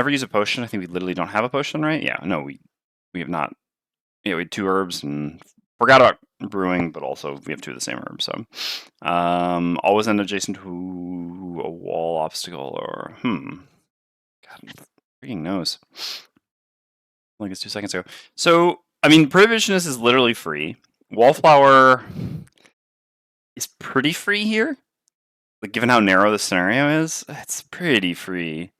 Never use a potion. I think we literally don't have a potion, right? Yeah, no, we have not. Yeah, we had 2 herbs and forgot about brewing, but also we have 2 of the same herbs. So, always end adjacent to a wall obstacle or God, freaking knows. Like it's 2 seconds ago. So, I mean, Prohibitionist is literally free. Wallflower is pretty free here. Like, given how narrow the scenario is, it's pretty free.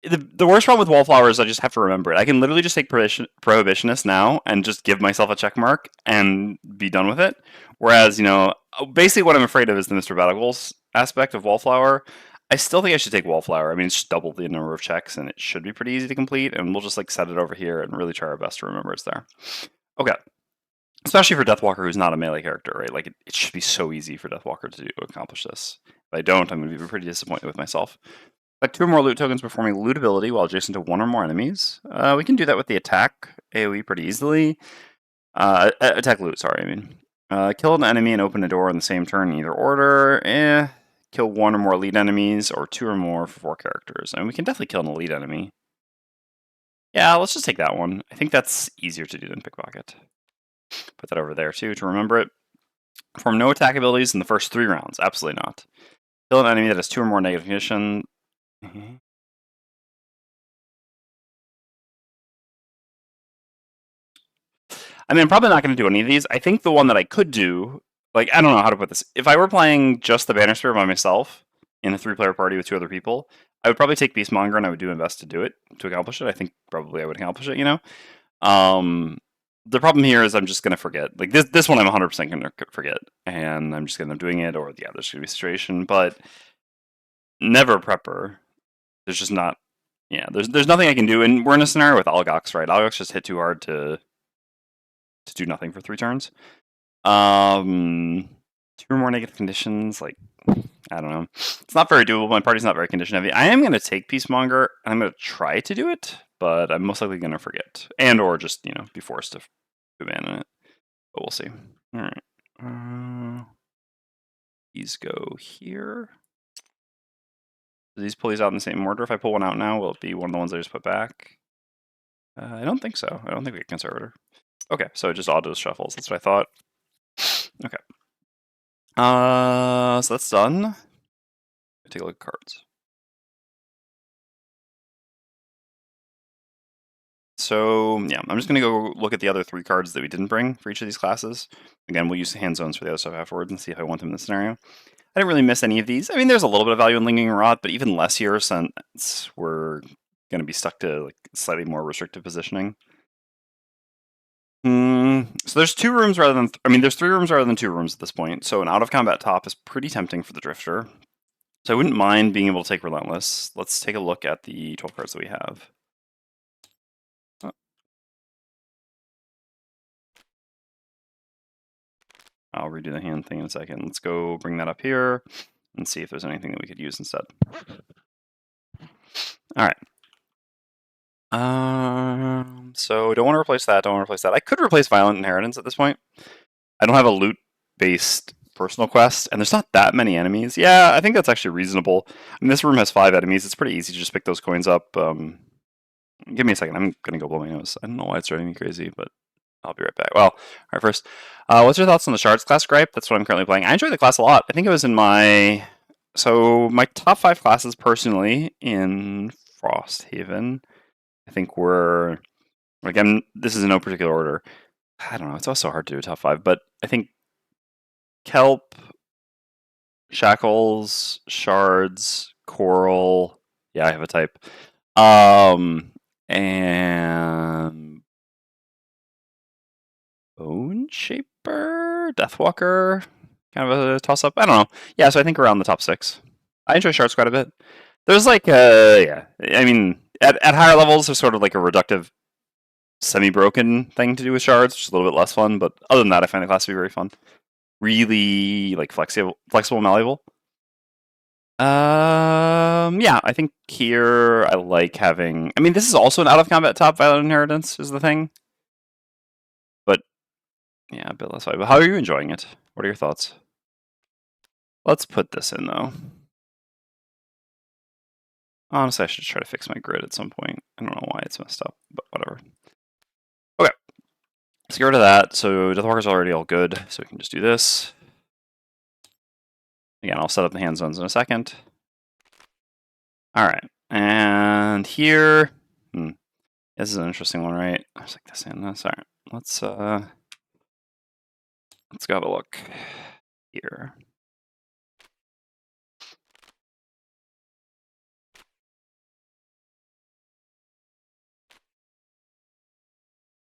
The worst problem with Wallflower is I just have to remember it. I can literally just take Prohibitionist now and just give myself a check mark and be done with it. Whereas, basically what I'm afraid of is the Mr. Battlegoals aspect of Wallflower. I still think I should take Wallflower. I mean, it's just double the number of checks, and it should be pretty easy to complete, and we'll just set it over here and really try our best to remember it's there. Okay. Especially for Deathwalker, who's not a melee character, right? Like, it should be so easy for Deathwalker to accomplish this. If I don't, I'm going to be pretty disappointed with myself. Like 2 or more loot tokens performing loot ability while adjacent to 1 or more enemies. We can do that with the attack AoE pretty easily. Attack loot, sorry, I mean. Kill an enemy and open a door in the same turn in either order. Kill 1 or more elite enemies, or 2 or more for 4 characters. And we can definitely kill an elite enemy. Yeah, let's just take that one. I think that's easier to do than pickpocket. Put that over there too to remember it. Perform no attack abilities in the first 3 rounds. Absolutely not. Kill an enemy that has 2 or more negative condition. I mean, I'm probably not going to do any of these. I think the one that I could do, I don't know how to put this. If I were playing just the Bannerspear by myself in a 3-player party with 2 other people, I would probably take Beastmonger and I would do my best to do it, to accomplish it. I think probably I would accomplish it, The problem here is I'm just going to forget. Like, this one I'm 100% going to forget, and I'm just going to end up doing it, or, yeah, there's going to be a situation, but never prepper. There's just not, yeah, there's nothing I can do, and we're in a scenario with Algox, right? Algox just hit too hard to do nothing for 3 turns. 2 or more negative conditions, I don't know. It's not very doable. My party's not very condition heavy. I am going to take Peacemonger, and I'm going to try to do it, but I'm most likely going to forget. And or just, be forced to abandon it. But we'll see. Alright. These go here. Do these pull these out in the same order? If I pull one out now, will it be one of the ones I just put back? I don't think so. I don't think we get Conservator. Okay, so it just auto shuffles. That's what I thought. Okay. So that's done. Take a look at cards. So, yeah, I'm just going to go look at the other 3 cards that we didn't bring for each of these classes. Again, we'll use the hand zones for the other stuff afterwards and see if I want them in the scenario. I didn't really miss any of these. I mean, there's a little bit of value in Lingering Rot, but even less here since we're going to be stuck to slightly more restrictive positioning. So there's 2 rooms rather than... there's 3 rooms rather than 2 rooms at this point, so an out-of-combat top is pretty tempting for the Drifter. So I wouldn't mind being able to take Relentless. Let's take a look at the 12 cards that we have. I'll redo the hand thing in a second. Let's go bring that up here and see if there's anything that we could use instead. All right. So don't want to replace that. Don't want to replace that. I could replace Violent Inheritance at this point. I don't have a loot-based personal quest, and there's not that many enemies. Yeah, I think that's actually reasonable. I mean, this room has 5 enemies. It's pretty easy to just pick those coins up. Give me a second. I'm gonna go blow my nose. I don't know why it's driving me crazy, but I'll be right back. Well, all right, first, what's your thoughts on the Shards class, Gripe? That's what I'm currently playing. I enjoy the class a lot. I think it was in my top 5 classes personally in Frosthaven. I think were, again, this is in no particular order. I don't know. It's also hard to do a top 5, but I think Kelp, Shackles, Shards, Coral. Yeah, I have a type. And Bone Shaper, Deathwalker, kind of a toss up. I don't know. Yeah, so I think around the top 6. I enjoy Shards quite a bit. There's yeah. I mean, at higher levels, there's sort of like a reductive, semi-broken thing to do with Shards, which is a little bit less fun. But other than that, I find the class to be very fun. Really flexible, malleable. Yeah, I think here I like having. I mean, this is also an out of combat top. Violent Inheritance is the thing. But yeah, a bit less valuable. How are you enjoying it? What are your thoughts? Let's put this in though. Honestly, I should try to fix my grid at some point. I don't know why it's messed up, but whatever. Okay, let's get rid of that. So Deathwalker's already all good, so we can just do this. Again, I'll set up the hand zones in a second. All right, and here, this is an interesting one, right? I was like this and this. All right, let's go have a look here.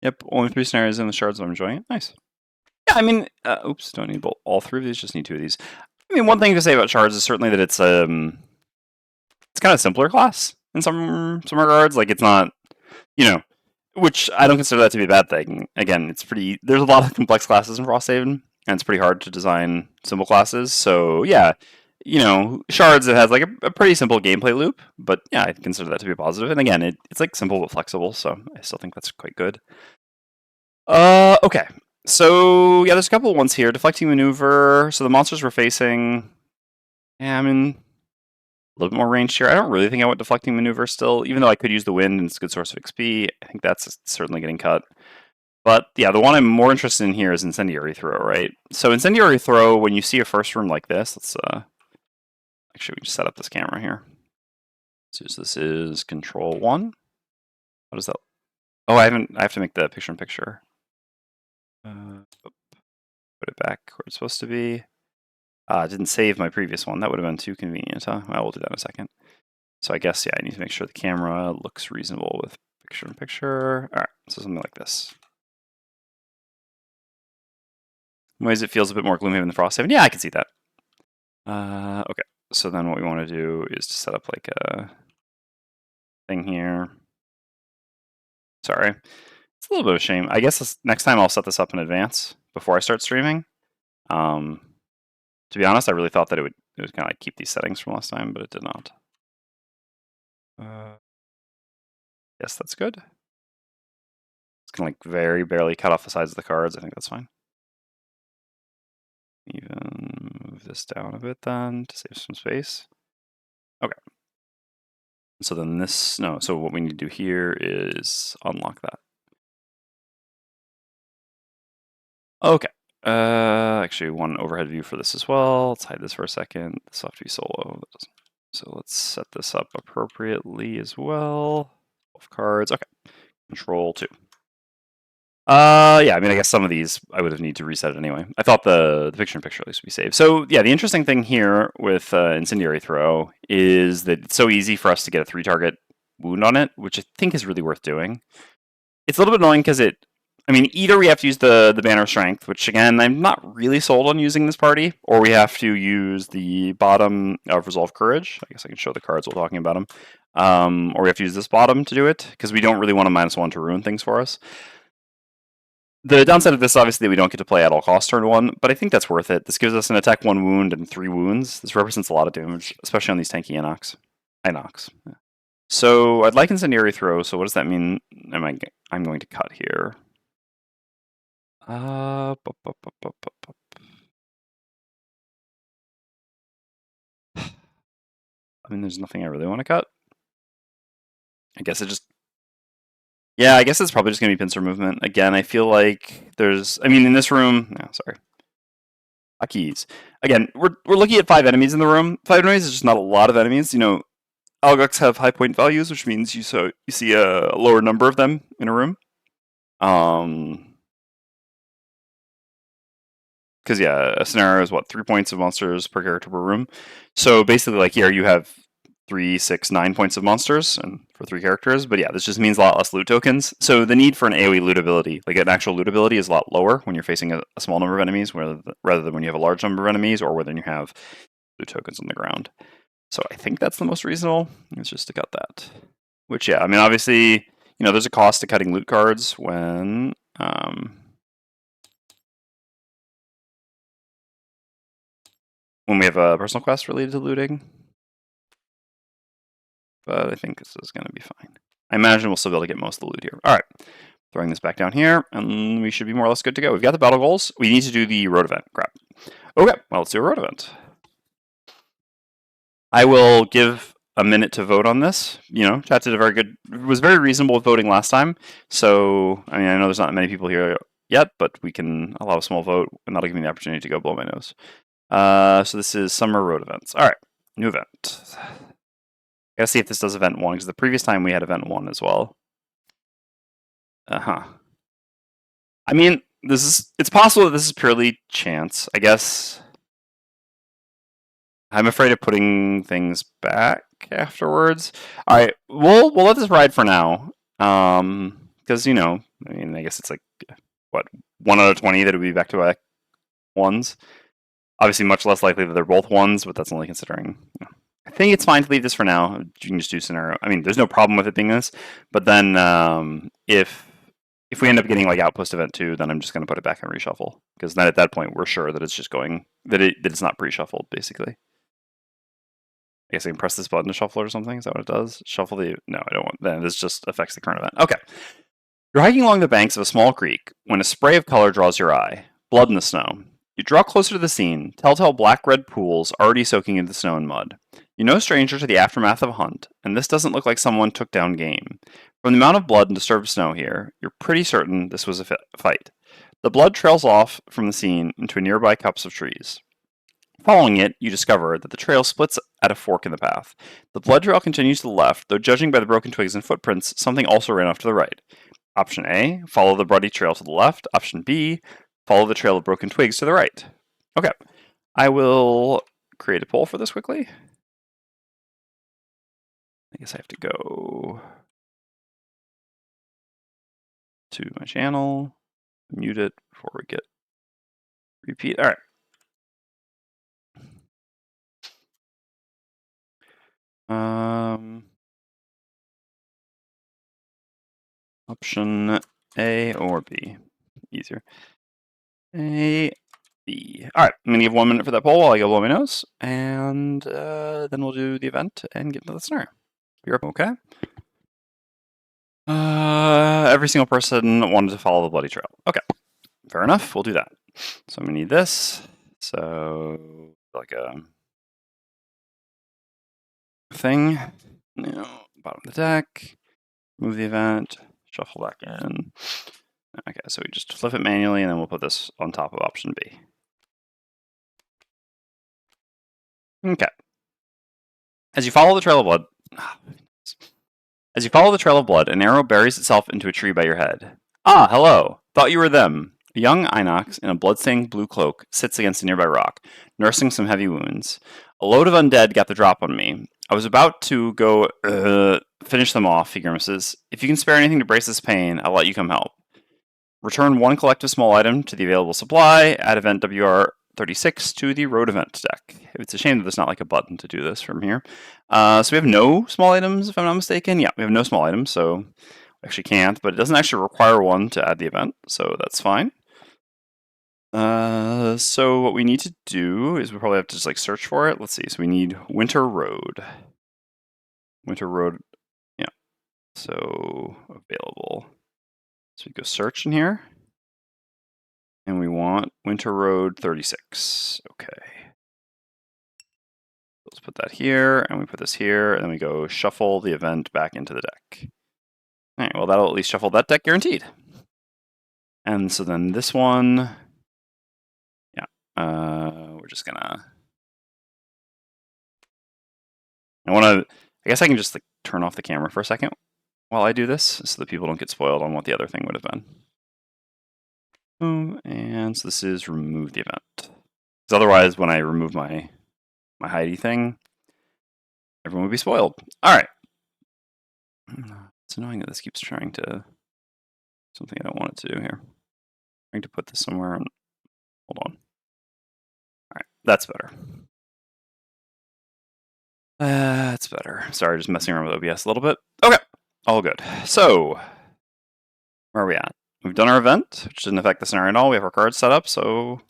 Yep, only 3 scenarios in the shards. I'm enjoying it. Nice. Yeah, I mean, oops, don't need all 3 of these. Just need 2 of these. I mean, one thing to say about shards is certainly that it's kind of simpler class in some regards. Like it's not, which I don't consider that to be a bad thing. Again, it's pretty. There's a lot of complex classes in Frosthaven, and it's pretty hard to design simple classes. So yeah, shards, it has like a pretty simple gameplay loop. But yeah, I consider that to be a positive. And again, it's like simple but flexible. So I still think that's quite good. Okay. So yeah, there's a couple of ones here. Deflecting maneuver. So the monsters we're facing. Yeah, I mean, a little bit more range here. I don't really think I want deflecting maneuver still, even though I could use the wind and it's a good source of XP. I think that's certainly getting cut. But yeah, the one I'm more interested in here is incendiary throw, right? So incendiary throw, when you see a first room like this, let's actually we just set up this camera here. So this is control 1. What is that? Oh, I have to make the picture in picture. Put it back where it's supposed to be. It didn't save my previous one. That would have been too convenient, huh? Well, we'll do that in a second. So I guess, yeah, I need to make sure the camera looks reasonable with picture in picture. All right, so something like this. In ways it feels a bit more Gloomhaven than Frosthaven. Yeah, I can see that. Okay, so then what we want to do is to set up like a thing here. Sorry, it's a little bit of a shame. I guess next time I'll set this up in advance before I start streaming. To be honest, I really thought that it would kind of like keep these settings from last time, but it did not. Yes, that's good. It's gonna like very barely cut off the sides of the cards. I think that's fine. Even move this down a bit then to save some space. Okay. So then so what we need to do here is unlock that. Okay. Actually, one overhead view for this as well. Let's hide this for a second. This will have to be solo. So let's set this up appropriately as well. 12 cards. Okay. Control 2. Yeah, I mean, I guess some of these I would have need to reset it anyway. I thought the picture-in-picture at least would be saved. So yeah, the interesting thing here with Incendiary Throw is that it's so easy for us to get a 3-target wound on it, which I think is really worth doing. It's a little bit annoying because either we have to use the Banner of Strength, which again, I'm not really sold on using this party, or we have to use the bottom of Resolve Courage. I guess I can show the cards while talking about them. Or we have to use this bottom to do it, because we don't really want a -1 to ruin things for us. The downside of this, obviously, we don't get to play at all costs turn 1, but I think that's worth it. This gives us an attack 1 wound and 3 wounds. This represents a lot of damage, especially on these tanky Inox. Yeah. So I'd like Incendiary Throw, so what does that mean I'm going to cut here? I mean, there's nothing I really want to cut. I guess yeah, I guess it's probably just going to be pincer movement. Again, I feel like in this room, no, sorry. Keys. Again, we're looking at 5 enemies in the room. 5 enemies is just not a lot of enemies. Algox have high point values, which means you see a lower number of them in a room. Because yeah, a scenario is 3 points of monsters per character per room. So basically, like here, you have 3, 6, 9 points of monsters and for 3 characters. But yeah, this just means a lot less loot tokens. So the need for an AoE loot ability, like an actual loot ability, is a lot lower when you're facing a small number of enemies, rather than when you have a large number of enemies or when you have loot tokens on the ground. So I think that's the most reasonable. It's just to cut that. Which yeah, I mean obviously, there's a cost to cutting loot cards when we have a personal quest related to looting. But I think this is going to be fine. I imagine we'll still be able to get most of the loot here. All right, throwing this back down here, and we should be more or less good to go. We've got the battle goals. We need to do the road event. Crap. Okay, well, let's do a road event. I will give a minute to vote on this. Chat did was very reasonable with voting last time. So, I mean, I know there's not many people here yet, but we can allow a small vote, and that'll give me the opportunity to go blow my nose. So this is summer road events. All right, new event. Gotta see if this does event 1, because the previous time we had event 1 as well. I mean, it's possible that this is purely chance, I guess. I'm afraid of putting things back afterwards. All right, we'll let this ride for now. Because I mean, I guess it's like what 1 out of 20 that it would be back to back ones. Obviously, much less likely that they're both ones, but that's only considering. I think it's fine to leave this for now. You can just do scenario. I mean, there's no problem with it being this, but then if we end up getting like Outpost Event 2, then I'm just going to put it back in reshuffle, because then at that point we're sure that it's just going that it's not pre-shuffled basically. I guess I can press this button to shuffle it or something. Is that what it does? Shuffle the... No, I don't want... Then this just affects the current event. Okay. You're hiking along the banks of a small creek when a spray of color draws your eye. Blood in the snow. You draw closer to the scene, telltale black-red pools already soaking into the snow and mud. You're no stranger to the aftermath of a hunt, and this doesn't look like someone took down game. From the amount of blood and disturbed snow here, you're pretty certain this was a fight. The blood trails off from the scene into a nearby copse of trees. Following it, you discover that the trail splits at a fork in the path. The blood trail continues to the left, though judging by the broken twigs and footprints, something also ran off to the right. Option A, follow the bloody trail to the left. Option B, follow the trail of broken twigs to the right. Okay, I will create a poll for this quickly. I guess I have to go to my channel, mute it before we get repeat. All right. Option A or B, easier. A, B. All right, I'm gonna give 1 minute for that poll while I go blow my nose, and then we'll do the event and get into the scenario. You're okay. Every single person wanted to follow the bloody trail. Okay, fair enough. We'll do that. So I'm gonna need this. So like a thing. Bottom of the deck. Move the event. Shuffle back in. Okay, so we just flip it manually, and then we'll put this on top of option B. Okay. As you follow the trail of blood, an arrow buries itself into a tree by your head. Ah, hello. Thought you were them. A young Inox in a bloodstained blue cloak sits against a nearby rock, nursing some heavy wounds. A load of undead got the drop on me. I was about to go finish them off, he grimaces. If you can spare anything to brace this pain, I'll let you come help. Return 1 collective small item to the available supply. Add event WR36 to the road event deck. It's a shame that there's not like a button to do this from here. So we have no small items, if I'm not mistaken. Yeah, we have no small items, so we actually can't, but it doesn't actually require one to add the event, so that's fine. So what we need to do is we probably have to just like search for it. Let's see. So we need Winter Road. Winter Road, yeah. So available. So we go search in here. And we want Winter Road 36. Okay. Let's put that here, and we put this here, and then we go shuffle the event back into the deck. All right, well, that'll at least shuffle that deck guaranteed. And so then this one, yeah, we're just gonna, I guess I can just like turn off the camera for a second while I do this so that people don't get spoiled on what the other thing would have been. Boom, and so this is remove the event. Because otherwise, when I remove my hidey thing, everyone would be spoiled. All right. It's annoying that this keeps trying to something I don't want it to do here. I'm trying to put this somewhere. And, hold on. All right, that's better. That's better. Sorry, just messing around with OBS a little bit. Okay, all good. So, where are we at? We've done our event, which didn't affect the scenario at all. We have our cards set up, so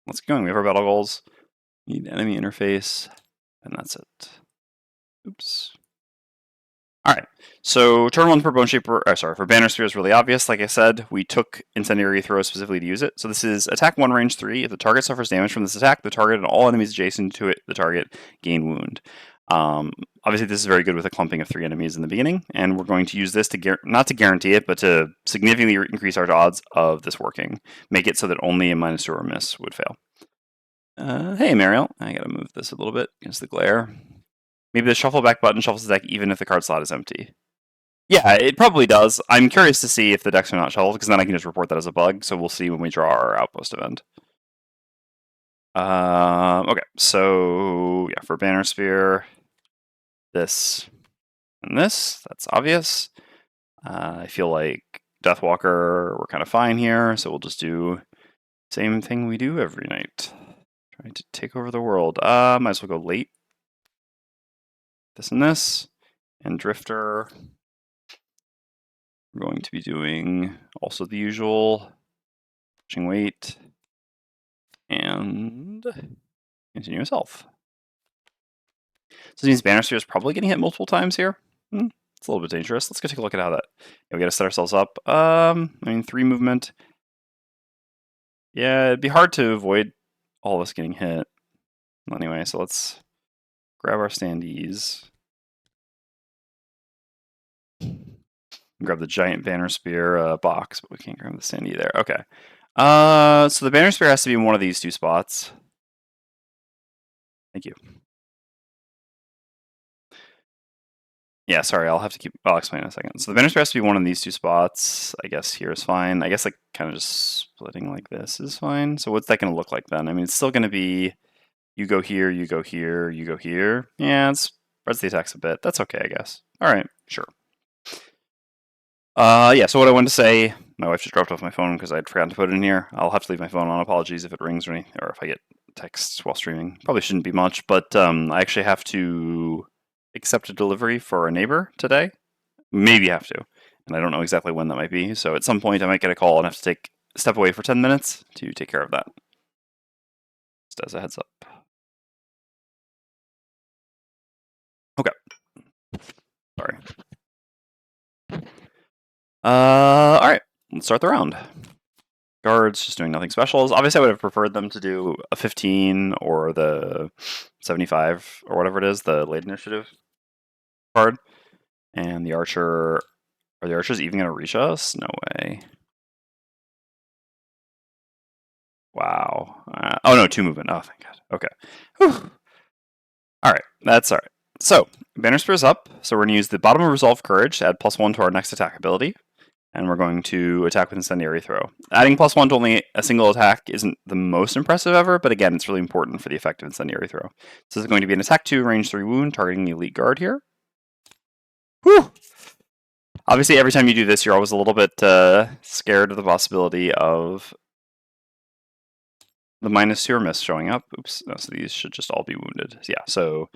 let's get going. We have our battle goals. Need enemy interface, and that's it. Oops. All right, so turn 1 for Bone Shaper, for Bannerspear is really obvious. Like I said, we took Incendiary Throw specifically to use it. So this is attack 1, range 3. If the target suffers damage from this attack, the target and all enemies adjacent to it, the target, gain wound. Obviously, this is very good with a clumping of 3 enemies in the beginning, and we're going to use this to not to guarantee it, but to significantly increase our odds of this working. Make it so that only a -2 or miss would fail. Hey, Mariel. I gotta move this a little bit against the glare. Maybe the shuffle back button shuffles the deck even if the card slot is empty. Yeah, it probably does. I'm curious to see if the decks are not shuffled, because then I can just report that as a bug, so we'll see when we draw our outpost event. Okay, so yeah, for Bannerspear, this and this, that's obvious. I feel like Deathwalker, we're kind of fine here, so we'll just do same thing we do every night. Trying to take over the world. Might as well go late. This and this. And Drifter. We're going to be doing also the usual. Pushing weight. And continuous health. So these Bannerspear is probably getting hit multiple times here. It's a little bit dangerous. Let's go take a look at how that. Yeah, we got to set ourselves up. I mean, 3 movement. Yeah, it'd be hard to avoid all of us getting hit. Anyway, so let's grab our standees. Grab the giant Bannerspear box, but we can't grab the standee there. Okay. So the Bannerspear has to be in one of these 2 spots. Thank you. Yeah, sorry, I'll explain in a second. So the Bannerspear has to be one of these 2 spots. I guess here is fine. I guess like kind of just splitting like this is fine. So what's that going to look like then? I mean, it's still going to be you go here, you go here, you go here. Yeah, it spreads the attacks a bit. That's okay, I guess. All right, sure. Yeah, so what I wanted to say, my wife just dropped off my phone because I'd forgotten to put it in here. I'll have to leave my phone on. Apologies if it rings or anything, or if I get texts while streaming. Probably shouldn't be much, but I actually have to accept a delivery for a neighbor today. Maybe have to, and I don't know exactly when that might be. So at some point I might get a call and have to step away for 10 minutes to take care of that. Just as a heads up. Okay. Sorry. Alright, let's start the round. Guards, just doing nothing special. Obviously, I would have preferred them to do a 15 or the 75 or whatever it is, the late initiative card. And the archer, are the archers even going to reach us? No way. Wow. Oh no, 2 movement. Oh, thank God. Okay. Whew. Alright, that's alright. So, Bannerspear is up, so we're going to use the bottom of Resolve Courage to add +1 to our next attack ability. And we're going to attack with Incendiary Throw. Adding +1 to only a single attack isn't the most impressive ever, but again, it's really important for the effect of Incendiary Throw. So this is going to be an attack 2, range 3 wound, targeting the Elite Guard here. Whew! Obviously, every time you do this, you're always a little bit scared of the possibility of the -2 or miss showing up. Oops, no, so these should just all be wounded. Yeah, so,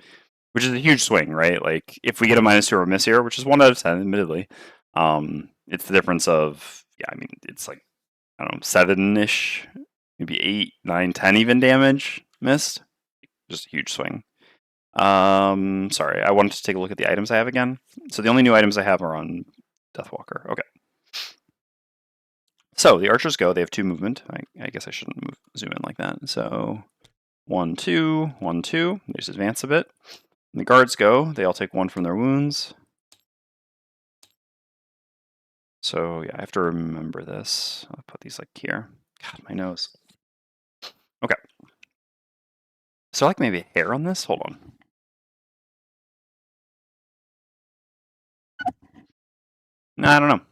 which is a huge swing, right? Like, if we get a -2 or miss here, which is 1 out of 10, admittedly, it's the difference of, yeah, I mean, it's like, I don't know, 7-ish, maybe 8, 9, 10 even damage missed. Just a huge swing. Sorry, I wanted to take a look at the items I have again. So the only new items I have are on Deathwalker. Okay. So the archers go, they have 2 movement. I guess I shouldn't zoom in like that. So 1, 2, 1, 2. They just advance a bit. And the guards go, they all take 1 from their wounds. So yeah, I have to remember this. I'll put these like here. God, my nose. Okay. Is there like maybe a hair on this? Hold on. No, I don't know.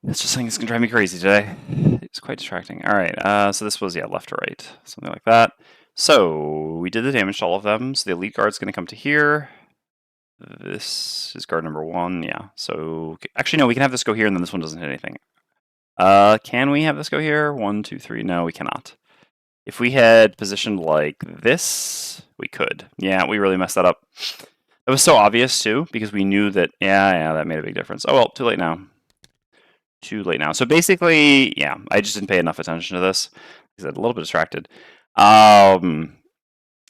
It's just something that's gonna drive me crazy today. It's quite distracting. All right, so this was, yeah, left to right, something like that. So we did the damage to all of them. So the Elite Guard's gonna come to here. This is guard number 1, yeah. So actually, no, we can have this go here, and then this one doesn't hit anything. Can we have this go here? 1, 2, 3. No, we cannot. If we had positioned like this, we could. Yeah, we really messed that up. It was so obvious too, because we knew that. Yeah, that made a big difference. Oh well, too late now. Too late now. So basically, yeah, I just didn't pay enough attention to this because I'm a little bit distracted.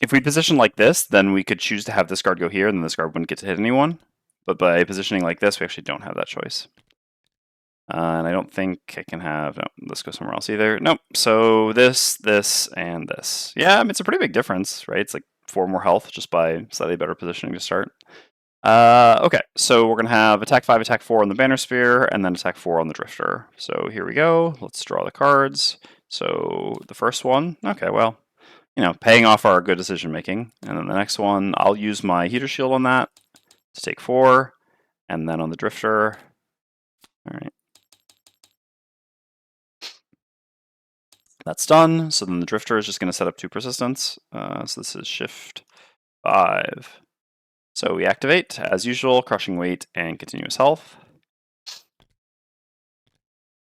If we position like this, then we could choose to have this guard go here, and then this guard wouldn't get to hit anyone. But by positioning like this, we actually don't have that choice. And I don't think I can have, no, let's go somewhere else either. Nope, so this, and this. Yeah, I mean, it's a pretty big difference, right? It's like 4 more health just by slightly better positioning to start. Okay, so we're gonna have attack 5, attack 4 on the Bannerspear, and then attack 4 on the Drifter. So here we go. Let's draw the cards. So the first one, okay, well, you know, paying off our good decision making. And then the next one, I'll use my heater shield on that to take 4, and then on the Drifter, all right. That's done. So then the Drifter is just going to set up 2 persistence. So this is shift 5. So we activate, as usual, crushing weight and continuous health.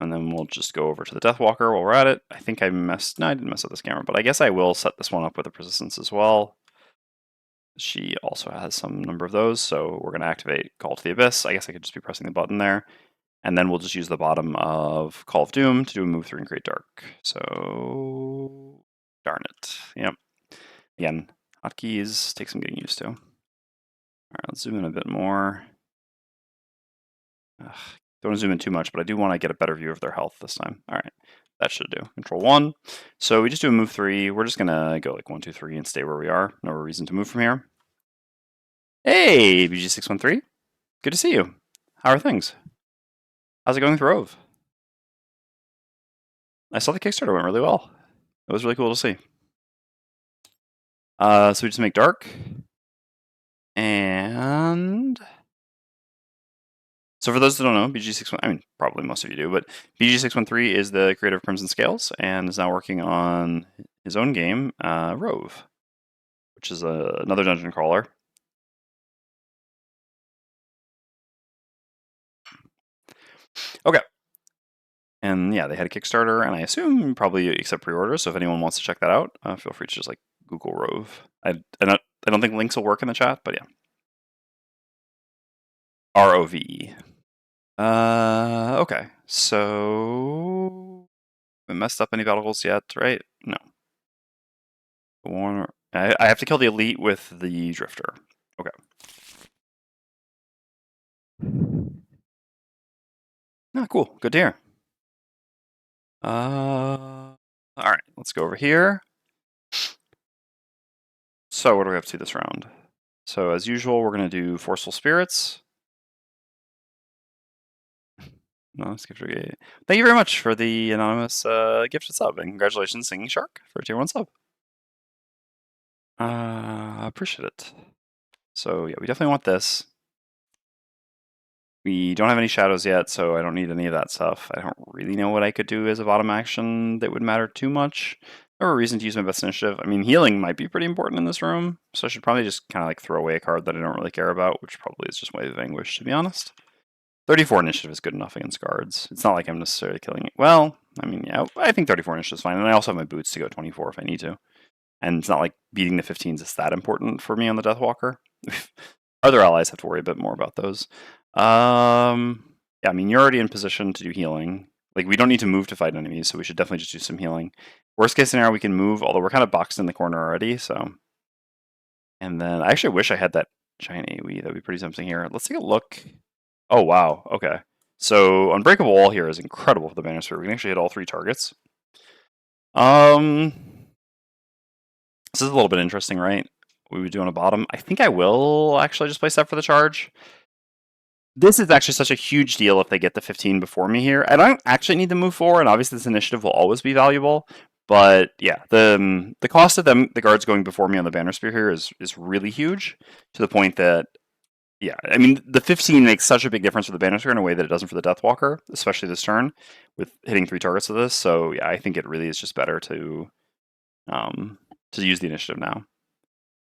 And then we'll just go over to the Deathwalker while we're at it. I think I didn't mess up this camera, but I guess I will set this one up with a persistence as well. She also has some number of those, so we're going to activate Call to the Abyss. I guess I could just be pressing the button there. And then we'll just use the bottom of Call of Doom to do a move 3 and create dark. So, darn it. Yep. Again, hotkeys take some getting used to. All right, let's zoom in a bit more. Don't want to zoom in too much, but I do want to get a better view of their health this time. All right, that should do. Control 1. So we just do a move 3. We're just going to go like 1, 2, 3 and stay where we are. No reason to move from here. Hey, BG613. Good to see you. How are things? How's it going with Rove? I saw the Kickstarter went really well. It was really cool to see. So we just make dark. And so for those that don't know, BG613, I mean, probably most of you do, but BG613 is the creator of Crimson Scales and is now working on his own game, Rove, which is another dungeon crawler. Okay. And yeah, they had a Kickstarter, and I assume probably accept pre-orders. So if anyone wants to check that out, feel free to just like Google Rove. I don't think links will work in the chat, but yeah. ROVE. Okay. So we messed up any battles yet, right? No. I have to kill the elite with the Drifter. Okay. Ah, cool. Good to hear. All right, let's go over here. So what do we have to do this round? So as usual, we're going to do Forceful Spirits. No, skip. Thank you very much for the anonymous gifted sub, and congratulations, Singing Shark, for a tier 1 sub. Appreciate it. So yeah, we definitely want this. We don't have any shadows yet, so I don't need any of that stuff. I don't really know what I could do as a bottom action that would matter too much. No reason to use my best initiative. I mean, healing might be pretty important in this room, so I should probably just kind of like throw away a card that I don't really care about, which probably is just Wave of Anguish, to be honest. 34 initiative is good enough against guards. It's not like I'm necessarily killing it. Well, I mean, yeah, I think 34 initiative is fine, and I also have my boots to go 24 if I need to. And it's not like beating the 15s is that important for me on the Deathwalker. Other allies have to worry a bit more about those. Yeah, I mean, you're already in position to do healing. Like, we don't need to move to fight enemies, so we should definitely just do some healing. Worst case scenario, we can move, although we're kind of boxed in the corner already, so. And then, I actually wish I had that giant AoE. That'd be pretty tempting here. Let's take a look. Oh, wow. Okay. So, Unbreakable Wall here is incredible for the Bannerspear. We can actually hit all 3 targets. This is a little bit interesting, right? We would do on a bottom. I think I will actually just play Step for the Charge. This is actually such a huge deal if they get the 15 before me here. I don't actually need to move forward, and obviously this initiative will always be valuable. But yeah, the cost of the guards going before me on the Bannerspear here is really huge, to the point that, yeah, I mean, the 15 makes such a big difference for the Bannerspear in a way that it doesn't for the Deathwalker, especially this turn, with hitting 3 targets of this. So yeah, I think it really is just better to use the initiative now.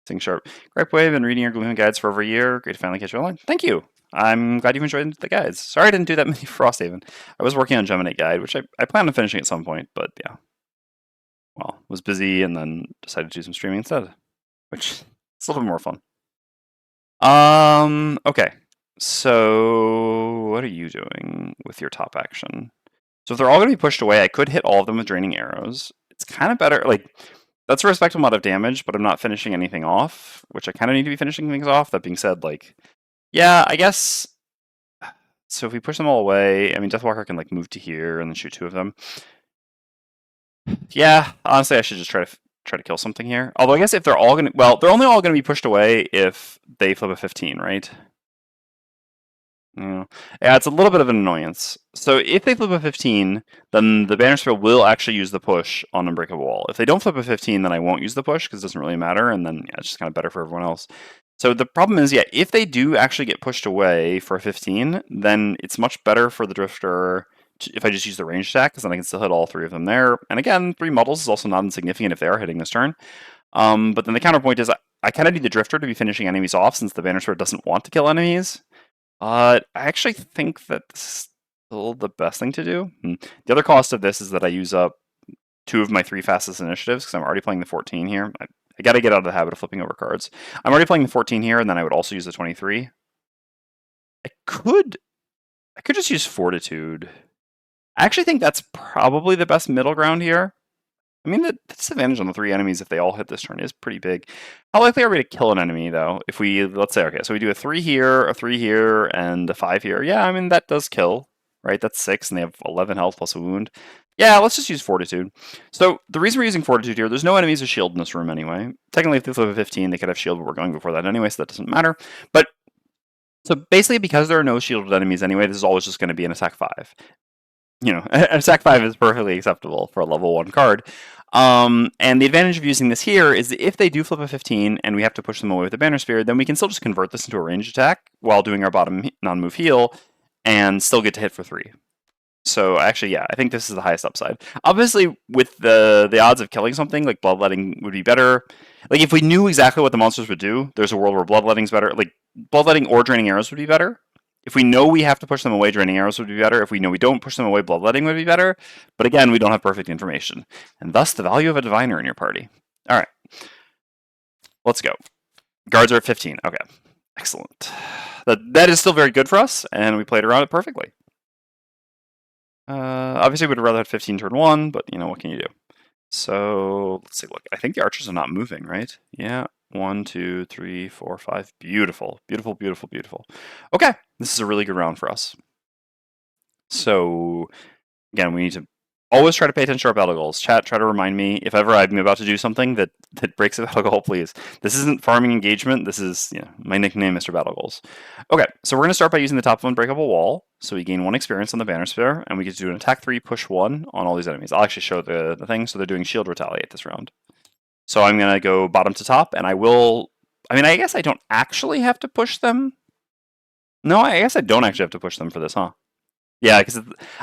Sing Sharp. Gripe Wave, been reading your Gloomhaven guides for over a year. Great to finally catch you online. Thank you. I'm glad you enjoyed the guides. Sorry I didn't do that many Frosthaven. I was working on Geminate Guide, which I plan on finishing at some point, but yeah. Well, was busy and then decided to do some streaming instead, which is a little bit more fun. Okay. So what are you doing with your top action? So if they're all going to be pushed away, I could hit all of them with draining arrows. It's kind of better, like, that's a respectable amount of damage, but I'm not finishing anything off, which I kind of need to be finishing things off. That being said, like, yeah, I guess. So if we push them all away, I mean, Deathwalker can like move to here and then shoot 2 of them. Yeah, honestly, I should just try to try to kill something here. Although I guess if they're all going to... Well, they're only all going to be pushed away if they flip a 15, right? Yeah, it's a little bit of an annoyance. So if they flip a 15, then the Bannerspear will actually use the push on Unbreakable Wall. If they don't flip a 15, then I won't use the push because it doesn't really matter, and then it's just kind of better for everyone else. So the problem is, if they do actually get pushed away for a 15, then it's much better for the Drifter if I just use the range attack, because then I can still hit all 3 of them there. And again, 3 models is also not insignificant if they are hitting this turn. But then the counterpoint is I kind of need the Drifter to be finishing enemies off since the Bannerspear doesn't want to kill enemies. I actually think that this is still the best thing to do. The other cost of this is that I use up 2 of my 3 fastest initiatives because I'm already playing the 14 here. I got to get out of the habit of flipping over cards. I'm already playing the 14 here, and then I would also use the 23. I could just use Fortitude. I actually think that's probably the best middle ground here. I mean, the disadvantage on the 3 enemies if they all hit this turn is pretty big. How likely are we to kill an enemy, though? If we, let's say, okay, so we do a 3 here, and a 5 here. Yeah, I mean, that does kill, right? That's 6, and they have 11 health plus a wound. Yeah, let's just use Fortitude. So the reason we're using Fortitude here, there's no enemies with shield in this room anyway. Technically, if they flip a 15, they could have shield, but we're going before that anyway, so that doesn't matter. But, so basically, because there are no shielded enemies anyway, this is always just going to be an attack 5. You know, attack 5 is perfectly acceptable for a level 1 card. And the advantage of using this here is that if they do flip a 15 and we have to push them away with the Bannerspear, then we can still just convert this into a ranged attack while doing our bottom non-move heal and still get to hit for 3. So actually, I think this is the highest upside. Obviously, with the odds of killing something, like Bloodletting would be better. Like, if we knew exactly what the monsters would do, there's a world where Bloodletting's better. Like, Bloodletting or Draining Arrows would be better. If we know we have to push them away, Draining Arrows would be better. If we know we don't push them away, Bloodletting would be better. But again, we don't have perfect information. And thus, the value of a Diviner in your party. All right. Let's go. Guards are at 15. Okay. Excellent. That is still very good for us, and we played around it perfectly. Obviously, we'd rather have 15 turn 1, but, you know, what can you do? So, let's see. Look, I think the archers are not moving, right? Yeah. 1, 2, 3, 4, 5. Beautiful. Beautiful, beautiful, beautiful. Okay. This is a really good round for us. So, again, we need to always try to pay attention to our battle goals. Chat, try to remind me if ever I'm about to do something that breaks a battle goal, please. This isn't farming engagement. This is my nickname, Mr. Battle Goals. Okay, so we're going to start by using the top of Unbreakable Wall. So we gain 1 experience on the Bannerspear, and we get to do an attack 3, push 1 on all these enemies. I'll actually show the thing. So they're doing shield retaliate this round. So I'm going to go bottom to top, and I guess I don't actually have to push them. No, I guess I don't actually have to push them for this, huh? Yeah, because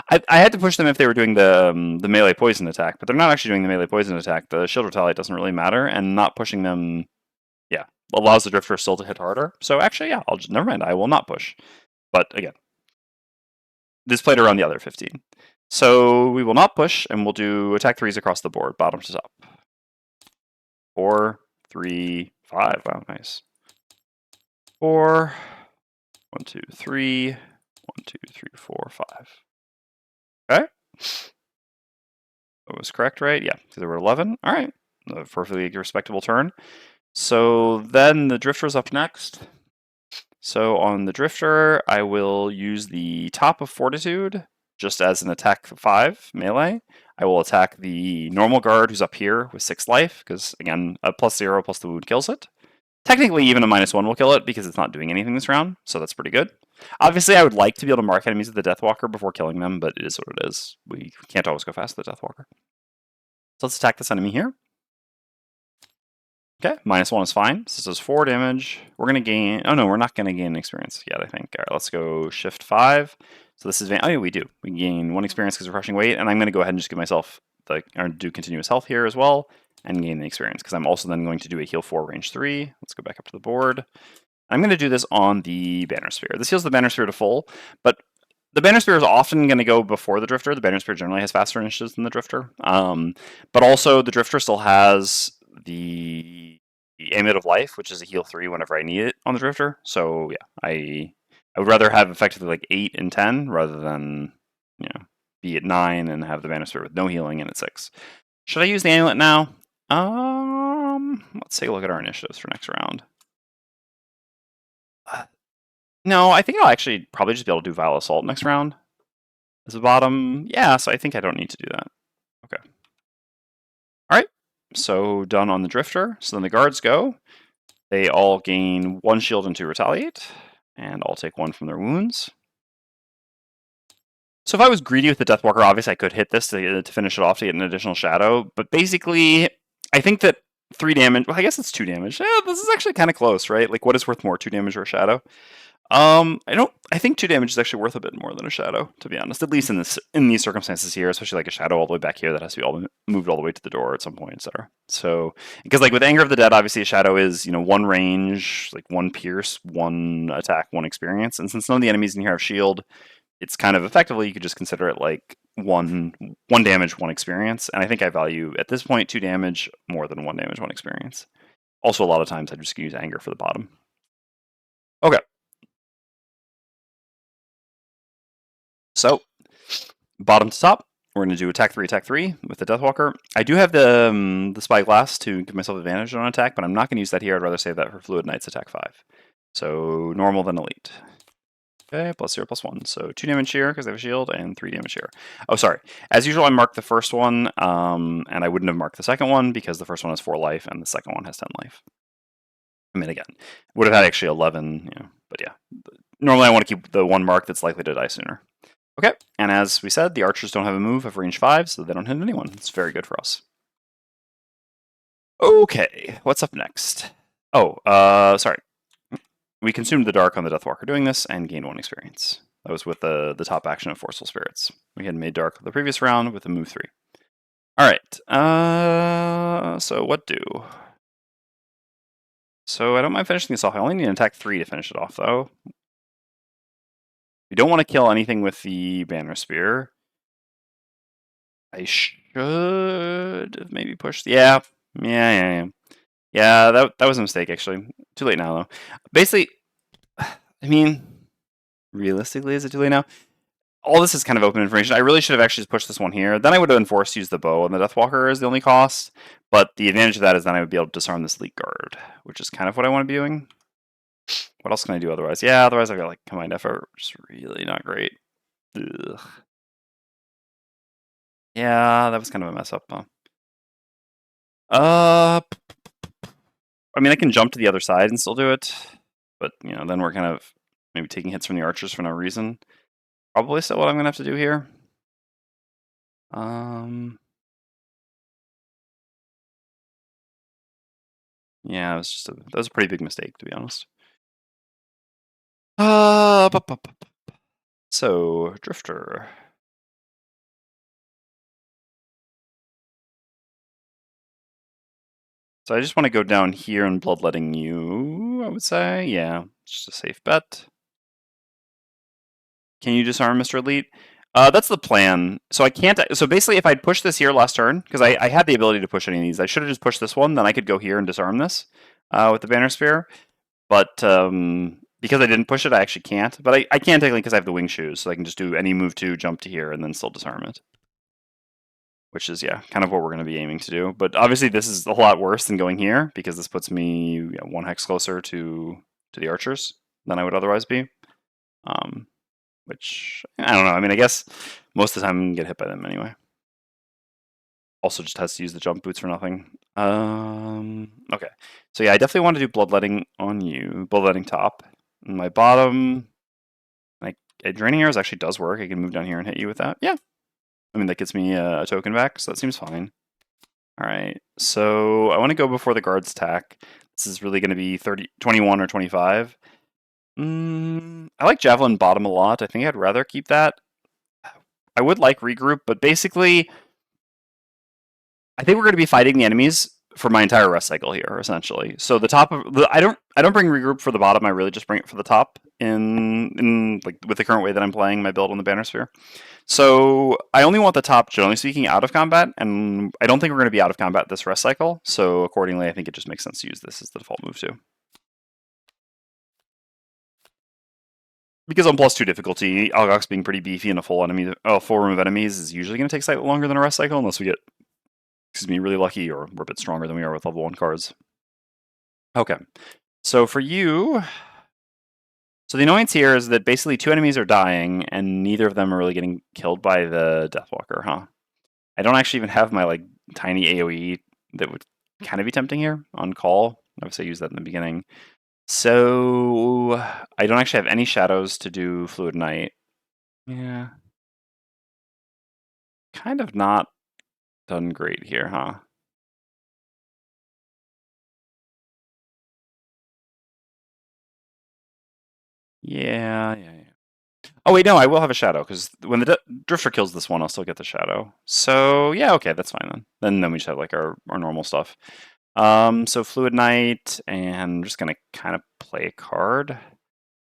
I had to push them if they were doing the melee poison attack, but they're not actually doing the melee poison attack. The shield retaliate doesn't really matter, and not pushing them, allows the Drifter still to hit harder. So actually, never mind. I will not push. But again, this played around the other 15. So we will not push, and we'll do attack 3s across the board, bottom to top. 4, 3, 5. Wow, nice. 4, 1, 2, 3. 1, 2, 3, 4, 5. Okay. That was correct, right? Yeah, because there were 11. All right. A perfectly respectable turn. So then the Drifter's up next. So on the Drifter, I will use the top of Fortitude just as an attack 5 melee. I will attack the normal guard who's up here with 6 life, because again, a +0 plus the wound kills it. Technically, even a -1 will kill it because it's not doing anything this round, so that's pretty good. Obviously, I would like to be able to mark enemies with the Deathwalker before killing them, but it is what it is. We can't always go fast with the Deathwalker. So let's attack this enemy here. Okay, -1 is fine. So this does 4 damage. We're going to gain... Oh, no, we're not going to gain experience yet, I think. All right, let's go Shift 5. So this is... Oh, yeah, we do. We gain 1 experience because of Crushing Weight, and I'm going to go ahead and just give myself... or do continuous health here as well, and gain the experience, because I'm also then going to do a heal 4 range 3. Let's go back up to the board. I'm going to do this on the Bannerspear. This heals the Bannerspear to full, but the Bannerspear is often going to go before the Drifter. The Bannerspear generally has faster initiatives than the Drifter. But also, the Drifter still has the Amulet of Life, which is a heal 3 whenever I need it on the Drifter. So, yeah, I would rather have effectively like 8 and 10 rather than, be at 9 and have the Bannerspear with no healing and at 6. Should I use the Amulet now? Let's take a look at our initiatives for next round. No, I think I'll actually probably just be able to do Vile Assault next round. As a bottom, yeah, so I think I don't need to do that. Okay. Alright, so done on the Drifter. So then the guards go. They all gain 1 shield and 2 retaliate, and I'll take 1 from their wounds. So if I was greedy with the Deathwalker, obviously I could hit this to finish it off to get an additional shadow, but basically, I think that 3 damage, well, I guess it's 2 damage. Yeah, this is actually kind of close, right? Like, what is worth more, 2 damage or a shadow? I think 2 damage is actually worth a bit more than a shadow, to be honest. At least in these circumstances here, especially like a shadow all the way back here that has to be moved all the way to the door at some point, etc. So, because like with Anger of the Dead, obviously a shadow is 1 range, like 1 pierce, 1 attack, 1 experience, and since none of the enemies in here have shield, it's kind of effectively you could just consider it like one damage, 1 experience, and I think I value at this point 2 damage more than 1 damage, 1 experience. Also, a lot of times I just use Anger for the bottom. Okay. So, bottom to top, we're going to do attack 3 with the Deathwalker. I do have the Spyglass to give myself advantage on attack, but I'm not going to use that here. I'd rather save that for Fluid Knight's attack 5. So, normal then elite. Okay, +0/+1. So 2 damage here because they have a shield, and 3 damage here. Oh, sorry. As usual, I marked the first one, and I wouldn't have marked the second one because the first one has 4 life, and the second one has 10 life. I mean, again, would have had actually 11, but yeah. Normally, I want to keep the one mark that's likely to die sooner. Okay, and as we said, the archers don't have a move of range 5, so they don't hit anyone. It's very good for us. Okay, what's up next? Oh, sorry. We consumed the dark on the Deathwalker doing this and gained 1 experience. That was with the top action of Forceful Spirits. We had made dark the previous round with a move 3. Alright, so what do? So I don't mind finishing this off. I only need an attack 3 to finish it off, though. We don't want to kill anything with the Bannerspear. I should have maybe pushed. Yeah, that was a mistake, actually. Too late now, though. Basically, I mean, realistically, is it too late now? All this is kind of open information. I really should have actually pushed this one here. Then I would have been forced to use the bow, and the Deathwalker is the only cost. But the advantage of that is then I would be able to disarm this Elite Guard, which is kind of what I want to be doing. What else can I do otherwise? Yeah, otherwise I've got like combined effort, which is really not great. Ugh. Yeah, that was kind of a mess up, huh? I mean, I can jump to the other side and still do it, but then we're kind of maybe taking hits from the archers for no reason. Probably still what I'm gonna have to do here. Yeah, that was a pretty big mistake, to be honest. So Drifter. So I just want to go down here and bloodletting you, I would say. Yeah, just a safe bet. Can you disarm Mr. Elite? That's the plan. So I can't. So basically, if I'd pushed this here last turn, because I had the ability to push any of these, I should have just pushed this one. Then I could go here and disarm this with the Bannerspear. But because I didn't push it, I actually can't. But I can technically because I have the wing shoes, so I can just do any move to jump to here and then still disarm it. Which is, yeah, kind of what we're going to be aiming to do. But obviously this is a lot worse than going here, because this puts me 1 hex closer to the archers than I would otherwise be. Which, I don't know, I mean, I guess most of the time I'm going to get hit by them anyway. Also just has to use the jump boots for nothing. Okay. So yeah, I definitely want to do bloodletting on you. Bloodletting top. And my bottom, like, Draining Arrows actually does work. I can move down here and hit you with that. Yeah. I mean, that gets me a token back, so that seems fine. Alright, so I want to go before the guards attack. This is really going to be 21 or 25. I like Javelin bottom a lot. I think I'd rather keep that. I would like regroup, but basically, I think we're going to be fighting the enemies for my entire rest cycle here, essentially. So the top of I don't bring regroup for the bottom. I really just bring it for the top in like with the current way that I'm playing my build on the Bannerspear. So I only want the top, generally speaking, out of combat, and I don't think we're going to be out of combat this rest cycle. So accordingly, I think it just makes sense to use this as the default move too. Because on +2 difficulty, Algox being pretty beefy and a full room of enemies is usually going to take slightly longer than a rest cycle, unless we get, really lucky or we're a bit stronger than we are with level 1 cards. Okay, so for you, so the annoyance here is that basically 2 enemies are dying, and neither of them are really getting killed by the Deathwalker, huh? I don't actually even have my like tiny AoE that would kind of be tempting here on call. Obviously, I used that in the beginning. So I don't actually have any shadows to do Fluid Knight. Yeah. Kind of not done great here, huh? Yeah. Oh wait, no, I will have a shadow because when the Drifter kills this one, I'll still get the shadow. So yeah, okay, that's fine then. Then we just have like our normal stuff. So Fluid Knight, and I'm just gonna kind of play a card.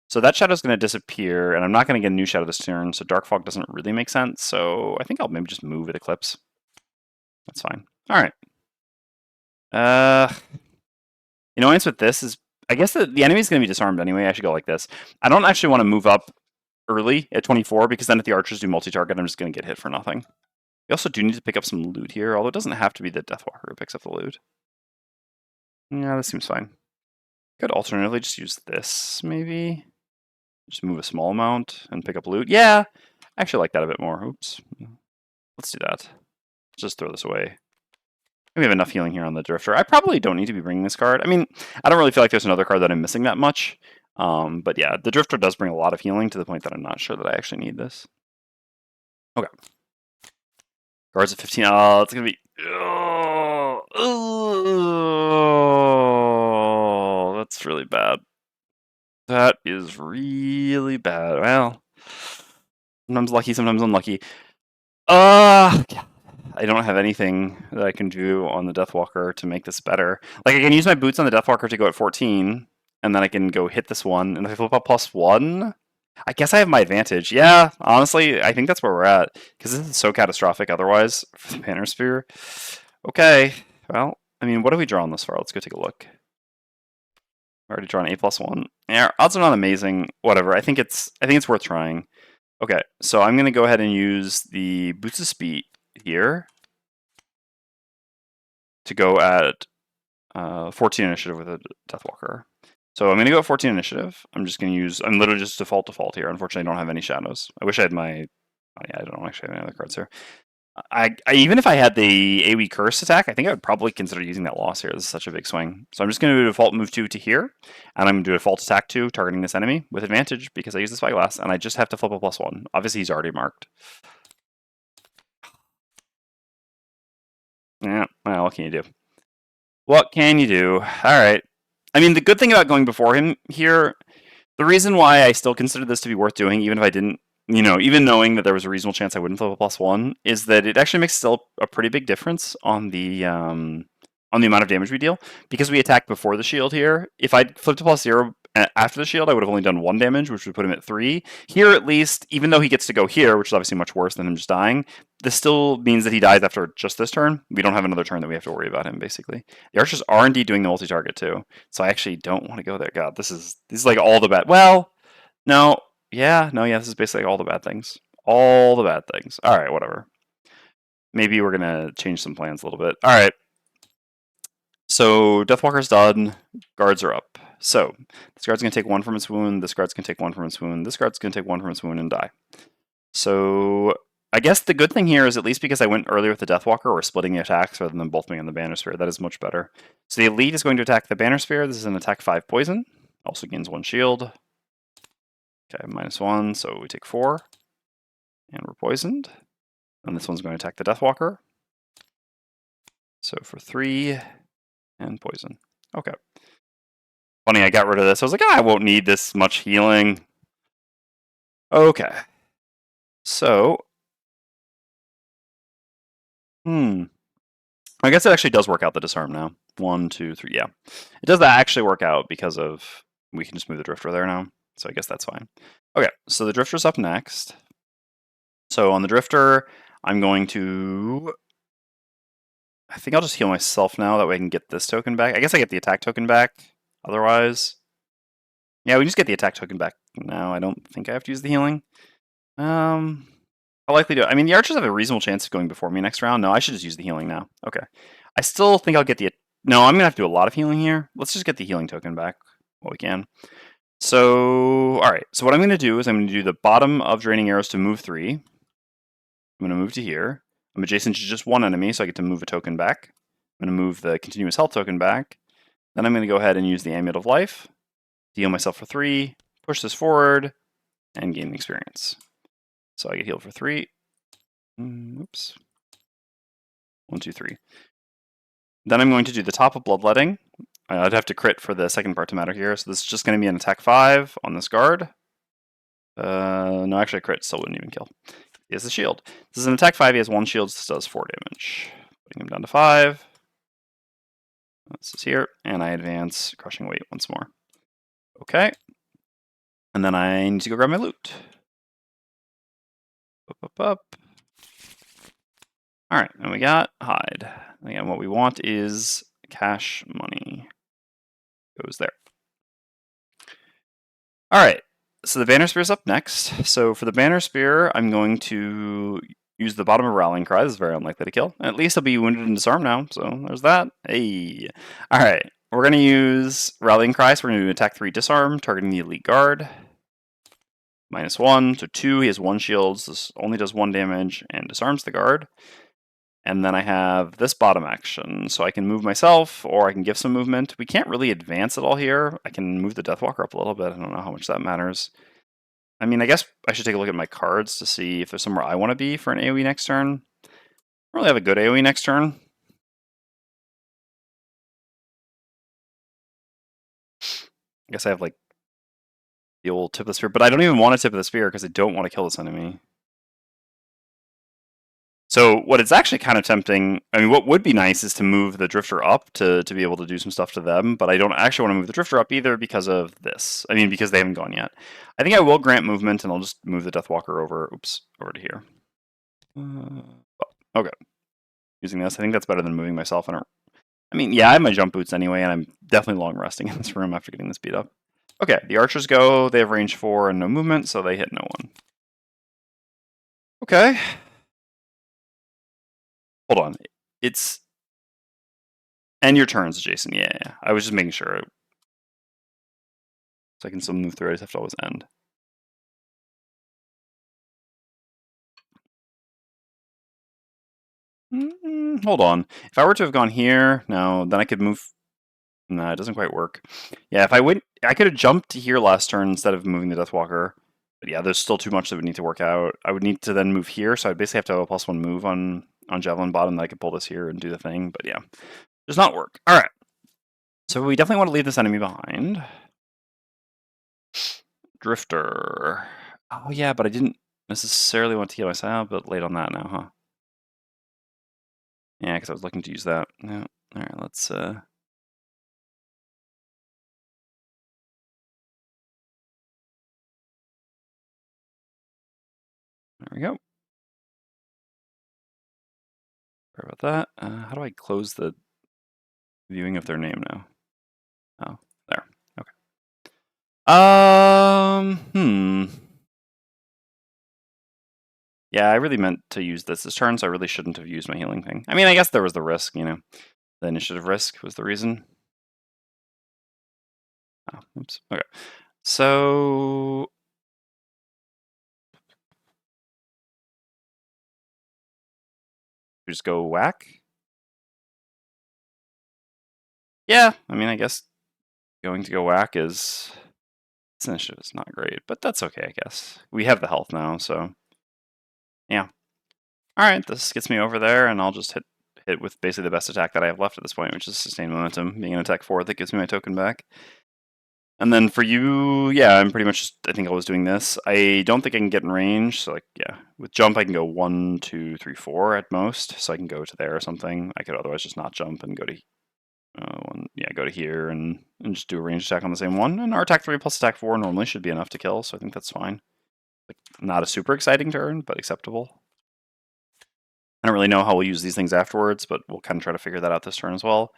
So that shadow's gonna disappear, and I'm not gonna get a new shadow this turn. So Dark Fog doesn't really make sense. So I think I'll maybe just move with Eclipse. That's fine. All right. Annoyance with this is, I guess the enemy's gonna be disarmed anyway. I should go like this. I don't actually want to move up early at 24 because then if the archers do multi-target, I'm just going to get hit for nothing. We also do need to pick up some loot here, although it doesn't have to be the Deathwalker who picks up the loot. Yeah, this seems fine. Could alternatively just use this, maybe. Just move a small amount and pick up loot. Yeah, I actually like that a bit more. Oops. Let's do that. Just throw this away. We have enough healing here on the Drifter. I probably don't need to be bringing this card. I mean, I don't really feel like there's another card that I'm missing that much. But yeah, the Drifter does bring a lot of healing to the point that I'm not sure that I actually need this. Okay. Guards at 15. Oh, it's going to be... Oh, that's really bad. That is really bad. Well, sometimes lucky, sometimes unlucky. I don't have anything that I can do on the Deathwalker to make this better. Like, I can use my boots on the Deathwalker to go at 14, and then I can go hit this one, and if I flip up +1, I guess I have my advantage. Yeah, honestly, I think that's where we're at, because this is so catastrophic otherwise for the Bannerspear. Okay, well, I mean, what do we draw on this far? Let's go take a look. We're already drawn A+1. Yeah, odds are not amazing. Whatever. I think it's worth trying. Okay, so I'm gonna go ahead and use the Boots of Speed here to go at 14 initiative with a Deathwalker. So I'm gonna go at 14 initiative. I'm literally just default here. Unfortunately, I don't have any shadows. I wish I had my. Oh, yeah, I don't actually have any other cards here. I even if I had the AoE Curse attack, I think I would probably consider using that loss here. This is such a big swing. So I'm just going to do default move 2 to here, and I'm going to do a default attack 2, targeting this enemy with advantage because I use the Spyglass, and I just have to flip a +1. Obviously, he's already marked. Yeah, well, what can you do? What can you do? All right. I mean, the good thing about going before him here, the reason why I still consider this to be worth doing, even if I didn't, even knowing that there was a reasonable chance I wouldn't flip a +1, is that it actually makes still a pretty big difference on the amount of damage we deal because we attack before the shield here. If I'd flipped to +0 after the shield, I would have only done 1 damage, which would put him at 3. Here, at least, even though he gets to go here, which is obviously much worse than him just dying, this still means that he dies after just this turn. We don't have another turn that we have to worry about him, basically. The archers are indeed doing the multi-target too, so I actually don't want to go there. God, this is like all the bad. Well, no, yeah, this is basically all the bad things. All the bad things. All right, whatever. Maybe we're gonna change some plans a little bit. All right. So Deathwalker's done. Guards are up. So this guard's gonna take 1 from its wound. This guard's gonna take 1 from its wound. This guard's gonna take 1 from its wound and die. So I guess the good thing here is at least because I went earlier with the Deathwalker, we're splitting the attacks rather than both being on the Bannerspear. That is much better. So the Elite is going to attack the Bannerspear. This is an attack 5 poison. Also gains 1 shield. Okay, -1, so we take 4. And we're poisoned. And this one's going to attack the Deathwalker. So for 3 and poison. Okay. Funny, I got rid of this. I was like, I won't need this much healing. Okay. So. I guess it actually does work out the disarm now. 1, 2, 3. Yeah. It does actually work out because of we can just move the Drifter there now. So I guess that's fine. Okay, so the Drifter's up next. So on the Drifter, I'm going to... I think I'll just heal myself now. That way I can get this token back. I guess I get the attack token back. Otherwise... Yeah, we just get the attack token back now. I don't think I have to use the healing. I'll likely do it. I mean, the archers have a reasonable chance of going before me next round. No, I should just use the healing now. Okay. I still think I'll get the... No, I'm going to have to do a lot of healing here. Let's just get the healing token back while we can. So, alright. So what I'm going to do is I'm going to do the bottom of Draining Arrows to move 3. I'm going to move to here. I'm adjacent to just 1 enemy, so I get to move a token back. I'm going to move the continuous health token back. Then I'm going to go ahead and use the Amulet of Life, heal myself for 3, push this forward, and gain experience. So I get healed for 3. Oops. 1, 2, 3. Then I'm going to do the top of Bloodletting. I'd have to crit for the second part to matter here, so this is just going to be an attack 5 on this guard. No, actually a crit still wouldn't even kill. He has the shield. This is an attack 5, he has 1 shield, this does 4 damage. Putting him down to 5. This is here, and I advance Crushing Weight once more. Okay. And then I need to go grab my loot. Up. Alright, and we got hide. Again, what we want is cash money. Goes there. Alright, so the Bannerspear is up next. So for the Bannerspear, I'm going to use the bottom of Rallying Cry. This is very unlikely to kill. At least I'll be wounded and disarmed now, so there's that. Hey. Alright, we're going to use Rallying Cry, so we're going to do attack 3 disarm, targeting the Elite Guard. -1, so 2, he has 1 shields, this only does 1 damage, and disarms the guard. And then I have this bottom action, so I can move myself, or I can give some movement. We can't really advance at all here. I can move the Deathwalker up a little bit, I don't know how much that matters. I mean, I guess I should take a look at my cards to see if there's somewhere I want to be for an AoE next turn. I don't really have a good AoE next turn. I guess I have, like, the old Tip of the Spear, but I don't even want a Tip of the Spear because I don't want to kill this enemy. So what it's actually kind of tempting, I mean, what would be nice is to move the Drifter up to be able to do some stuff to them, but I don't actually want to move the Drifter up either because of this. I mean, because they haven't gone yet. I think I will grant movement, and I'll just move the Deathwalker over to here. Okay. Using this, I think that's better than moving myself. I mean, yeah, I have my jump boots anyway, and I'm definitely long resting in this room after getting this beat up. Okay, the archers go, they have range 4 and no movement, so they hit no one. Okay. Hold on. It's... And your turns, Jason. Yeah. I was just making sure. So I can still move through, I just have to always end. Hold on. If I were to have gone here, no, then I could move... No, it doesn't quite work. Yeah, if I went... I could have jumped here last turn instead of moving the Deathwalker. But yeah, there's still too much that would need to work out. I would need to then move here, so I'd basically have to have a +1 move on Javelin bottom that I could pull this here and do the thing, but yeah. Does not work. Alright. So we definitely want to leave this enemy behind. Drifter. Oh yeah, but I didn't necessarily want to heal myself, but late on that now, huh? Yeah, because I was looking to use that. Yeah. Alright, let's... There we go. Sorry about that. How do I close the viewing of their name now? Oh, there. Okay. Yeah, I really meant to use this turn, so I really shouldn't have used my healing thing. I mean, I guess there was the risk, you know. The initiative risk was the reason. Oh, oops. Okay. So... just go whack? Yeah, I mean, I guess going to go whack is... This initiative is not great, but that's okay, I guess. We have the health now, so... Yeah. Alright, this gets me over there, and I'll just hit with basically the best attack that I have left at this point, which is Sustained Momentum, being an attack 4 that gives me my token back. And then for you, yeah, I'm pretty much just, I think I was doing this. I don't think I can get in range, so like, yeah. With jump, I can go 1, 2, 3, 4 at most, so I can go to there or something. I could otherwise just not jump and go to go to here and just do a range attack on the same one. And our attack 3 plus attack 4 normally should be enough to kill, so I think that's fine. Like, not a super exciting turn, but acceptable. I don't really know how we'll use these things afterwards, but we'll kind of try to figure that out this turn as well.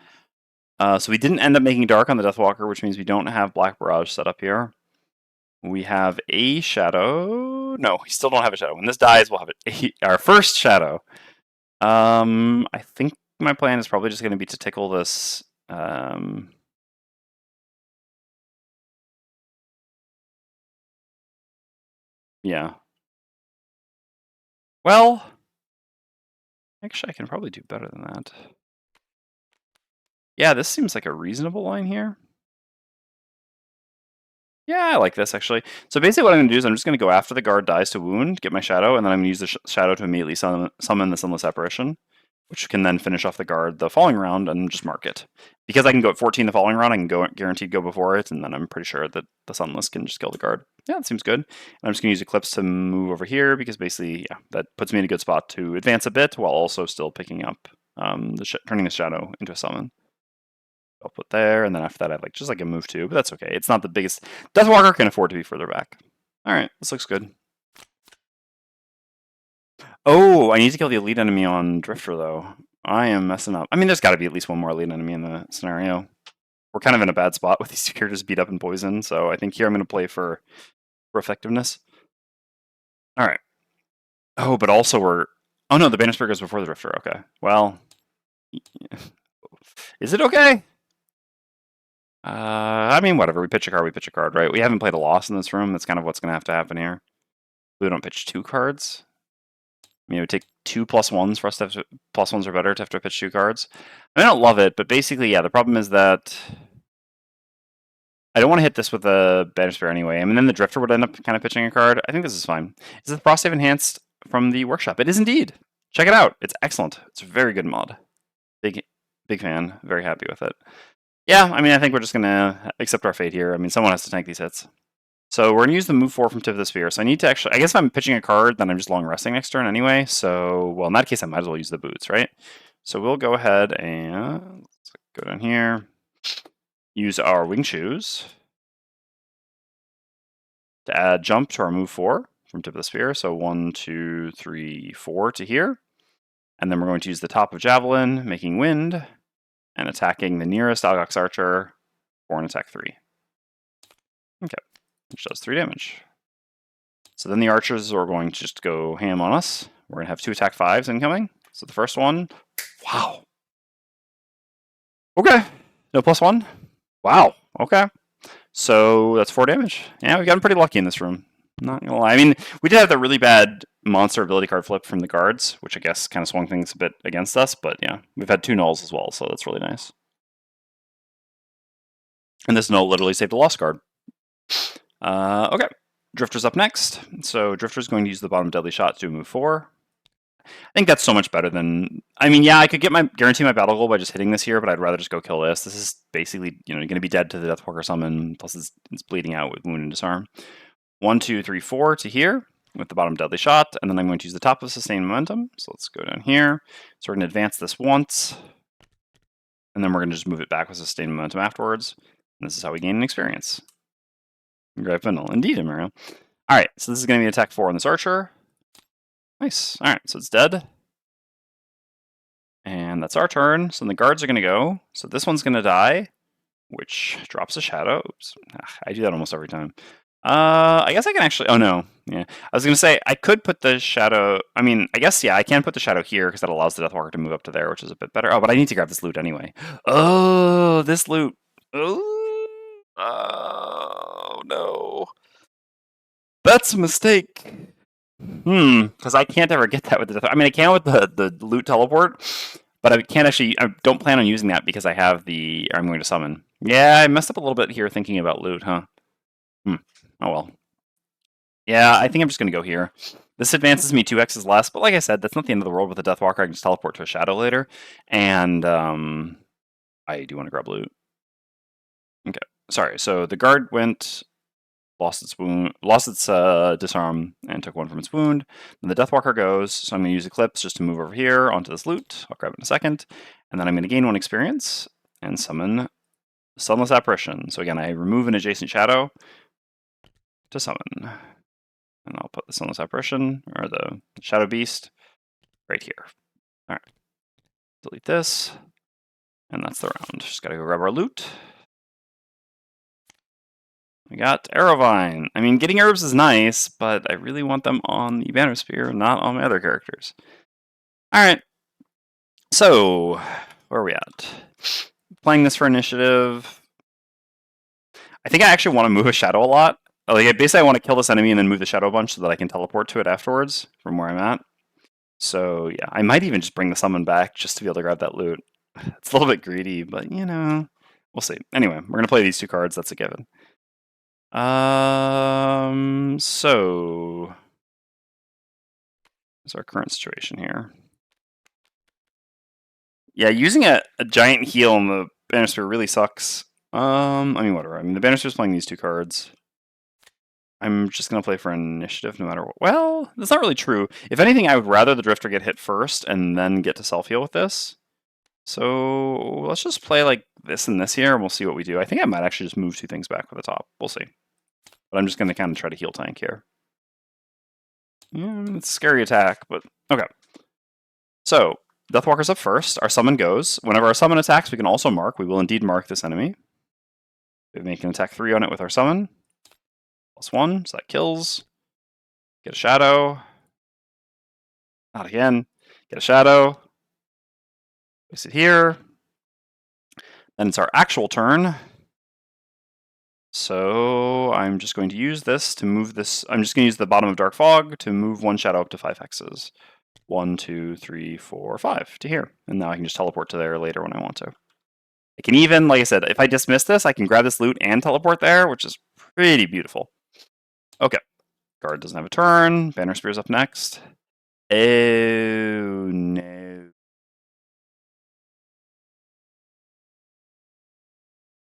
So we didn't end up making dark on the Deathwalker, which means we don't have Black Barrage set up here. We have a shadow. No, we still don't have a shadow. When this dies, we'll have our first shadow. I think my plan is probably just going to be to tickle this. Yeah. Well, actually, I can probably do better than that. Yeah, this seems like a reasonable line here. Yeah, I like this actually. So basically what I'm going to do is I'm just going to go after the guard dies to wound, get my shadow, and then I'm going to use the shadow to immediately summon the Sunless Apparition, which can then finish off the guard the following round and just mark it. Because I can go at 14 the following round, I can go guaranteed go before it, and then I'm pretty sure that the Sunless can just kill the guard. Yeah, that seems good. And I'm just going to use Eclipse to move over here because basically, yeah, that puts me in a good spot to advance a bit while also still picking up turning the shadow into a summon. I'll put there, and then after that I have just like a move too, but that's okay. It's not the biggest. Deathwalker can afford to be further back. All right, this looks good. Oh, I need to kill the elite enemy on Drifter though. I am messing up. I mean, there's got to be at least one more elite enemy in the scenario. We're kind of in a bad spot with these two characters beat up and poisoned, so I think here I'm going to play for effectiveness. All right. Oh, but also we're. Oh no, the Bannerspear goes before the Drifter. Okay. Well, is it okay? I mean, whatever. We pitch a card, right? We haven't played a loss in this room. That's kind of what's going to happen here. We don't pitch 2 cards. I mean, it would take 2 +1s for us to have to, +1s are better to have to pitch 2 cards. I mean, I don't love it, but basically, yeah, the problem is that I don't want to hit this with a Bannerspear anyway. I mean, then the Drifter would end up kind of pitching a card. I think this is fine. Is it the Frosthaven Enhanced from the workshop? It is indeed. Check it out. It's excellent. It's a very good mod. Big fan. Very happy with it. Yeah, I mean, I think we're just going to accept our fate here. I mean, someone has to tank these hits. So we're going to use the move 4 from Tip of the Sphere. So I need to actually, I guess if I'm pitching a card, then I'm just long resting next turn anyway. So, well, in that case, I might as well use the boots, right? So we'll go ahead and let's go down here, use our wing shoes to add jump to our move 4 from Tip of the Sphere. So 1, 2, 3, 4 to here. And then we're going to use the top of Javelin, making wind, and attacking the nearest Algox Archer for an attack 3. Okay, which does 3 damage. So then the archers are going to just go ham on us. We're going to have 2 attack 5s incoming. So the first one, wow. Okay, no +1. Wow, okay. So that's 4 damage. Yeah, we've gotten pretty lucky in this room. Not gonna lie. I mean, we did have the really bad monster ability card flip from the guards, which I guess kind of swung things a bit against us, but yeah, we've had 2 nulls as well, so that's really nice. And this null literally saved a lost card. Okay, Drifter's up next. So Drifter's going to use the bottom deadly shot to move 4. I think that's so much better than. I mean, yeah, I could guarantee my battle goal by just hitting this here, but I'd rather just go kill this. This is basically, going to be dead to the Deathwalker summon, plus it's bleeding out with wound and disarm. 1, 2, 3, 4 to here with the bottom deadly shot, and then I'm going to use the top of sustained momentum. So let's go down here. So we're going to advance this once, and then we're going to just move it back with sustained momentum afterwards. And this is how we gain an experience. Great Vandal. Indeed, Amario. All right, so this is going to be attack 4 on this archer. Nice. All right, so it's dead. And that's our turn. So then the guards are going to go. So this one's going to die, which drops a shadow. Oops. I do that almost every time. I guess I can actually. Oh no. Yeah. I was going to say I could put the shadow. I mean, I guess, yeah, I can put the shadow here because that allows the Deathwalker to move up to there, which is a bit better. Oh, but I need to grab this loot anyway. Oh, this loot. Oh no. That's a mistake. Because I can't ever get that with the. I mean, I can with the loot teleport, but I can't actually. I don't plan on using that because I have the. I'm going to summon. Yeah, I messed up a little bit here thinking about loot, huh? Oh well. Yeah, I think I'm just going to go here. This advances me 2x's less, but like I said, that's not the end of the world with the Deathwalker. I can just teleport to a shadow later, and I do want to grab loot. Okay, sorry. So the guard went. Lost its wound, lost its disarm, and took 1 from its wound. Then the Deathwalker goes, so I'm going to use Eclipse just to move over here onto this loot. I'll grab it in a second. And then I'm going to gain 1 experience and summon Sunless Apparition. So again, I remove an adjacent shadow to summon. And I'll put the Sunless Apparition, or the Shadow Beast, right here. All right. Delete this. And that's the round. Just got to go grab our loot. We got Arrowvine. I mean, getting herbs is nice, but I really want them on the Bannerspear, not on my other characters. Alright. So, where are we at? Playing this for initiative. I think I actually want to move a shadow a lot. Like, basically, I want to kill this enemy and then move the shadow a bunch so that I can teleport to it afterwards from where I'm at. So, yeah, I might even just bring the summon back just to be able to grab that loot. It's a little bit greedy, but you know, we'll see. Anyway, we're gonna play these 2 cards. That's a given. So what's our current situation here? Yeah, using a giant heal on the Bannerspear really sucks. I mean, whatever. I mean, the Bannerspear's playing these 2 cards. I'm just gonna play for initiative no matter what. Well, that's not really true. If anything, I would rather the Drifter get hit first and then get to self-heal with this. So let's just play like this and this here, and we'll see what we do. I think I might actually just move 2 things back for the top. We'll see. But I'm just gonna kind of try to heal tank here. Yeah, it's a scary attack, but okay. So Deathwalker's up first. Our summon goes. Whenever our summon attacks, we can also mark. We will indeed mark this enemy. We make an attack 3 on it with our summon. +1, so that kills. Get a shadow. Not again. Get a shadow. Place it here. Then it's our actual turn. So I'm just going to use this to move this. I'm just going to use the bottom of Dark Fog to move 1 shadow up to 5 hexes. 1, 2, 3, 4, 5 to here. And now I can just teleport to there later when I want to. I can even, like I said, if I dismiss this, I can grab this loot and teleport there, which is pretty beautiful. Okay. Guard doesn't have a turn. Bannerspear's up next. Oh, no.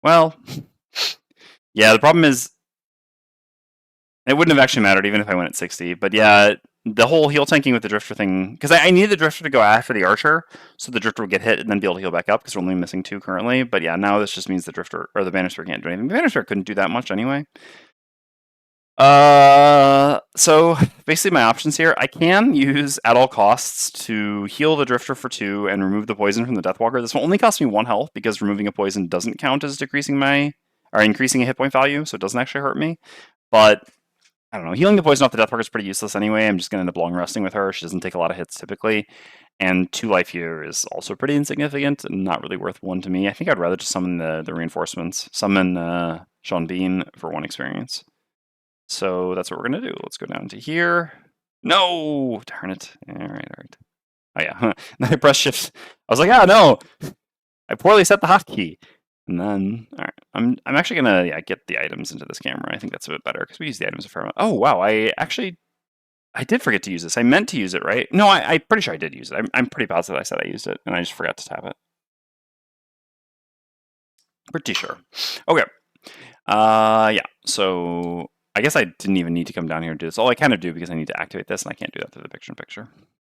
Well, yeah, the problem is it wouldn't have actually mattered even if I went at 60. But yeah, the whole heal tanking with the Drifter thing, because I needed the Drifter to go after the Archer, so the Drifter would get hit and then be able to heal back up, because we're only missing 2 currently. But yeah, now this just means the Drifter, or the Bannister can't do anything. The Bannister couldn't do that much anyway. So basically my options here, I can use at all costs to heal the Drifter for 2 and remove the poison from the Deathwalker. This will only cost me 1 health because removing a poison doesn't count as decreasing or increasing a hit point value, so it doesn't actually hurt me. But I don't know, healing the poison off the Deathwalker is pretty useless anyway. I'm just going to end up long resting with her. She doesn't take a lot of hits typically. And 2 life here is also pretty insignificant and not really worth 1 to me. I think I'd rather just summon the reinforcements. Summon Sean Bean for 1 experience. So that's what we're going to do. Let's go down to here. No! Darn it. All right. Oh, yeah. Then I press shift. I was like, no! I poorly set the hotkey. And then, all right, I'm actually going to get the items into this camera. I think that's a bit better because we use the items a fair amount. Oh, wow. I did forget to use this. I meant to use it, right? No, I'm pretty sure I did use it. I'm pretty positive I said I used it, and I just forgot to tap it. Pretty sure. Okay. Yeah. So I guess I didn't even need to come down here and do this. All I kind of do because I need to activate this, and I can't do that through the picture-in-picture.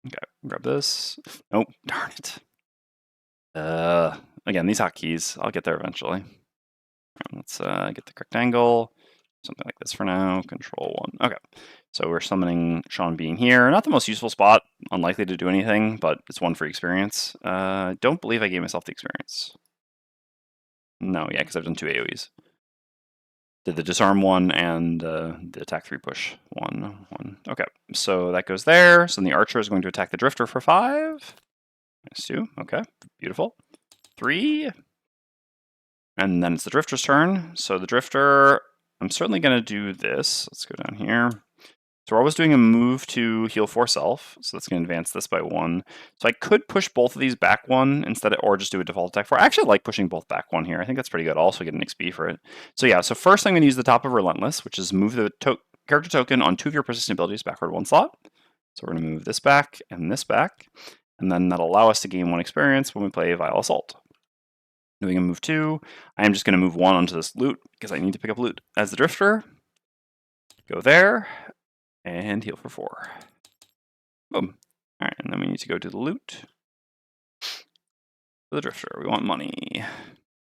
Okay, grab this. Nope, darn it. Again, these hotkeys, I'll get there eventually. Let's get the correct angle. Something like this for now. Control 1. Okay, so we're summoning Sean Bean here. Not the most useful spot. Unlikely to do anything, but it's 1 free experience. Don't believe I gave myself the experience. No, yeah, because I've done 2 AoEs. Did the disarm 1 and the attack 3 push 1. Okay, so that goes there. So then the Archer is going to attack the Drifter for 5. Nice 2. Okay, beautiful. 3. And then it's the Drifter's turn. So the Drifter, I'm certainly going to do this. Let's go down here. So we're always doing a move to heal for self. So that's going to advance this by 1. So I could push both of these back 1 instead of, or just do a default attack 4. I actually like pushing both back 1 here. I think that's pretty good. I'll also get an XP for it. So yeah, so first I'm going to use the top of Relentless, which is move the character token on 2 of your persistent abilities backward 1 slot. So we're going to move this back and this back. And then that'll allow us to gain 1 experience when we play Vile Assault. Doing a move 2, I am just going to move 1 onto this loot because I need to pick up loot as the Drifter. Go there. And heal for 4. Boom. Alright, and then we need to go to the loot. For the Drifter, we want money.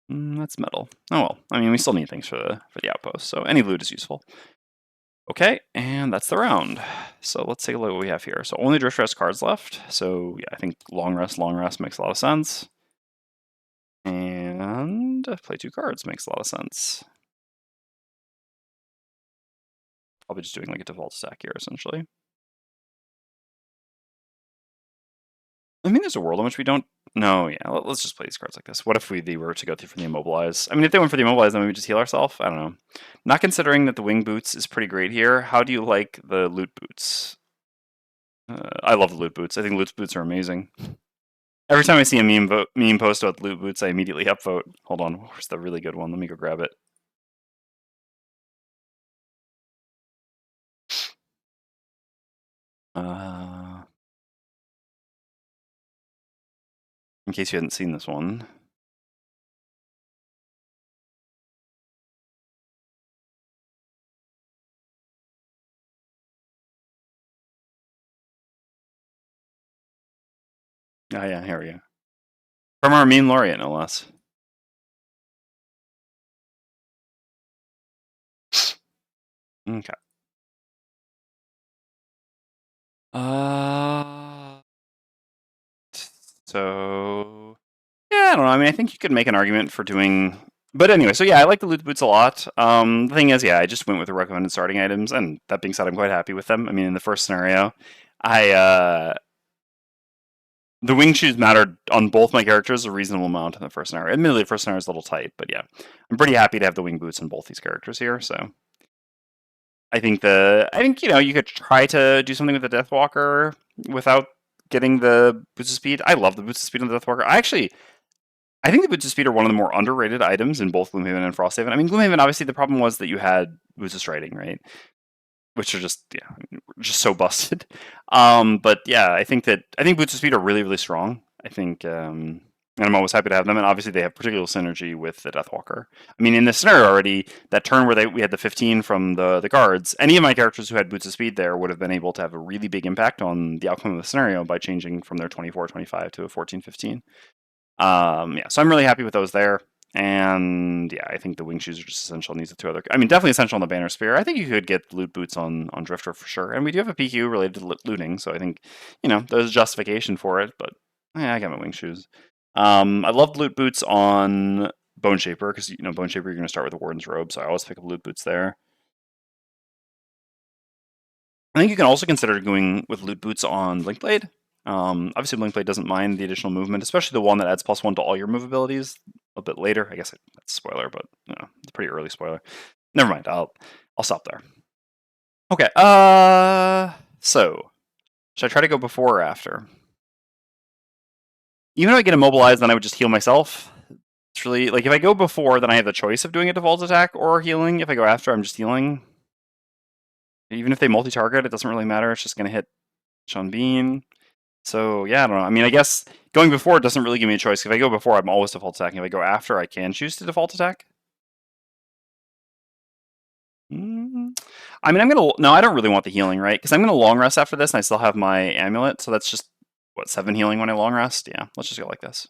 That's metal. Oh well, I mean, we still need things for the outpost, so any loot is useful. Okay, and that's the round. So let's take a look at what we have here. So only Drifter has cards left, so yeah, I think long rest makes a lot of sense. And play 2 cards makes a lot of sense. Probably just doing like a default stack here, essentially. I mean, there's a world in which we don't. No, yeah, let's just play these cards like this. What if they were to go through for the Immobilize? I mean, if they went for the Immobilize, then we would just heal ourselves? I don't know. Not considering that the Wing Boots is pretty great here, how do you like the Loot Boots? I love the Loot Boots. I think Loot Boots are amazing. Every time I see a meme post about loot boots, I immediately upvote. Hold on, where's the really good one? Let me go grab it. In case you hadn't seen this one. Oh yeah, here we go. From our meme laureate, no less. Okay. So yeah, I don't know. I mean, I think you could make an argument for doing. But anyway, so yeah, I like the loot boots a lot. The thing is, yeah, I just went with the recommended starting items, and that being said, I'm quite happy with them. I mean, in the first scenario, I the wing shoes mattered on both my characters a reasonable amount in the first scenario. Admittedly, the first scenario is a little tight, but yeah, I'm pretty happy to have the wing boots on both these characters here. So I think you could try to do something with the Deathwalker without getting the boots of speed. I love the boots of speed on the Deathwalker. I think the boots of speed are one of the more underrated items in both Gloomhaven and Frosthaven. I mean, Gloomhaven obviously the problem was that you had boots of striding, right? Which are just so busted. But yeah, I think boots of speed are really really strong. I think, and I'm always happy to have them. And obviously they have particular synergy with the Deathwalker. I mean, in this scenario already, that turn where we had the 15 from the guards, any of my characters who had boots of speed there would have been able to have a really big impact on the outcome of the scenario by changing from their 24-25 to a 14-15. Yeah, so I'm really happy with those there. And yeah, I think the wing shoes are just essential on these two other. I mean, definitely essential on the Bannerspear. I think you could get loot boots on Drifter for sure. And we do have a PQ related to looting, so I think there's justification for it. But yeah, I got my wing shoes. I love loot boots on Bone Shaper because Bone Shaper you're going to start with the Warden's Robe, so I always pick up loot boots there. I think you can also consider going with loot boots on Blinkblade. Obviously, Blinkblade doesn't mind the additional movement, especially the one that adds +1 to all your move abilities a bit later. I guess that's spoiler, but it's a pretty early spoiler. Never mind. I'll stop there. Okay. So should I try to go before or after? Even if I get immobilized, then I would just heal myself. It's really like if I go before, then I have the choice of doing a default attack or healing. If I go after, I'm just healing. Even if they multi-target, it doesn't really matter. It's just going to hit Sean Bean. So yeah, I don't know. I mean, I guess going before doesn't really give me a choice. If I go before, I'm always default attacking. If I go after, I can choose to default attack. I mean, no, I don't really want the healing, right? Because I'm gonna long rest after this, and I still have my amulet, so that's just 7 healing when I long rest. Yeah, let's just go like this.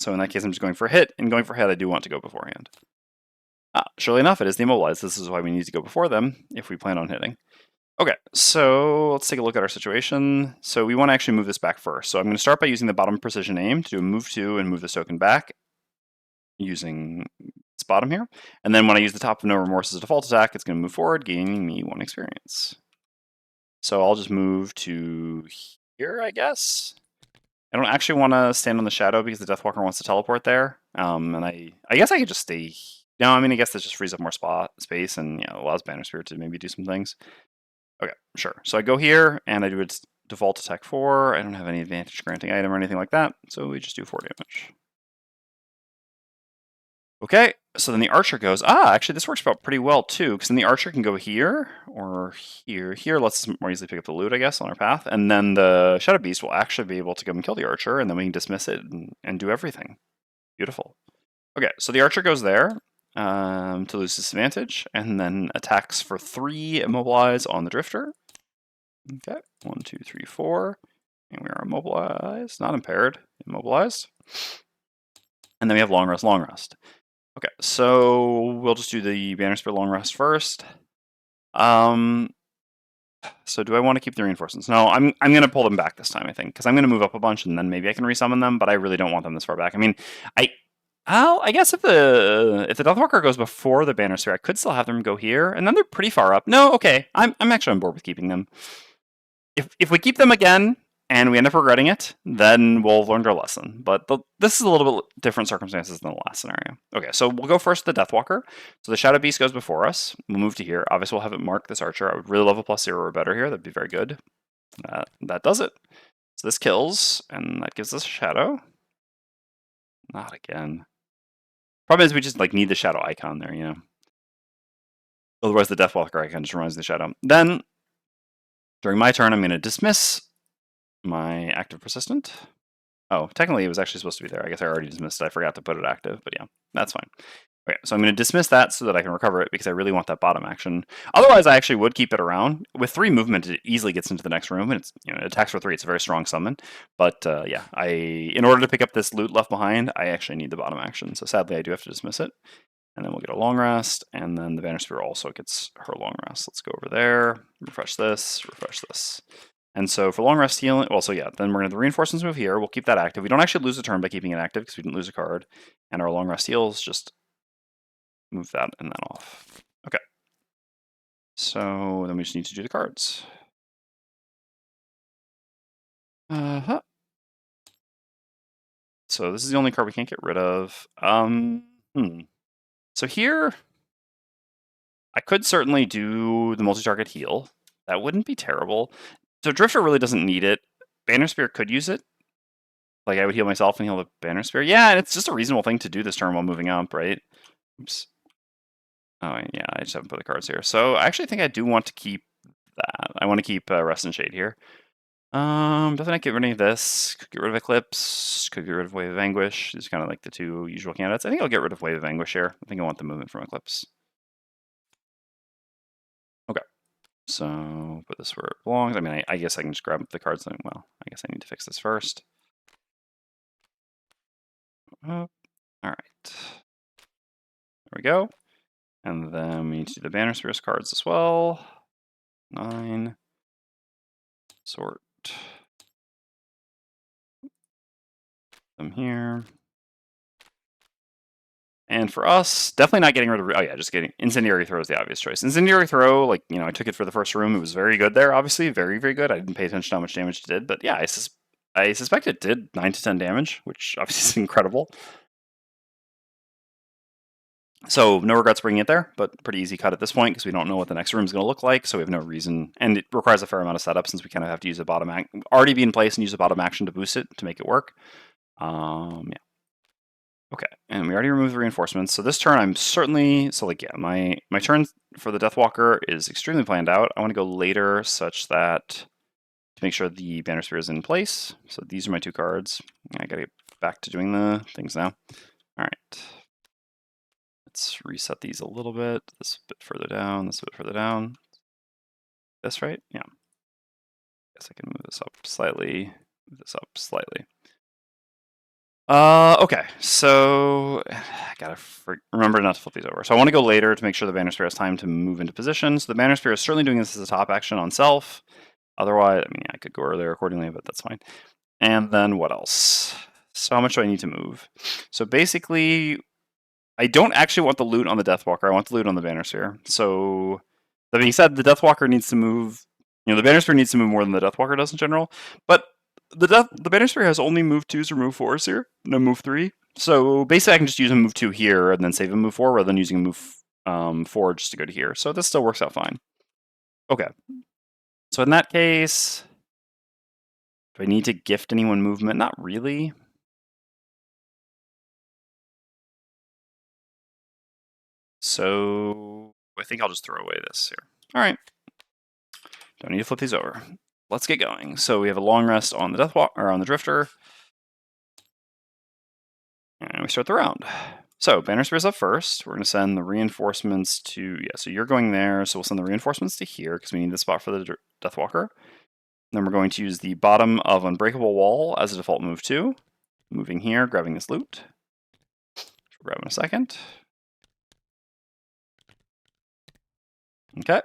So in that case, I'm just going for a hit, and going for a hit, I do want to go beforehand. Surely enough, it is the immobilized. This is why we need to go before them if we plan on hitting. Okay, so let's take a look at our situation. So we want to actually move this back first. So I'm going to start by using the bottom precision aim to do a move to and move this token back using this bottom here. And then when I use the top of No Remorse as a default attack, it's going to move forward, gaining me 1 experience. So I'll just move to here, I guess. I don't actually want to stand on the shadow because the Deathwalker wants to teleport there. And I guess I could just stay. No, I mean, I guess this just frees up more space and allows Bannerspear to maybe do some things. Okay, sure. So I go here and I do its default attack 4. I don't have any advantage granting item or anything like that, so we just do 4 damage. Okay, so then the archer goes, actually this works out pretty well too, because then the archer can go here or here. Here lets us more easily pick up the loot, I guess, on our path. And then the Shadow Beast will actually be able to come and kill the archer, and then we can dismiss it and do everything. Beautiful. Okay, so the archer goes there to lose disadvantage, and then attacks for 3 immobilize on the drifter. Okay, 1, 2, 3, 4. And we are immobilized, not impaired, immobilized. And then we have long rest, long rest. Okay, so we'll just do the Bannerspear long rest first. So do I want to keep the reinforcements? No, I'm going to pull them back this time, I think, because I'm going to move up a bunch and then maybe I can resummon them, but I really don't want them this far back. I mean, I guess if the Deathwalker goes before the Bannersphere, I could still have them go here, and then they're pretty far up. No, okay, I'm actually on board with keeping them. If we keep them again and we end up regretting it, then we'll learn our lesson. But this is a little bit different circumstances than the last scenario. Okay, so we'll go first to the Deathwalker. So the Shadow Beast goes before us. We'll move to here. Obviously, we'll have it mark this archer. I would really love a +0 or better here. That'd be very good. That does it. So this kills, and that gives us a shadow. Not again. Problem is we just like need the shadow icon there, you know. Otherwise the Deathwalker icon just reminds me of the shadow. Then, during my turn, I'm going to dismiss my active persistent. Oh, technically it was actually supposed to be there. I guess I already dismissed it. I forgot to put it active, but yeah, that's fine. Okay, so I'm going to dismiss that so that I can recover it because I really want that bottom action. Otherwise, I actually would keep it around. With 3 movement, it easily gets into the next room, and it's it attacks for 3. It's a very strong summon. But yeah, in order to pick up this loot left behind, I actually need the bottom action. So sadly, I do have to dismiss it. And then we'll get a long rest, and then the Bannerspear also gets her long rest. Let's go over there, refresh this, refresh this. And so for long rest healing, well, so yeah, then we're going to the reinforcements move here. We'll keep that active. We don't actually lose a turn by keeping it active because we didn't lose a card. And our long rest heals, just move that and that off. Okay. So then we just need to do the cards. So this is the only card we can't get rid of. So here, I could certainly do the multi-target heal. That wouldn't be terrible. So Drifter really doesn't need it. Bannerspear could use it. Like I would heal myself and heal the Bannerspear. Yeah, and it's just a reasonable thing to do this turn while moving up, right? Oops. Oh, yeah, I just haven't put the cards here. So I actually think I do want to keep that. I want to keep Rest and Shade here. Doesn't I get rid of this? Could get rid of Eclipse. Could get rid of Wave of Anguish. These are kind of like the 2 usual candidates. I think I'll get rid of Wave of Anguish here. I think I want the movement from Eclipse. Okay. So put this where it belongs. I mean, I guess I can just grab the cards. Well, I guess I need to fix this first. All right. There we go. And then we need to do the Bannerspear cards as well. 9. Sort them here. And for us, definitely not getting rid of... Oh yeah, just getting... Incendiary Throw is the obvious choice. Incendiary Throw, like, I took it for the first room. It was very good there, obviously. Very, very good. I didn't pay attention to how much damage it did. But yeah, I suspect it did 9 to 10 damage, which obviously is incredible. So no regrets bringing it there, but pretty easy cut at this point because we don't know what the next room is going to look like, so we have no reason. And it requires a fair amount of setup since we kind of have to use a bottom action, already be in place and use a bottom action to boost it to make it work. Yeah. Okay, and we already removed the reinforcements. So this turn I'm certainly, so like, yeah, my turn for the Deathwalker is extremely planned out. I want to go later such that to make sure the Bannerspear is in place. So these are my 2 cards. I gotta get back to doing the things now. All right. Let's reset these a little bit. This a bit further down, this a bit further down. This right? Yeah. Guess I can move this up slightly, move this up slightly. Okay, so I gotta remember not to flip these over. So I want to go later to make sure the Bannerspear has time to move into position. So the Bannerspear is certainly doing this as a top action on self. Otherwise, I mean, I could go earlier accordingly, but that's fine. And then what else? So how much do I need to move? So basically, I don't actually want the loot on the Deathwalker. I want the loot on the Bannerspear. So that being said, the Deathwalker needs to move. The Bannerspear needs to move more than the Deathwalker does in general. But the Bannerspear has only move 2s or move 4s here, no move 3. So basically, I can just use a move 2 here and then save a move 4 rather than using a move 4 just to go to here. So this still works out fine. Okay. So in that case, do I need to gift anyone movement? Not really. So I think I'll just throw away this here. All right. Don't need to flip these over. Let's get going. So we have a long rest on the Deathwalker, or on the Drifter. And we start the round. So Bannerspear's up first. We're going to send the reinforcements to... Yeah, so you're going there. So we'll send the reinforcements to here because we need the spot for the Deathwalker. Then we're going to use the bottom of Unbreakable Wall as a default move 2. Moving here, grabbing this loot. We'll grab in a second. Okay.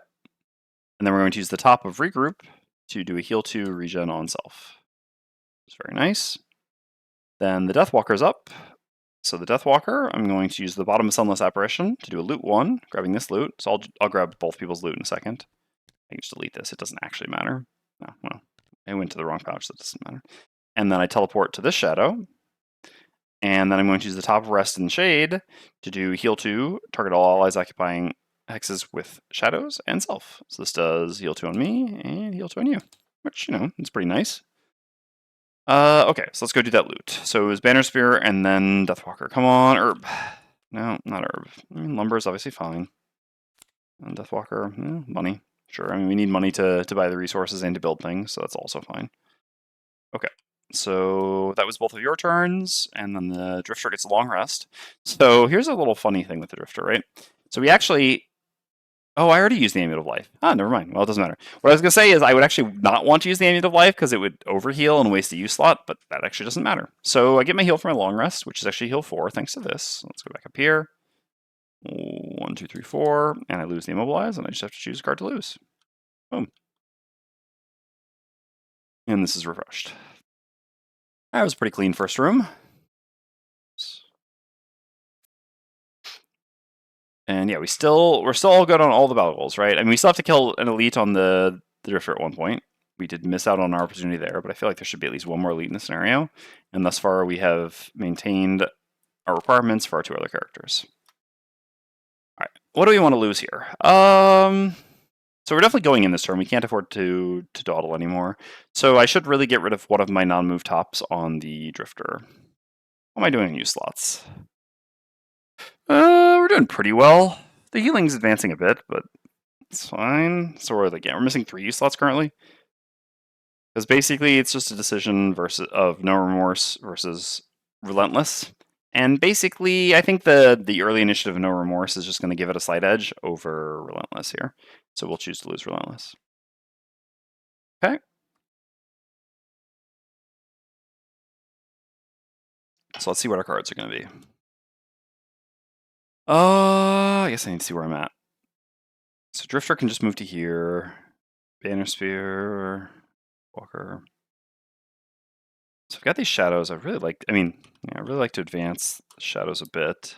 And then we're going to use the top of Regroup to do a heal 2 regen on self. It's very nice. Then the Deathwalker's up. So the Deathwalker, I'm going to use the bottom of Sunless Apparition to do a loot 1, grabbing this loot. So I'll grab both people's loot in a second. I can just delete this. It doesn't actually matter. Oh, well, I went to the wrong pouch, so it doesn't matter. And then I teleport to this shadow. And then I'm going to use the top of Rest and Shade to do heal 2, target all allies occupying hexes with shadows and self. So this does heal 2 on me and heal 2 on you, which, it's pretty nice. Okay, so let's go do that loot. So it was Bannerspear and then Deathwalker. Come on, herb. No, not herb. I mean, lumber is obviously fine. And Deathwalker, money. Sure, I mean, we need money to buy the resources and to build things, so that's also fine. Okay, so that was both of your turns, and then the Drifter gets a long rest. So here's a little funny thing with the Drifter, right? So we actually... Oh, I already used the Amulet of Life. Ah, never mind. Well, it doesn't matter. What I was going to say is I would actually not want to use the Amulet of Life because it would overheal and waste a use slot, but that actually doesn't matter. So I get my heal for my long rest, which is actually heal 4 thanks to this. Let's go back up here. 1, 2, 3, 4, and I lose the Immobilize, and I just have to choose a card to lose. Boom. And this is refreshed. That was a pretty clean first room. And yeah, we're still all good on all the battle goals, right? I mean, we still have to kill an elite on the Drifter at one point. We did miss out on our opportunity there, but I feel like there should be at least one more elite in the scenario. And thus far, we have maintained our requirements for our 2 other characters. All right, what do we want to lose here? So we're definitely going in this turn. We can't afford to dawdle anymore. So I should really get rid of one of my non-move tops on the Drifter. What am I doing in use slots? We're doing pretty well. The healing's advancing a bit, but it's fine. So we're missing 3 use slots currently. Because basically it's just a decision of No Remorse versus Relentless. And basically, I think the early initiative of No Remorse is just going to give it a slight edge over Relentless here. So we'll choose to lose Relentless. Okay. So let's see what our cards are going to be. I guess I need to see where I'm at. So Drifter can just move to here. Bannerspear, Walker. So I've got these shadows. I really like to advance the shadows a bit.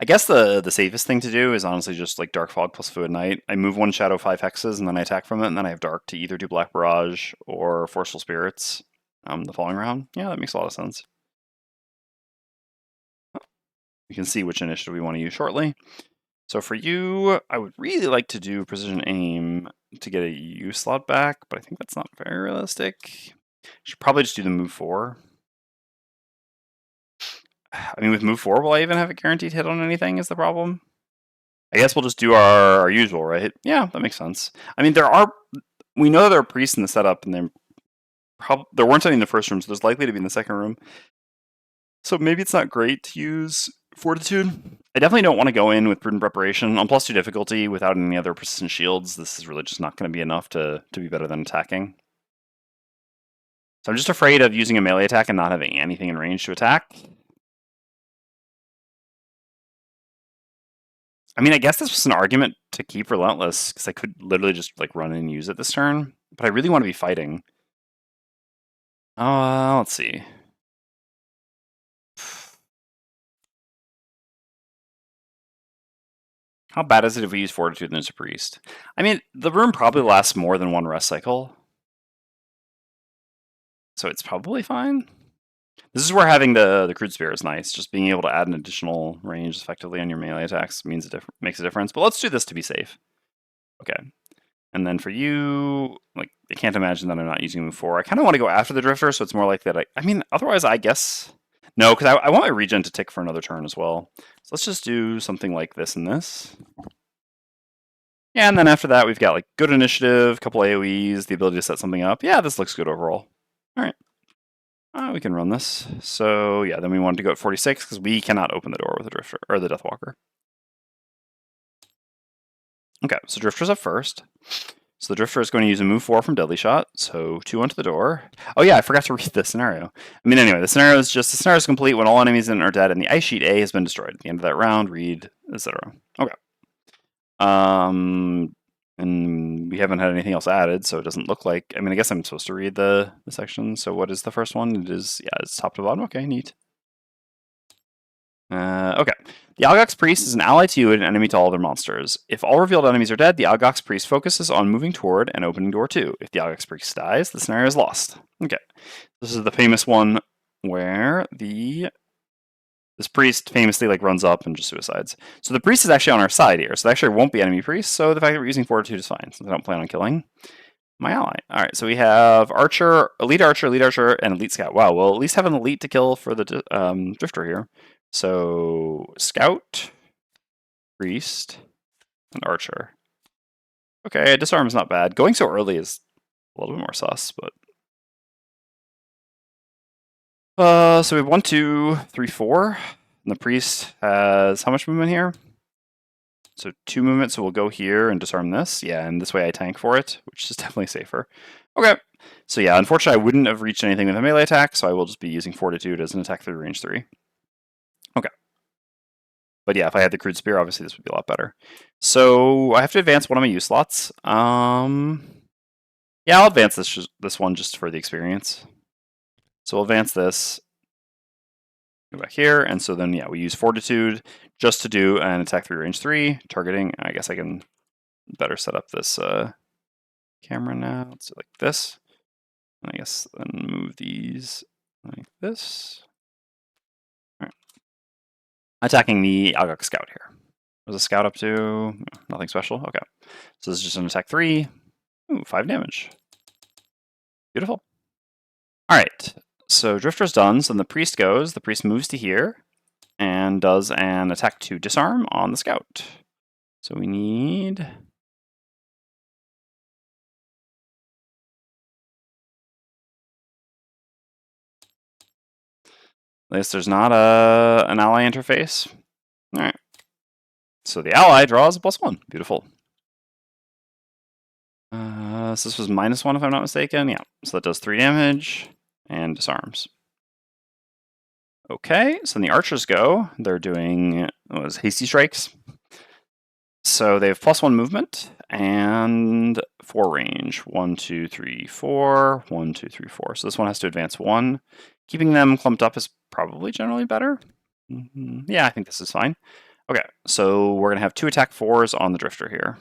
I guess the safest thing to do is honestly just like Dark Fog plus Fluid Night. I move 1 shadow 5 hexes, and then I attack from it, and then I have Dark to either do Black Barrage or Forceful Spirits the following round. Yeah, that makes a lot of sense. You can see which initiative we want to use shortly. So for you, I would really like to do Precision Aim to get a use slot back, but I think that's not very realistic. Should probably just do the move 4. I mean, with move 4, will I even have a guaranteed hit on anything is the problem? I guess we'll just do our usual, right? Yeah, that makes sense. I mean, we know there are priests in the setup, and there weren't any in the first room, so there's likely to be in the second room. So maybe it's not great to use Fortitude. I definitely don't want to go in with Prudent Preparation. On +2 difficulty without any other persistent shields, this is really just not going to be enough to be better than attacking. So I'm just afraid of using a melee attack and not having anything in range to attack. I mean, I guess this was an argument to keep Relentless, because I could literally just like run in and use it this turn. But I really want to be fighting. Let's see. How bad is it if we use Fortitude and there's a priest? I mean, the room probably lasts more than 1 rest cycle. So it's probably fine. This is where having the Crude Spear is nice. Just being able to add an additional range effectively on your melee attacks makes a difference. But let's do this to be safe. Okay. And then for you, like, I can't imagine that I'm not using move 4. I kind of want to go after the Drifter, so it's more like that. I mean, otherwise, I guess... No, because I want my regen to tick for another turn as well. So let's just do something like this and this. Yeah, and then after that, we've got like good initiative, a couple AoEs, the ability to set something up. Yeah, this looks good overall. All right. We can run this. So yeah, then we wanted to go at 46 because we cannot open the door with the Drifter or the Deathwalker. Okay, so Drifter's up first. So the Drifter is going to use a move 4 from Deadly Shot. So 2 onto the door. Oh yeah, I forgot to read the scenario. I mean, anyway, the scenario is complete when all enemies in it are dead and the ice sheet A has been destroyed. At the end of that round, read, etc. Okay. And we haven't had anything else added, so it doesn't look like... I mean, I guess I'm supposed to read the section. So what is the first one? It is, yeah, it's top to bottom. Okay, neat. Okay. The Algox Priest is an ally to you and an enemy to all other monsters. If all revealed enemies are dead, the Algox Priest focuses on moving toward and opening door 2. If the Algox Priest dies, the scenario is lost. Okay. This is the famous one where this priest famously like runs up and just suicides. So the priest is actually on our side here, so there actually won't be enemy priest, so the fact that we're using Fortitude is fine, since I don't plan on killing. my ally. All right, so we have archer, elite archer, and elite scout. Wow, we'll at least have an elite to kill for the drifter here. So scout, priest, and archer. Okay, disarm's not bad. Going so early is a little bit more sus, but so we have 1, 2, 3, 4, and the priest has how much movement here? So 2 movement, so we'll go here and disarm this. Yeah, and this way I tank for it, which is definitely safer. Okay, so yeah, unfortunately I wouldn't have reached anything with a melee attack, so I will just be using Fortitude as an attack through range 3. Okay. But yeah, if I had the crude spear, obviously this would be a lot better. So I have to advance one of my use slots. Yeah, I'll advance this one just for the experience. So we'll advance this. Go back here, and so then yeah, we use Fortitude just to do an attack through range 3, targeting. I guess I can better set up this camera now. Let's do like this. And I guess then move these like this. All right. Attacking the Algok Scout here. What's the Scout up to? Nothing special. Okay. So this is just an attack 3. Ooh, 5 damage. Beautiful. All right. So Drifter's done. So then the Priest goes. The Priest moves to here and does an attack to disarm on the Scout. So we need... At least there's not an ally interface. All right. So the ally draws a +1. Beautiful. So this was -1 if I'm not mistaken. Yeah. So that does 3 damage and disarms. Okay. So then the archers go. They're doing hasty strikes. So they have +1 movement and 4 range. 1, 2, 3, 4. 1, 2, 3, 4. So this one has to advance 1. Keeping them clumped up is probably generally better. Yeah, I think this is fine. Okay, so we're going to have 2 attack 4s on the drifter here.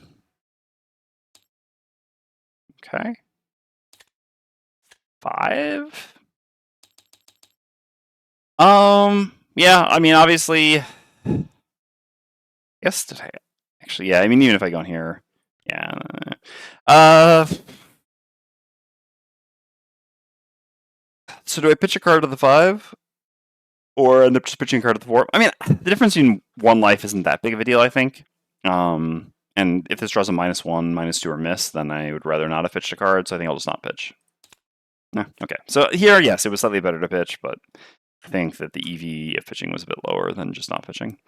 Okay. 5. Yeah, I mean, obviously... Yes, did I... Actually, yeah, I mean, even if I go in here... Yeah. So do I pitch a card to the 5? Or end up just pitching a card to the 4? I mean, the difference in 1 life isn't that big of a deal, I think. And if this draws a -1, -2, or miss, then I would rather not have pitched a card, so I think I'll just not pitch. No, okay. So here, yes, it was slightly better to pitch, but I think that the EV of pitching was a bit lower than just not pitching.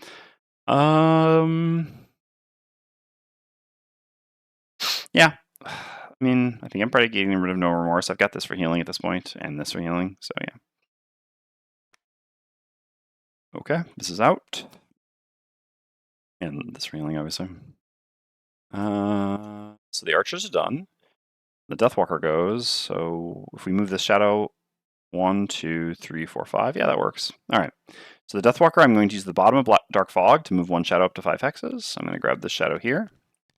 Yeah. I mean, I think I'm probably getting rid of No Remorse. I've got this for healing at this point, and this for healing, so yeah. Okay, this is out. And this for healing, obviously. So the archers are done. The Deathwalker goes, so if we move this shadow 1, 2, 3, 4, 5, yeah, that works. All right. So the Deathwalker, I'm going to use the bottom of Dark Fog to move 1 shadow up to 5 hexes. I'm going to grab this shadow here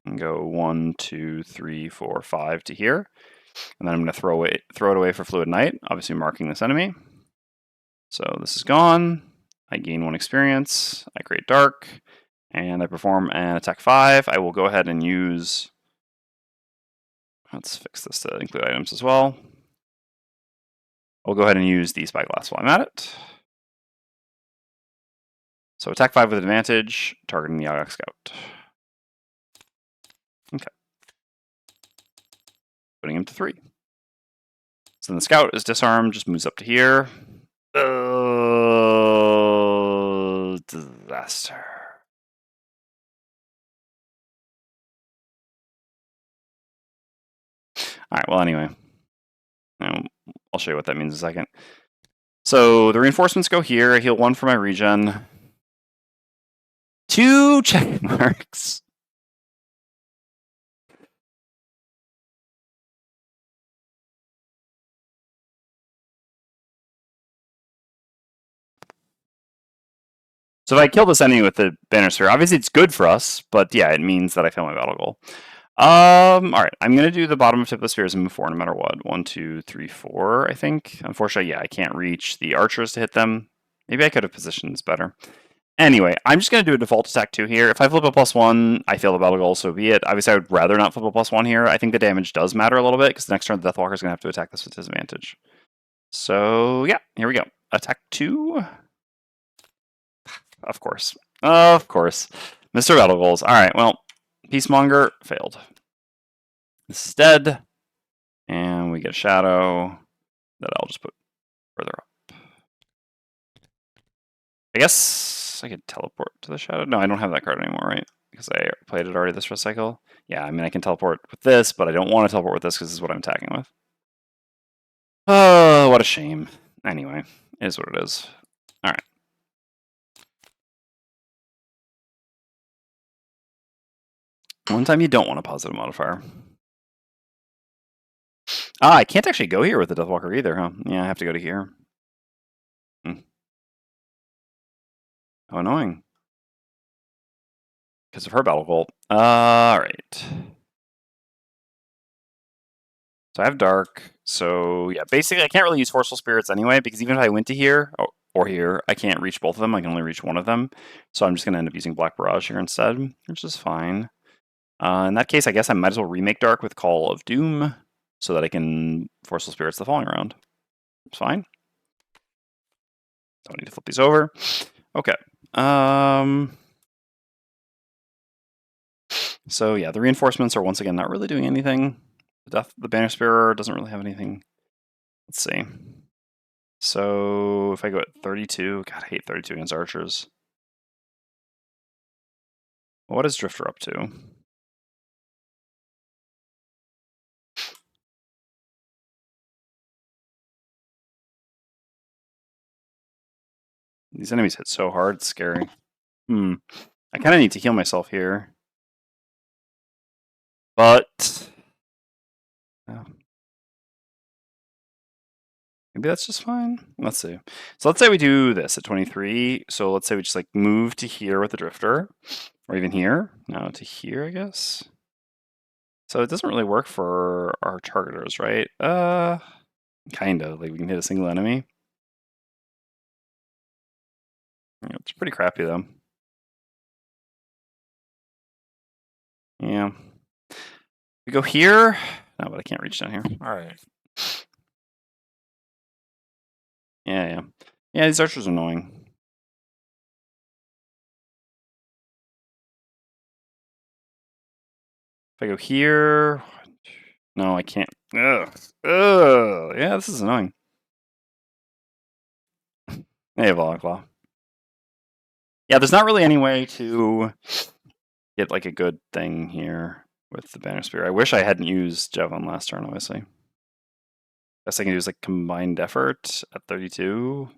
and go 1, 2, 3, 4, 5 to here. And then I'm going to throw it away for Fluid Night, obviously marking this enemy. So this is gone. I gain 1 experience. I create Dark. And I perform an attack 5. I will go ahead and use... Let's fix this to include items as well. I'll go ahead and use the Spyglass while I'm at it. So attack 5 with advantage, targeting the Algok Scout. Okay. Putting him to 3. So then the Scout is disarmed, just moves up to here. Oh, disaster. All right, well, anyway. I'll show you what that means in a second. So the reinforcements go here. I heal 1 for my regen. 2 check marks. So if I kill this enemy with the Bannerspear, obviously it's good for us, but yeah, it means that I fail my battle goal. All right, I'm going to do the bottom of Tip of the Spheres and move 4 no matter what. 1, 2, 3, 4, I think. Unfortunately, yeah, I can't reach the archers to hit them. Maybe I could have positioned this better. Anyway, I'm just going to do a default attack 2 here. If I flip a +1, I fail the battle goal, so be it. Obviously, I would rather not flip a +1 here. I think the damage does matter a little bit, because the next turn the Deathwalker is going to have to attack this with disadvantage. So, yeah, here we go. Attack 2. Of course. Of course. Mr. Battle Goals. Alright, well, Peacemonger failed. This is dead. And we get a shadow that I'll just put further up. I guess I could teleport to the shadow. No, I don't have that card anymore, right? Because I played it already this first cycle. Yeah, I mean, I can teleport with this, but I don't want to teleport with this because this is what I'm attacking with. Oh, what a shame. Anyway, it is what it is. Alright. One time you don't want a positive modifier. Ah, I can't actually go here with the Deathwalker either, huh? Yeah, I have to go to here. How annoying. Because of her battle goal. Alright. So I have Dark. So yeah, basically I can't really use Forceful Spirits anyway, because even if I went to here, or here, I can't reach both of them. I can only reach one of them. So I'm just going to end up using Black Barrage here instead, which is fine. In that case, I guess I might as well remake Dark with Call of Doom, so that I can Forceful Spirits the following round. It's fine. Don't need to flip these over. Okay. So yeah, the reinforcements are once again not really doing anything. The Bannerspear doesn't really have anything. Let's see. So if I go at 32, God, I hate 32 against archers. What is Drifter up to? These enemies hit so hard, it's scary. I kind of need to heal myself here. But maybe that's just fine. Let's see. So let's say we do this at 23. So let's say we just like move to here with the Drifter, or even here. No, to here, I guess. So it doesn't really work for our targeters, right? Kind of. Like we can hit a single enemy. It's pretty crappy though. Yeah. We go here. No, but I can't reach down here. All right. Yeah. Yeah, these archers are annoying. If I go here... No, I can't. Ugh. Ugh. Yeah, this is annoying. Hey, Volaclaw. Yeah, there's not really any way to get like a good thing here with the Bannerspear. I wish I hadn't used Javelin last turn, obviously. Best I can do is like combined effort at 32.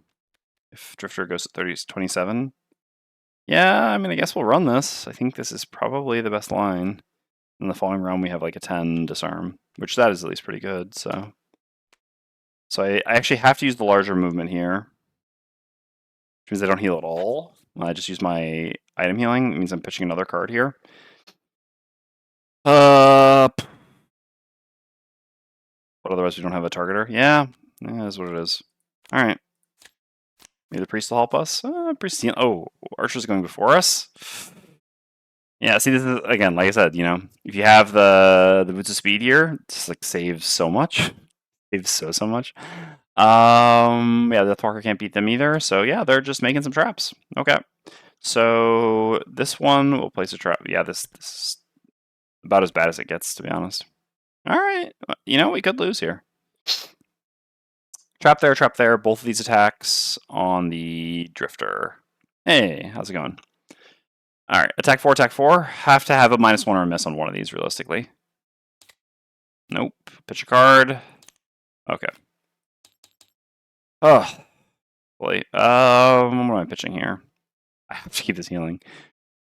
If Drifter goes at 27. Yeah, I mean, I guess we'll run this. I think this is probably the best line. In the following round, we have like a 10 disarm, which that is at least pretty good. So I actually have to use the larger movement here, which means I don't heal at all. I just use my item healing. It means I'm pitching another card here. But otherwise, we don't have a targeter. Yeah, that's what it is. All right. Maybe the priest will help us. Priest. Oh, Archer's going before us. Yeah, see, this is again, like I said, if you have the boots of speed here, it just like saves so much. Saves so much. Yeah, the Deathwalker can't beat them either. So yeah, they're just making some traps. Okay. So this one will place a trap. Yeah, this is about as bad as it gets, to be honest. All right. We could lose here. Trap there. Both of these attacks on the Drifter. Hey, how's it going? All right, attack 4. Have to have a -1 or a miss on one of these, realistically. Nope. Pitch a card. Okay. Oh, boy. What am I pitching here? I have to keep this healing.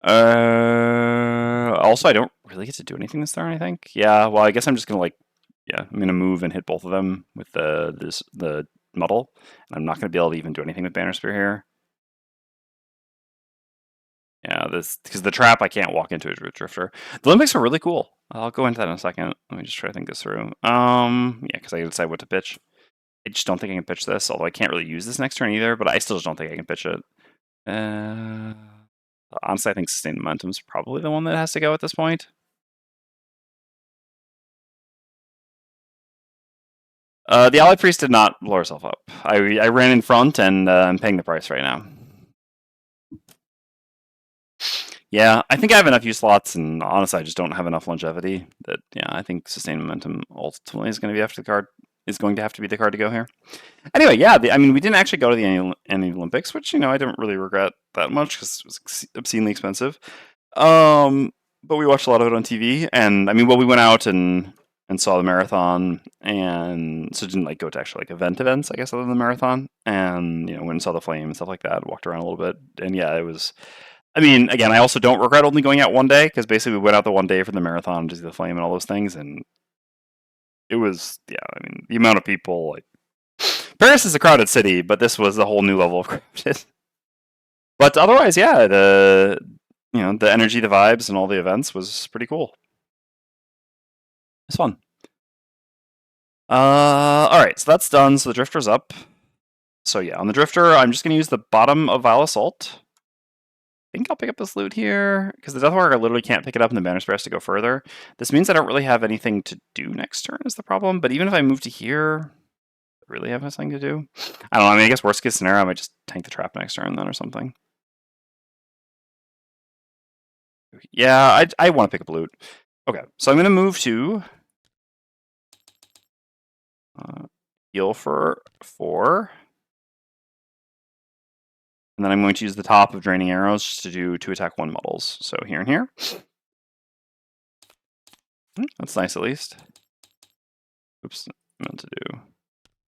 Also, I don't really get to do anything this turn, I think. Yeah, well, I guess I'm just going to, I'm going to move and hit both of them with the muddle. And I'm not going to be able to even do anything with Bannerspear here. Yeah, because the trap, I can't walk into it with Drifter. The Olympics are really cool. I'll go into that in a second. Let me just try to think this through. Yeah, because I can decide what to pitch. I just don't think I can pitch this, although I can't really use this next turn either, but I still just don't think I can pitch it. Honestly, I think sustained momentum is probably the one that has to go at this point. The Ally Priest did not blow herself up. I ran in front, and I'm paying the price right now. Yeah, I think I have enough use slots, and honestly, I just don't have enough longevity. That yeah, I think sustained momentum ultimately is going to be after the card is going to have to be the card to go here. Anyway, yeah, I mean, we didn't actually go to the any Olympics, which I don't really regret that much because it was obscenely expensive. But we watched a lot of it on TV, and I mean, well, we went out and saw the marathon, and so didn't like go to actually like events, I guess, other than the marathon, and went and saw the flame and stuff like that, walked around a little bit, and yeah, it was. I mean, again, I also don't regret only going out one day because basically we went out the one day for the marathon to see the flame and all those things, and it was I mean, the amount of people like Paris is a crowded city, but this was a whole new level of crowded. But otherwise, yeah, the energy, the vibes, and all the events was pretty cool. It's fun. All right, so that's done. So the Drifter's up. So yeah, on the Drifter, I'm just gonna use the bottom of Vile Assault. I think I'll pick up this loot here because the Deathwalker I literally can't pick it up, and the Bannerspear has to go further. This means I don't really have anything to do next turn is the problem. But even if I move to here, I really have nothing to do. I don't know. I mean, I guess worst case scenario, I might just tank the trap next turn then or something. Yeah, I want to pick up loot. Okay, so I'm going to move to heal for 4. And then I'm going to use the top of Draining Arrows to do 2 attack 1 models. So here and here. That's nice at least. Oops, I meant to do.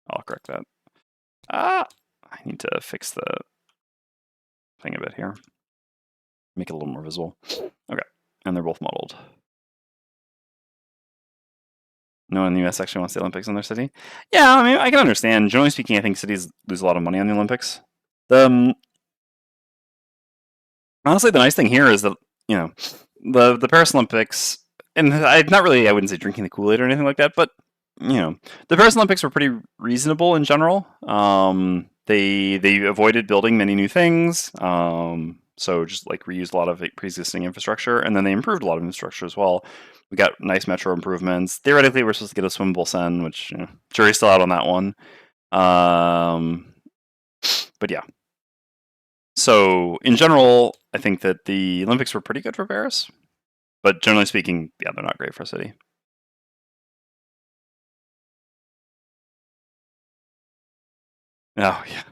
I'll correct that. I need to fix the thing a bit here. Make it a little more visible. Okay, and they're both modeled. No one in the US actually wants the Olympics in their city. Yeah, I mean, I can understand. Generally speaking, I think cities lose a lot of money on the Olympics. Honestly, the nice thing here is that the Paris Olympics, and I wouldn't say drinking the Kool-Aid or anything like that, but the Paris Olympics were pretty reasonable in general. They avoided building many new things, so just like reused a lot of pre-existing infrastructure, and then they improved a lot of infrastructure as well. We got nice metro improvements. Theoretically, we're supposed to get a swimmable Seine, which jury's still out on that one. But yeah. So in general, I think that the Olympics were pretty good for Paris, but generally speaking, yeah, they're not great for a city. Oh yeah,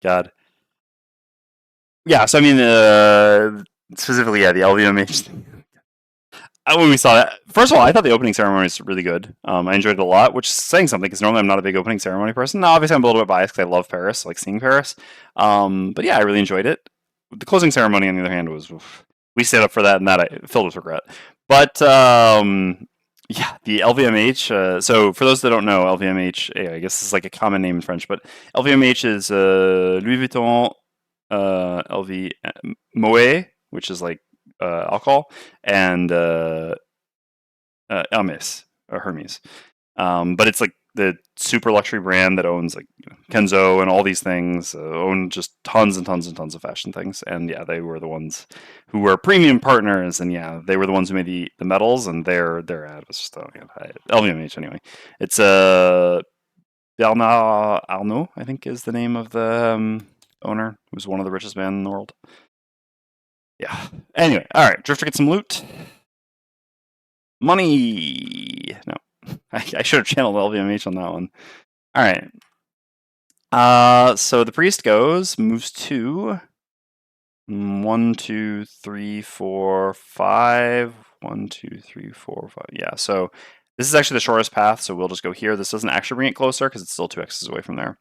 God. Yeah, so I mean, specifically, yeah, the LVMH. When we saw that, first of all, I thought the opening ceremony was really good. I enjoyed it a lot, which is saying something because normally I'm not a big opening ceremony person. Now, obviously, I'm a little bit biased because I love Paris, like seeing Paris. But yeah, I really enjoyed it. The closing ceremony, on the other hand, was we stayed up for that, and that I filled with regret. But yeah, the LVMH. So for those that don't know, LVMH, I guess this is like a common name in French, but LVMH is Louis Vuitton, LV Moet, which is like alcohol, and Hermes or Hermes. But it's like the super luxury brand that owns like Kenzo and all these things, own just tons and tons and tons of fashion things. And yeah, they were the ones who were premium partners, and yeah, they were the ones who made the medals, and their ad was just LVMH anyway. It's Bernard Arnault, I think, is the name of the owner, who's one of the richest men in the world. Yeah. Anyway, all right, Drifter gets some loot. Money. No, I should have channeled LVMH on that one. All right. So the priest moves to 1, 2, 3, 4, 5. 1, 2, 3, 4, 5. Yeah. So this is actually the shortest path. So we'll just go here. This doesn't actually bring it closer because it's still 2 X's away from there.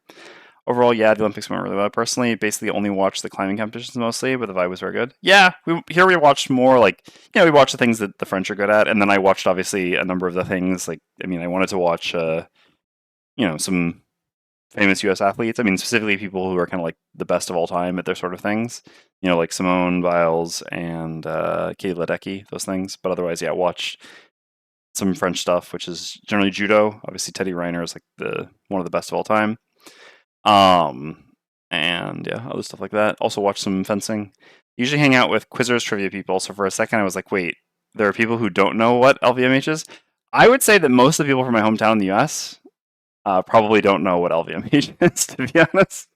Overall, yeah, the Olympics went really well. Personally, basically only watched the climbing competitions mostly, but the vibe was very good. Yeah, we watched more like, we watched the things that the French are good at, and then I watched obviously a number of the things. Like, I mean, I wanted to watch, some famous U.S. athletes. I mean, specifically people who are kind of like the best of all time at their sort of things. Like Simone Biles and Katie Ledecky, those things. But otherwise, yeah, watch some French stuff, which is generally judo. Obviously, Teddy Riner is like one of the best of all time. and yeah, other stuff like that. Also watch some fencing. Usually hang out with quizzers, trivia people. So for a second, I was like, wait, there are people who don't know what LVMH is. I would say that most of the people from my hometown in the U.S. Probably don't know what LVMH is, to be honest.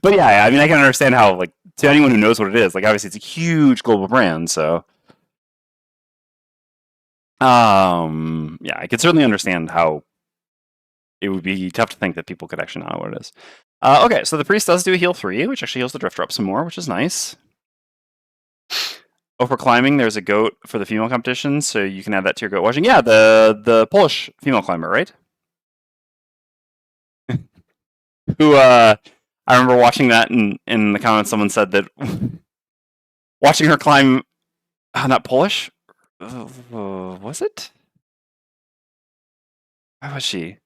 But yeah, I mean, I can understand how, like, to anyone who knows what it is, like, obviously it's a huge global brand, so yeah, I could certainly understand how it would be tough to think that people could actually not know what it is. Okay, so the priest does do a heal 3, which actually heals the drifter up some more, which is nice. Oh, for climbing, there's a goat for the female competition, so you can add that to your goat watching. Yeah, the Polish female climber, right? Who I remember watching that in the comments. Someone said that watching her climb, not Polish, was it? Why was she?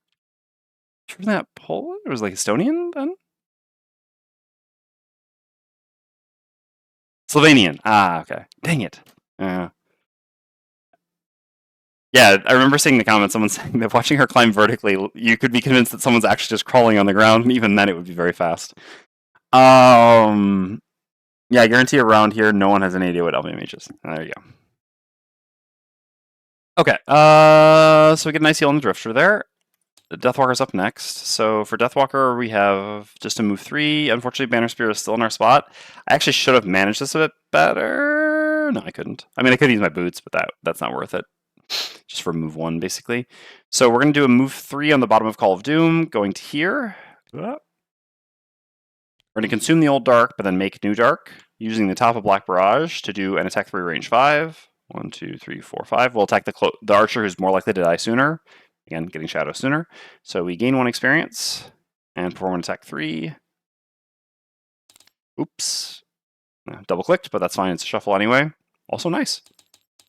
She was that Polish? It was like Estonian then. Slovenian. Ah, okay. Dang it. Yeah, I remember seeing the comments. Someone saying that watching her climb vertically, you could be convinced that someone's actually just crawling on the ground, and even then, it would be very fast. Yeah, I guarantee around here, no one has any idea what LVMH is. There you go. Okay, so we get a nice heal on the drifter there. The Deathwalker's up next. So for Deathwalker, we have just a move 3. Unfortunately, Bannerspear is still in our spot. I actually should have managed this a bit better. No, I couldn't. I mean, I could use my boots, but that's not worth it. Just for move 1, basically. So we're going to do a move 3 on the bottom of Call of Doom, going to here. We're going to consume the old dark, but then make new dark, using the top of Black Barrage to do an attack 3 range 5. 1, 2, 3, 4, 5. We'll attack the archer who's more likely to die sooner. Again, getting shadow sooner. So we gain 1 experience and perform an attack 3. Oops. Double clicked, but that's fine. It's a shuffle anyway. Also nice.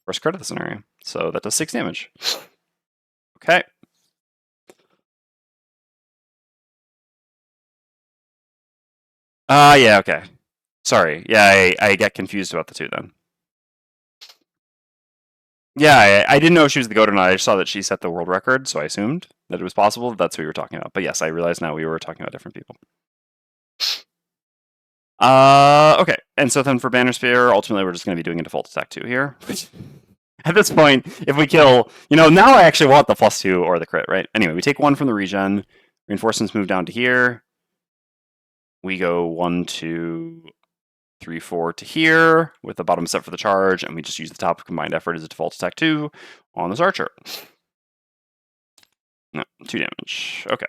First crit of the scenario. So that does 6 damage. Okay. Yeah, okay. Sorry. Yeah, I get confused about the two then. Yeah, I didn't know if she was the goat or not. I just saw that she set the world record, so I assumed that it was possible that's who we were talking about. But yes, I realize now we were talking about different people. Okay. And so then for Bannerspear, ultimately we're just going to be doing a default attack 2 here. At this point, if we kill, now I actually want the +2 or the crit, right? Anyway, we take 1 from the regen. Reinforcements move down to here. We go 1, 2, 3, 4 to here with the bottom set for the charge, and we just use the top of combined effort as a default attack 2 on this archer. No, 2 damage. Okay.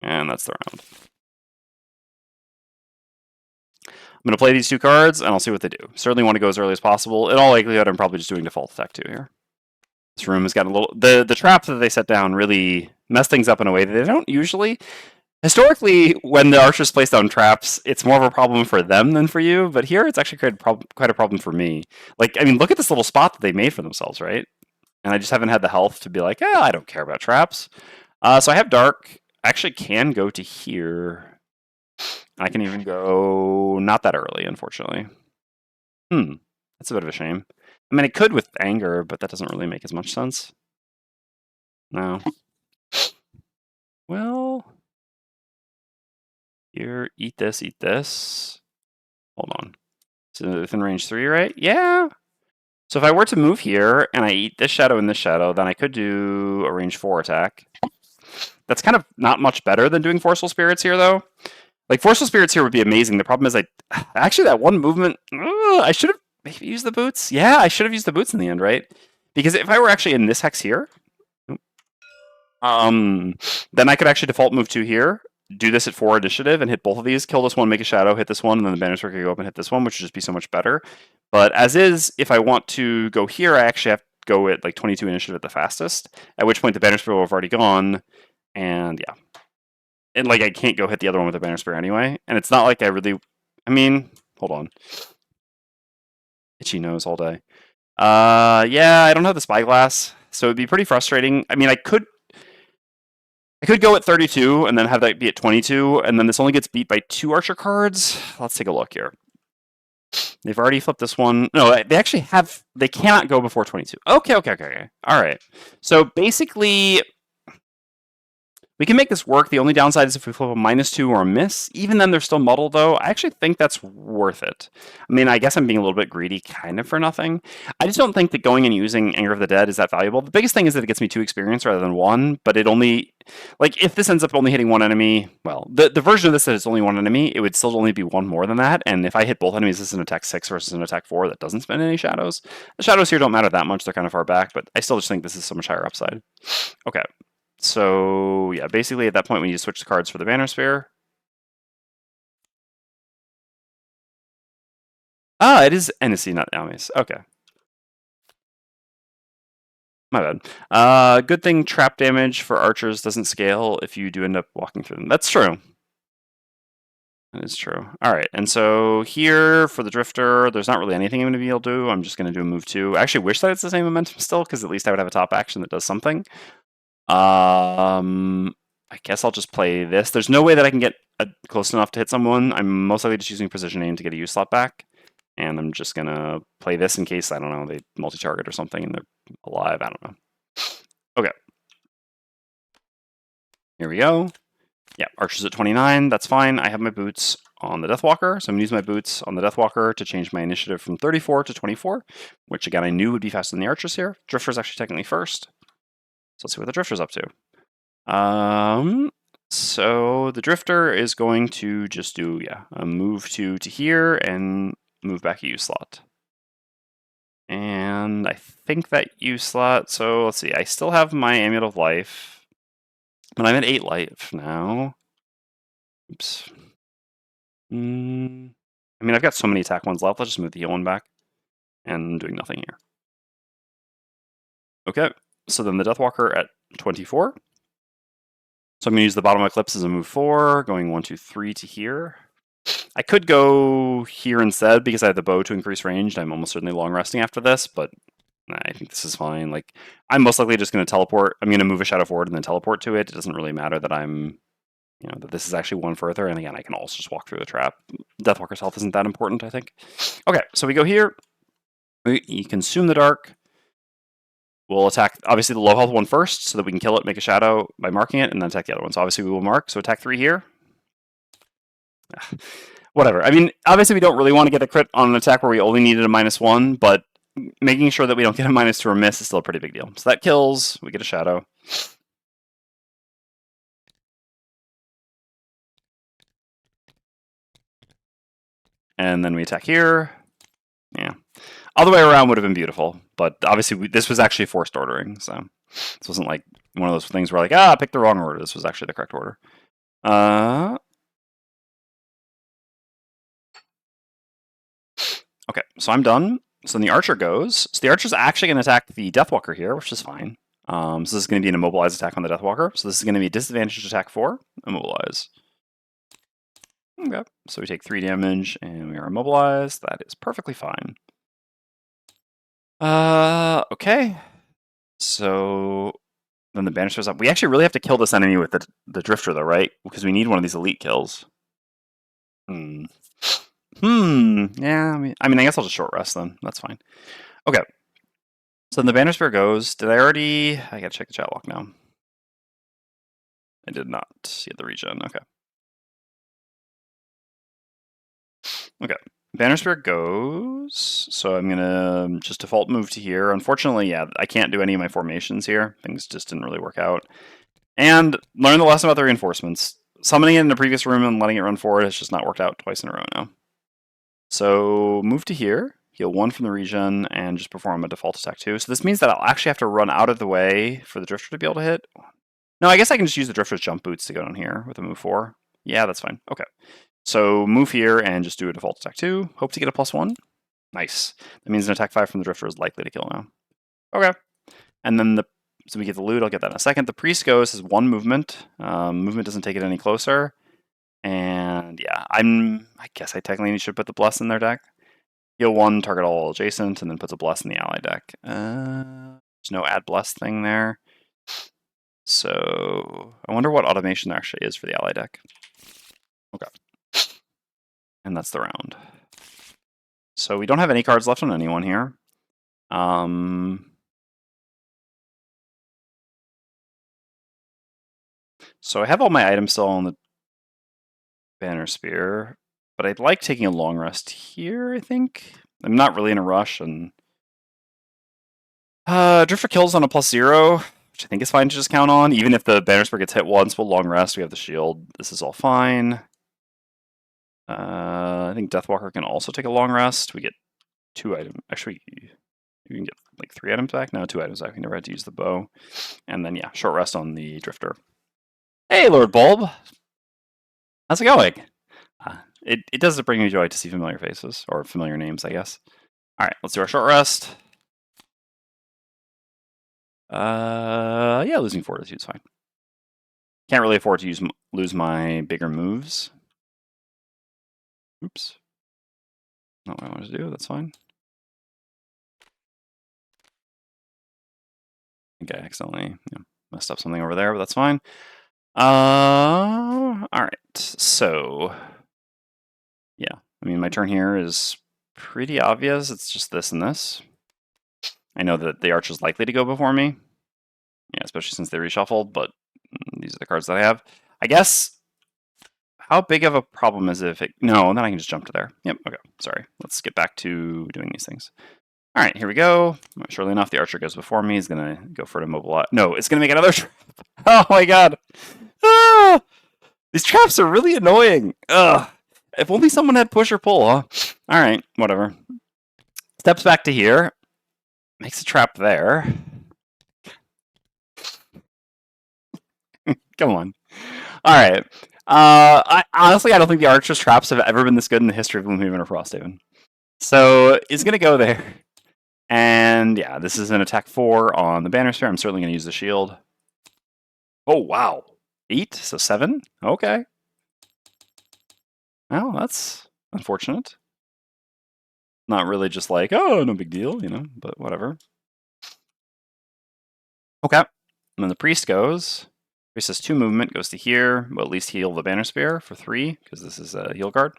And that's the round. I'm going to play these 2 cards, and I'll see what they do. Certainly want to go as early as possible. In all likelihood, I'm probably just doing default attack 2 here. This room has gotten a little... The trap that they set down really messed things up in a way that they don't usually. Historically, when the archers place down traps, it's more of a problem for them than for you, but here it's actually quite a problem for me. Like, I mean, look at this little spot that they made for themselves, right? And I just haven't had the health to be like, I don't care about traps. So I have dark. I actually can go to here. I can even go not that early, unfortunately. That's a bit of a shame. I mean, I could with anger, but that doesn't really make as much sense. No. Well, here, eat this, eat this. Hold on. So within range 3, right? Yeah. So if I were to move here and I eat this shadow and this shadow, then I could do a range 4 attack. That's kind of not much better than doing Forceful Spirits here, though. Like, Forceful Spirits here would be amazing. The problem is actually, that one movement, I should have maybe used the boots. Yeah, I should have used the boots in the end, right? Because if I were actually in this hex here, then I could actually default move 2 here, do this at 4 initiative, and hit both of these, kill this one, make a shadow, hit this one, and then the Bannerspear could go up and hit this one, which would just be so much better. But as is, if I want to go here, I actually have to go at like 22 initiative at the fastest, at which point the Bannerspear will have already gone, and yeah. And like I can't go hit the other one with the Bannerspear anyway, and it's not like I really... I mean, hold on. Itchy nose all day. Yeah, I don't have the Spyglass, so it'd be pretty frustrating. I mean, I could go at 32 and then have that be at 22, and then this only gets beat by 2 archer cards. Let's take a look here. They've already flipped this one. No, they actually have... They cannot go before 22. Okay. All right. So basically, We can make this work. The only downside is if we flip a -2 or a miss. Even then, they're still muddled, though. I actually think that's worth it. I mean, I guess I'm being a little bit greedy, kind of for nothing. I just don't think that going and using Anger of the Dead is that valuable. The biggest thing is that it gets me 2 experience rather than 1, but it only... Like, if this ends up only hitting 1 enemy, well, the version of this that it's only 1 enemy, it would still only be 1 more than that, and if I hit both enemies, this is an attack 6 versus an attack 4 that doesn't spend any shadows. The shadows here don't matter that much, they're kind of far back, but I still just think this is so much higher upside. Okay. So, yeah, basically at that point we need to switch the cards for the Bannerspear. Ah, it is NSC, not Amis. Okay. My bad. Good thing trap damage for archers doesn't scale if you do end up walking through them. That's true. That is true. Alright, and so here for the Drifter, there's not really anything I'm going to be able to do. I'm just going to do a move 2. I actually wish that it's the same momentum still, because at least I would have a top action that does something. I guess I'll just play this. There's no way that I can get close enough to hit someone. I'm most likely just using precision aim to get a U slot back. And I'm just going to play this in case, I don't know, they multi-target or something and they're alive. I don't know. Okay. Here we go. Yeah, archers at 29. That's fine. I have my boots on the Deathwalker. So I'm going to use my boots on the Deathwalker to change my initiative from 34 to 24, which again I knew would be faster than the archers here. Drifter's actually technically first. So let's see what the Drifter's up to. So the Drifter is going to just do, a move to here and move back a U slot. And I think that U slot, so let's see, I still have my Amulet of Life, but I'm at 8 life now. Oops. I mean, I've got so many attack ones left, let's just move the heal one back. And I'm doing nothing here. Okay, so then the Deathwalker at 24. So I'm going to use the bottom eclipse as a move 4, going 1, 2, 3 to here. I could go here instead because I have the bow to increase range. I'm almost certainly long resting after this, but I think this is fine. Like, I'm most likely just going to teleport. I'm going to move a shadow forward and then teleport to it. It doesn't really matter that I'm, that this is actually one further. And again, I can also just walk through the trap. Deathwalker's health isn't that important, I think. Okay, so we go here. We consume the dark. We'll attack, obviously, the low health one first so that we can kill it, make a shadow by marking it, and then attack the other one. So obviously we will mark. So attack 3 here. Whatever. I mean, obviously we don't really want to get a crit on an attack where we only needed a -1, but making sure that we don't get a -2 or miss is still a pretty big deal. So that kills. We get a shadow. And then we attack here. Yeah. Other way around would have been beautiful, but obviously this was actually forced ordering, so this wasn't like one of those things where like, pick the wrong order. This was actually the correct order. Okay, so I'm done. So then the archer goes. So the archer's actually going to attack the Deathwalker here, which is fine. So this is going to be an immobilized attack on the Deathwalker. So this is going to be a disadvantaged attack 4, immobilize. Okay, so we take 3 damage and we are immobilized. That is perfectly fine. Okay. So then the Bannerspear is up. We actually really have to kill this enemy with the Drifter, though, right? Because we need one of these elite kills. Yeah, I guess I'll just short rest then. That's fine. Okay. So then the Bannerspear goes. Did I already... I gotta check the chat log now. I did not see the regen. Okay. Okay. Bannerspear goes. So I'm gonna just default move to here. Unfortunately, yeah, I can't do any of my formations here. Things just didn't really work out. And learn the lesson about the reinforcements. Summoning it in the previous room and letting it run forward has just not worked out twice in a row now. So move to here, heal 1 from the regen, and just perform a default attack 2. So this means that I'll actually have to run out of the way for the Drifter to be able to hit. No, I guess I can just use the Drifter's jump boots to go down here with a move 4. Yeah, that's fine. Okay. So move here and just do a default attack 2. Hope to get a +1. Nice. That means an attack 5 from the Drifter is likely to kill now. Okay. And then so we get the loot. I'll get that in a second. The Priest goes has 1 movement. Movement doesn't take it any closer. And yeah, I guess I technically should put the Bless in their deck. Heal 1, target all adjacent, and then puts a Bless in the ally deck. There's no add Bless thing there. So I wonder what automation there actually is for the ally deck. Okay. And that's the round. So we don't have any cards left on anyone here. So I have all my items still on the Bannerspear, but I'd like taking a long rest here, I think. I'm not really in a rush, and Drifter kills on a +0, which I think is fine to just count on. Even if the Bannerspear gets hit once, we'll long rest. We have the shield. This is all fine. I think Deathwalker can also take a long rest. We get 2 items. Actually, you can get like 3 items back. No, 2 items back. We never had to use the bow. And then, yeah, short rest on the Drifter. Hey, Lord Bulb! How's it going? It does bring me joy to see familiar faces, or familiar names, I guess. Alright, let's do our short rest. Yeah, losing fortitude is fine. Can't really afford to lose my bigger moves. Oops. Not what I wanted to do, that's fine. I think I accidentally messed up something over there, but that's fine. Alright, so yeah, I mean, my turn here is pretty obvious. It's just this and this. I know that the arch is likely to go before me. Yeah, especially since they reshuffled, but these are the cards that I have. I guess, how big of a problem is it if it... No, then I can just jump to there. Yep, okay, sorry. Let's get back to doing these things. All right, here we go. Surely enough, the archer goes before me. He's going to go for an immobilize. No, it's going to make another trap. Oh my god. Ah! These traps are really annoying. Ugh. If only someone had push or pull, huh? All right, whatever. Steps back to here. Makes a trap there. Come on. All right. Honestly, I don't think the archer's traps have ever been this good in the history of Gloomhaven or Frosthaven. So he's going to go there. And yeah, this is an attack 4 on the Bannerspear. I'm certainly going to use the shield. Oh, wow. 8, so 7? Okay. Well, that's unfortunate. Not really just like, oh, no big deal, but whatever. Okay. And then the priest goes. Priest has 2 movement, goes to here. We'll at least heal the Bannerspear for 3, because this is a heal card.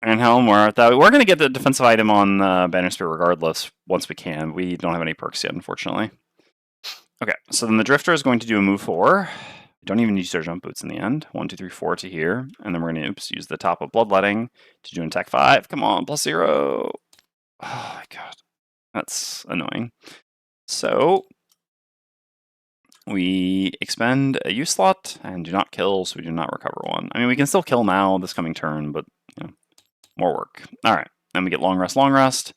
And Helm, we're going to get the defensive item on Bannerspear regardless once we can. We don't have any perks yet, unfortunately. Okay, so then the Drifter is going to do a move 4. We don't even use our jump boots in the end. 1, 2, 3, 4 to here. And then we're going to use the top of Bloodletting to do an attack 5. Come on, +0. Oh my god. That's annoying. So we expend a use slot and do not kill, so we do not recover 1. I mean, we can still kill now this coming turn, but more work. All right, then we get long rest, long rest.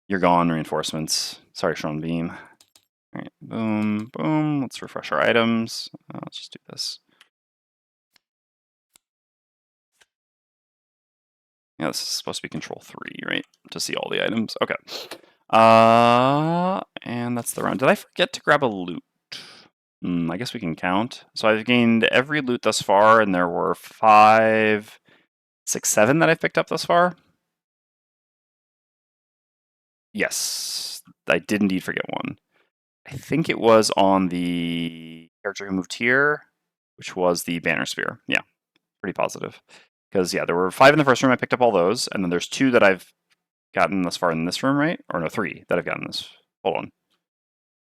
You're gone, reinforcements. Sorry, Sean Beam. All right, boom, boom. Let's refresh our items. Let's just do this. Yeah, this is supposed to be control 3, right? To see all the items. Okay. And that's the round. Did I forget to grab a loot? I guess we can count. So I've gained every loot thus far, and there were 5, 6, 7 that I've picked up thus far. Yes, I did indeed forget one. I think it was on the character who moved here, which was the Bannerspear. Yeah, pretty positive. Because, yeah, there were 5 in the first room. I picked up all those. And then there's 2 that I've gotten thus far in this room, right? Or no, 3 that I've gotten this. Hold on.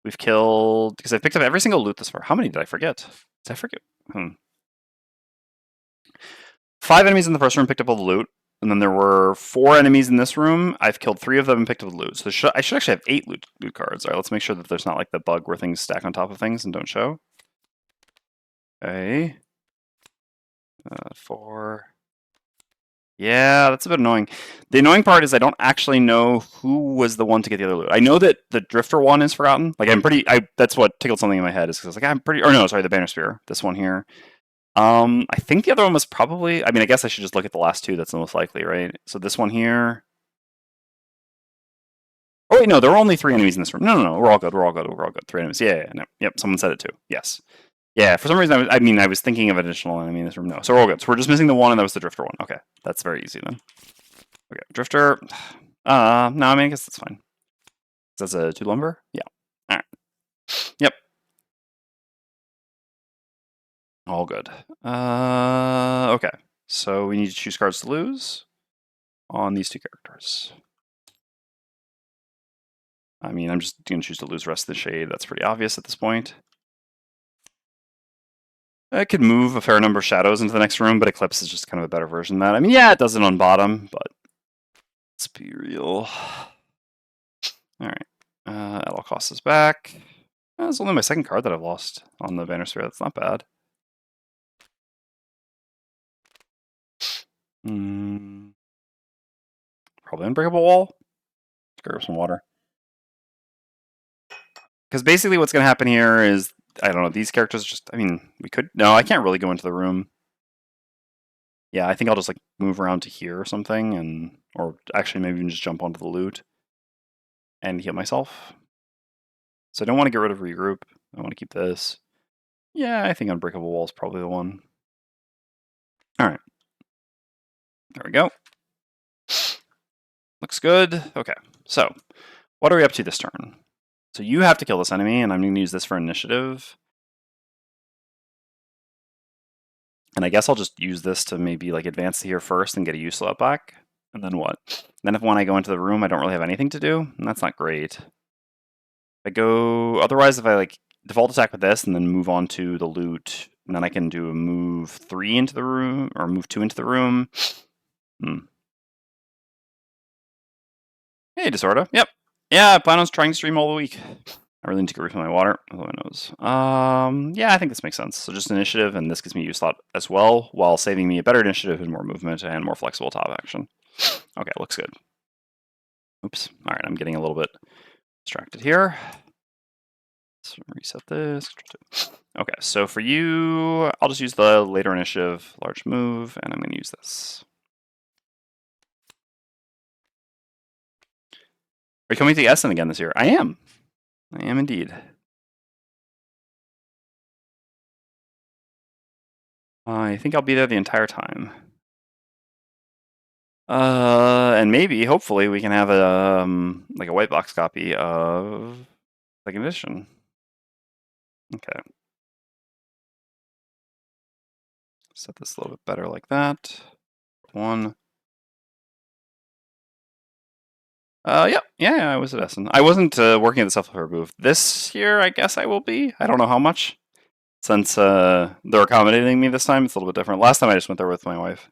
We've killed... Because I've picked up every single loot thus far. How many did I forget? Did I forget? 5 enemies in the first room, picked up all the loot. And then there were 4 enemies in this room. I've killed 3 of them and picked up the loot. So I should actually have 8 loot cards. All right, let's make sure that there's not like the bug where things stack on top of things and don't show. Okay. 4. Yeah, that's a bit annoying. The annoying part is I don't actually know who was the one to get the other loot. I know that the Drifter one is forgotten. Like that's what tickled something in my head is because I was like, I'm pretty, or no, sorry, the Bannerspear. This one here. I think the other one was probably, I mean, I guess I should just look at the last 2. That's the most likely, right? So this one here. Oh wait, no, there were only 3 enemies in this room. No, we're all good. We're all good. 3 enemies. Yeah, no. Yep, someone said it too. Yes. Yeah, for some reason, I was thinking of an additional enemy in this room. No, so we're all good. So we're just missing the one, and that was the Drifter one. Okay, that's very easy then. Okay, Drifter. No, I mean, I guess that's fine. That's a 2 lumber? Yeah. All right. Yep. All good. Okay. So we need to choose cards to lose on these 2 characters. I mean, I'm just going to choose to lose Rest of the Shade. That's pretty obvious at this point. I could move a fair number of shadows into the next room, but Eclipse is just kind of a better version of that. I mean, yeah, it does it on bottom, but let's be real. Alright. That'll cost us back. That's only my second card that I've lost on the Bannerspear. That's not bad. Probably Unbreakable Wall. Let's grab some water. Because basically what's going to happen here is, I don't know, these characters just, I mean, we could, no, I can't really go into the room. Yeah, I think I'll just like move around to here or something, and, or actually maybe even just jump onto the loot and heal myself. So I don't want to get rid of regroup. I want to keep this. Yeah, I think Unbreakable Wall is probably the one. Alright. There we go. Looks good. Okay, so what are we up to this turn? So you have to kill this enemy, and I'm going to use this for initiative. And I guess I'll just use this to maybe like advance to here first and get a use slot back. And then what? Then if when I go into the room, I don't really have anything to do, and that's not great. I go, otherwise if I like default attack with this and then move on to the loot, and then I can do a move 3 into the room, or move 2 into the room. Hey, Disorder. Yep. Yeah, I plan on trying to stream all the week. I really need to go refill my water. Oh, my nose. Yeah, I think this makes sense. So just initiative, and this gives me use slot as well, while saving me a better initiative and more movement and more flexible top action. Okay, looks good. Oops. All right, I'm getting a little bit distracted here. Let's reset this. Okay, so for you, I'll just use the later initiative, large move, and I'm going to use this. Are you coming to Essen again this year? I am. I am indeed. I think I'll be there the entire time. And maybe, hopefully, we can have a like a white box copy of second edition. Okay. Set this a little bit better like that. 1. Yeah, I was at Essen. I wasn't working at the Self-Repair booth. This year, I guess I will be. I don't know how much. Since they're accommodating me this time, it's a little bit different. Last time I just went there with my wife.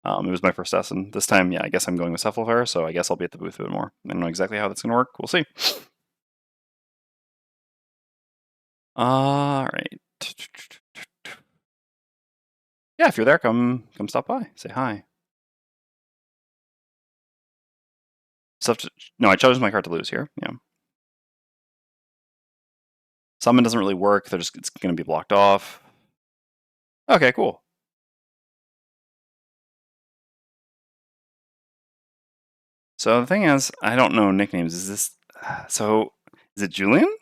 It was my first Essen. This time, yeah, I guess I'm going with Self-Repair, so I guess I'll be at the booth a bit more. I don't know exactly how that's going to work. We'll see. All right. Yeah, if you're there, come stop by. Say hi. No, I chose my card to lose here. Yeah. Summon doesn't really work. It's going to be blocked off. Okay, cool. So the thing is, I don't know nicknames. Is this... So, is it Julian?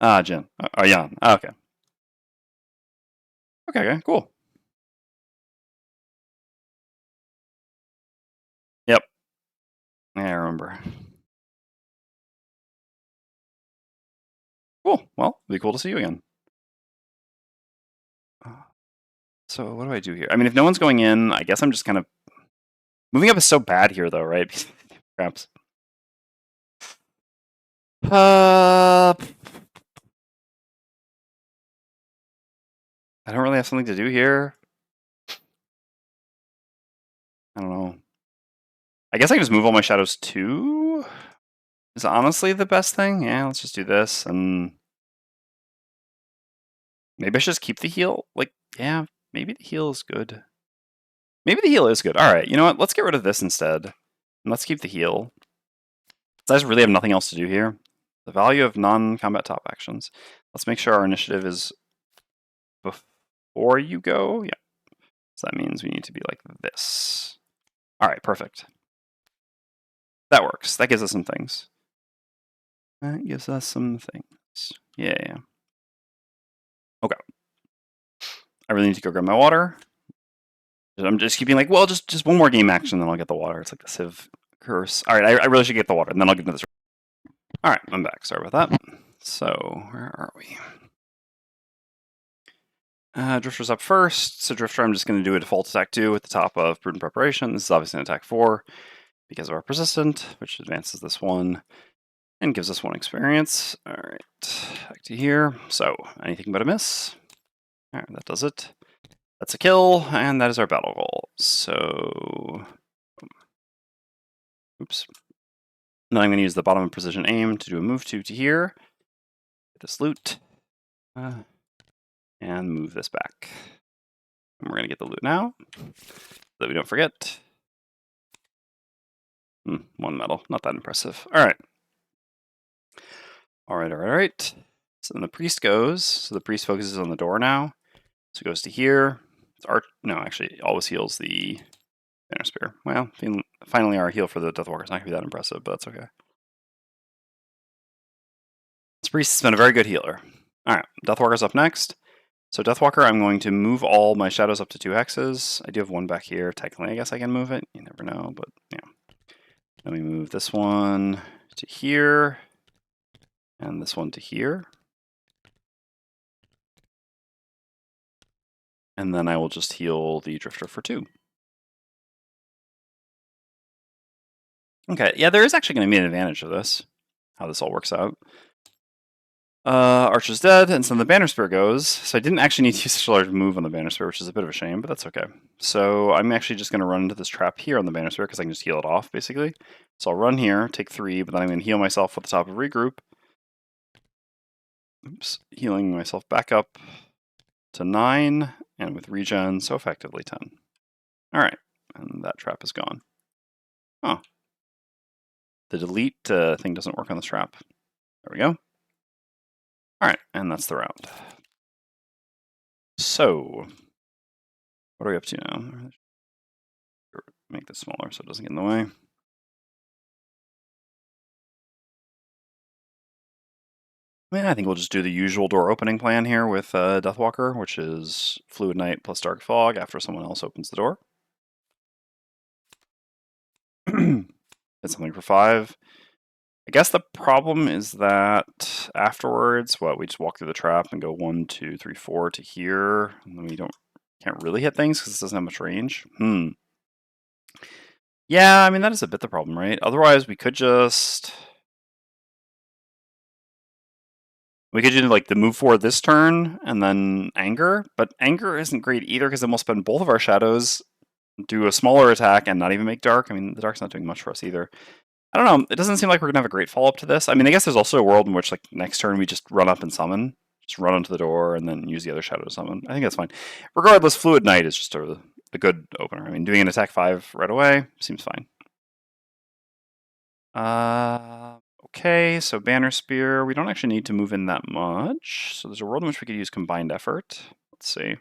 Ah, Jen. Oh, Jan. Ah, okay. Okay, cool. Yep. Yeah, I remember. Cool. Well, it'll be cool to see you again. So what do I do here? I mean, if no one's going in, I guess I'm just kind of... Moving up is so bad here, though, right? Perhaps. I don't really have something to do here. I don't know. I guess I can just move all my shadows too? Is honestly the best thing? Yeah, let's just do this, and... Maybe I should just keep the heal? Like, yeah, maybe the heal is good. Maybe the heal is good. Alright, you know what? Let's get rid of this instead. And let's keep the heal. I just really have nothing else to do here. The value of non-combat top actions. Let's make sure our initiative is before you go. Yeah. So that means we need to be like this. Alright, perfect. That works. That gives us some things. That gives us some things. Yeah. Okay. I really need to go grab my water. I'm just keeping like, well, just one more game action, then I'll get the water. It's like the Civ curse. All right, I really should get the water, and then I'll get into this. All right, I'm back. Sorry about that. So where are we? Drifter's up first. So Drifter, I'm just going to do a default attack 2 at the top of Prudent Preparation. This is obviously an attack 4. because of our persistent, which advances this one and gives us 1 experience. All right, back to here. So anything but a miss. All right, that does it. That's a kill, and that is our battle goal. So, oops. Now I'm going to use the bottom of precision aim to do a move to here. Get this loot, and move this back. And we're going to get the loot now, so that we don't forget. 1 medal, not that impressive. All right. All right. So then the priest goes. So the priest focuses on the door now. So it goes to here. No, actually, it always heals the Bannerspear. Well, finally our heal for the Deathwalker is not going to be that impressive, but that's okay. This priest has been a very good healer. All right, Deathwalker's up next. So Deathwalker, I'm going to move all my shadows up to 2 hexes. I do have 1 back here. Technically, I guess I can move it. You never know, but yeah. Let me move this one to here, and this one to here. And then I will just heal the Drifter for 2. Okay, yeah, there is actually going to be an advantage of this, how this all works out. Archer's dead, and so the Bannerspear goes. So I didn't actually need to use such a large move on the Bannerspear, which is a bit of a shame, but that's okay. So I'm actually just going to run into this trap here on the Bannerspear, because I can just heal it off, basically. So I'll run here, take 3, but then I'm going to heal myself at the top of regroup. Oops, healing myself back up to 9, and with regen, so effectively 10. Alright, and that trap is gone. Oh. The delete thing doesn't work on this trap. There we go. Alright, and that's the round. So, what are we up to now? Make this smaller so it doesn't get in the way. I think we'll just do the usual door opening plan here with Deathwalker, which is Fluid Night plus Dark Fog after someone else opens the door. Hit something for 5. I guess the problem is that afterwards, we just walk through the trap and go 1, 2, 3, 4 to here, and then we can't really hit things because this doesn't have much range. Yeah, I mean, that is a bit the problem, right? Otherwise, we could just... We could do like the move forward this turn and then Anger, but Anger isn't great either because then we'll spend both of our shadows, do a smaller attack, and not even make Dark. I mean, the Dark's not doing much for us either. I don't know. It doesn't seem like we're going to have a great follow-up to this. I mean, I guess there's also a world in which like next turn we just run up and summon. Just run onto the door and then use the other shadow to summon. I think that's fine. Regardless, Fluid Night is just a good opener. I mean, doing an attack 5 right away seems fine. Okay, so Bannerspear, we don't actually need to move in that much. So there's a world in which we could use combined effort. Let's see.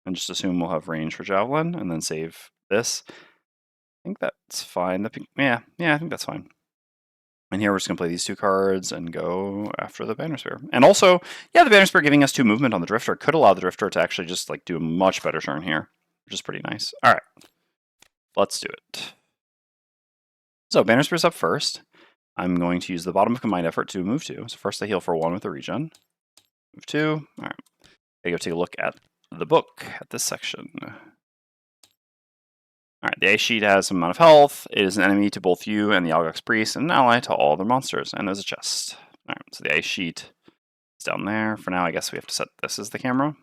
And just assume we'll have range for Javelin and then save this. I think that's fine. Yeah, I think that's fine. And here we're just going to play these 2 cards and go after the Bannerspear. And also, yeah, the Bannerspear giving us 2 movement on the Drifter could allow the Drifter to actually just like do a much better turn here, which is pretty nice. All right, let's do it. So Bannerspear's up first. I'm going to use the bottom of combined effort to move 2. So first I heal for 1 with the regen. Move 2. All right. I go take a look at the book at this section. All right. The ice sheet has some amount of health. It is an enemy to both you and the Algox Priest, and an ally to all other monsters. And there's a chest. All right. So the ice sheet is down there. For now, I guess we have to set this as the camera.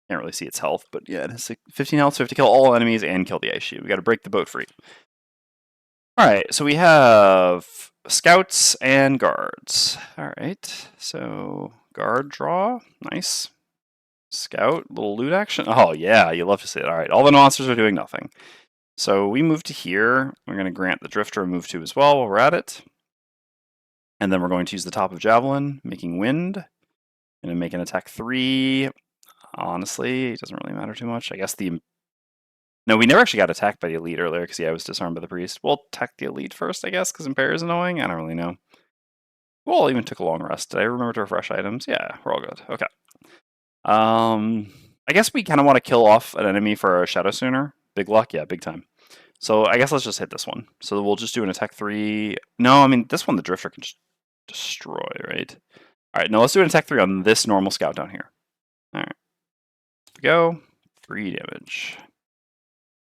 Can't really see its health, but yeah, it has 15 health. So we have to kill all enemies and kill the ice sheet. We got to break the boat free. All right, so we have scouts and guards. All right, so guard draw, nice. Scout, little loot action. Oh yeah, you love to see it. All right, all the monsters are doing nothing. So we move to here. We're going to grant the Drifter a move 2 as well while we're at it. And then we're going to use the top of Javelin, making wind. Going to make an attack 3. Honestly, it doesn't really matter too much. I guess No, we never actually got attacked by the Elite earlier because, yeah, I was disarmed by the Priest. We'll attack the Elite first, I guess, because Impair is annoying. I don't really know. Well, even took a long rest. Did I remember to refresh items? Yeah, we're all good. Okay. I guess we kind of want to kill off an enemy for a Shadow sooner. Big luck? Yeah, big time. So I guess let's just hit this one. So we'll just do an attack 3. No, I mean, this one the Drifter can just destroy, right? All right, now let's do an attack 3 on this normal scout down here. All right. Here we go. 3 damage.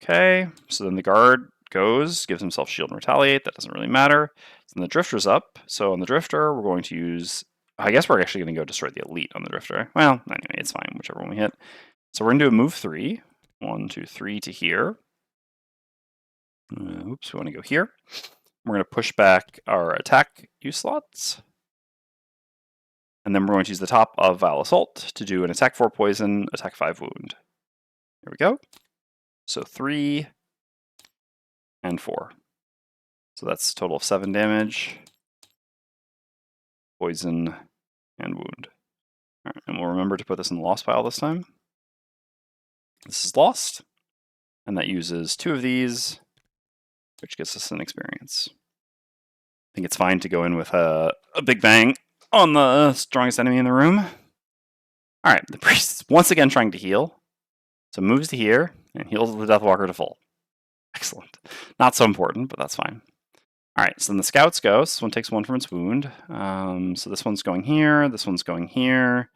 Okay, so then the guard goes, gives himself shield and retaliate. That doesn't really matter. So then the Drifter's up. So on the Drifter, we're going to use... I guess we're actually going to go destroy the Elite on the Drifter. Well, anyway, it's fine, whichever one we hit. So we're going to do a move 3. 1, 2, 3 to here. Oops, we want to go here. We're going to push back our attack use slots. And then we're going to use the top of Vile Assault to do an attack 4 poison, attack 5 wound. Here we go. So 3 and 4. So that's a total of 7 damage, poison, and wound. All right, and we'll remember to put this in the lost pile this time. This is lost, and that uses 2 of these, which gets us an experience. I think it's fine to go in with a big bang on the strongest enemy in the room. All right, the priest is once again trying to heal. So moves to here and heals the Deathwalker to full. Excellent. Not so important, but that's fine. All right, so then the scouts go. So this one takes 1 from its wound. So this one's going here, this one's going here,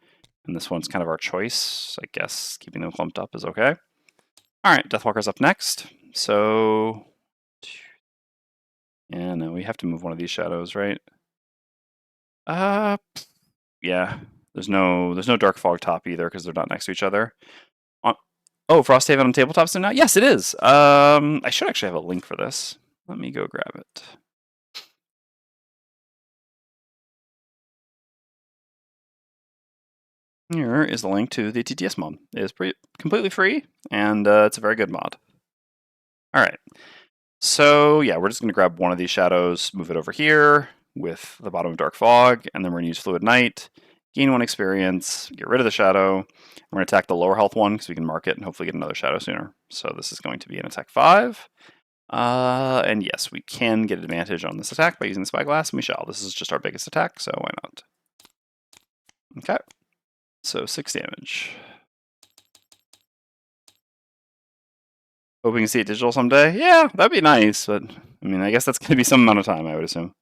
and this one's kind of our choice. I guess keeping them clumped up is okay. All right, Deathwalker's up next. So, yeah, no, we have to move one of these shadows, right? Yeah. There's no Dark Fog top either because they're not next to each other. Oh, Frosthaven on tabletop so now? Yes, it is. I should actually have a link for this. Let me go grab it. Here is the link to the TTS mod. It is completely free, and it's a very good mod. All right. So yeah, we're just going to grab one of these shadows, move it over here with the bottom of Dark Fog, and then we're going to use Fluid Night, gain 1 experience, get rid of the shadow. We're going to attack the lower health one because we can mark it and hopefully get another shadow sooner. So this is going to be an attack 5. And yes, we can get advantage on this attack by using the Spyglass, and we shall. This is just our biggest attack, so why not? Okay. So 6 damage. Hoping to see it digital someday? Yeah, that'd be nice, but I mean, I guess that's going to be some amount of time, I would assume.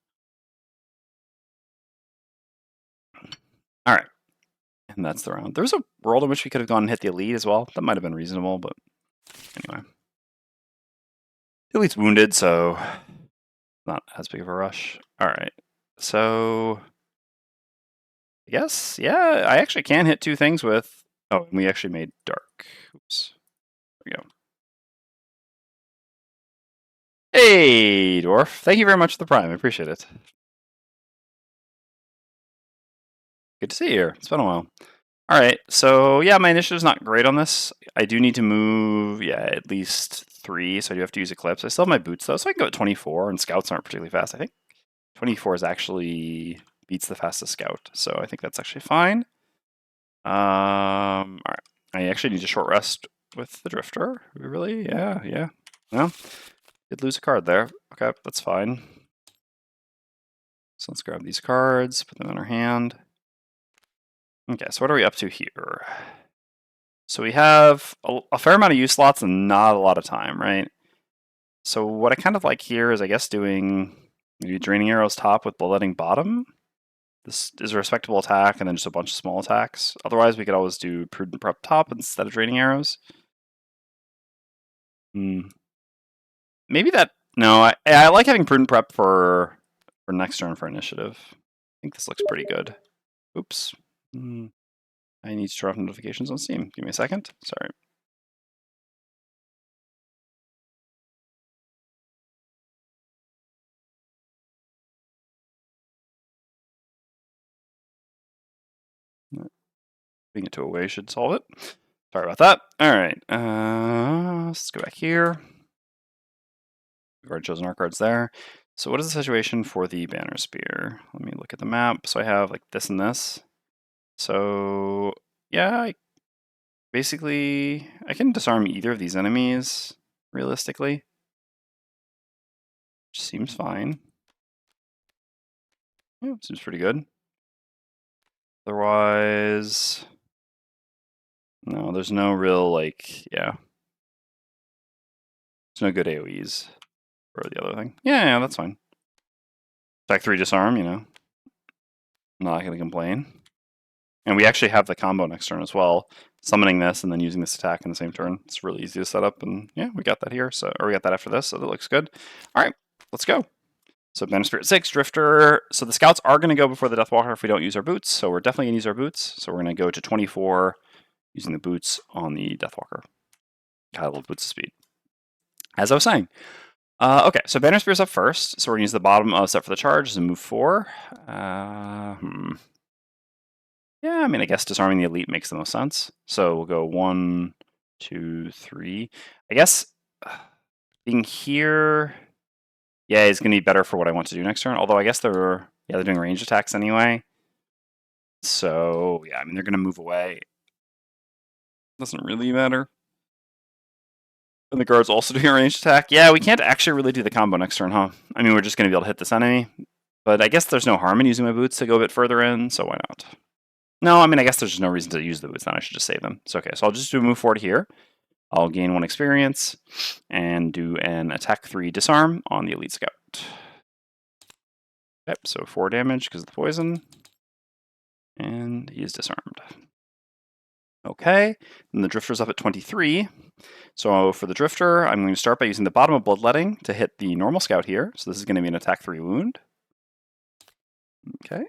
All right. And that's the round. There's a world in which we could have gone and hit the Elite as well. That might have been reasonable, but anyway. The Elite's wounded, so not as big of a rush. All right. So I guess, yeah, I actually can hit 2 things with... Oh, and we actually made dark. Oops. There we go. Hey, Dwarf. Thank you very much for the Prime. I appreciate it. Good to see you here. It's been a while. All right, so yeah, my initiative's not great on this. I do need to move, yeah, at least 3, so I do have to use Eclipse. I still have my boots, though, so I can go at 24, and Scouts aren't particularly fast, I think. 24 is actually beats the fastest Scout, so I think that's actually fine. All right, I actually need a short rest with the Drifter. Really? Yeah. Well, did lose a card there. Okay, that's fine. So let's grab these cards, put them in our hand. Okay, so what are we up to here? So we have a fair amount of use slots and not a lot of time, right? So what I kind of like here is, I guess, doing maybe Draining Arrows top with Bloodletting bottom. This is a respectable attack, and then just a bunch of small attacks. Otherwise, we could always do Prudent Prep top instead of Draining Arrows. Maybe that... No, I like having Prudent Prep for next turn for initiative. I think this looks pretty good. Oops. I need to turn off notifications on Steam. Give me a second. Sorry. Putting it to away should solve it. Sorry about that. All right. Let's go back here. We've already chosen our cards there. So what is the situation for the Bannerspear? Let me look at the map. So I have like this and this. So yeah, basically I can disarm either of these enemies realistically. Which seems fine. Yeah, seems pretty good. Otherwise, no, there's no real, like, yeah. There's no good AoEs for the other thing. Yeah, that's fine. Attack 3 disarm, you know. I'm not going to complain. And we actually have the combo next turn as well. summoning this and then using this attack in the same turn. It's really easy to set up, and yeah, we got that here. So, or we got that after this, so that looks good. All right, let's go. So Bannerspear at 6, Drifter. So the scouts are going to go before the Deathwalker if we don't use our boots. So we're definitely going to use our boots. So we're going to go to 24 using the boots on the Deathwalker. God, I love boots of speed. As I was saying. Okay, so Bannerspear's up first. So we're going to use the bottom of set for the charge and move 4. Yeah, I mean, I guess disarming the elite makes the most sense. So we'll go 1, 2, 3. I guess being here... Yeah, it's going to be better for what I want to do next turn. Although I guess they're doing range attacks anyway. So yeah, I mean they're going to move away. Doesn't really matter. And the guard's also doing a ranged attack. Yeah, we can't actually really do the combo next turn, huh? I mean, we're just going to be able to hit this enemy. But I guess there's no harm in using my boots to go a bit further in, so why not? No, I mean, I guess there's just no reason to use the boots, then I should just save them. So okay, so I'll just do a move forward here. I'll gain 1 experience and do an attack 3 disarm on the elite scout. Yep, so 4 damage because of the poison. And he is disarmed. Okay, and the Drifter's up at 23. So for the Drifter, I'm going to start by using the bottom of Bloodletting to hit the normal scout here. So this is going to be an attack 3 wound. Okay.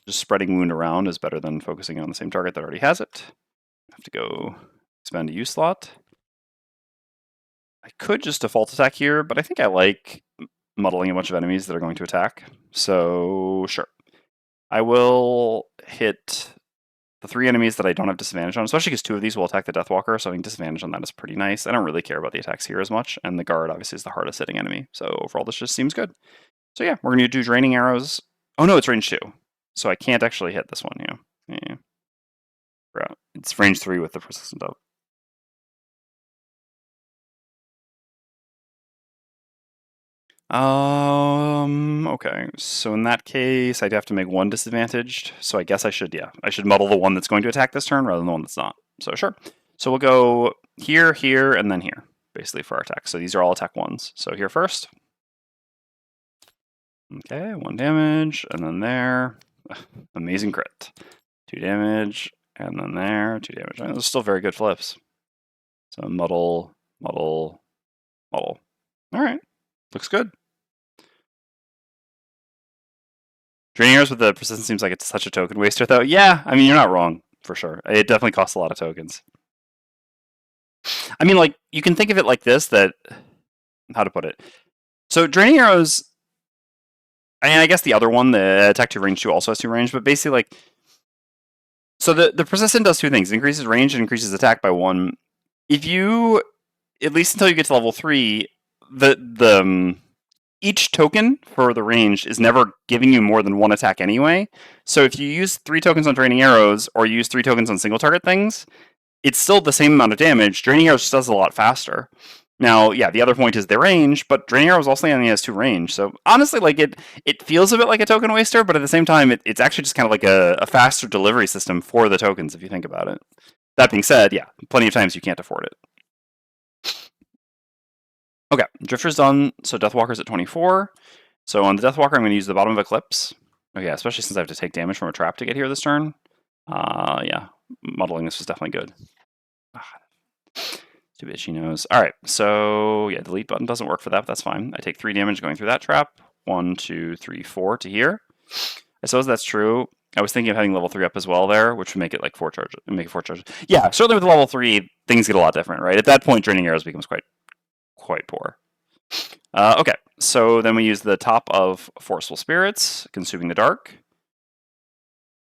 Just spreading wound around is better than focusing on the same target that already has it. I have to go expand a use slot. I could just default attack here, but I think I like muddling a bunch of enemies that are going to attack. So sure. I will hit the 3 enemies that I don't have disadvantage on, especially because 2 of these will attack the Deathwalker, so having disadvantage on that is pretty nice. I don't really care about the attacks here as much, and the guard obviously is the hardest hitting enemy, so overall this just seems good. So yeah, we're going to do draining arrows. Oh no, it's range 2, so I can't actually hit this one, yeah. It's range 3 with the persistent up. Okay, so in that case, I'd have to make 1 disadvantaged, so I guess I should muddle the one that's going to attack this turn rather than the one that's not. So sure. So we'll go here, here, and then here, basically for our attacks. So these are all attack 1s. So here first. Okay, 1 damage, and then there. Amazing crit. 2 damage, and then there, 2 damage. Those are still very good flips. So muddle, muddle, muddle. All right, looks good. Draining arrows with the persistence seems like it's such a token waster, though. Yeah, I mean, you're not wrong, for sure. It definitely costs a lot of tokens. I mean, like, you can think of it like this, that... How to put it? So, draining arrows... I mean, I guess the other one, the attack 2 range 2, also has 2 range, but basically, like... So, the persistent does 2 things. It increases range and increases attack by 1. If you... At least until you get to level 3, each token for the range is never giving you more than 1 attack anyway. So if you use 3 tokens on draining arrows or you use 3 tokens on single target things, it's still the same amount of damage. Draining arrows just does a lot faster. Now, yeah, the other point is their range, but draining arrows also only has 2 range. So honestly, like it feels a bit like a token waster, but at the same time, it's actually just kind of like a faster delivery system for the tokens if you think about it. That being said, yeah, plenty of times you can't afford it. Okay, Drifter's done, so Deathwalker's at 24. So on the Deathwalker, I'm going to use the bottom of Eclipse. Okay, especially since I have to take damage from a trap to get here this turn. Yeah, muddling this was definitely good. Stupid itchy nose. Alright, so yeah, delete button doesn't work for that, but that's fine. I take 3 damage going through that trap. 1, 2, 3, 4 to here. I suppose that's true. I was thinking of having level 3 up as well there, which would make it like 4 charges. Yeah, certainly with level 3, things get a lot different, right? At that point, draining arrows becomes quite poor. Okay, so then we use the top of Forceful Spirits, Consuming the Dark.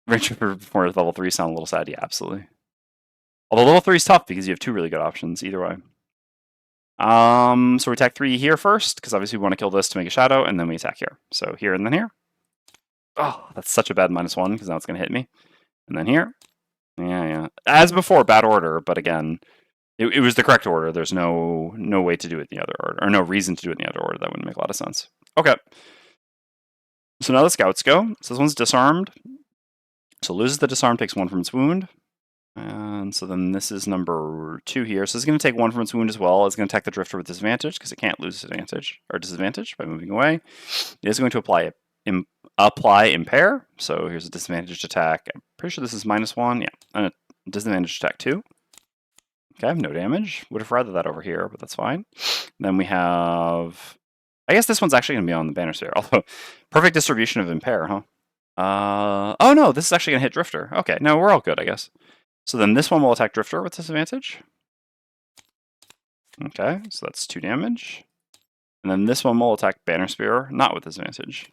Range before level 3 sound a little sad. Yeah, absolutely. Although level 3 is tough because you have 2 really good options either way. So we attack 3 here first, because obviously we want to kill this to make a shadow, and then we attack here. So here and then here. Oh, that's such a bad -1, because now it's going to hit me. And then here. Yeah. As before, bad order, but again... It was the correct order. There's no way to do it in the other order, or no reason to do it in the other order. That wouldn't make a lot of sense. Okay. So now the scouts go. So this one's disarmed. So loses the disarm, takes 1 from its wound. And so then this is number 2 here. So it's going to take 1 from its wound as well. It's going to attack the Drifter with disadvantage, because it can't lose disadvantage by moving away. It is going to apply Impair. So here's a disadvantaged attack. I'm pretty sure this is -1. Yeah. Disadvantage attack 2. Okay, no damage. Would have rather that over here, but that's fine. Then we have... I guess this one's actually going to be on the Bannerspear. Although, perfect distribution of Impair, huh? Oh no, this is actually going to hit Drifter. Okay, no, we're all good, I guess. So then this one will attack Drifter with disadvantage. Okay, so that's 2 damage. And then this one will attack Bannerspear, not with disadvantage.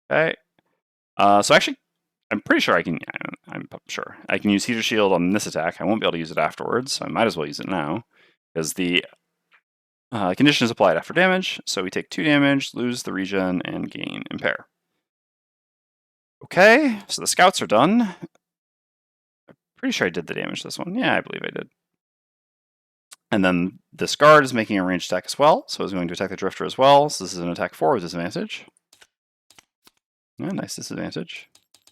Okay. So actually, I'm pretty sure I can... I'm sure. I can use Heater Shield on this attack. I won't be able to use it afterwards, so I might as well use it now. Because the condition is applied after damage, so we take 2 damage, lose the regen, and gain Impair. Okay, so the scouts are done. I'm pretty sure I did the damage this one. Yeah, I believe I did. And then this guard is making a ranged attack as well, so it's going to attack the Drifter as well. So this is an attack 4 with disadvantage. Yeah, nice disadvantage.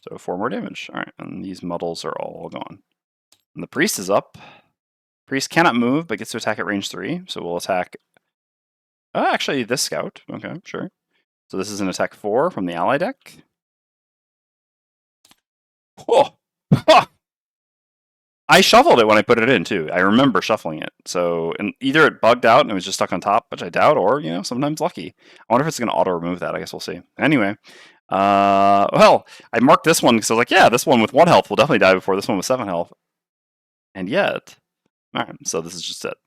So 4 more damage. All right, and these muddles are all gone. And the priest is up. Priest cannot move, but gets to attack at range 3. So we'll attack... actually, this scout. Okay, sure. So this is an attack 4 from the ally deck. Oh! Huh. I shuffled it when I put it in, too. I remember shuffling it. So either it bugged out and it was just stuck on top, which I doubt, or, you know, sometimes lucky. I wonder if it's going to auto-remove that. I guess we'll see. Anyway. Well, I marked this one because I was like, yeah, this one with 1 health will definitely die before this one with 7 health. And yet... Alright, so this is just it.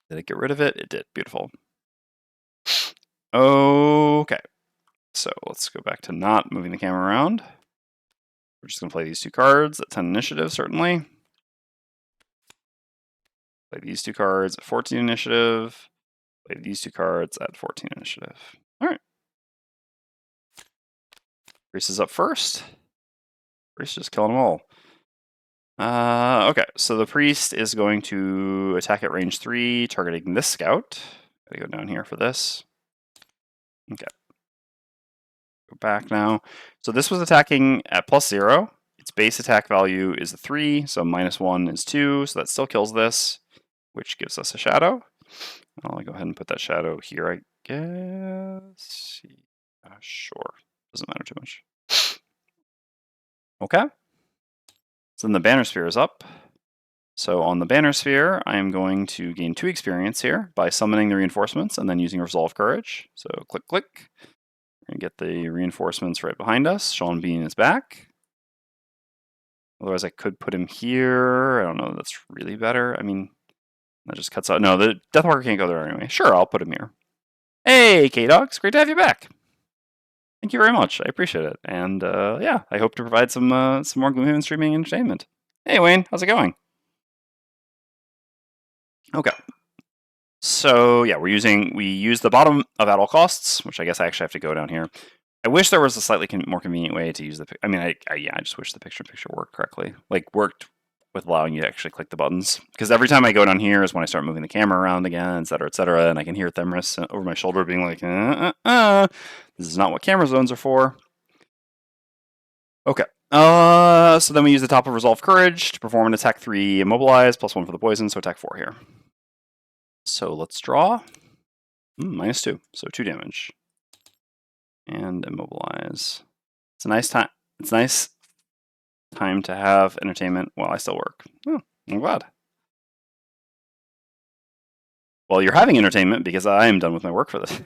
Did it get rid of it? It did. Beautiful. Okay. So let's go back to not moving the camera around. We're just going to play these 2 cards at 10 initiative, certainly. Play these 2 cards at 14 initiative. Play these 2 cards at 14 initiative. Alright. Priest is up first. Priest is just killing them all. Okay, so the priest is going to attack at range 3, targeting this scout. Gotta go down here for this. Okay. Go back now. So this was attacking at +0. Its base attack value is a 3, so -1 is 2, so that still kills this, which gives us a shadow. I'll go ahead and put that shadow here, I guess. Sure. Doesn't matter too much. Okay. So then the Bannerspear is up. So on the Bannerspear, I am going to gain 2 experience here by summoning the reinforcements and then using Resolve Courage. So click, click. And get the reinforcements right behind us. Sean Bean is back. Otherwise, I could put him here. I don't know. That's really better. I mean, that just cuts out. No, the Deathwalker can't go there anyway. Sure, I'll put him here. Hey, K-Dogs. Great to have you back. Thank you very much. I appreciate it. And yeah, I hope to provide some more Gloomhaven streaming entertainment. Hey, Wayne. How's it going? Okay. So yeah, we use the bottom of at all costs, which I guess I actually have to go down here. I wish there was a slightly more convenient way to use the. I mean, I just wish the picture-in-picture worked correctly, like worked with allowing you to actually click the buttons. Because every time I go down here is when I start moving the camera around again, et cetera, and I can hear Themris over my shoulder being like, this is not what camera zones are for. Okay. So then we use the top of Resolve Courage to perform an attack 3 immobilize, +1 for the poison, so attack 4 here. So let's draw. -2, so 2 damage. And immobilize. It's a nice time. It's nice time to have entertainment while I still work. Oh, I'm glad. Well, you're having entertainment because I am done with my work for this.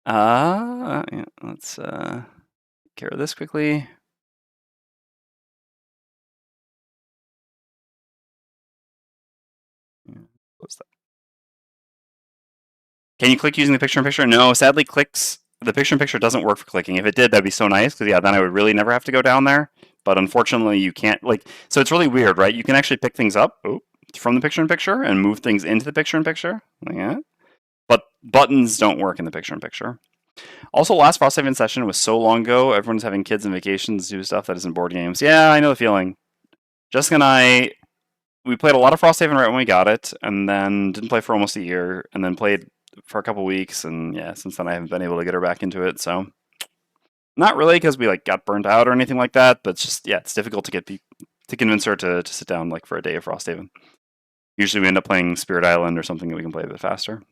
Yeah, let's take care of this quickly. What's that? Can you click using the picture-in-picture? No, sadly, the picture-in-picture doesn't work for clicking. If it did, that'd be so nice, because yeah, then I would really never have to go down there. But unfortunately, you can't, like, so it's really weird, right? You can actually pick things up from the picture-in-picture and move things into the picture-in-picture. Like, yeah. But buttons don't work in the picture-in-picture. Also, last Frosthaven session was so long ago, everyone's having kids and vacations to do stuff that isn't board games. Yeah, I know the feeling. Jessica and I, we played a lot of Frosthaven right when we got it, and then didn't play for almost a year, and then played for a couple weeks, and yeah, since then I haven't been able to get her back into it, so not really because we like got burnt out or anything like that, but it's just, yeah, it's difficult to convince her to sit down like for a day of Frosthaven. Usually we end up playing Spirit Island or something that we can play a bit faster.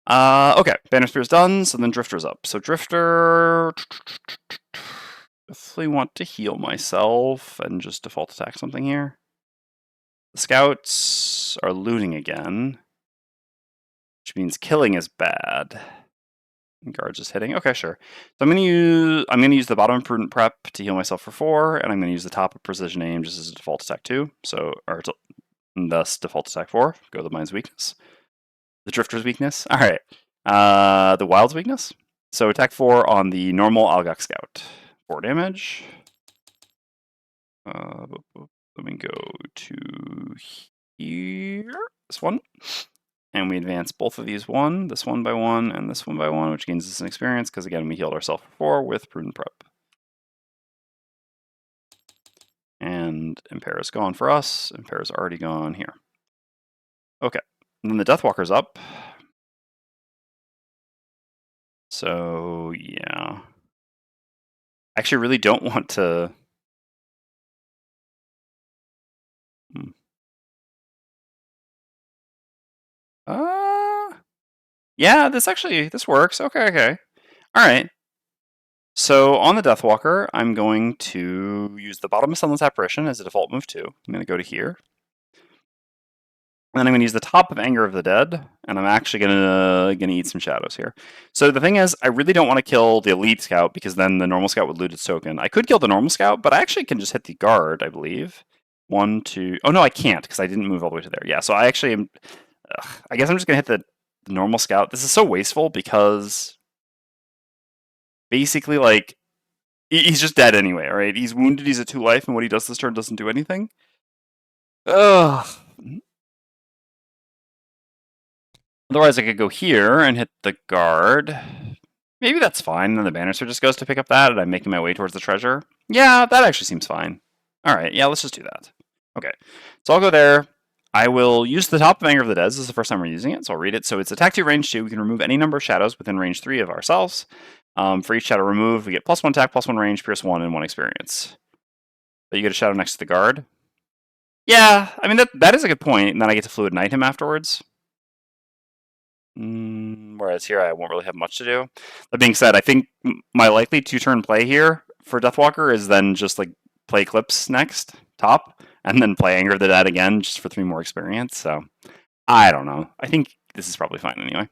Okay, Bannerspear's done, so then Drifter's up. So Drifter definitely want to heal myself and just default attack something here. The scouts are looting again, which means killing is bad. And guards is hitting. Okay, sure. So I'm gonna use the bottom of prudent prep to heal myself for 4, and I'm gonna use the top of precision aim just as a default attack 2. So thus default attack 4. Go the mine's weakness. The drifter's weakness. All right. The wild's weakness. So attack 4 on the normal Algok scout. 4 damage. Let me go to here. This one. And we advance both of these 1, this 1 by 1, and this 1 by 1, which gains us an experience, because again, we healed ourselves for 4 with Prudent Prep. And Impera's gone for us. Impera's already gone here. Okay. And then the Deathwalker's up. So, yeah. I actually really don't want to... Yeah, this works. Okay. All right. So on the Deathwalker, I'm going to use the bottom of Sunless Apparition as a default move 2. I'm going to go to here. And then I'm going to use the top of Anger of the Dead, and I'm actually going to eat some shadows here. So the thing is, I really don't want to kill the Elite Scout, because then the normal Scout would loot its token. I could kill the normal Scout, but I actually can just hit the Guard, I believe. 1, 2... Oh, no, I can't, because I didn't move all the way to there. Yeah, so I actually am... I guess I'm just going to hit the normal Scout. This is so wasteful, because... basically, like, he's just dead anyway, right? He's wounded, he's at 2 life, and what he does this turn doesn't do anything. Ugh. Otherwise, I could go here and hit the guard. Maybe that's fine. Then the Bannerspear just goes to pick up that, and I'm making my way towards the treasure. Yeah, that actually seems fine. All right, yeah, let's just do that. Okay, so I'll go there. I will use the top of Anger of the Dead. This is the first time we're using it, so I'll read it. So it's attack 2, range 2. We can remove any number of shadows within range 3 of ourselves. For each shadow removed, we get +1 attack, +1 range, pierce 1, and 1 experience. But you get a shadow next to the guard. Yeah, I mean, that is a good point, and then I get to Fluid Knight him afterwards. Whereas here, I won't really have much to do. That being said, I think my likely 2-turn play here for Deathwalker is then just like play Eclipse next, top, and then play Anger of the Dead again just for 3 more experience. So I don't know. I think this is probably fine anyway.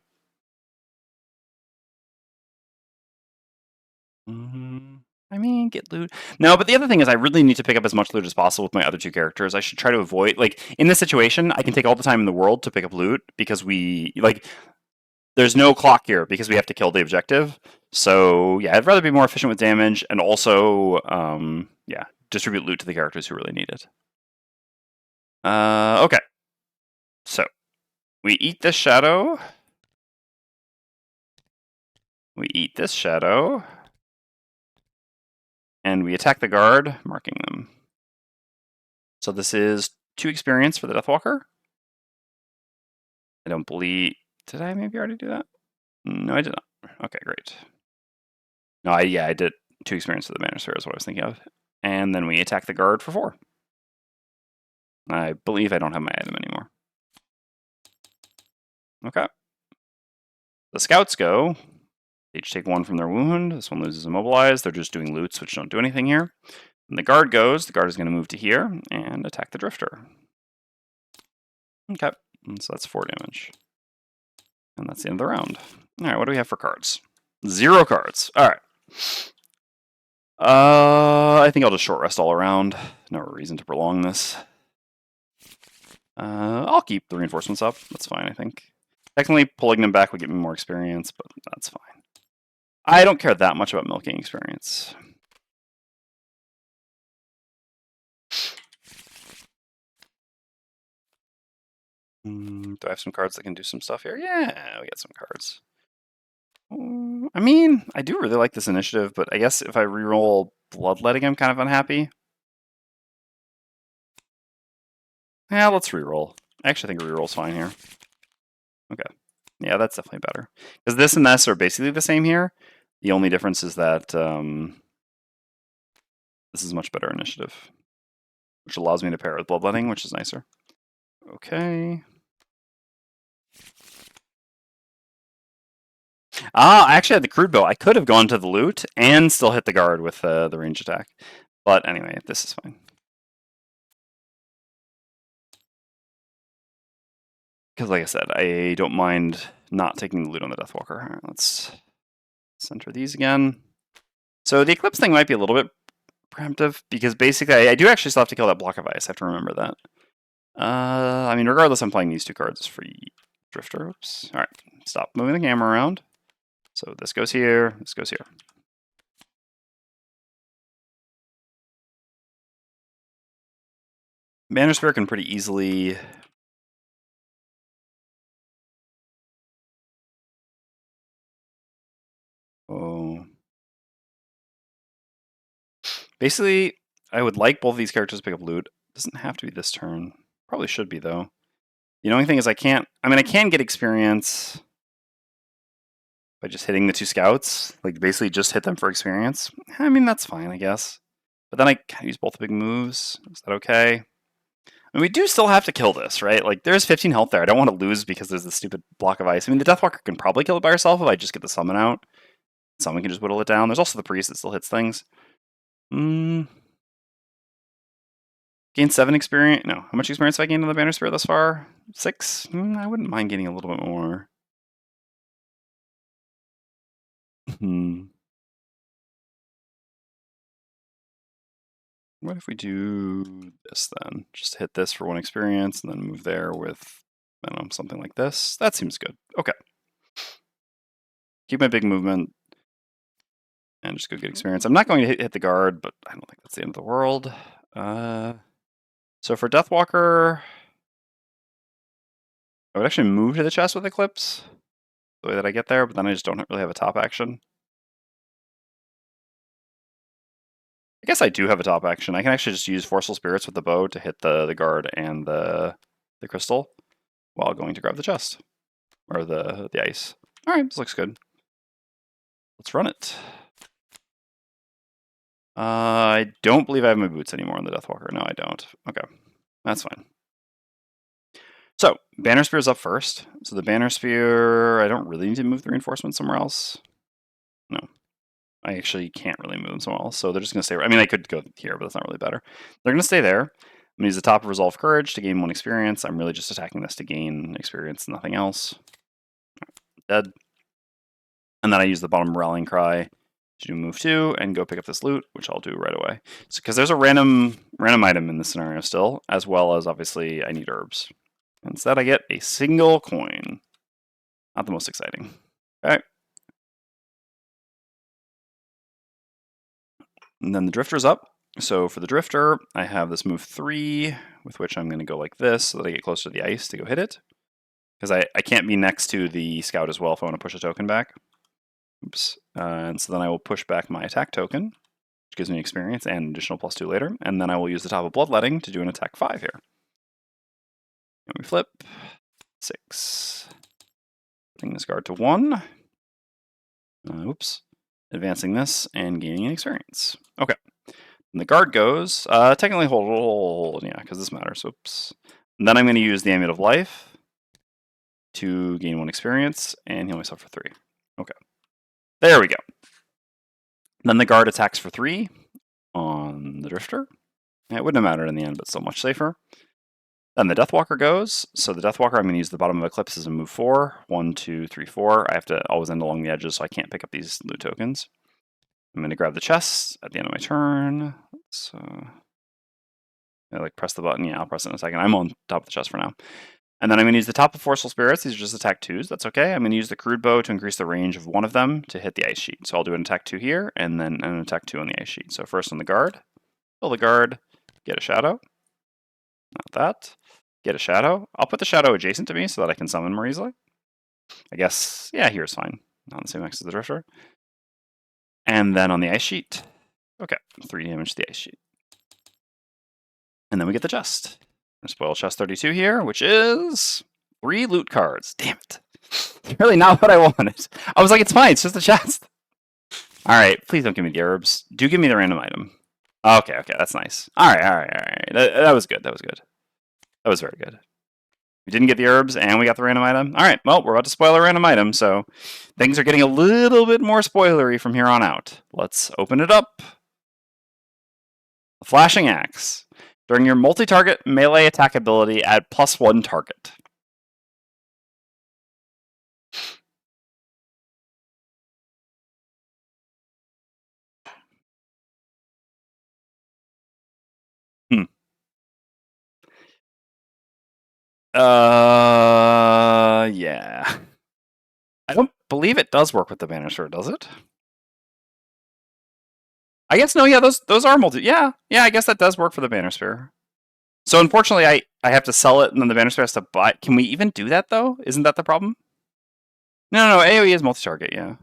I mean, get loot. No, but the other thing is I really need to pick up as much loot as possible with my other 2 characters. I should try to avoid, like, in this situation, I can take all the time in the world to pick up loot because there's no clock here because we have to kill the objective. So, yeah, I'd rather be more efficient with damage and also, distribute loot to the characters who really need it. Okay. So, we eat this shadow. We eat this shadow. And we attack the guard, marking them. So this is 2 experience for the Deathwalker. I don't believe... Did I maybe already do that? No, I did not. Okay, great. No, I did 2 experience for the Bannerspear is what I was thinking of. And then we attack the guard for 4. I believe I don't have my item anymore. Okay. The scouts go. They each take 1 from their wound. This one loses immobilized. They're just doing loots, which don't do anything here. And the guard goes. The guard is going to move to here and attack the drifter. Okay. And so that's 4 damage. And that's the end of the round. All right, what do we have for cards? 0 cards. All right. I think I'll just short rest all around. No reason to prolong this. I'll keep the reinforcements up. That's fine, I think. Technically, pulling them back would get me more experience, but that's fine. I don't care that much about milking experience. Do I have some cards that can do some stuff here? Yeah, we got some cards. I mean, I do really like this initiative, but I guess if I reroll Bloodletting, I'm kind of unhappy. Yeah, let's reroll. I actually think reroll's fine here. Okay. Yeah, that's definitely better. Because this and this are basically the same here. The only difference is that this is much better initiative, which allows me to pair it with Bloodletting, which is nicer. Okay. I actually had the crude bow. I could have gone to the loot and still hit the guard with the range attack. But anyway, this is fine. Because like I said, I don't mind not taking the loot on the Deathwalker. All right, let's center these again. So the Eclipse thing might be a little bit preemptive, because basically I do actually still have to kill that block of ice. I have to remember that. I mean, regardless, I'm playing these two cards for Drifter. Oops. All right, stop moving the camera around. So this goes here, this goes here. Bannerspear can pretty easily... Oh. Basically, I would like both of these characters to pick up loot. Doesn't have to be this turn. Probably should be, though. The only thing is I can get experience by just hitting the two scouts. Like, basically just hit them for experience. I mean, that's fine, I guess. But then I can use both the big moves. Is that okay? And we do still have to kill this, right? Like, there's 15 health there. I don't want to lose because there's this stupid block of ice. I mean, the Deathwalker can probably kill it by herself if I just get the summon out. Someone can just whittle it down. There's also the priest that still hits things. Gain 7 experience. No, how much experience have I gained on the Bannerspear thus far? 6? I wouldn't mind gaining a little bit more. What if we do this then? Just hit this for 1 experience and then move there with, I don't know, something like this. That seems good. Okay. Keep my big movement and just go get experience. I'm not going to hit the guard, but I don't think that's the end of the world. So for Deathwalker, I would actually move to the chest with Eclipse the way that I get there, but then I just don't really have a top action. I guess I do have a top action. I can actually just use Forceful Spirits with the bow to hit the guard and the crystal while going to grab the chest. Or the ice. Alright, this looks good. Let's run it. I don't believe I have my boots anymore on the Deathwalker. No, I don't. Okay, that's fine. So, Bannerspear is up first. So the Bannerspear, I don't really need to move the reinforcements somewhere else. No. I actually can't really move them somewhere else, so they're just going to stay... I mean, I could go here, but that's not really better. They're going to stay there. I'm going to use the top of Resolve Courage to gain 1 experience. I'm really just attacking this to gain experience, nothing else. Dead. And then I use the bottom Rallying Cry to do move 2 and go pick up this loot, which I'll do right away. Because there's a random item in this scenario still, as well as obviously I need herbs. Instead I get a single coin. Not the most exciting. Okay. And then the Drifter's up. So for the Drifter, I have this move 3, with which I'm going to go like this so that I get closer to the ice to go hit it. Because I can't be next to the scout as well if I want to push a token back. Oops. And so then I will push back my attack token, which gives me experience and an additional +2 later. And then I will use the top of Bloodletting to do an attack 5 here. And we flip. 6. Putting this guard to 1. Oops. Advancing this and gaining an experience. Okay. And the guard goes, technically hold, yeah, because this matters. Oops. And then I'm going to use the Amulet of Life to gain 1 experience and heal myself for 3. Okay. There we go. Then the guard attacks for 3 on the Drifter. It wouldn't have mattered in the end, but still much safer. Then the Deathwalker goes. So the Deathwalker, I'm going to use the bottom of Eclipse as a move 4. 1, 2, 3, 4. I have to always end along the edges, so I can't pick up these loot tokens. I'm going to grab the chest at the end of my turn. So I like press the button. Yeah, I'll press it in a second. I'm on top of the chest for now. And then I'm going to use the top of Forceful Spirits. These are just attack 2s. That's okay. I'm going to use the Crude Bow to increase the range of one of them to hit the ice sheet. So I'll do an attack 2 here, and then an attack 2 on the ice sheet. So first on the guard. Kill the guard. Get a shadow. Not that. Get a shadow. I'll put the shadow adjacent to me so that I can summon more easily. I guess, yeah, here's fine. Not the same X as the Drifter. And then on the ice sheet. Okay, 3 damage to the ice sheet. And then we get the chest. Spoil chest 32 here, which is 3 loot cards. Damn it. It's really not what I wanted. I was like, it's fine, it's just a chest. Alright, please don't give me the herbs. Do give me the random item. Okay, that's nice. Alright. That was good, that was good. That was very good. We didn't get the herbs, and we got the random item. All right, well, we're about to spoil a random item, so things are getting a little bit more spoilery from here on out. Let's open it up. A flashing axe. During your multi-target melee attack ability, add +1 target. Yeah. I don't believe it does work with the Bannerspear, does it? I guess no. Yeah, those are multi. Yeah, I guess that does work for the Bannerspear. So unfortunately, I have to sell it, and then the Bannerspear has to buy. Can we even do that though? Isn't that the problem? No. AOE is multi-target. Yeah,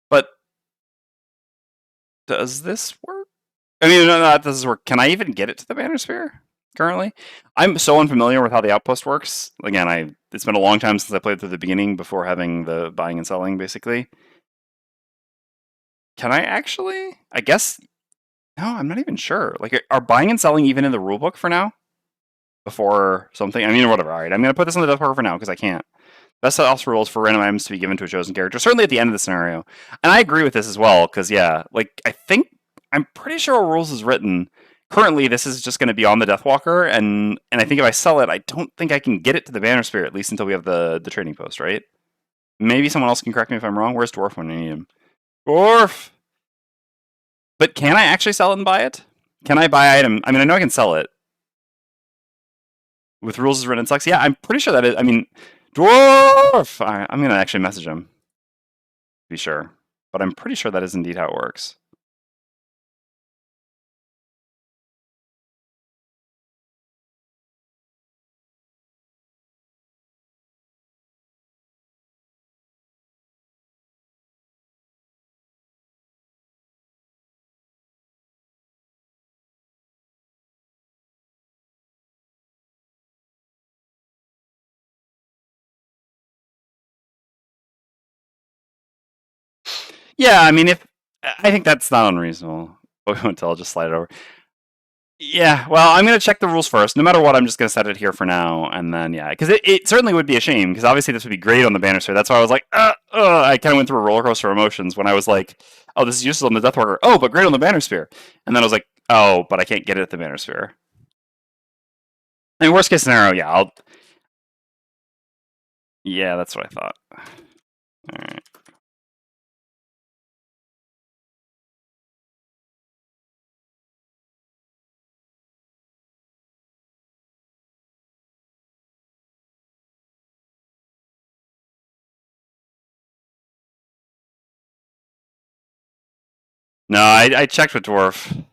but does this work? I mean, no, that doesn't work. Can I even get it to the Bannerspear currently? I'm so unfamiliar with how the outpost works. Again, it's been a long time since I played through the beginning before having the buying and selling, basically. Can I actually? I guess. No, I'm not even sure. Like, are buying and selling even in the rulebook for now? Before something? I mean, whatever. All right, I'm going to put this on the Deathwalker for now because I can't. Best house rules for random items to be given to a chosen character. Certainly at the end of the scenario. And I agree with this as well, because, yeah, like, I'm pretty sure our rules is written. Currently, this is just going to be on the Deathwalker, and I think if I sell it, I don't think I can get it to the Bannerspear, at least until we have the trading post, right? Maybe someone else can correct me if I'm wrong. Where's Dwarf when I need him? Dwarf! But can I actually sell it and buy it? Can I buy item? I mean, I know I can sell it. With rules is written in Slex? Yeah, I'm pretty sure that is. I mean, Dwarf! All right, I'm going to actually message him. To be sure. But I'm pretty sure that is indeed how it works. Yeah, I mean, I think that's not unreasonable. Until I'll just slide it over. Yeah, well, I'm going to check the rules first. No matter what, I'm just going to set it here for now, and then, yeah. Because it certainly would be a shame, because obviously this would be great on the Bannersphere. That's why I was like, I kind of went through a roller coaster of emotions when I was like, oh, this is useless on the Deathwalker. Oh, but great on the Bannersphere. And then I was like, oh, but I can't get it at the Bannersphere. I mean, worst case scenario, yeah, Yeah, that's what I thought. Alright. No, I checked with Dwarf.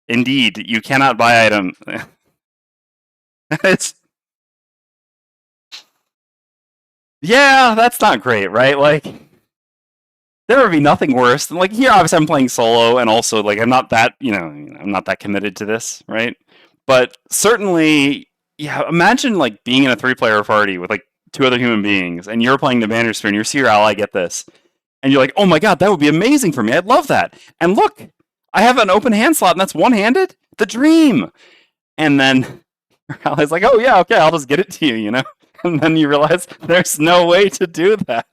Indeed, you cannot buy item. It's yeah, that's not great, right? Like there would be nothing worse than like here. Obviously, I'm playing solo, and also like I'm not that I'm not that committed to this, right? But certainly, yeah. Imagine like being in a 3-player party with like 2 other human beings, and you're playing the Bannersphere, and you see your ally get this, and you're like, oh my god, that would be amazing for me. I'd love that. And look, I have an open hand slot, and that's one-handed. The dream. And then your ally's like, oh yeah, okay, I'll just get it to you, And then you realize there's no way to do that.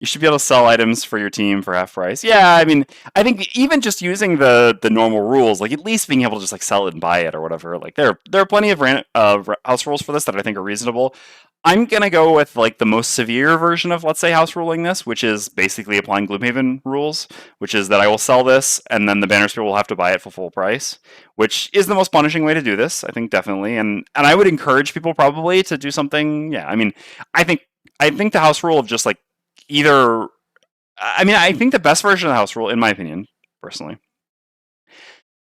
You should be able to sell items for your team for half price. Yeah, I mean, I think even just using the normal rules, like at least being able to just like sell it and buy it or whatever, like there are plenty of house rules for this that I think are reasonable. I'm gonna go with like the most severe version of, let's say, house ruling this, which is basically applying Gloomhaven rules, which is that I will sell this and then the Bannerspear will have to buy it for full price, which is the most punishing way to do this, I think, definitely. And I would encourage people probably to do something. Yeah, I mean, I think the house rule of just like either. I mean, I think the best version of the house rule, in my opinion, personally,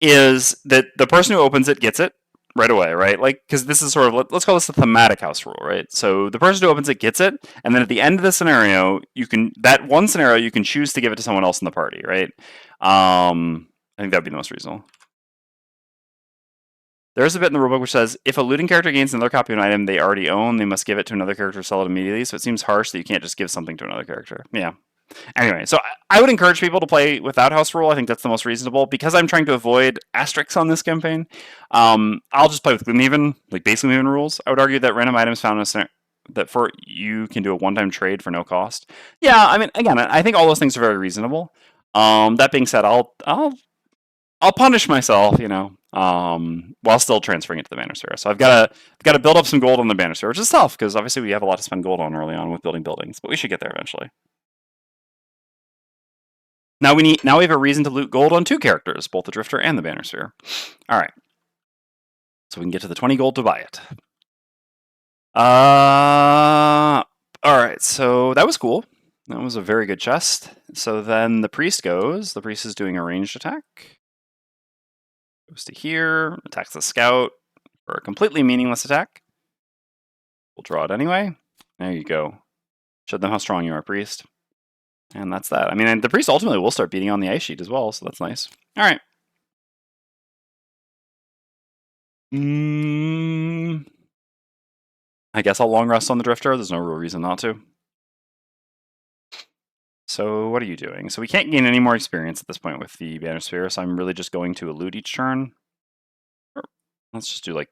is that the person who opens it gets it right away, right? Like, because this is sort of, let's call this a thematic house rule, right? So the person who opens it gets it, and then at the end of the scenario, that one scenario, you can choose to give it to someone else in the party, right? I think that'd be the most reasonable. There's a bit in the rulebook which says, if a looting character gains another copy of an item they already own, they must give it to another character or sell it immediately. So it seems harsh that you can't just give something to another character. Yeah. Anyway, so I would encourage people to play without house rule. I think that's the most reasonable because I'm trying to avoid asterisks on this campaign. I'll just play with Gloomhaven, like base Gloomhaven rules. I would argue that random items found in a scenario that for you can do a one-time trade for no cost. Yeah, I mean, again, I think all those things are very reasonable. That being said, I'll punish myself, while still transferring it to the Bannerspear. So I've got to build up some gold on the Bannerspear, which is tough because obviously we have a lot to spend gold on early on with building buildings, but we should get there eventually. Now we have a reason to loot gold on 2 characters, both the Drifter and the Bannersphere. All right, so we can get to the 20 gold to buy it. All right, so that was cool. That was a very good chest. So then the priest goes. The priest is doing a ranged attack. Goes to here, attacks the scout for a completely meaningless attack. We'll draw it anyway. There you go. Show them how strong you are, priest. And that's that. I mean, the priest ultimately will start beating on the ice sheet as well, so that's nice. All right. I guess I'll long rest on the Drifter. There's no real reason not to. So what are you doing? So we can't gain any more experience at this point with the Bannersphere, so I'm really just going to elude each turn. Let's just do like...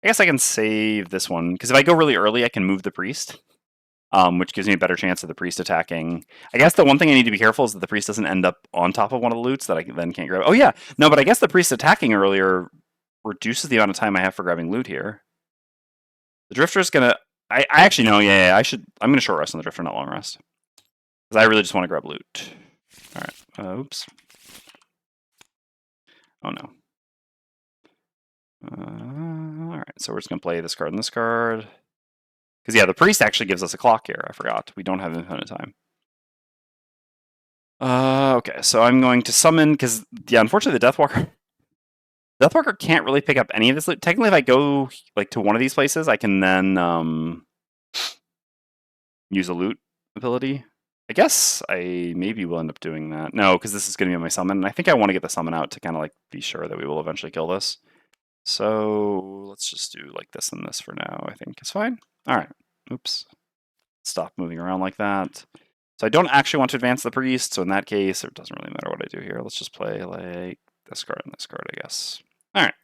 I guess I can save this one, because if I go really early, I can move the priest. Which gives me a better chance of the priest attacking. I guess the one thing I need to be careful is that the priest doesn't end up on top of one of the loots that I then can't grab. Oh yeah, no, but I guess the priest attacking earlier reduces the amount of time I have for grabbing loot here. The Drifter's gonna... I actually know, yeah, I'm gonna short rest on the Drifter, not long rest. Because I really just want to grab loot. Alright, oops. Oh no. Alright, so we're just gonna play this card and this card. Because, yeah, the priest actually gives us a clock here. I forgot. We don't have infinite time. Okay, so I'm going to summon, because, yeah, unfortunately the Deathwalker can't really pick up any of this loot. Technically, if I go, like, to one of these places, I can then use a loot ability. I guess I maybe will end up doing that. No, because this is going to be my summon, and I think I want to get the summon out to kind of, like, be sure that we will eventually kill this. So let's just do, like, this and this for now, I think it's fine. All right. Oops. Stop moving around like that. So I don't actually want to advance the priest, so in that case, it doesn't really matter what I do here. Let's just play, like, this card and this card, I guess. All right.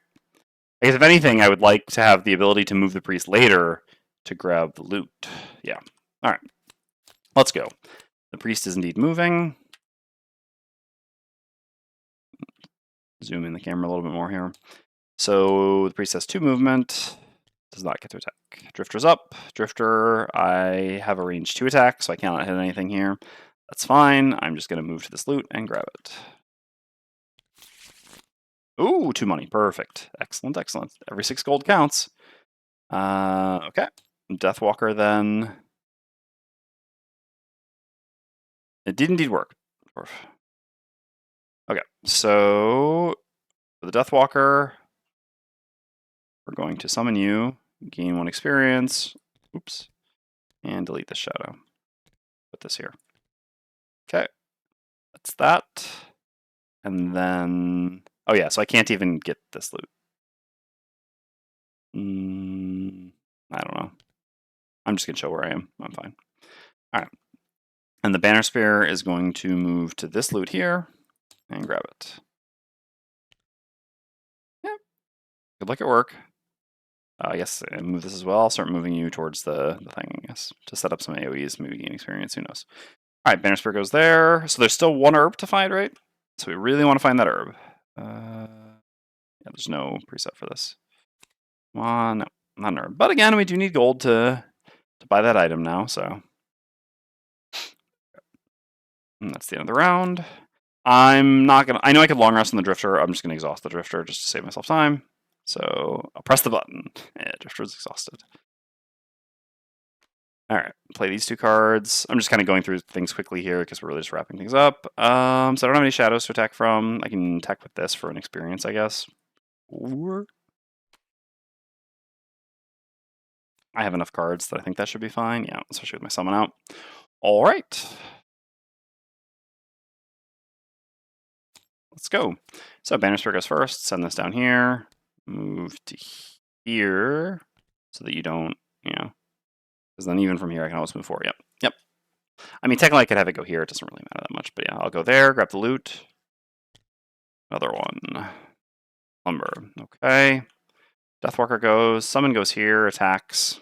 I guess if anything, I would like to have the ability to move the priest later to grab the loot. Yeah. All right. Let's go. The priest is indeed moving. Zoom in the camera a little bit more here. So the priest has 2 movement. Does not get to attack. Drifter's up. Drifter, I have a range 2 attack, so I cannot hit anything here. That's fine. I'm just going to move to this loot and grab it. Ooh, 2 money. Perfect. Excellent, excellent. Every 6 gold counts. Okay. Deathwalker then. It did indeed work. Okay, so for the Deathwalker, we're going to summon you, gain 1 experience, oops, and delete the shadow. Put this here. Okay, that's that. And then, oh yeah, so I can't even get this loot. I don't know. I'm just gonna show where I am. I'm fine. All right. And the Bannerspear is going to move to this loot here and grab it. Yeah. Good luck at work. I guess move this as well. I'll start moving you towards the thing, I guess, to set up some AoEs, maybe gain experience, who knows. All right, Bannerspear goes there. So there's still 1 herb to find, right? So we really want to find that herb. Yeah, there's no preset for this. Come on, no, not an herb. But again, we do need gold to buy that item now, so. And that's the end of the round. I'm not gonna, I know I could long rest on the Drifter. I'm just gonna exhaust the Drifter just to save myself time. So I'll press the button. Yeah, Drifter's exhausted. All right, play these 2 cards. I'm just kind of going through things quickly here because we're really just wrapping things up. So I don't have any shadows to attack from. I can attack with this for an experience, I guess. Or I have enough cards that I think that should be fine. Yeah, especially with my summon out. All right. Let's go. So Bannerspear goes first. Send this down here. Move to here so that you don't, because then even from here I can always move forward. Yep. I mean, technically I could have it go here. It doesn't really matter that much, but yeah, I'll go there, grab the loot. Another one. Lumber. Okay. Deathwalker goes. Summon goes here. Attacks.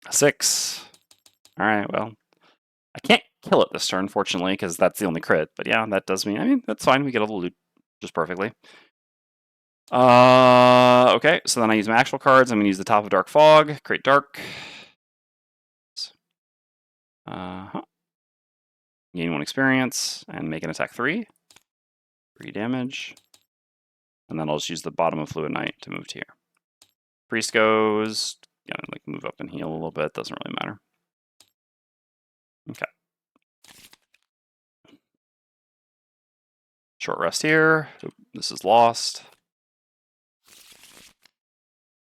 6. All right, well. I can't kill it this turn, fortunately, because that's the only crit. But yeah, that does mean, I mean, that's fine. We get all the loot just perfectly. Okay, so then I use my actual cards. I'm going to use the Top of Dark Fog, create Dark. Gain 1 experience, and make an attack 3. 3 damage. And then I'll just use the bottom of Fluid Knight to move to here. Priest goes, gonna like move up and heal a little bit, doesn't really matter. Okay. Short rest here. Oop, this is lost.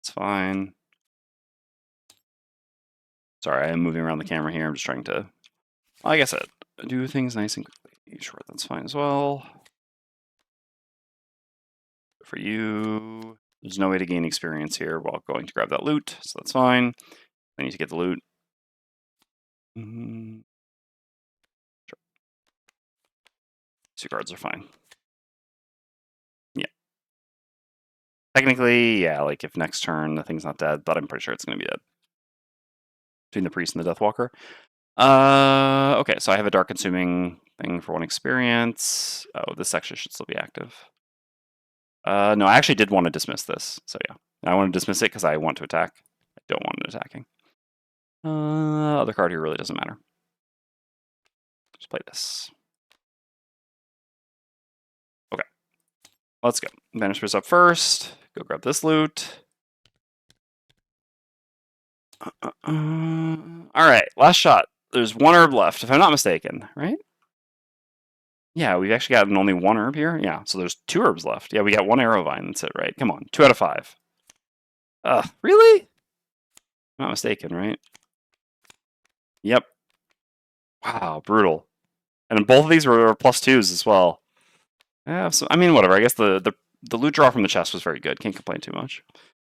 It's fine. Sorry, I am moving around the camera here. I'm just trying to, like I said, do things nice and quickly. Sure, that's fine as well. For you, there's no way to gain experience here while going to grab that loot, so that's fine. I need to get the loot. Sure. 2 cards are fine. Yeah. Technically, yeah, like if next turn the thing's not dead, but I'm pretty sure it's going to be dead. Between the priest and the Deathwalker. Okay, so I have a dark consuming thing for 1 experience. Oh, this section should still be active. No, I actually did want to dismiss this, so yeah. I want to dismiss it because I want to attack. I don't want it attacking. Other card here really doesn't matter. Just play this. Okay, let's go. Bannerspear's up first. Go grab this loot. All right, last shot. There's 1 herb left, if I'm not mistaken, right? Yeah, we've actually gotten only 1 herb here. Yeah, so there's 2 herbs left. Yeah, we got 1 arrow vine. That's it, right? Come on, 2 out of 5. Really? I'm not mistaken, right? Yep. Wow, brutal. And both of these were +2s as well. Yeah, so, I mean, whatever. I guess the loot draw from the chest was very good. Can't complain too much.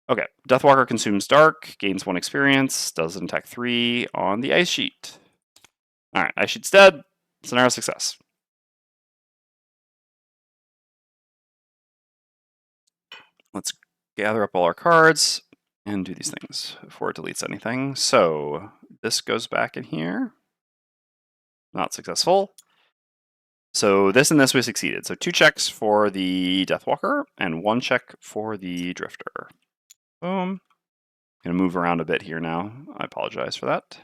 Okay, Deathwalker consumes dark, gains 1 experience, does an attack 3 on the ice sheet. All right, ice sheet's dead. Scenario success. Let's gather up all our cards and do these things before it deletes anything. So this goes back in here. Not successful. So this and this we succeeded. So 2 checks for the Deathwalker and 1 check for the Drifter. Boom. I'm gonna move around a bit here now. I apologize for that.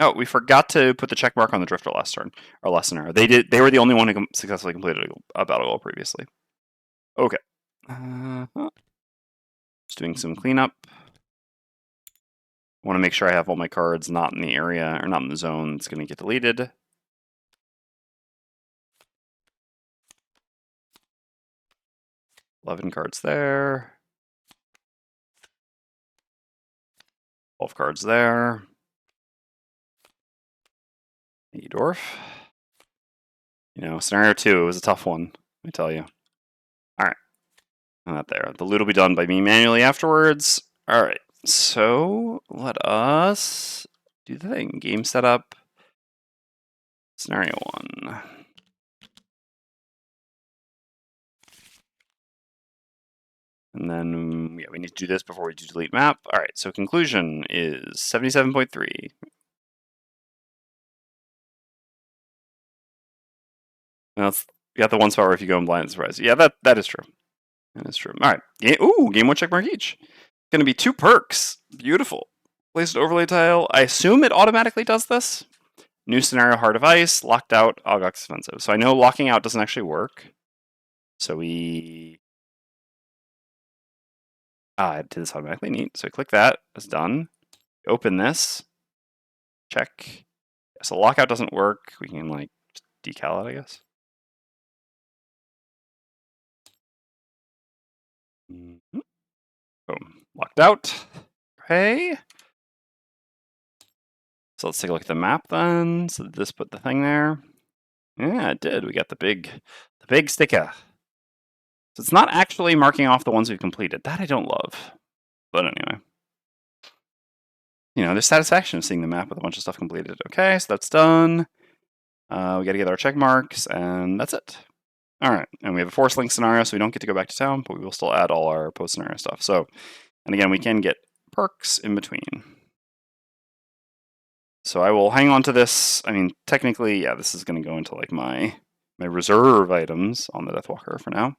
Oh, we forgot to put the check mark on the Drifter last turn, or last scenario. They were the only one who successfully completed a battle goal previously. Okay. Just doing some cleanup. I want to make sure I have all my cards not in the area, or not in the zone that's going to get deleted. $11 cards there. 12 cards there. Hey, dwarf. You know, scenario 2 was a tough one, let me tell you. All right. Not there. The loot will be done by me manually afterwards. All right. So let us do the thing. Game setup. Scenario 1. And then, yeah, we need to do this before we do delete map. All right, so conclusion is 77.3. Now, you got the 1 spot where if you go in blind surprise. Yeah, that is true. That is true. All right. Game 1 check mark each. Going to be 2 perks. Beautiful. Place an overlay tile. I assume it automatically does this. New scenario, Heart of Ice. Locked out, Ogok's Offensive. So I know locking out doesn't actually work. So we... I did this automatically. Neat. So click that. It's done. Open this. Check. So lockout doesn't work. We can like decal it, I guess. Boom. Locked out. Okay. So let's take a look at the map then. So did this put the thing there? Yeah, it did. We got the big sticker. So it's not actually marking off the ones we've completed. That I don't love. But anyway. you know, there's satisfaction of seeing the map with a bunch of stuff completed. Okay, so that's done. We got to get our check marks, and that's it. All right, and we have a force link scenario, so we don't get to go back to town, but we will still add all our post scenario stuff. So, and again, we can get perks in between. So I will hang on to this. I mean, technically, yeah, this is going to go into like my reserve items on the Deathwalker for now.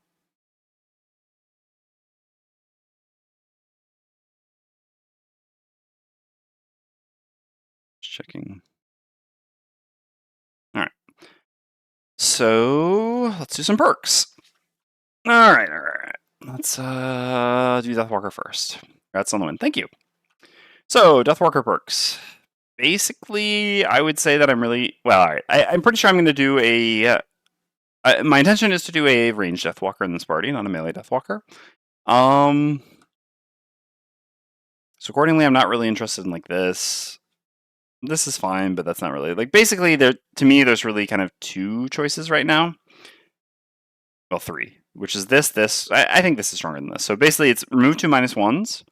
Just checking. All right. So let's do some perks. All right. Let's do Deathwalker first. Congrats on the win. Thank you. So Deathwalker perks. Basically, I would say that I'm really well. All right. I'm pretty sure I'm going to do a. My intention is to do a ranged Deathwalker in this party, not a melee Deathwalker. So accordingly, I'm not really interested in like this. This is fine, but that's not really like basically there. To me, there's really kind of two choices right now. Well, three, which is this. I think this is stronger than this. So basically, it's remove 2 -1s,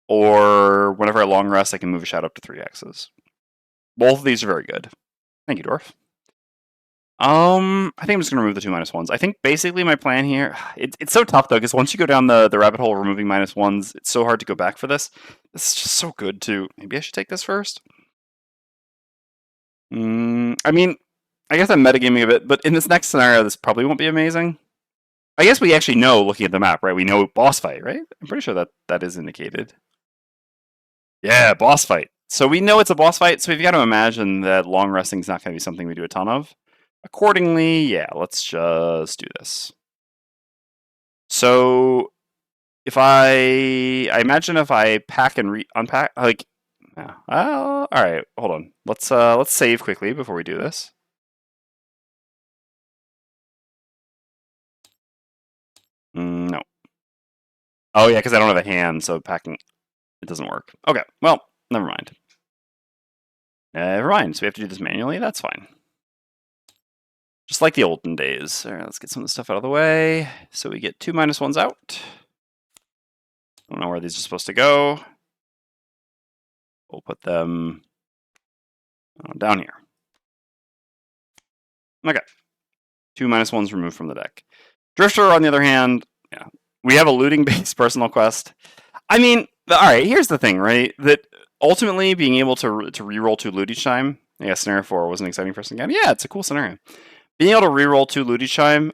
or whenever I long rest, I can move a shadow up to 3x's. Both of these are very good. Thank you, Dwarf. I think I'm just gonna remove the 2 -1s. I think basically my plan here. It's so tough though, because once you go down the rabbit hole of removing -1s, it's so hard to go back for this. This is just so good too. Maybe I should take this first. I mean, I guess I'm metagaming a bit, but in this next scenario, this probably won't be amazing. I guess we actually know, looking at the map, right? We know boss fight, right? I'm pretty sure that is indicated. Yeah, boss fight. So we know it's a boss fight, so we've got to imagine that long resting is not going to be something we do a ton of. Accordingly, yeah, let's just do this. So if I imagine if I pack and unpack, like, yeah. All right, hold on. Let's save quickly before we do this. No. Oh yeah, because I don't have a hand, so packing it doesn't work. Okay, well, never mind. Never mind. So we have to do this manually. That's fine. Just like the olden days. All right, let's get some of the stuff out of the way. So we get 2 -1s out. I don't know where these are supposed to go. We'll put them down here. Okay. 2 -1s removed from the deck. Drifter, on the other hand, yeah, we have a looting-based personal quest. I mean, all right. Here's the thing, right? That ultimately being able to reroll 2 loot each time. Yeah, scenario 4 was an exciting first encounter. Yeah, it's a cool scenario. Being able to reroll 2 loot each time,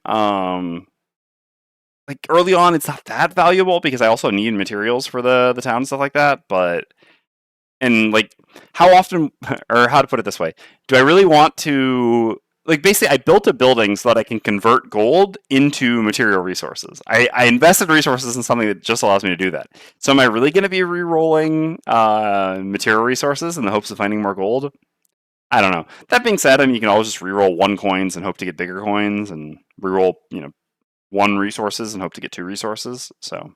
like early on, it's not that valuable because I also need materials for the town and stuff like that. But and like, how often, or how to put it this way, do I really want to? Like basically, I built a building so that I can convert gold into material resources. I invested resources in something that just allows me to do that. So am I really going to be re-rolling material resources in the hopes of finding more gold? I don't know. That being said, I mean, you can always just re-roll 1 coins and hope to get bigger coins, and re-roll 1 resources and hope to get 2 resources. So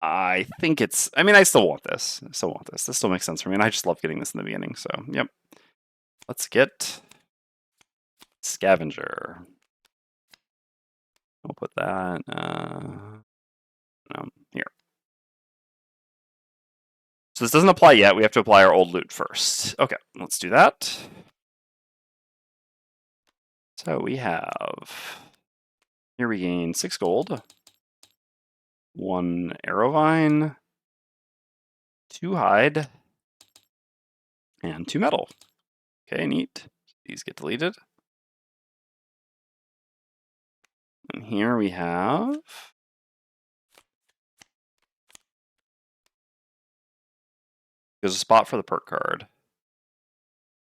I think it's. I mean, I still want this. I still want this. This still makes sense for me, and I just love getting this in the beginning. So yep. Let's get Scavenger. We'll put that here. So this doesn't apply yet. We have to apply our old loot first. Okay, let's do that. So we have, here we gain 6 gold, 1 arrow vine, 2 hide, and 2 metal. Okay, neat. These get deleted. And here we have there's a spot for the perk card.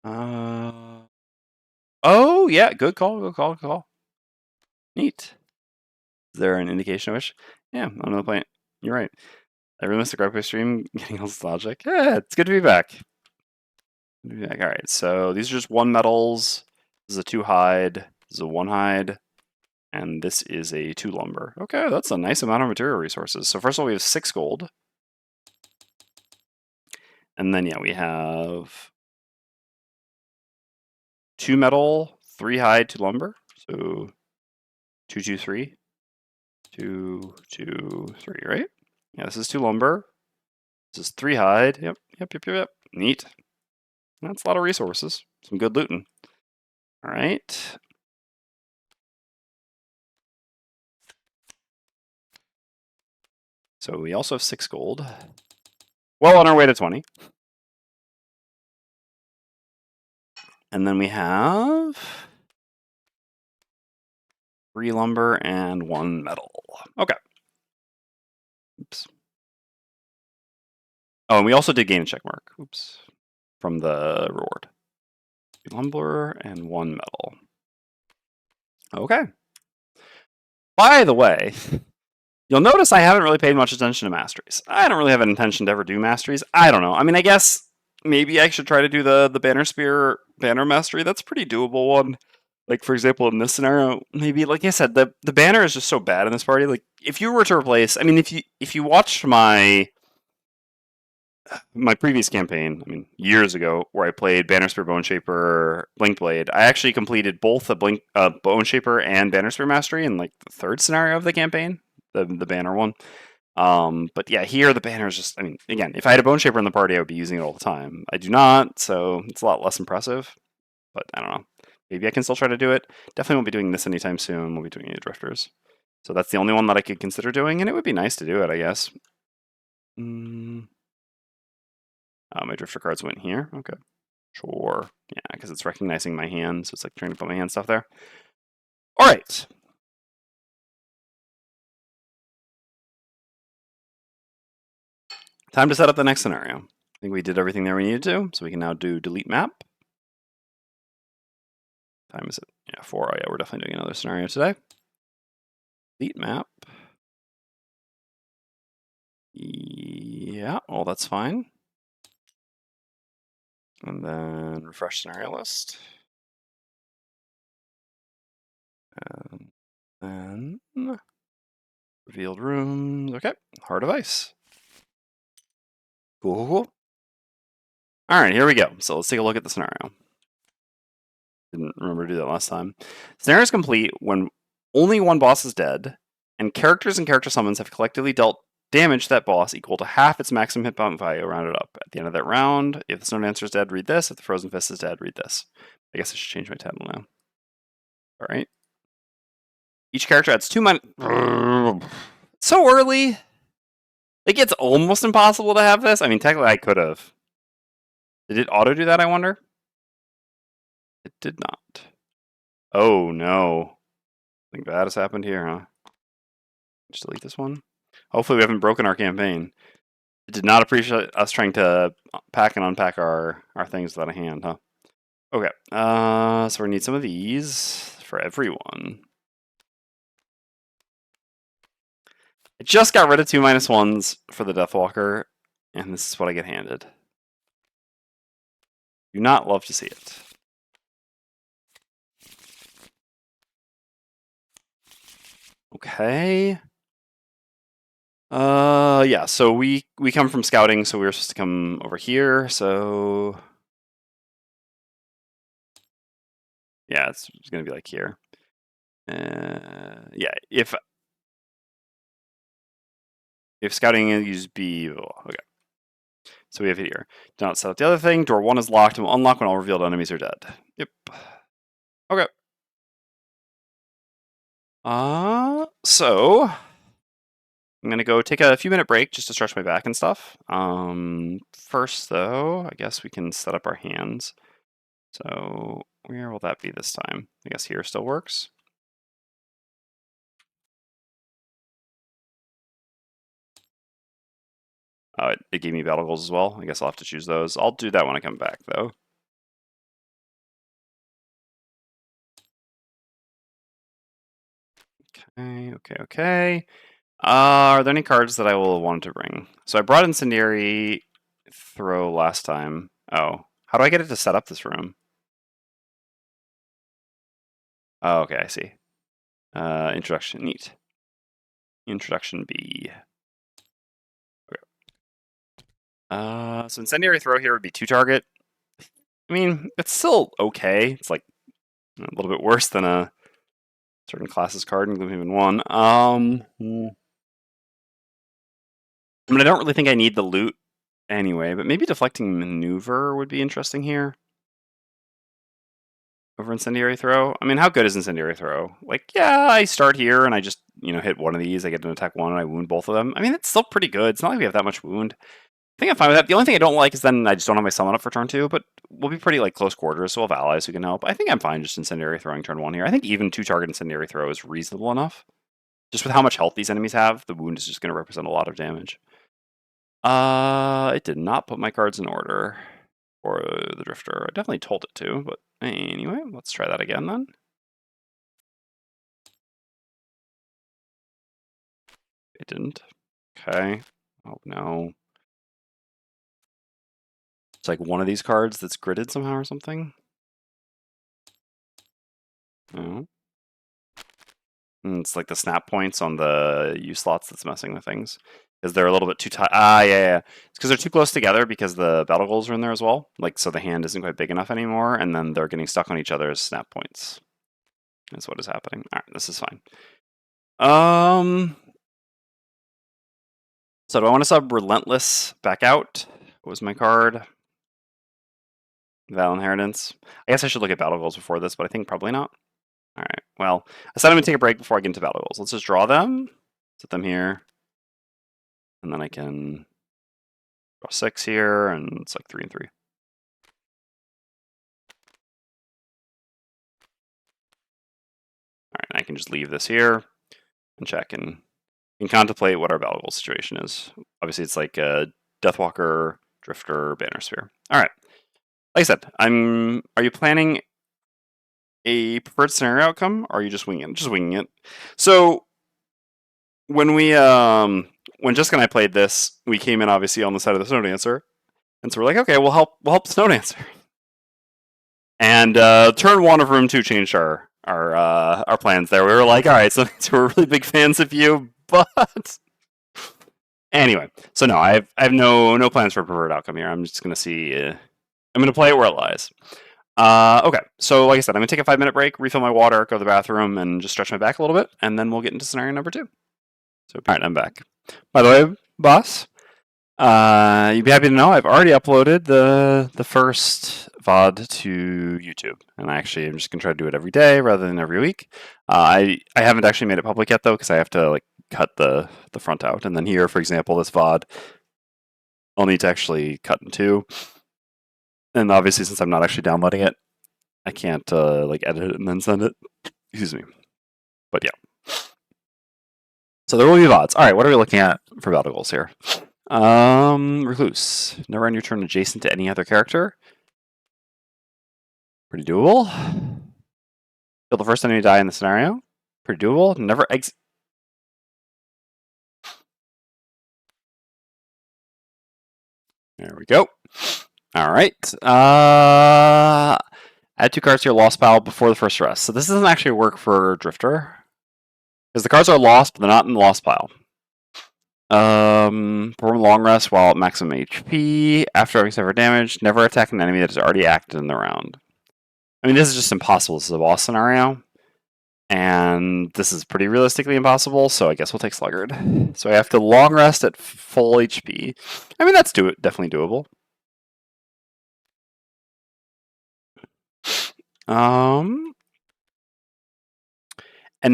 Oh yeah, good call, good call, good call. Neat. Is there an indication of which? Yeah, another point. You're right. I really missed the Graphic stream getting all nostalgic. Yeah, it's good to be back. Good to be back. All right, so these are just 1 metals. This is a 2 hide. This is a 1 hide. And this is a 2 lumber. Okay, that's a nice amount of material resources. So first of all, we have 6 gold. And then, yeah, we have 2 metal, 3 hide, 2 lumber. So 2, 2, 3. 2, 2, 3, right? Yeah, this is 2 lumber. This is 3 hide. Yep. Neat. That's a lot of resources. Some good looting. All right. So we also have 6 gold. Well, on our way to 20. And then we have 3 lumber and 1 metal. Okay. Oops. Oh, and we also did gain a check mark. Oops. From the reward. 3 lumber and 1 metal. Okay. By the way, you'll notice I haven't really paid much attention to masteries. I don't really have an intention to ever do masteries. I don't know. I mean, I guess maybe I should try to do the Bannerspear banner mastery. That's a pretty doable one. Like, for example, in this scenario, maybe, like I said, the banner is just so bad in this party. Like, if you were to replace, I mean, if you watched my previous campaign, I mean, years ago, where I played Bannerspear, Bone Shaper, Blink Blade, I actually completed both the Bone Shaper and Bannerspear mastery in like the 3rd scenario of the campaign, the banner one. But yeah, here the banner is just, I mean, again, if I had a Bone Shaper in the party, I would be using it all the time. I do not, so it's a lot less impressive. But I don't know. Maybe I can still try to do it. Definitely won't be doing this anytime soon. We'll be doing any drifters. So that's the only one that I could consider doing, and it would be nice to do it, I guess. My drifter cards went here. Okay. Sure. Yeah, because it's recognizing my hand, so it's like trying to put my hand stuff there. All right. Time to set up the next scenario. I think we did everything there we needed to, so we can now do delete map. Time is it? Yeah, 4. Oh, yeah, we're definitely doing another scenario today. Delete map. Yeah, well, that's fine. And then refresh scenario list. And then revealed rooms. Okay, Heart of Ice. Cool, cool, cool. All right, here we go. So let's take a look at the scenario. Didn't remember to do that last time. Scenario is complete when only one boss is dead, and characters and character summons have collectively dealt damage to that boss equal to half its maximum hit point value rounded up. At the end of that round, if the Snow Dancer is dead, read this. If the Frozen Fist is dead, read this. I guess I should change my title now. All right. Each character adds 2 mana. So early. Like, it's almost impossible to have this. I mean, technically, I could have. Did it auto do that, I wonder? It did not. Oh, no. Something bad has happened here, huh? Just delete this one. Hopefully we haven't broken our campaign. It did not appreciate us trying to pack and unpack our things without a hand, huh? Okay. So we need some of these for everyone. I just got rid of 2-1s for the Deathwalker, and this is what I get handed. Do not love to see it. Okay. Yeah, so we come from scouting, so we were supposed to come over here, so yeah, it's gonna be like here. Yeah, if scouting is B, okay. So we have it here. Do not set up the other thing. Door 1 is locked and will unlock when all revealed enemies are dead. Yep. Okay. So I'm gonna go take a few minute break just to stretch my back and stuff. First though, I guess we can set up our hands. So where will that be this time? I guess here still works. Oh, it gave me battle goals as well. I guess I'll have to choose those. I'll do that when I come back though. Okay. Are there any cards that I will want to bring? So I brought Incendiary Throw last time. Oh, how do I get it to set up this room? Oh, okay, I see. Introduction, neat. Introduction B. Okay. So Incendiary Throw here would be 2 target. I mean, it's still okay. It's like a little bit worse than a certain classes card in Gloomhaven 1. I mean, I don't really think I need the loot anyway, but maybe deflecting maneuver would be interesting here. Over incendiary throw. I mean, how good is incendiary throw? Like, yeah, I start here and I just hit one of these. I get an attack one and I wound both of them. I mean, it's still pretty good. It's not like we have that much wound. I think I'm fine with that. The only thing I don't like is then I just don't have my summon up for turn 2, but we'll be pretty like close quarters, so we'll have allies who can help. I think I'm fine just incendiary throwing turn 1 here. I think even 2-target incendiary throw is reasonable enough. Just with how much health these enemies have, the wound is just going to represent a lot of damage. It did not put my cards in order for the Drifter. I definitely told it to, but anyway, let's try that again then. It didn't. Okay. Oh no. It's like one of these cards that's gridded somehow or something. No. It's like the snap points on the U slots that's messing with things. Because they're a little bit too tight. Yeah. It's because they're too close together because the battle goals are in there as well. Like, so the hand isn't quite big enough anymore, and then they're getting stuck on each other's snap points. That's what is happening. Alright, this is fine. So do I want to sub Relentless back out? What was my card? Val Inheritance. I guess I should look at battle goals before this, but I think probably not. Alright, well, I said I'm going to take a break before I get into battle goals. Let's just draw them, set them here, and then I can draw 6 here, and it's like 3 and 3. Alright, I can just leave this here and check and contemplate what our battle goal situation is. Obviously, it's like Deathwalker, Drifter, Bannerspear. Alright, like I said, are you planning a preferred scenario outcome, or are you just winging it? Just winging it. So when when Jessica and I played this, we came in obviously on the side of the Snow Dancer, and so we're like, okay, we'll help the Snow Dancer. And turn 1 of Room 2 changed our plans there. We were like, all right, so we're really big fans of you, but anyway, so no, I have no plans for a preferred outcome here. I'm just gonna see. I'm gonna play it where it lies. Okay, so like I said, I'm gonna take a 5-minute break, refill my water, go to the bathroom, and just stretch my back a little bit, and then we'll get into scenario number 2. So, all right, I'm back. By the way, boss, you'd be happy to know I've already uploaded the first VOD to YouTube, and I actually am just gonna try to do it every day rather than every week. I haven't actually made it public yet though, because I have to like cut the front out, and then here, for example, this VOD, I'll need to actually cut in 2. And obviously, since I'm not actually downloading it, I can't like edit it and then send it. Excuse me. But yeah. So there will be VODs. All right, what are we looking at for battle goals here? Recluse. Never end your turn adjacent to any other character. Pretty doable. Kill the first enemy to die in the scenario. Pretty doable. Never exit. There we go. All right. Add 2 cards to your lost pile before the first rest. So this doesn't actually work for Drifter, because the cards are lost, but they're not in the lost pile. Perform long rest while at maximum HP. After having suffered damage, never attack an enemy that has already acted in the round. I mean, this is just impossible. This is a boss scenario. And this is pretty realistically impossible, so I guess we'll take Sluggard. So I have to long rest at full HP. I mean, that's definitely doable. And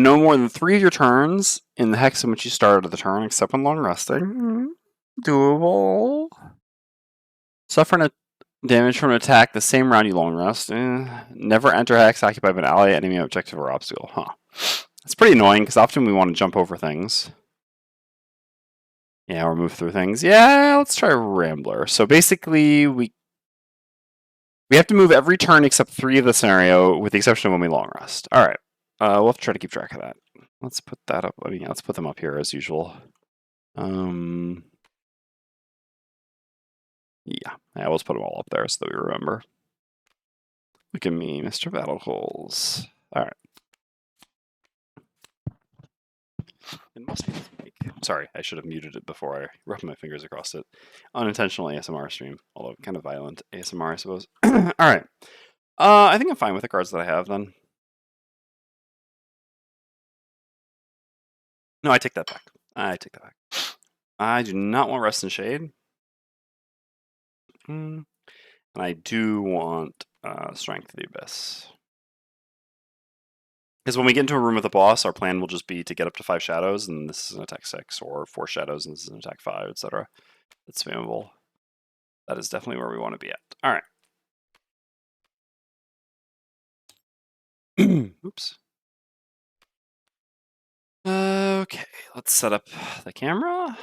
no more than 3 of your turns in the hex in which you started the turn, except when long resting. Doable. Suffer damage from an attack the same round you long rest. Never enter hex occupied by an ally, enemy, objective, or obstacle. Huh. It's pretty annoying, because often we want to jump over things. Yeah, or move through things. Yeah, let's try Rambler. So basically, we have to move every turn except 3 of the scenario, with the exception of when we long rest. All right. We'll have to try to keep track of that. Let's put that up. I mean, let's put them up here as usual. Yeah, let's put them all up there so that we remember. Look at me, Mr. Battleholes. All right. It must be this mic. Sorry, I should have muted it before I rubbed my fingers across it. Unintentional ASMR stream, although kind of violent ASMR, I suppose. All right. I think I'm fine with the cards that I have then. No, I take that back. I take that back. I do not want Rest and Shade. And I do want Strength of the Abyss. Because when we get into a room with a boss, our plan will just be to get up to 5 shadows, and this is an attack 6, or 4 shadows, and this is an attack 5, etc. It's spammable. That is definitely where we want to be at. All right. Oops. Okay, let's set up the camera.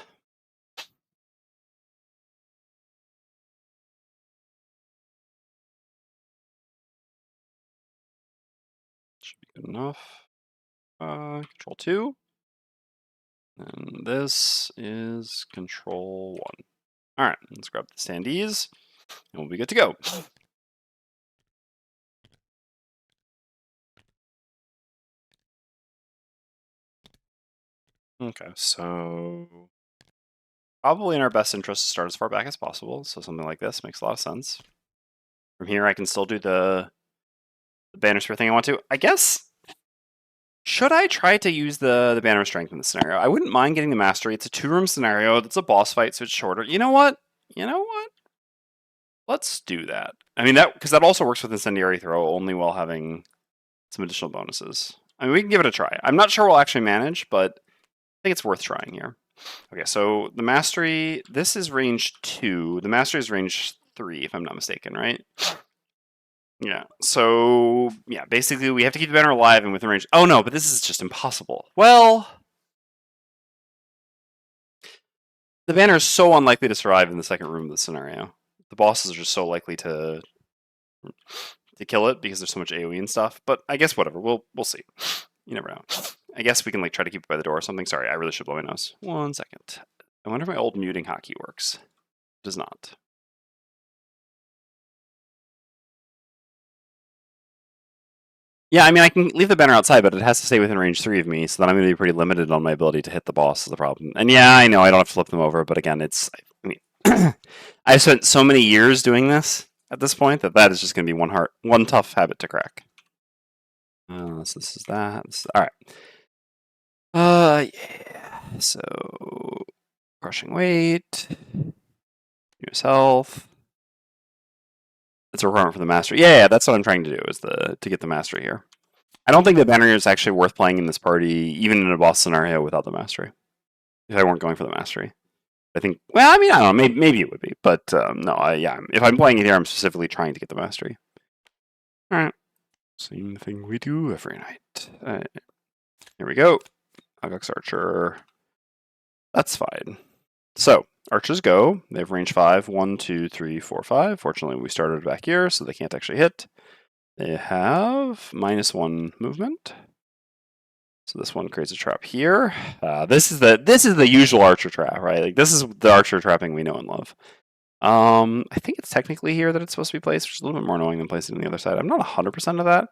Should be good enough. Control 2. And this is Control 1. All right, let's grab the standees, and we'll be good to go. Okay, so probably in our best interest to start as far back as possible. So something like this makes a lot of sense. From here, I can still do the Bannerspear thing I want to. I guess, should I try to use the Banner of Strength in this scenario? I wouldn't mind getting the Mastery. It's a 2-room scenario. It's a boss fight, so it's shorter. You know what? Let's do that. I mean, because that also works with Incendiary Throw, only while having some additional bonuses. I mean, we can give it a try. I'm not sure we'll actually manage, but I think it's worth trying here. Okay, so the Mastery, this is range 2. The Mastery is range 3, if I'm not mistaken, right? Yeah, so, yeah, basically we have to keep the banner alive and within range. Oh no, but this is just impossible. Well, the banner is so unlikely to survive in the second room of the scenario. The bosses are just so likely to kill it because there's so much AoE and stuff. But I guess whatever, we'll see. You never know. I guess we can like try to keep it by the door or something. Sorry, I really should blow my nose. 1 second. I wonder if my old muting hotkey works. It does not. Yeah, I mean, I can leave the banner outside, but it has to stay within range 3 of me, so then I'm going to be pretty limited on my ability to hit the boss is the problem. And yeah, I know, I don't have to flip them over, but again, it's... I mean, I've spent so many years doing this at this point that is just going to be one tough habit to crack. So this is that. All right. Yeah. So, crushing weight. Use health. That's a requirement for the mastery. Yeah, that's what I'm trying to do, is to get the mastery here. I don't think the banner is actually worth playing in this party, even in a boss scenario without the mastery. If I weren't going for the mastery. I think, well, I mean, I don't know, maybe it would be, but no, yeah, if I'm playing it here, I'm specifically trying to get the mastery. All right. Same thing we do every night. Here we go. Agux Archer. That's fine. So, archers go. They have range 5. 1, 2, 3, 4, 5. Fortunately, we started back here, so they can't actually hit. They have -1 movement. So this one creates a trap here. This is the usual archer trap, right? Like this is the archer trapping we know and love. I think it's technically here that it's supposed to be placed, which is a little bit more annoying than placing it on the other side. I'm not 100% of that.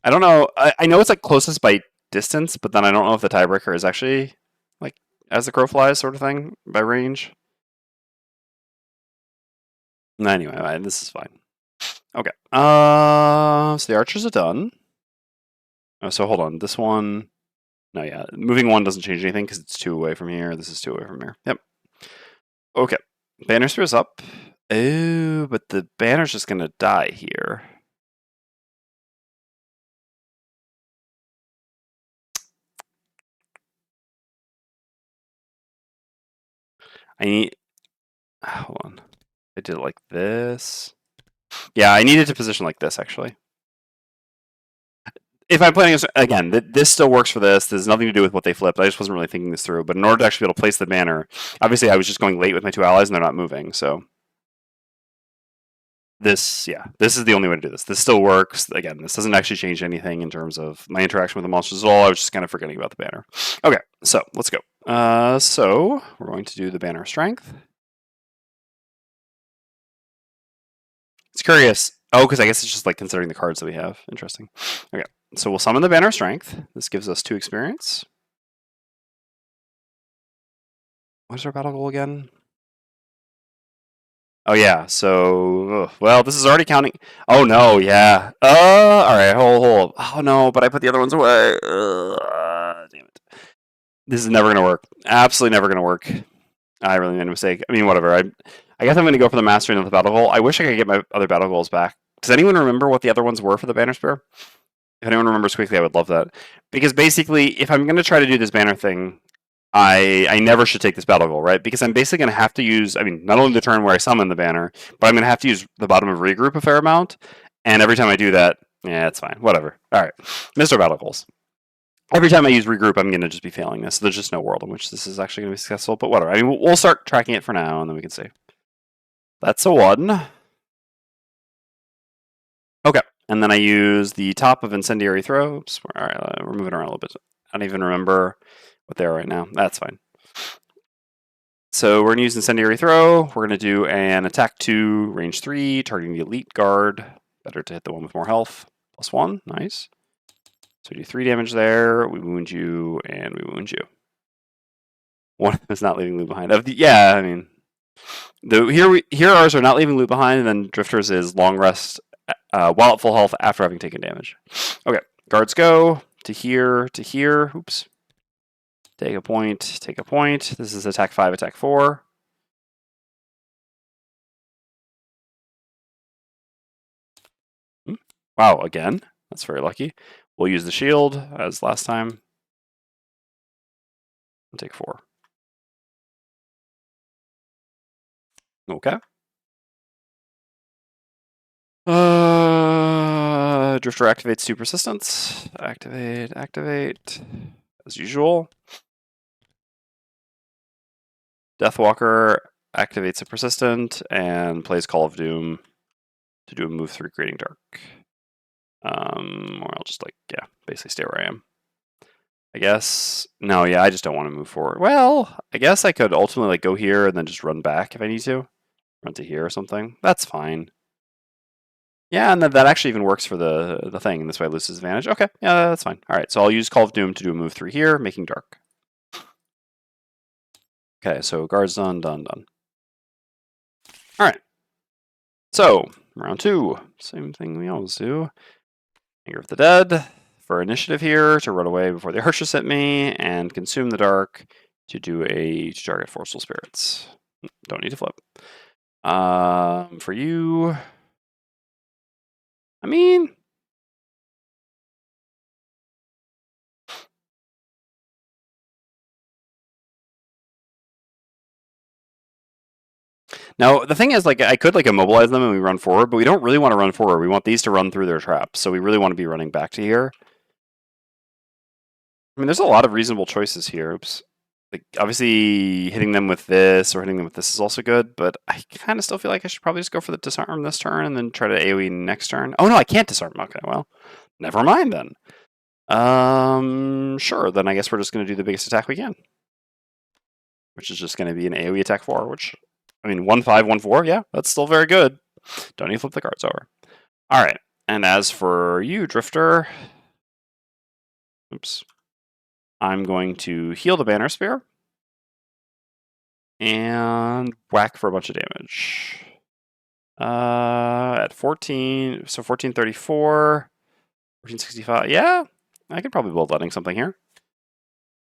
I don't know. I know it's like closest by distance, but then I don't know if the tiebreaker is actually like as the crow flies sort of thing by range. Anyway, this is fine. Okay. So the archers are done. Oh, so hold on. This one. No, yeah. Moving 1 doesn't change anything because it's 2 away from here. This is 2 away from here. Yep. Okay. Bannerspear is up. Oh, but the banner's just going to die here. I need... Hold on. I did it like this. Yeah, I needed to position like this, actually. If I'm planning, again, this still works for this. There's nothing to do with what they flipped. I just wasn't really thinking this through. But in order to actually be able to place the banner, obviously I was just going late with my 2 allies and they're not moving, so... This is the only way to do this. This still works. Again, this doesn't actually change anything in terms of my interaction with the monsters at all. I was just kind of forgetting about the banner. Okay, so let's go. So we're going to do the banner of strength. It's curious. Oh, because I guess it's just like considering the cards that we have. Interesting. Okay, so we'll summon the banner of strength. This gives us 2 experience. What is our battle goal again? Oh yeah, so well, this is already counting. Oh no, yeah. All right, hold. Oh no, but I put the other ones away. Damn it. This is never gonna work. Absolutely never gonna work. I really made a mistake. I mean, whatever. I I guess I'm going to go for the Mastering of the Battle Goal. I wish I could get my other Battle Goals back. Does anyone remember what the other ones were for the Bannerspear? If anyone remembers quickly, I would love that. Because basically, if I'm going to try to do this banner thing, I never should take this battle goal, right? Because I'm basically going to have to use, I mean, not only the turn where I summon the banner, but I'm going to have to use the bottom of regroup a fair amount. And every time I do that, yeah, it's fine. Whatever. All right. Mr. Battle Goals. Every time I use regroup, I'm going to just be failing this. There's just no world in which this is actually going to be successful, but whatever. I mean, we'll start tracking it for now, and then we can see. That's a 1. Okay. And then I use the top of Incendiary Throw. Oops. All right, we're moving around a little bit. I don't even remember what they are right now. That's fine. So we're going to use Incendiary Throw. We're going to do an attack 2, range 3, targeting the Elite Guard. Better to hit the one with more health. +1. Nice. So we do 3 damage there. We wound you, and we wound you. One is not leaving loot behind. Yeah, I mean, here ours are not leaving loot behind, and then Drifter's is long rest while at full health after having taken damage. Okay, guards go to here, to here. Oops. Take a point, take a point. This is attack 5, attack 4. Wow, again. That's very lucky. We'll use the shield as last time. And take 4. Okay. Drifter activates 2 persistence. Activate, activate. As usual. Deathwalker activates a persistent and plays Call of Doom to do a move through Creating Dark. Or I'll just basically stay where I am. I guess, no, yeah, I just don't want to move forward. Well, I guess I could ultimately go here and then just run back if I need to. Run to here or something. That's fine. Yeah, and that actually even works for the thing, and this way I lose disadvantage. Okay, yeah, that's fine. All right, so I'll use Call of Doom to do a move through here, making dark. Okay, so guards done, done, done. All right. So, round 2. Same thing we always do. Anger of the Dead for initiative here to run away before the archers hit me, and consume the dark to do to target forceful spirits. Don't need to flip. For you, I mean, now the thing is, I could immobilize them and we run forward, but we don't really want to run forward. We want these to run through their traps, so we really want to be running back to here. I mean, there's a lot of reasonable choices here. Oops. Obviously, hitting them with this or hitting them with this is also good, but I kind of still feel like I should probably just go for the disarm this turn and then try to AoE next turn. Oh no, I can't disarm. Okay, well, never mind then. Sure, then I guess we're just going to do the biggest attack we can. Which is just going to be an AoE attack 4, which, I mean, 1-5, 1-4, yeah, that's still very good. Don't need to flip the cards over. All right, and as for you, Drifter, oops, I'm going to heal the Bannerspear and whack for a bunch of damage. At 14, so 1434, 1465, yeah, I could probably build letting something here.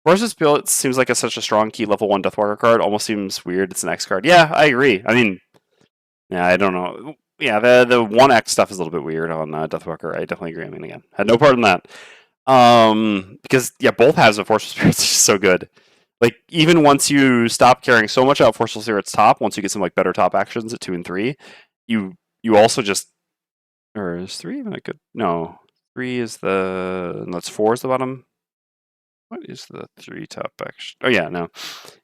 Forces Build seems like such a strong key level 1 Deathwalker card. Almost seems weird it's an X card. Yeah, I agree. I mean, yeah, I don't know. Yeah, the 1X stuff is a little bit weird on Deathwalker. I definitely agree. I mean, again, had no part in that. Because, yeah, both halves of Forceful Spirits are just so good. Even once you stop caring so much about Forceful Spirits top, once you get some, better top actions at 2 and 3, you also just... Or is 3 even good? No. 3 is the... That's 4 is the bottom. What is the 3 top action? Oh yeah, no.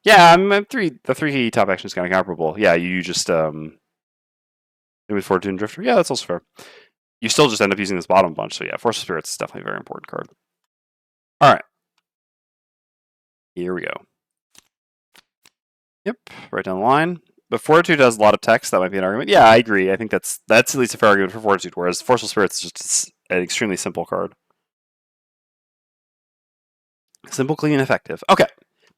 Yeah, the 3 top action is kind of comparable. Yeah, you just with Fortune Drifter. Yeah, that's also fair. You still just end up using this bottom bunch. So yeah, Force of Spirits is definitely a very important card. All right. Here we go. Yep, right down the line. But Fortitude has a lot of text. That might be an argument. Yeah, I agree. I think that's at least a fair argument for Fortitude, whereas Forceful Spirits is just an extremely simple card. Simple, clean, effective. Okay,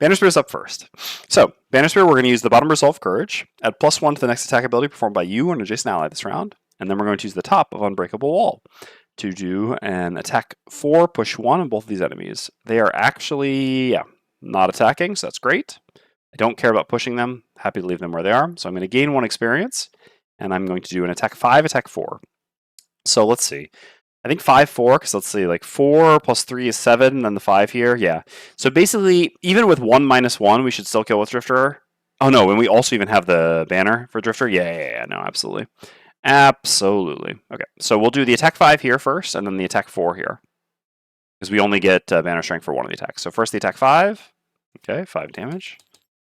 Bannerspear is up first. So, Bannerspear, we're going to use the bottom Resolve Courage, add +1 to the next attack ability performed by you or an adjacent ally this round, and then we're going to use the top of Unbreakable Wall to do an attack 4, push 1 on both of these enemies. They are actually, not attacking, so that's great. I don't care about pushing them. Happy to leave them where they are. So I'm going to gain 1 experience, and I'm going to do an attack 5, attack 4. So let's see. I think 5, 4, because let's see, like 4 plus 3 is 7, and then the 5 here, yeah. So basically, even with 1 minus 1, we should still kill with Drifter. Oh no, and we also even have the banner for Drifter. Yeah, no, absolutely. Absolutely. Okay, so we'll do the attack 5 here first, and then the attack 4 here. Because we only get banner strength for one of the attacks. So first the attack 5. Okay, 5 damage.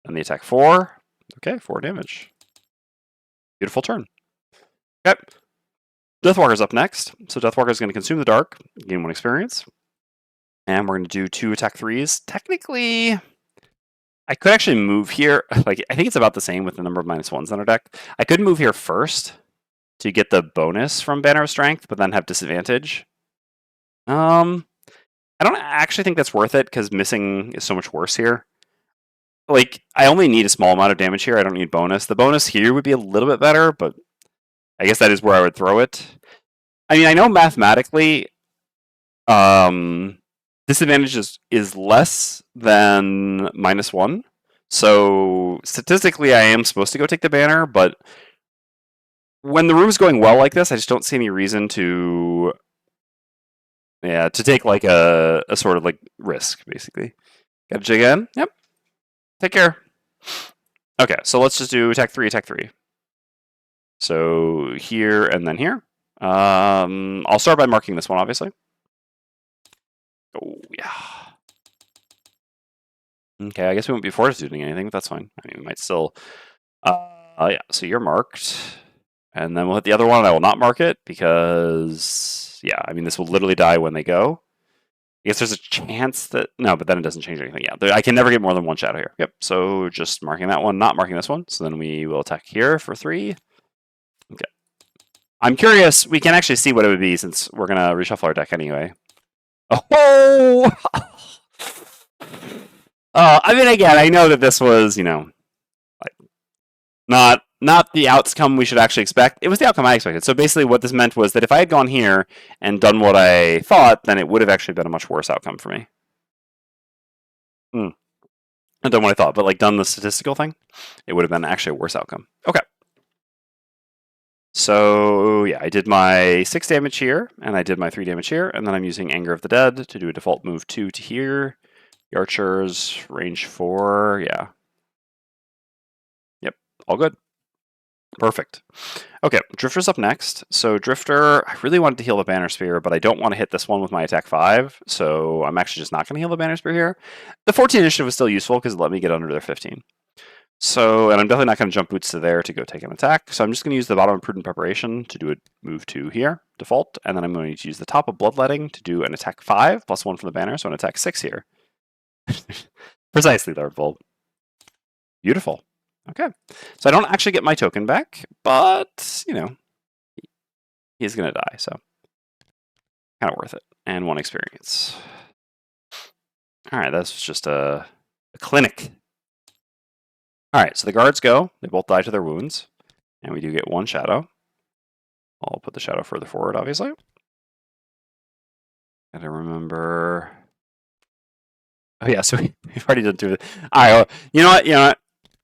Then the attack 4. Okay, 4 damage. Beautiful turn. Okay. Deathwalker's up next. So Deathwalker's going to consume the dark, gain 1 experience. And we're going to do 2 attack 3s. Technically, I could actually move here. Like, I think it's about the same with the number of -1s in our deck. I could move here first to get the bonus from Banner of Strength, but then have disadvantage. I don't actually think that's worth it, because missing is so much worse here. Like, I only need a small amount of damage here. I don't need bonus. The bonus here would be a little bit better, but I guess that is where I would throw it. I mean, I know mathematically, disadvantage is less than -1. So statistically, I am supposed to go take the banner, but when the room's going well like this, I just don't see any reason to take like a sort of like risk, basically. Got a jig in? Yep. Take care. Okay, so let's just do attack 3, attack 3. So here and then here. I'll start by marking this one, obviously. Oh, yeah. Okay, I guess we won't be forced doing anything, but that's fine. I mean, we might still... yeah, so you're marked. And then we'll hit the other one, and I will not mark it, because... Yeah, I mean, this will literally die when they go. I guess there's a chance that... No, but then it doesn't change anything. Yeah, I can never get more than 1 shadow here. Yep, so just marking that one, not marking this one. So then we will attack here for 3. Okay. I'm curious, we can actually see what it would be, since we're going to reshuffle our deck anyway. Oh! I mean, again, I know that this was, you know, like, not the outcome we should actually expect. It was the outcome I expected. So basically what this meant was that if I had gone here and done what I thought, then it would have actually been a much worse outcome for me. Not done what I thought, but like done the statistical thing, it would have been actually a worse outcome. Okay. So yeah, I did my 6 damage here, and I did my 3 damage here, and then I'm using Anger of the Dead to do a default move 2 to here. The archers, range 4, yeah. Yep, all good. Perfect. Okay, Drifter's up next. So Drifter, I really wanted to heal the Bannerspear, but I don't want to hit this one with my attack 5, so I'm actually just not going to heal the Bannerspear here. The 14 initiative was still useful because it let me get under their 15. So, and I'm definitely not going to jump boots to there to go take an attack, so I'm just going to use the bottom of Prudent Preparation to do a move 2 here, default, and then I'm going to use the top of Bloodletting to do an attack 5, plus 1 from the banner, so an attack 6 here. Precisely, Lordbolt. Beautiful. Okay, so I don't actually get my token back, but, you know, he's going to die, so kind of worth it. And 1 experience. All right, that's just a clinic. All right, so the guards go. They both die to their wounds, and we do get 1 shadow. I'll put the shadow further forward, obviously. Gotta remember... Oh yeah, so we've already done 2 of it. All right, well, you know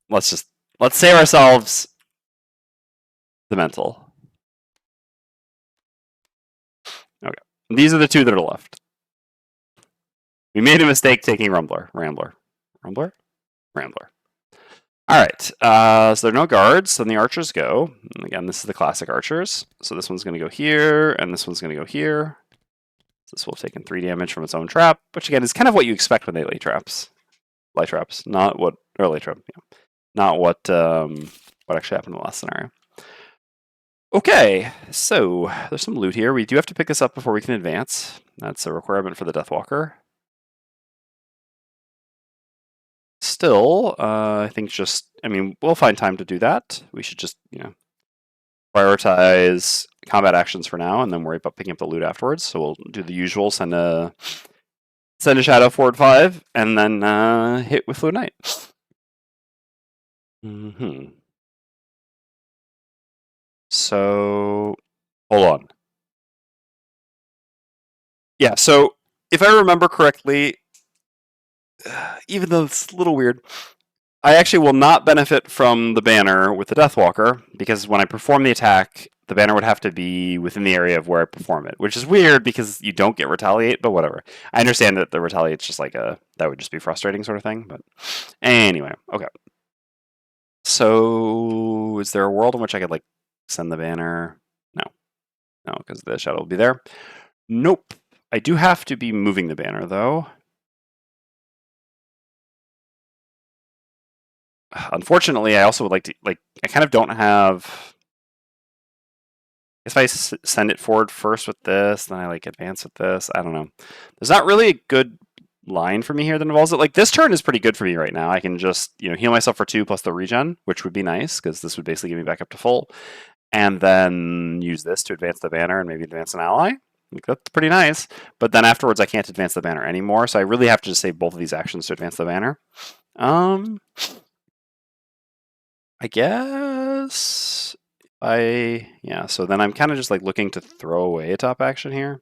what? Let's save ourselves the mental. Okay, these are the 2 that are left. We made a mistake taking Rambler. All right, so there are no guards, then the archers go. And again, this is the classic archers. So this one's going to go here, and this one's going to go here. So this will have taken 3 damage from its own trap, which again is kind of what you expect when they lay traps. Light traps, not what, or lay trap, yeah. Not what actually happened in the last scenario. Okay, so there's some loot here. We do have to pick this up before we can advance. That's a requirement for the Deathwalker. Still, I think we'll find time to do that. We should just, prioritize combat actions for now, and then worry about picking up the loot afterwards. So we'll do the usual, send a shadow forward 5, and then hit with Fluid Knight. So, hold on. Yeah, so if I remember correctly, even though it's a little weird, I actually will not benefit from the banner with the Deathwalker, because when I perform the attack, the banner would have to be within the area of where I perform it, which is weird because you don't get retaliate, but whatever. I understand that the retaliate's just like that would just be frustrating sort of thing, but anyway, okay. So, is there a world in which I could like send the banner? No. No, because the shadow will be there. Nope. I do have to be moving the banner, though. Unfortunately, I also would like to, I kind of don't have... If I send it forward first with this, then I like advance with this, I don't know. There's not really a good line for me here that involves it. Like, this turn is pretty good for me right now. I can just, heal myself for 2 plus the regen, which would be nice, because this would basically get me back up to full. And then use this to advance the banner and maybe advance an ally. Like, that's pretty nice. But then afterwards, I can't advance the banner anymore, so I really have to just save both of these actions to advance the banner. I guess yeah, so then I'm kind of just like looking to throw away a top action here.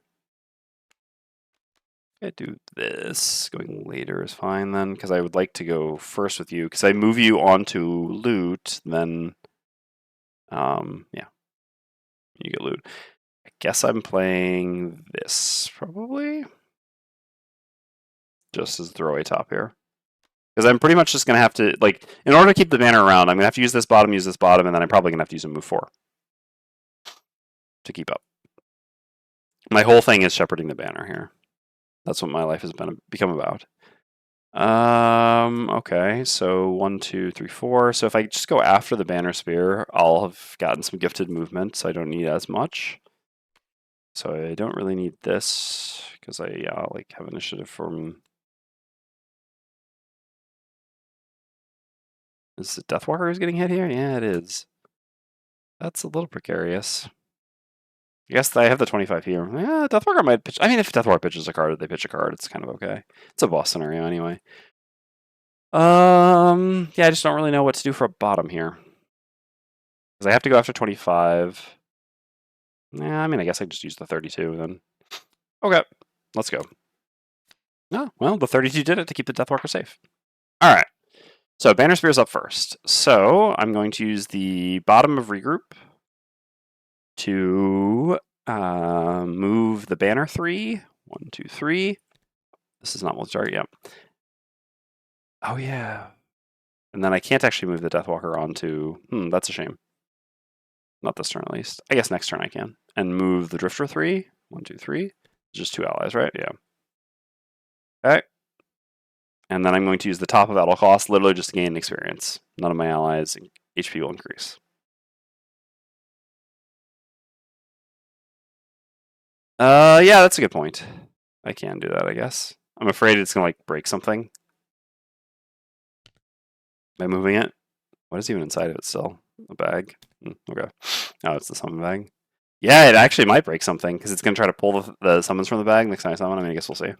I do this. Going later is fine then, because I would like to go first with you, because I move you onto loot, then yeah, you get loot. I guess I'm playing this probably just as throwaway top here. Because I'm pretty much just going to have to, like, in order to keep the banner around, I'm going to have to use this bottom, and then I'm probably going to have to use a move 4 to keep up. My whole thing is shepherding the banner here. That's what my life has become about. Okay, so 1, 2, 3, 4. So if I just go after the Bannerspear, I'll have gotten some gifted movement, so I don't need as much. So I don't really need this, because I like have initiative from... Is it Deathwalker who's getting hit here? Yeah, it is. That's a little precarious. I guess I have the 25 here. Yeah, Deathwalker might pitch. I mean, if Deathwalker pitches a card, they pitch a card, it's kind of okay. It's a boss scenario anyway. Yeah, I just don't really know what to do for a bottom here. Because I have to go after 25. Yeah, I mean, I guess I just use the 32 then. Okay, let's go. Oh, well, the 32 did it to keep the Deathwalker safe. All right. So Bannerspear's up first. So I'm going to use the bottom of regroup to move the banner 3. 1, 2, 3. This is not multi-target, yep. Oh, yeah. And then I can't actually move the Deathwalker onto... that's a shame. Not this turn, at least. I guess next turn I can. And move the Drifter 3. 1, 2, 3. Just 2 allies, right? Yeah. Okay. And then I'm going to use the top of battle cost, literally just to gain experience. None of my allies' HP will increase. Yeah, that's a good point. I can do that, I guess. I'm afraid it's gonna like break something by moving it. What is even inside of it still? A bag? Okay. Oh, it's the summon bag. Yeah, it actually might break something, because it's gonna try to pull the summons from the bag next time I summon. I mean, I guess we'll see.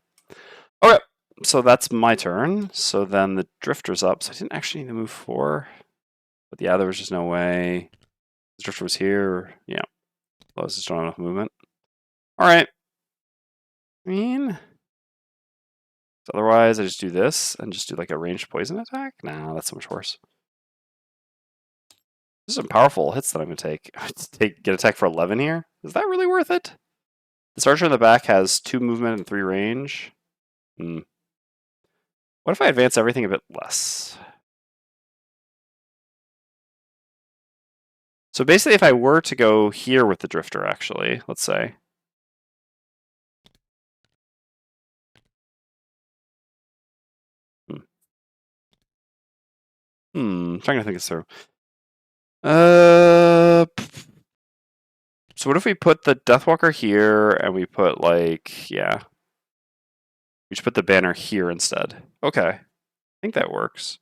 Okay, so that's my turn. So then the Drifter's up. So I didn't actually need to move 4. But yeah, there was just no way. The Drifter was here. Yeah. I was just don't have enough movement. Alright. I mean... So otherwise, I just do this and just do like a ranged poison attack? Nah, that's so much worse. These are some powerful hits that I'm going to take. Get attack for 11 here? Is that really worth it? This archer in the back has 2 movement and 3 range. What if I advance everything a bit less? So basically, if I were to go here with the Drifter, actually, let's say. Trying to think this through. So what if we put the Deathwalker here, and we put like, yeah. We should put the banner here instead. Okay. I think that works.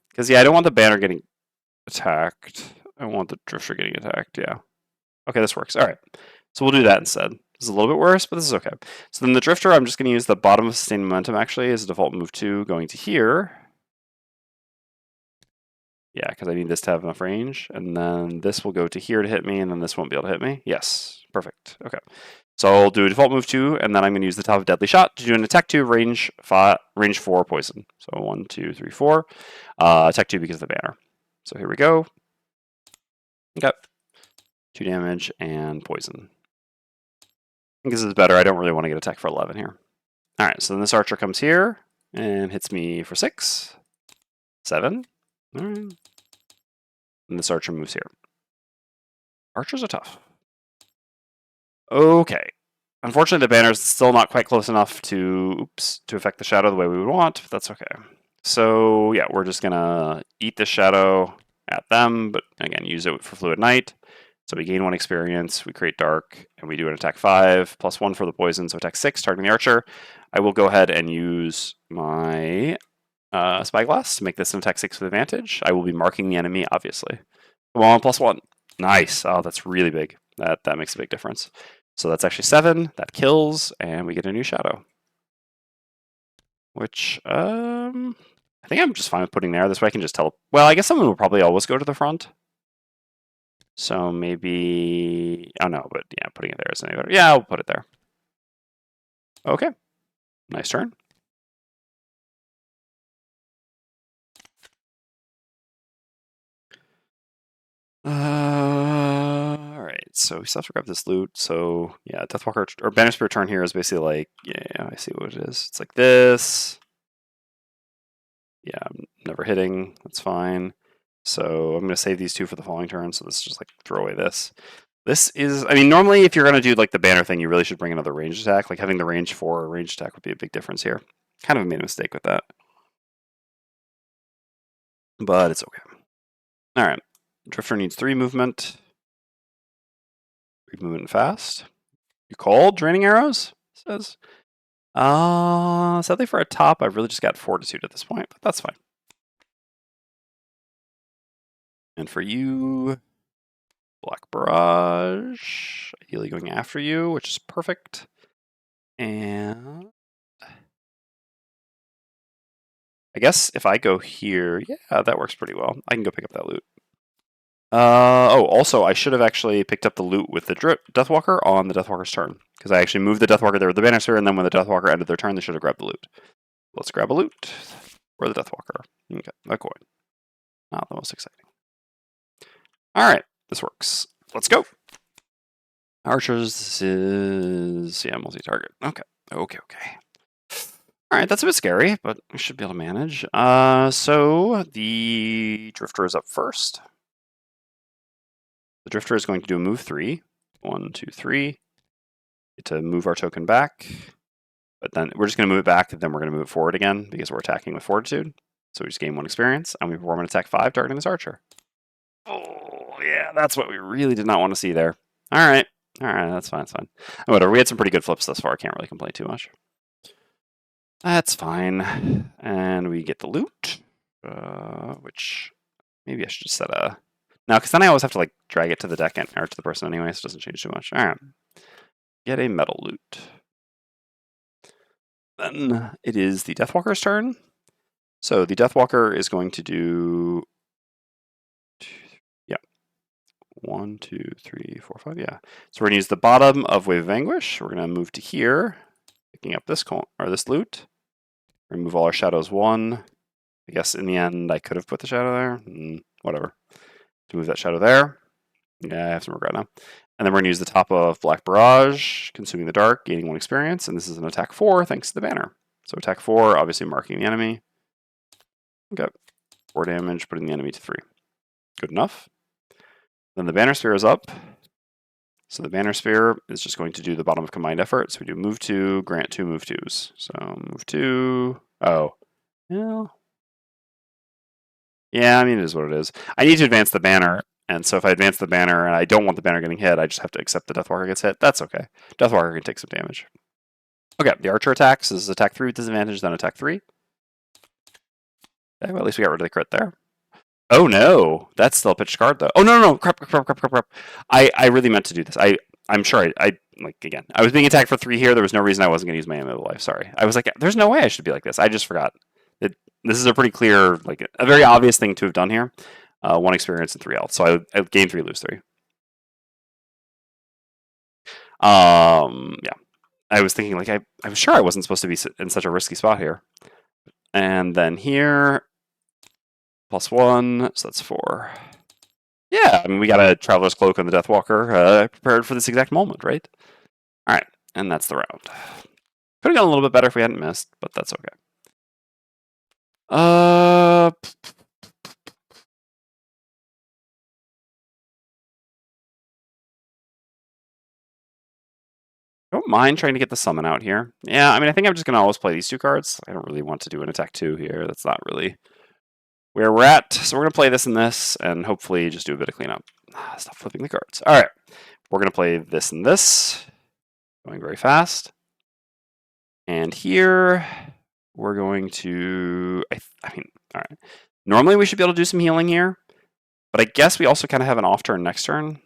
Because, yeah, I don't want the banner getting attacked. I want the Drifter getting attacked, yeah. Okay, this works. All right. So we'll do that instead. This is a little bit worse, but this is okay. So then the Drifter, I'm just going to use the bottom of Sustained Momentum, actually, as a default move 2, going to here. Yeah, because I need this to have enough range. And then this will go to here to hit me, and then this won't be able to hit me. Yes, perfect. Okay. So I'll do a default move 2, and then I'm going to use the top of Deadly Shot to do an attack 2, range 4 poison. So 1, 2, 3, 4. Attack 2 because of the banner. So here we go. Okay. 2 damage and poison. I think this is better. I don't really want to get attack for 11 here. Alright, so then this archer comes here and hits me for 6. 7. Alright. And this archer moves here. Archers are tough. Okay. Unfortunately, the banner's still not quite close enough to affect the shadow the way we would want, but that's okay. So yeah, we're just gonna eat this shadow at them, but again, use it for Fluid Night. So we gain 1 experience, we create dark, and we do an attack 5, plus 1 for the poison, so attack 6, targeting the archer. I will go ahead and use my Spyglass to make this an attack 6 with advantage. I will be marking the enemy, obviously. Come on, plus 1. Nice. Oh, that's really big. That makes a big difference. So that's actually 7. That kills, and we get a new shadow. Which, I think I'm just fine with putting there. This way I can just tell... Well, I guess someone will probably always go to the front. So maybe... Oh, no, but yeah, putting it there isn't any better. Yeah, I'll put it there. Okay. Nice turn. Alright, so we still have to grab this loot. So, yeah, Deathwalker or Bannerspear turn here is basically like, yeah, I see what it is. It's like this. Yeah, I'm never hitting. That's fine. So I'm going to save these 2 for the following turn. So this is just like throw away this. This is, I mean, normally if you're going to do like the banner thing, you really should bring another ranged attack. Like having the range 4 ranged attack would be a big difference here. Kind of made a mistake with that. But it's okay. Alright. Drifter needs 3 movement. 3 movement fast. You called Draining Arrows? It says. Sadly for a top, I've really just got Fortitude at this point, but that's fine. And for you, Black Barrage, ideally going after you, which is perfect. And I guess if I go here, yeah, that works pretty well. I can go pick up that loot. Also, I should have actually picked up the loot with the Deathwalker on the Deathwalker's turn, because I actually moved the Deathwalker there with the Bannerspear, and then when the Deathwalker ended their turn, they should have grabbed the loot. Let's grab a loot. Or the Deathwalker. Okay, a coin. Not the most exciting. Alright, this works. Let's go. Archers, this is... yeah, multi-target. Okay. Alright, that's a bit scary, but we should be able to manage. So, the Drifter is up first. The Drifter is going to do a move 3. 1, 2, 3. Get to move our token back. But then we're just going to move it back, and then we're going to move it forward again, because we're attacking with Fortitude. So we just gain 1 experience, and we perform an attack 5, targeting this archer. Oh, yeah, that's what we really did not want to see there. Alright, that's fine, Whatever, we had some pretty good flips thus far, can't really complain too much. That's fine. And we get the loot, which maybe I should just set a... No, because then I always have to like drag it to the deck or to the person anyway, so it doesn't change too much. Alright. Get a metal loot. Then it is the Deathwalker's turn. So the Deathwalker is going to do... yeah. 1, 2, 3, 4, 5, yeah. So we're going to use the bottom of Wave of Anguish. We're going to move to here, picking up this this loot. Remove all our shadows 1. I guess in the end I could have put the shadow there. Whatever. To move that shadow there. Yeah, I have some regret now. And then we're going to use the top of Black Barrage, consuming the dark, gaining 1 experience, and this is an attack 4 thanks to the banner. So attack 4, obviously marking the enemy. Okay, 4 damage, putting the enemy to 3. Good enough. Then the Bannerspear is up. So the Bannerspear is just going to do the bottom of combined effort. So we do move 2, grant 2 move 2s. So move 2. Oh. Yeah, I mean, it is what it is. I need to advance the banner. And so if I advance the banner and I don't want the banner getting hit, I just have to accept the Deathwalker gets hit. That's okay. Deathwalker can take some damage. Okay, the archer attacks. This is attack 3 with disadvantage, then attack 3. Okay, well, at least we got rid of the crit there. Oh no, that's still a pitched card though. Oh no, crap. I really meant to do this. I'm sure I like, again, I was being attacked for 3 here. There was no reason I wasn't going to use my Amulet of Life. Sorry. I was like, there's no way I should be like this. I just forgot. This is a pretty clear, like a very obvious thing to have done here. 1 experience and 3 health. So I gain 3, lose 3. Yeah. I was thinking, like, I'm sure I wasn't supposed to be in such a risky spot here. And then here, +1, so that's 4. Yeah, I mean, we got a Traveler's Cloak and the Deathwalker prepared for this exact moment, right? All right, and that's the round. Could have gone a little bit better if we hadn't missed, but that's okay. I don't mind trying to get the summon out here. Yeah, I mean, I think I'm just going to always play these 2 cards. I don't really want to do an attack 2 here. That's not really where we're at. So we're going to play this and this, and hopefully just do a bit of cleanup. Stop flipping the cards. All right, we're going to play this and this, going very fast. And here, we're going to, I mean, all right. Normally we should be able to do some healing here, but I guess we also kind of have an off turn next turn.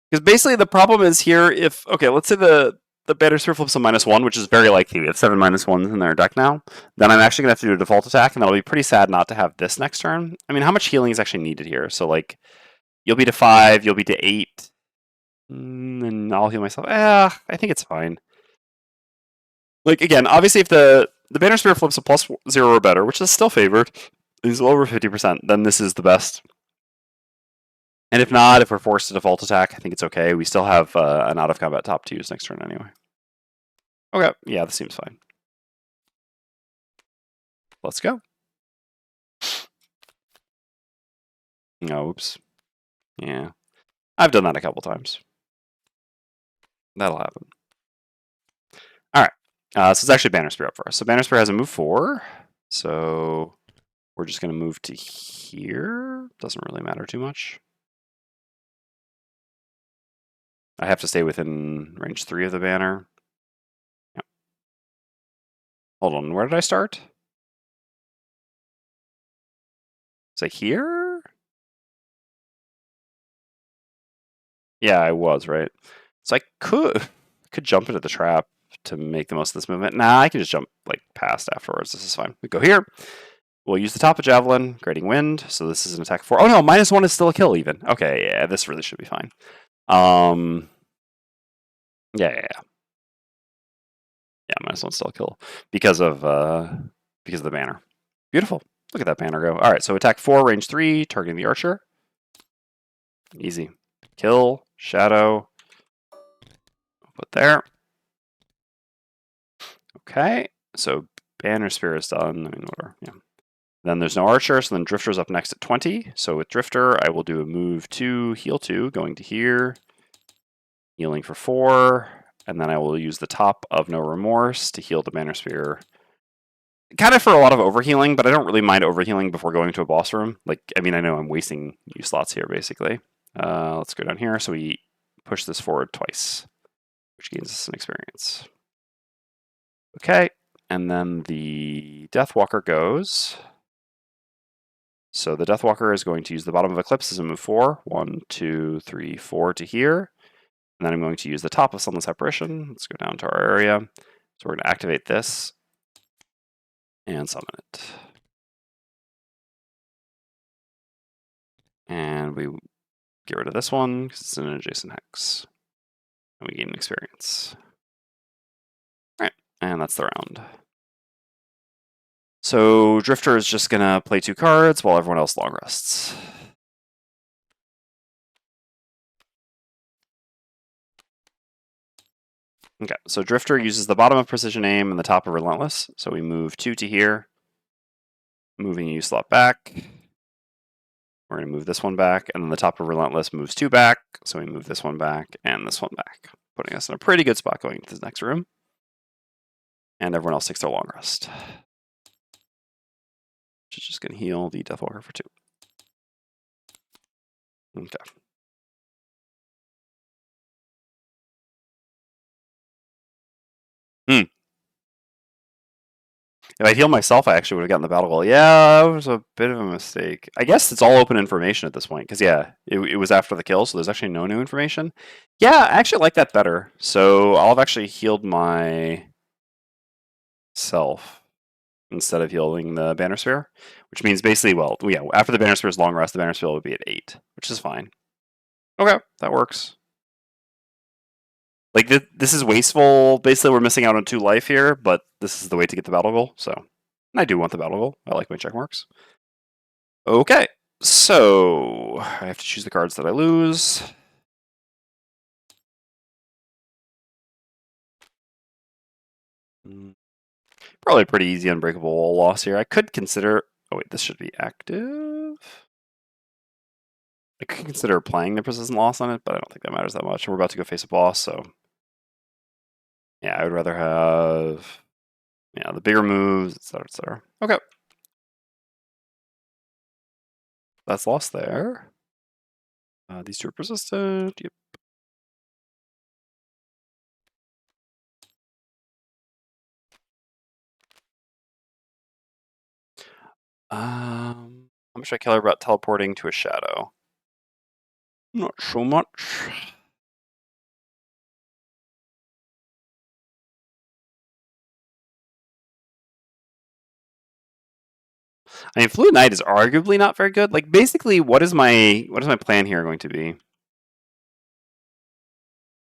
Because basically the problem is here, if, okay, let's say the Bannerspear flips a -1, which is very likely. We have 7 -1s in their deck now. Then I'm actually going to have to do a default attack, and that'll be pretty sad not to have this next turn. I mean, how much healing is actually needed here? So, like, you'll be to 5, you'll be to 8, and I'll heal myself. I think it's fine. Like, again, obviously if the Bannerspear flips a +0 or better, which is still favored, is over 50%, then this is the best. And if not, if we're forced to default attack, I think it's okay. We still have an out-of-combat top to use next turn anyway. Okay, yeah, this seems fine. Let's go. Oh, oops. Yeah. I've done that a couple times. That'll happen. Alright. So it's actually Bannerspear up first. So Bannerspear has a move 4. So we're just going to move to here. Doesn't really matter too much. I have to stay within range 3 of the banner. Yep. Hold on, where did I start? Is it here? Yeah, I was, right? So I could jump into the trap to make the most of this movement. Nah, I can just jump like past afterwards. This is fine. We go here. We'll use the top of Javelin, Grating Wind. So this is an attack 4. Oh no, -1 is still a kill even. Okay, yeah, this really should be fine. Yeah. Yeah, -1 still a kill because of the banner. Beautiful. Look at that banner go. All right, so attack 4, range 3, targeting the archer. Easy. Kill, shadow. Put there. Okay, so Bannerspear is done. I mean, whatever. Yeah. Then there's no archer, so then Drifter's up next at 20. So with Drifter, I will do a move 2, heal 2, going to here, healing for 4, and then I will use the top of No Remorse to heal the Bannerspear. Kind of for a lot of overhealing, but I don't really mind overhealing before going to a boss room. Like, I mean, I know I'm wasting use slots here, basically. Let's go down here. So we push this forward twice, which gains us some experience. Okay, and then the Deathwalker goes. So the Deathwalker is going to use the bottom of Eclipse as a move 4. 1, 2, 3, 4 to here. And then I'm going to use the top of Sunless Apparition. Let's go down to our area. So we're going to activate this and summon it. And we get rid of this one because it's an adjacent hex. And we gain an experience. All right, and that's the round. So Drifter is just going to play 2 cards while everyone else long rests. Okay, so Drifter uses the bottom of Precision Aim and the top of Relentless. So we move 2 to here, moving a U slot back. We're going to move this one back, and then the top of Relentless moves 2 back. So we move this one back and this one back, putting us in a pretty good spot going into the next room. And everyone else takes their long rest. Which is just going to heal the Deathwalker for 2. Okay. If I healed myself, I actually would have gotten the battle goal. Yeah, that was a bit of a mistake. I guess it's all open information at this point, because yeah, it was after the kill, so there's actually no new information. Yeah, I actually like that better. So I'll have actually healed myself instead of healing the Bannerspear, which means basically, well, yeah, after the Bannerspear's long rest, the Bannerspear would be at 8, which is fine. Okay, that works. Like, this is wasteful. Basically, we're missing out on 2 life here, but this is the way to get the battle goal, so... And I do want the battle goal. I like my check marks. Okay, so... I have to choose the cards that I lose. Probably a pretty easy unbreakable wall loss here. I could consider... Oh wait, this should be active? I could consider playing the persistent loss on it, but I don't think that matters that much. We're about to go face a boss, so... Yeah, I would rather have... Yeah, the bigger moves, etc, etc. Okay. That's lost there. These 2 are persistent. Yep. How much I care about teleporting to a shadow? Not so much. I mean, Fluid Knight is arguably not very good. Like, basically, what is my plan here going to be?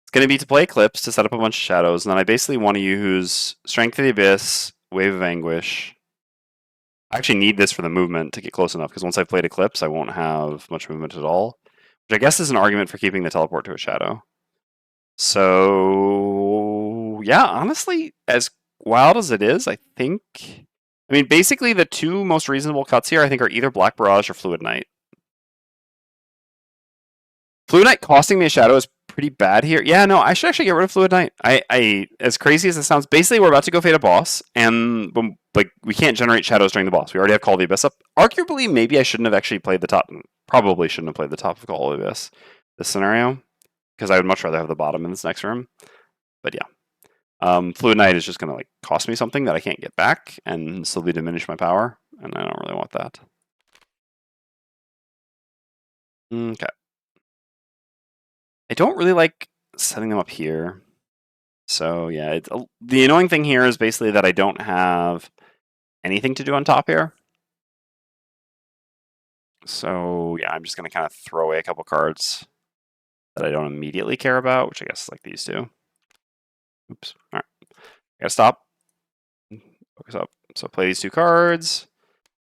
It's going to be to play Eclipse to set up a bunch of shadows, and then I basically want to use Strength of the Abyss, Wave of Anguish. I actually need this for the movement to get close enough, because once I've played Eclipse, I won't have much movement at all. Which I guess is an argument for keeping the teleport to a shadow. So, yeah, honestly, as wild as it is, I think... I mean, basically, the 2 most reasonable cuts here, I think, are either Black Barrage or Fluid Knight. Fluid Knight costing me a shadow is pretty bad here. Yeah, no, I should actually get rid of Fluid Knight. I as crazy as it sounds, basically, we're about to go fade a boss, and like we can't generate shadows during the boss. We already have Call of the Abyss up. Arguably, maybe I shouldn't have actually played the top. Probably shouldn't have played the top of Call of the Abyss this scenario, because I would much rather have the bottom in this next room. But yeah. Fluid Knight is just going to like cost me something that I can't get back and slowly diminish my power, and I don't really want that. Okay. I don't really like setting them up here. So yeah, the annoying thing here is basically that I don't have anything to do on top here. So yeah, I'm just going to kind of throw away a couple cards that I don't immediately care about, which I guess is like these 2. Oops. All right. Gotta stop. Focus up. So play these 2 cards.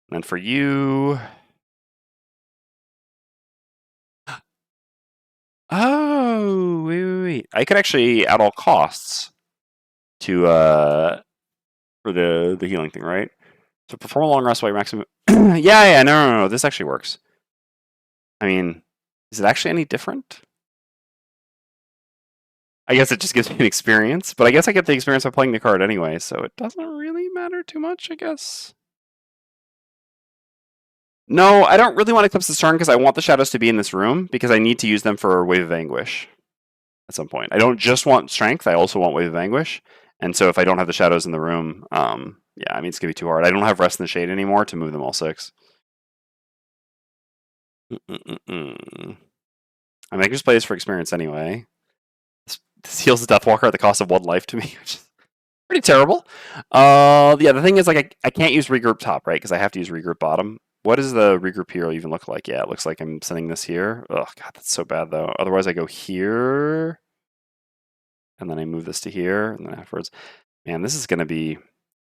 And then for you... Oh, wait. I could actually, at all costs, to for the healing thing, right? So perform a long rest while you're maximum. yeah. No. This actually works. I mean, is it actually any different? I guess it just gives me an experience, but I guess I get the experience by playing the card anyway, so it doesn't really matter too much, I guess. No, I don't really want to Eclipse this turn because I want the shadows to be in this room because I need to use them for Wave of Anguish at some point. I don't just want Strength, I also want Wave of Anguish. And so if I don't have the shadows in the room, yeah, I mean, it's going to be too hard. I don't have Rest in the Shade anymore to move them all 6. I mean, I can just play this for experience anyway. This heals the Deathwalker at the cost of 1 life to me, which is pretty terrible. Yeah, the thing is, like, I can't use Regroup top, right? Because I have to use Regroup bottom. What does the Regroup here even look like? Yeah, it looks like I'm sending this here. Oh, God, that's so bad, though. Otherwise, I go here, and then I move this to here, and then afterwards. Man, this is going to be...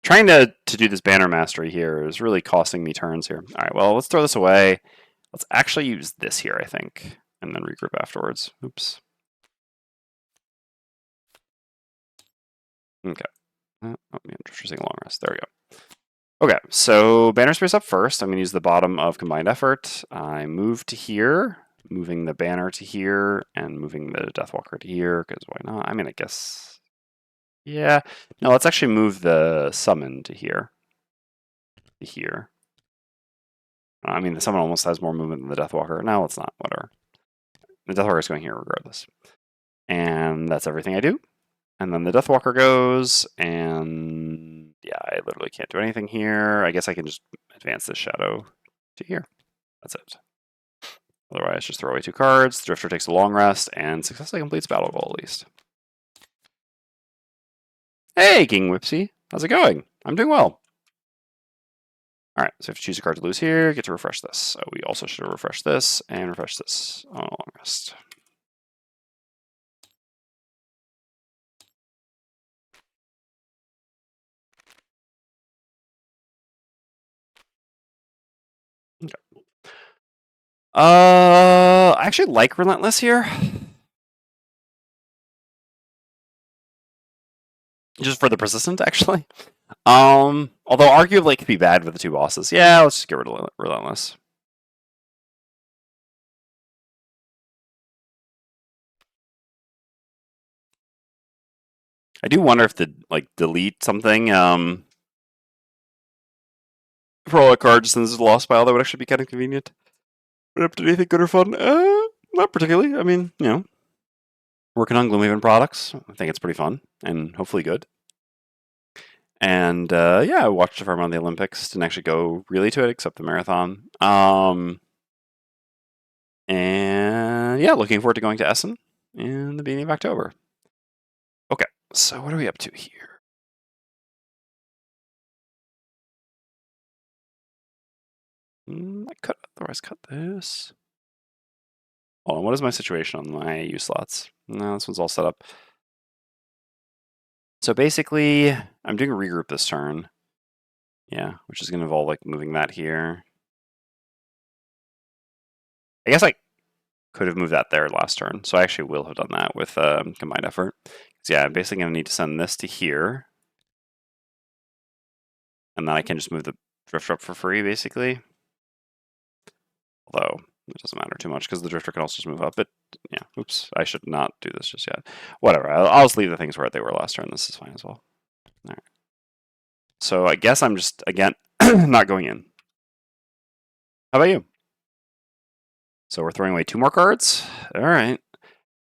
Trying to do this banner mastery here is really costing me turns here. All right, well, let's throw this away. Let's actually use this here, I think, and then regroup afterwards. Oops. Okay. Oh, man, just taking a long rest. There we go. Okay, so Bannerspear's up first. I'm going to use the bottom of Combined Effort. I move to here, moving the banner to here, and moving the Deathwalker to here, because why not? I mean, I guess... Yeah. No, let's actually move the summon to here. To here. I mean, the summon almost has more movement than the Deathwalker. No, it's not. Whatever. The Deathwalker is going here regardless. And that's everything I do. And then the Deathwalker goes, and yeah, I literally can't do anything here. I guess I can just advance this shadow to here. That's it. Otherwise, just throw away 2 cards. Drifter takes a long rest, and successfully completes battle goal at least. Hey, King Whipsy. How's it going? I'm doing well. All right, so if you choose a card to lose here, get to refresh this. So we also should refresh this and refresh this on a long rest. I actually like Relentless here. Just for the persistent, actually. Although arguably it could be bad with the two bosses. Yeah, let's just get rid of Relentless. I do wonder if to like delete something for all the cards since it's a lost pile, that would actually be kind of convenient. But up to anything good or fun? Not particularly. I mean, working on Gloomhaven products. I think it's pretty fun and hopefully good. And yeah, I watched the farm on the Olympics. Didn't actually go really to it except the marathon. And yeah, looking forward to going to Essen in the beginning of October. Okay, so what are we up to here? I could otherwise cut this. Hold on, what is my situation on my U slots? No, this one's all set up. So basically, I'm doing a regroup this turn. Yeah, which is going to involve like moving that here. I guess I could have moved that there last turn, so I actually will have done that with combined effort. So yeah, I'm basically going to need to send this to here. And then I can just move the drifter up for free, basically. Although, it doesn't matter too much, because the drifter can also just move up. But, yeah, oops, I should not do this just yet. Whatever, I'll just leave the things where they were last turn. This is fine as well. All right. So I guess I'm just, again, not going in. How about you? So we're throwing away 2 more cards? All right.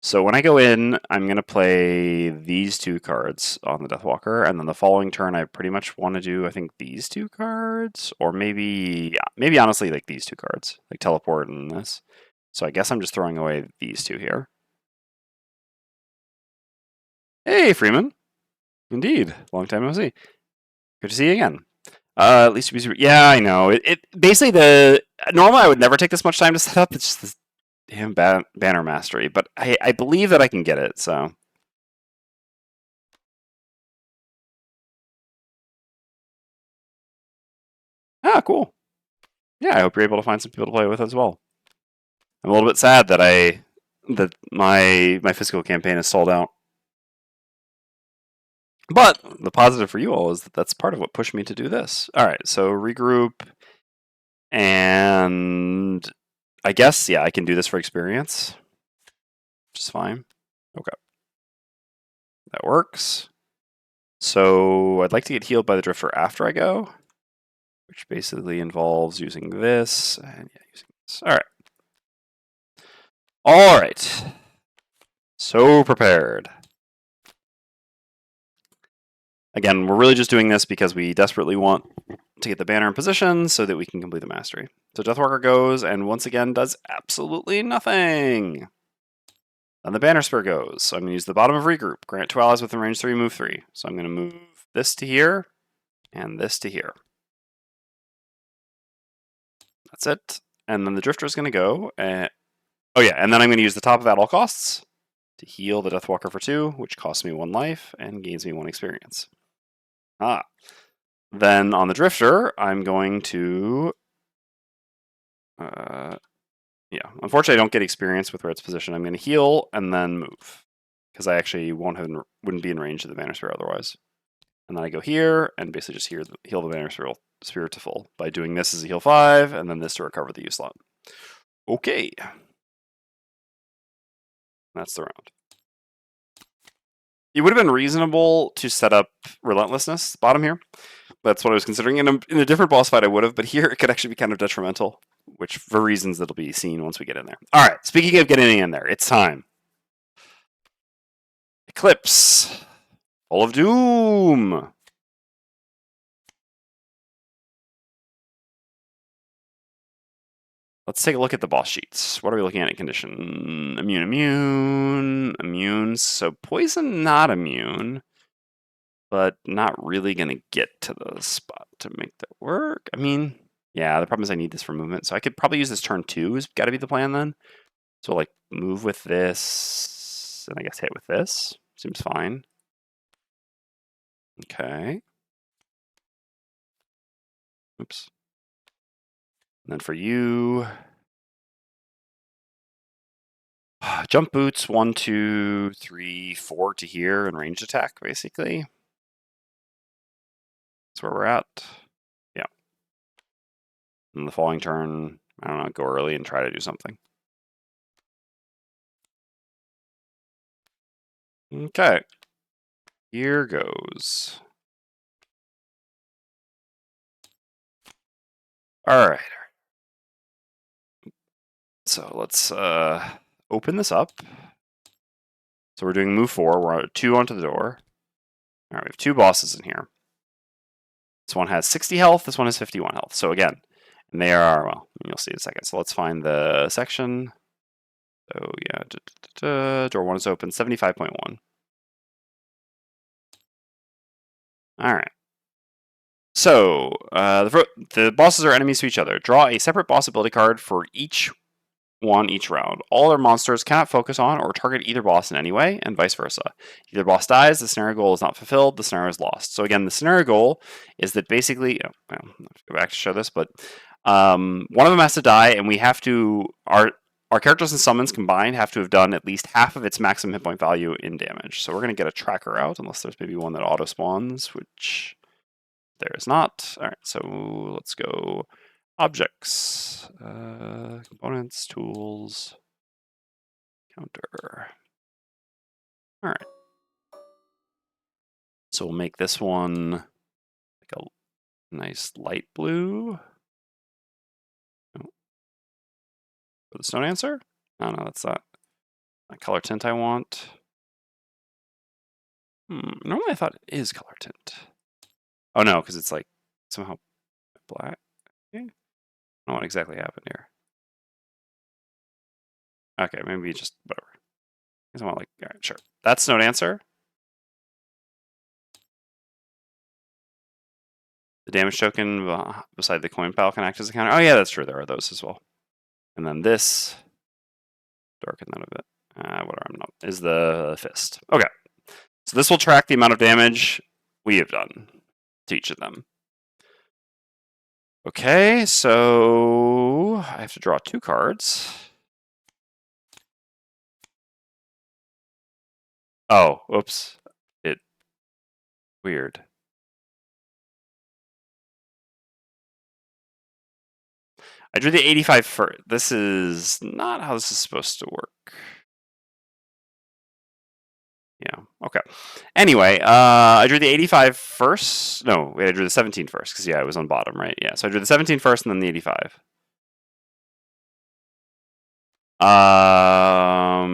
So when I go in, I'm going to play these 2 cards on the Deathwalker, and then the following turn I pretty much want to do, I think, these 2 cards, or maybe, yeah, maybe honestly like these 2 cards, like Teleport and this. So I guess I'm just throwing away these 2 here. Hey, Freeman. Indeed, long time no see. Good to see you again. At least you be, yeah, I know. It basically normally I would never take this much time to set up. It's just this damn banner mastery, but I believe that I can get it. So. Ah, cool. Yeah, I hope you're able to find some people to play with as well. I'm a little bit sad that my physical campaign is sold out. But the positive for you all is that that's part of what pushed me to do this. All right, so regroup, and I guess yeah, I can do this for experience, which is fine. Okay, that works. So I'd like to get healed by the drifter after I go, which basically involves using this and yeah, using this. All right. All right. So prepared. Again, we're really just doing this because we desperately want to get the banner in position so that we can complete the mastery. So Deathwalker goes and once again does absolutely nothing. Then the Bannerspear goes. So I'm going to use the bottom of regroup. Grant 2 allies within range 3, move 3. So I'm going to move this to here and this to here. That's it. And then the Drifter is going to go. Oh yeah, and then I'm going to use the top of at all costs to heal the Deathwalker for 2, which costs me 1 life and gains me 1 experience. Then on the Drifter, I'm going to yeah, unfortunately, I don't get experience with where it's positioned. I'm going to heal and then move because I actually wouldn't be in range of the Bannerspear otherwise. And then I go here and basically just heal the Bannerspear to full by doing this as a heal 5 and then this to recover the U slot. Okay, that's the round. It would have been reasonable to set up Relentlessness bottom here. That's what I was considering. In a different boss fight, I would have, but here it could actually be kind of detrimental, which for reasons that'll be seen once we get in there. All right, speaking of getting in there, it's time. Eclipse. Full of Doom. Let's take a look at the boss sheets. What are we looking at in condition? Immune. So poison, not immune, but not really going to get to the spot to make that work. I mean, yeah, the problem is I need this for movement, so I could probably use this turn 2 has got to be the plan then. So like move with this, and I guess hit with this. Seems fine. Okay. Oops. And then for you, Jump boots, 1, 2, 3, 4 to here, and ranged attack, basically. That's where we're at. Yeah. And the following turn, I don't know, go early and try to do something. Okay. Here goes. All right. So let's open this up. So we're doing move 4. We're at 2 onto the door. All right, we have 2 bosses in here. This one has 60 health. This one has 51 health. So again, and they are, well, you'll see in a second. So let's find the section. So yeah, door 1 is open, 75.1. All right. So the bosses are enemies to each other. Draw a separate boss ability card for each round. All their monsters cannot focus on or target either boss in any way, and vice versa. Either boss dies, the scenario goal is not fulfilled, the scenario is lost. So again, the scenario goal is that basically, well, I have to go back to show this, but one of them has to die, and we have to, our characters and summons combined have to have done at least half of its maximum hit point value in damage. So we're going to get a tracker out, unless there's maybe one that auto spawns, which there is not. All right, so let's go objects, components, tools, counter. All right. So we'll make this one like a nice light blue. Oh. For the Stone Answer? Oh, no, that's not my color tint I want. Normally I thought it is color tint. Oh no, because it's like somehow black. I don't know what exactly happened here. Okay, maybe just whatever. I want like, all right, sure. That's Stone Answer. The damage token beside the coin pile can act as a counter. Oh yeah, that's true. There are those as well. And then this, darken that a bit. Whatever, I'm not, is the fist. Okay. So this will track the amount of damage we have done to each of them. Okay, so I have to draw 2 cards. Oh, oops. Weird. I drew the 85 first. This is not how this is supposed to work. Yeah, okay. Anyway, I drew the 85 first. No, wait, I drew the 17 first, because yeah, it was on bottom, right? Yeah, so I drew the 17 first and then the 85.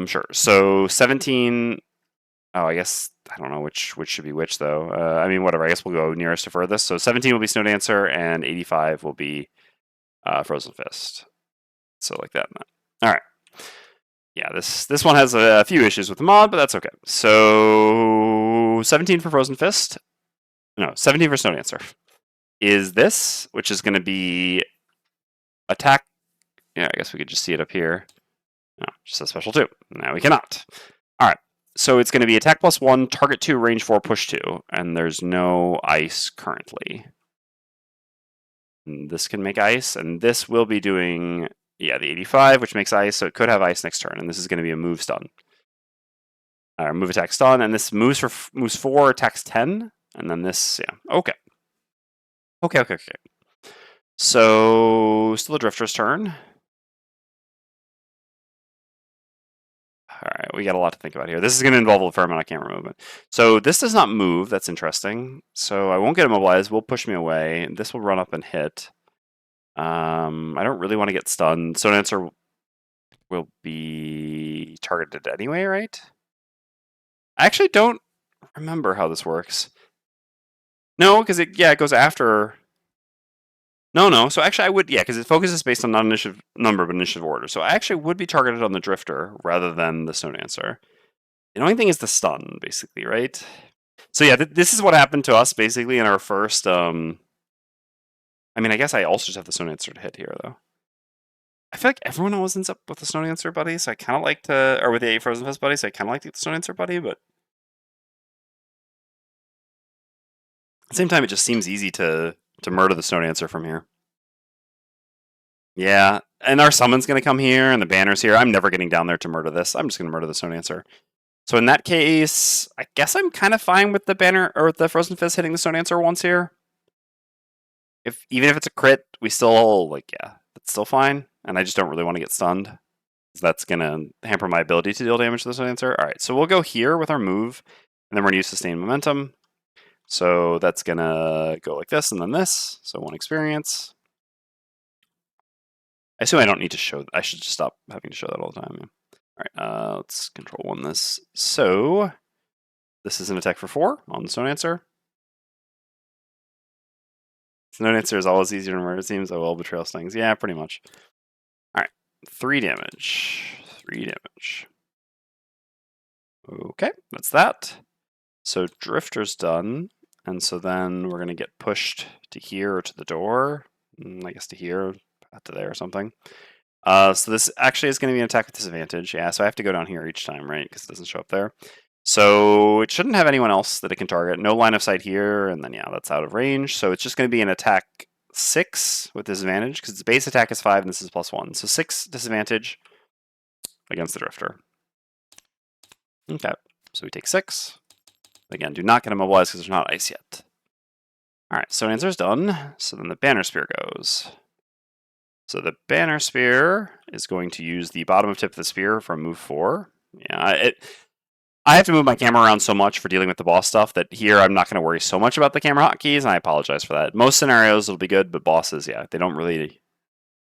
Sure. So 17. Oh, I guess I don't know which should be which though. I mean, whatever. I guess we'll go nearest to furthest. So 17 will be Snow Dancer, and 85 will be Frozen Fist. So like that. All right. Yeah, this one has a few issues with the mod, but that's okay. So 17 for Frozen Fist. No, 17 for Snow Dancer. Is this, which is going to be attack. Yeah, I guess we could just see it up here. No, just a special 2. Now we cannot. All right. So it's going to be attack +1, target 2, range 4, push 2, and there's no ice currently. And this can make ice, and this will be doing, yeah, the 85, which makes ice, so it could have ice next turn, and this is going to be a move stun. Move attack stun, and this moves 4, attacks 10, and then this, yeah, okay. Okay. So, still a Drifter's turn. All right, we got a lot to think about here. This is going to involve a fair amount of camera movement. So this does not move. That's interesting. So I won't get immobilized. Will push me away. This will run up and hit. I don't really want to get stunned. So an answer will be targeted anyway, right? I actually don't remember how this works. No, because it goes after. No. So actually, I would, because it focuses based on not initiative number, but initiative order. So I actually would be targeted on the Drifter rather than the Stone Dancer. The only thing is the stun, basically, right? So yeah, this is what happened to us basically in our first. I mean, I guess I also just have the Stone Dancer to hit here, though. I feel like everyone always ends up with the Stone Dancer buddy, so I kind of like to, or with the Frozen Fist buddy, so I kind of like to get the Stone Dancer buddy, but at the same time, it just seems easy to murder the Stone Dancer from here. Yeah, and our summon's going to come here, and the banner's here. I'm never getting down there to murder this. I'm just going to murder the Stone Dancer. So in that case, I guess I'm kind of fine with the banner or the Frozen Fist hitting the Stone Dancer once here. Even if it's a crit, we still that's still fine. And I just don't really want to get stunned. That's going to hamper my ability to deal damage to the Stone Dancer. All right, so we'll go here with our move, and then we're going to use Sustained Momentum. So that's going to go like this and then this. So 1 experience. I assume I don't need to show. I should just stop having to show that all the time. Yeah. All right, let's control 1 this. So this is an attack for 4 on the Stone Dancer. Stone Dancer is always easier to murder, it seems. Oh, well, Betrayal Stings. Yeah, pretty much. All right, 3 damage. 3 damage. Okay, that's that. So Drifter's done. And so then we're going to get pushed to here or to the door. I guess to here, to there or something. So this actually is going to be an attack with disadvantage. Yeah, so I have to go down here each time, right? Because it doesn't show up there. So it shouldn't have anyone else that it can target. No line of sight here, and then yeah, that's out of range. So it's just going to be an attack 6 with disadvantage, because its base attack is 5 and this is +1. So 6 disadvantage against the Drifter. Okay, so we take 6. Again, do not get immobilized because there's not ice yet. Alright, Stone Dancer's done. So then the Bannerspear goes. So the Bannerspear is going to use the bottom of tip of the spear from move 4. Yeah, I have to move my camera around so much for dealing with the boss stuff that here I'm not going to worry so much about the camera hotkeys, and I apologize for that. Most scenarios will be good, but bosses, yeah, they don't really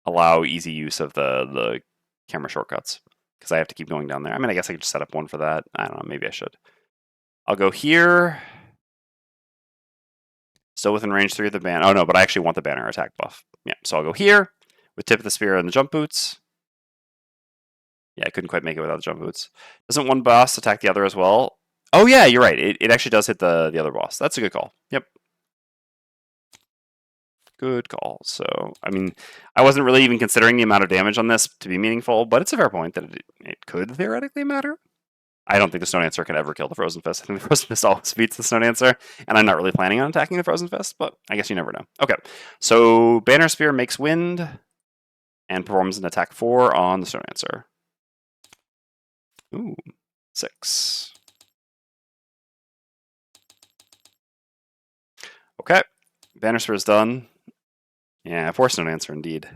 allow easy use of the camera shortcuts because I have to keep going down there. I mean, I guess I could just set up one for that. I don't know, maybe I should. I'll go here. Still within range 3 of the banner. Oh no, but I actually want the banner attack buff. Yeah, so I'll go here with tip of the spear and the jump boots. Yeah, I couldn't quite make it without the jump boots. Doesn't one boss attack the other as well? Oh yeah, you're right. It actually does hit the other boss. That's a good call. Yep. Good call. So, I mean, I wasn't really even considering the amount of damage on this to be meaningful, but it's a fair point that it could theoretically matter. I don't think the Stone Dancer can ever kill the Frozen Fist. I think the Frozen Fist always beats the Stone Dancer, and I'm not really planning on attacking the Frozen Fist, but I guess you never know. Okay, so Bannerspear makes wind and performs an attack 4 on the Stone Dancer. Ooh, 6. Okay, Bannerspear is done. Yeah, 4 Stone Dancer indeed.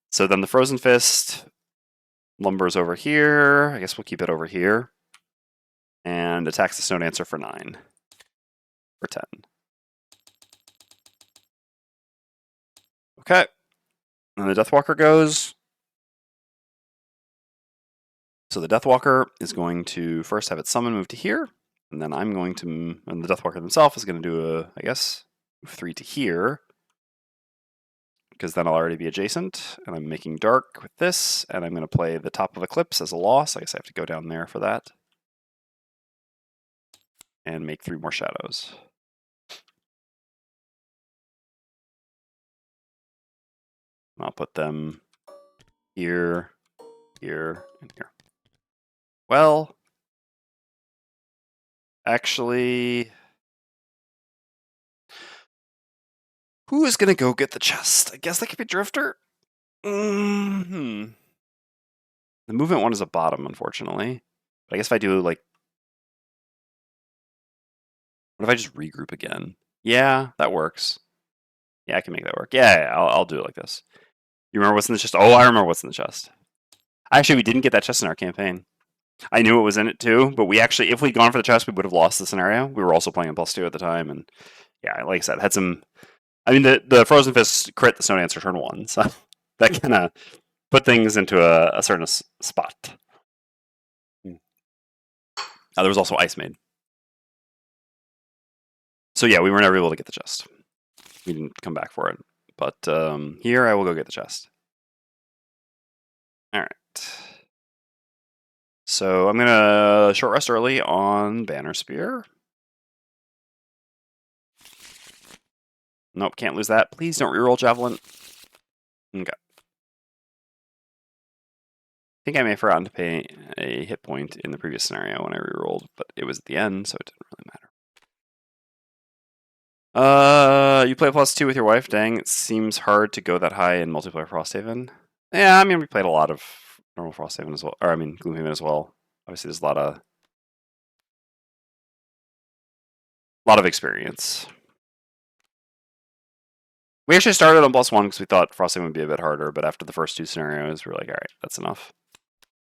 So then the Frozen Fist lumbers over here. I guess we'll keep it over here. And attacks the Stone Dancer for 9. For 10. Okay. And the Deathwalker goes. So the Deathwalker is going to first have its summon move to here. And then I'm going to, and the Deathwalker himself is going to do I guess, move 3 to here. Because then I'll already be adjacent. And I'm making dark with this. And I'm going to play the top of Eclipse as a loss. I guess I have to go down there for that. And make 3 more shadows. And I'll put them here, here, and here. Well, actually, who is going to go get the chest? I guess that could be Drifter. The movement one is a bottom, unfortunately. But I guess if I do, like... What if I just regroup again? Yeah, that works. Yeah, I can make that work. Yeah, I'll do it like this. You remember what's in the chest? Oh, I remember what's in the chest. Actually, we didn't get that chest in our campaign. I knew it was in it too, but we actually, if we'd gone for the chest, we would have lost the scenario. We were also playing on +2 at the time, and yeah, like I said, had some... I mean, the Frozen Fist crit the Stone Dancer turn 1, so that kind of put things into a certain spot. There was also Ice Maid. So yeah, we were never able to get the chest. We didn't come back for it. But here, I will go get the chest. All right. So I'm going to short rest early on Bannerspear. Nope, can't lose that. Please don't reroll Javelin. Okay. I think I may have forgotten to pay a hit point in the previous scenario when I rerolled, but it was at the end, so it didn't really matter. You play +2 with your wife? Dang, it seems hard to go that high in multiplayer Frosthaven. Yeah, I mean, we played a lot of normal Frosthaven as well, or I mean, Gloomhaven as well. Obviously, there's a lot of experience. We actually started on +1 because we thought Frosthaven would be a bit harder, but after the first 2 scenarios, we were like, all right, that's enough.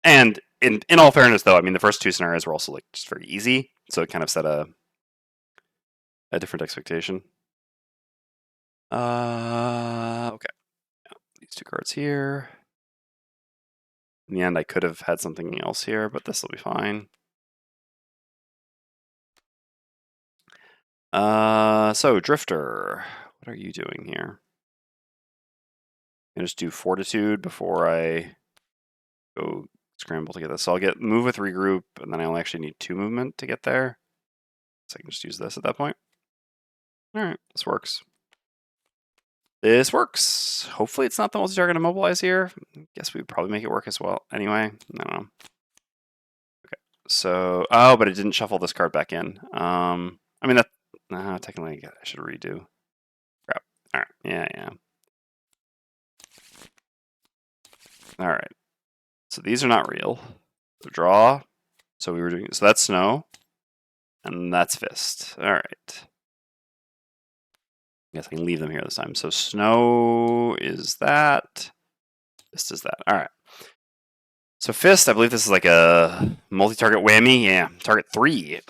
And in all fairness, though, I mean, the first 2 scenarios were also like just very easy, so it kind of set a different expectation. Okay. These 2 cards here. In the end, I could have had something else here, but this will be fine. So Drifter, what are you doing here? I'm gonna just do Fortitude before I go scramble to get this. So I'll get move with regroup, and then I only actually need 2 movement to get there. So I can just use this at that point. All right, this works. This works. Hopefully it's not the multi-target immobilize here. Guess we would probably make it work as well. Anyway, I don't know. Okay, so, oh, but it didn't shuffle this card back in. I mean, that, technically I should redo. Crap. All right, yeah. All right, so these are not real. So draw. So we were doing, so that's snow. And that's fist. All right. I guess I can leave them here this time. So snow is that. Fist is that. All right. So fist, I believe this is like a multi-target whammy. Yeah, target 3.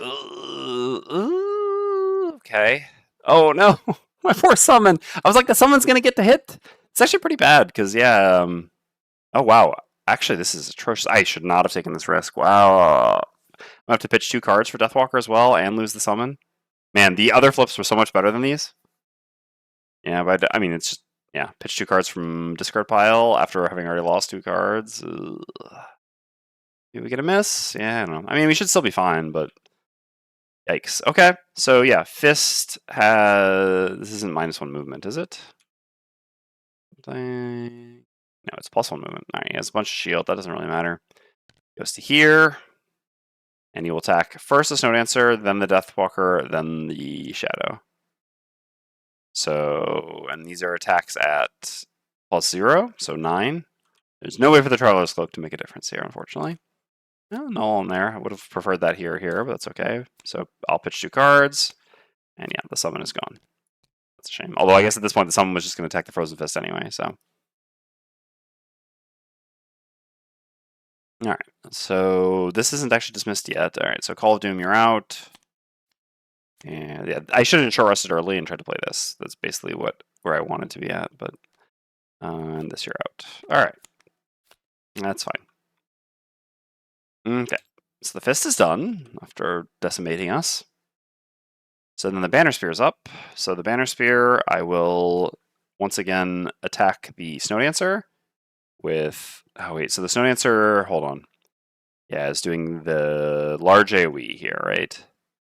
Okay. Oh no, my poor summon. I was like, the summon's gonna get to hit. It's actually pretty bad because yeah. Oh wow. Actually, this is atrocious. I should not have taken this risk. Wow. I have to pitch 2 cards for Deathwalker as well and lose the summon. Man, the other flips were so much better than these. Yeah, but I mean, it's just, yeah, pitch 2 cards from discard pile after having already lost 2 cards. Ugh. Did we get a miss? Yeah, I don't know. I mean, we should still be fine, but yikes. Okay, so yeah, fist has, this isn't -1 movement, is it? No, it's +1 movement. All right, he has a bunch of shield. That doesn't really matter. Goes to here. And he will attack first the Snow Dancer, then the Deathwalker, then the Shadow. So, and these are attacks at +0, so 9. There's no way for the Traveler's Cloak to make a difference here, unfortunately. No, null in there. I would have preferred that here, but that's okay. So I'll pitch 2 cards, and yeah, the summon is gone. That's a shame. Although I guess at this point the summon was just going to attack the Frozen Fist anyway, so. Alright, so this isn't actually dismissed yet. Alright, so Call of Doom, you're out. And yeah, I shouldn't short rested early and tried to play this. That's basically where I wanted to be at, but and this you're out. Alright. That's fine. Okay. So the fist is done after decimating us. So then the Bannerspear is up. So the Bannerspear, I will once again attack the Snow Dancer with, oh wait, so the Snow Dancer, hold on. Yeah, it's doing the large AoE here, right?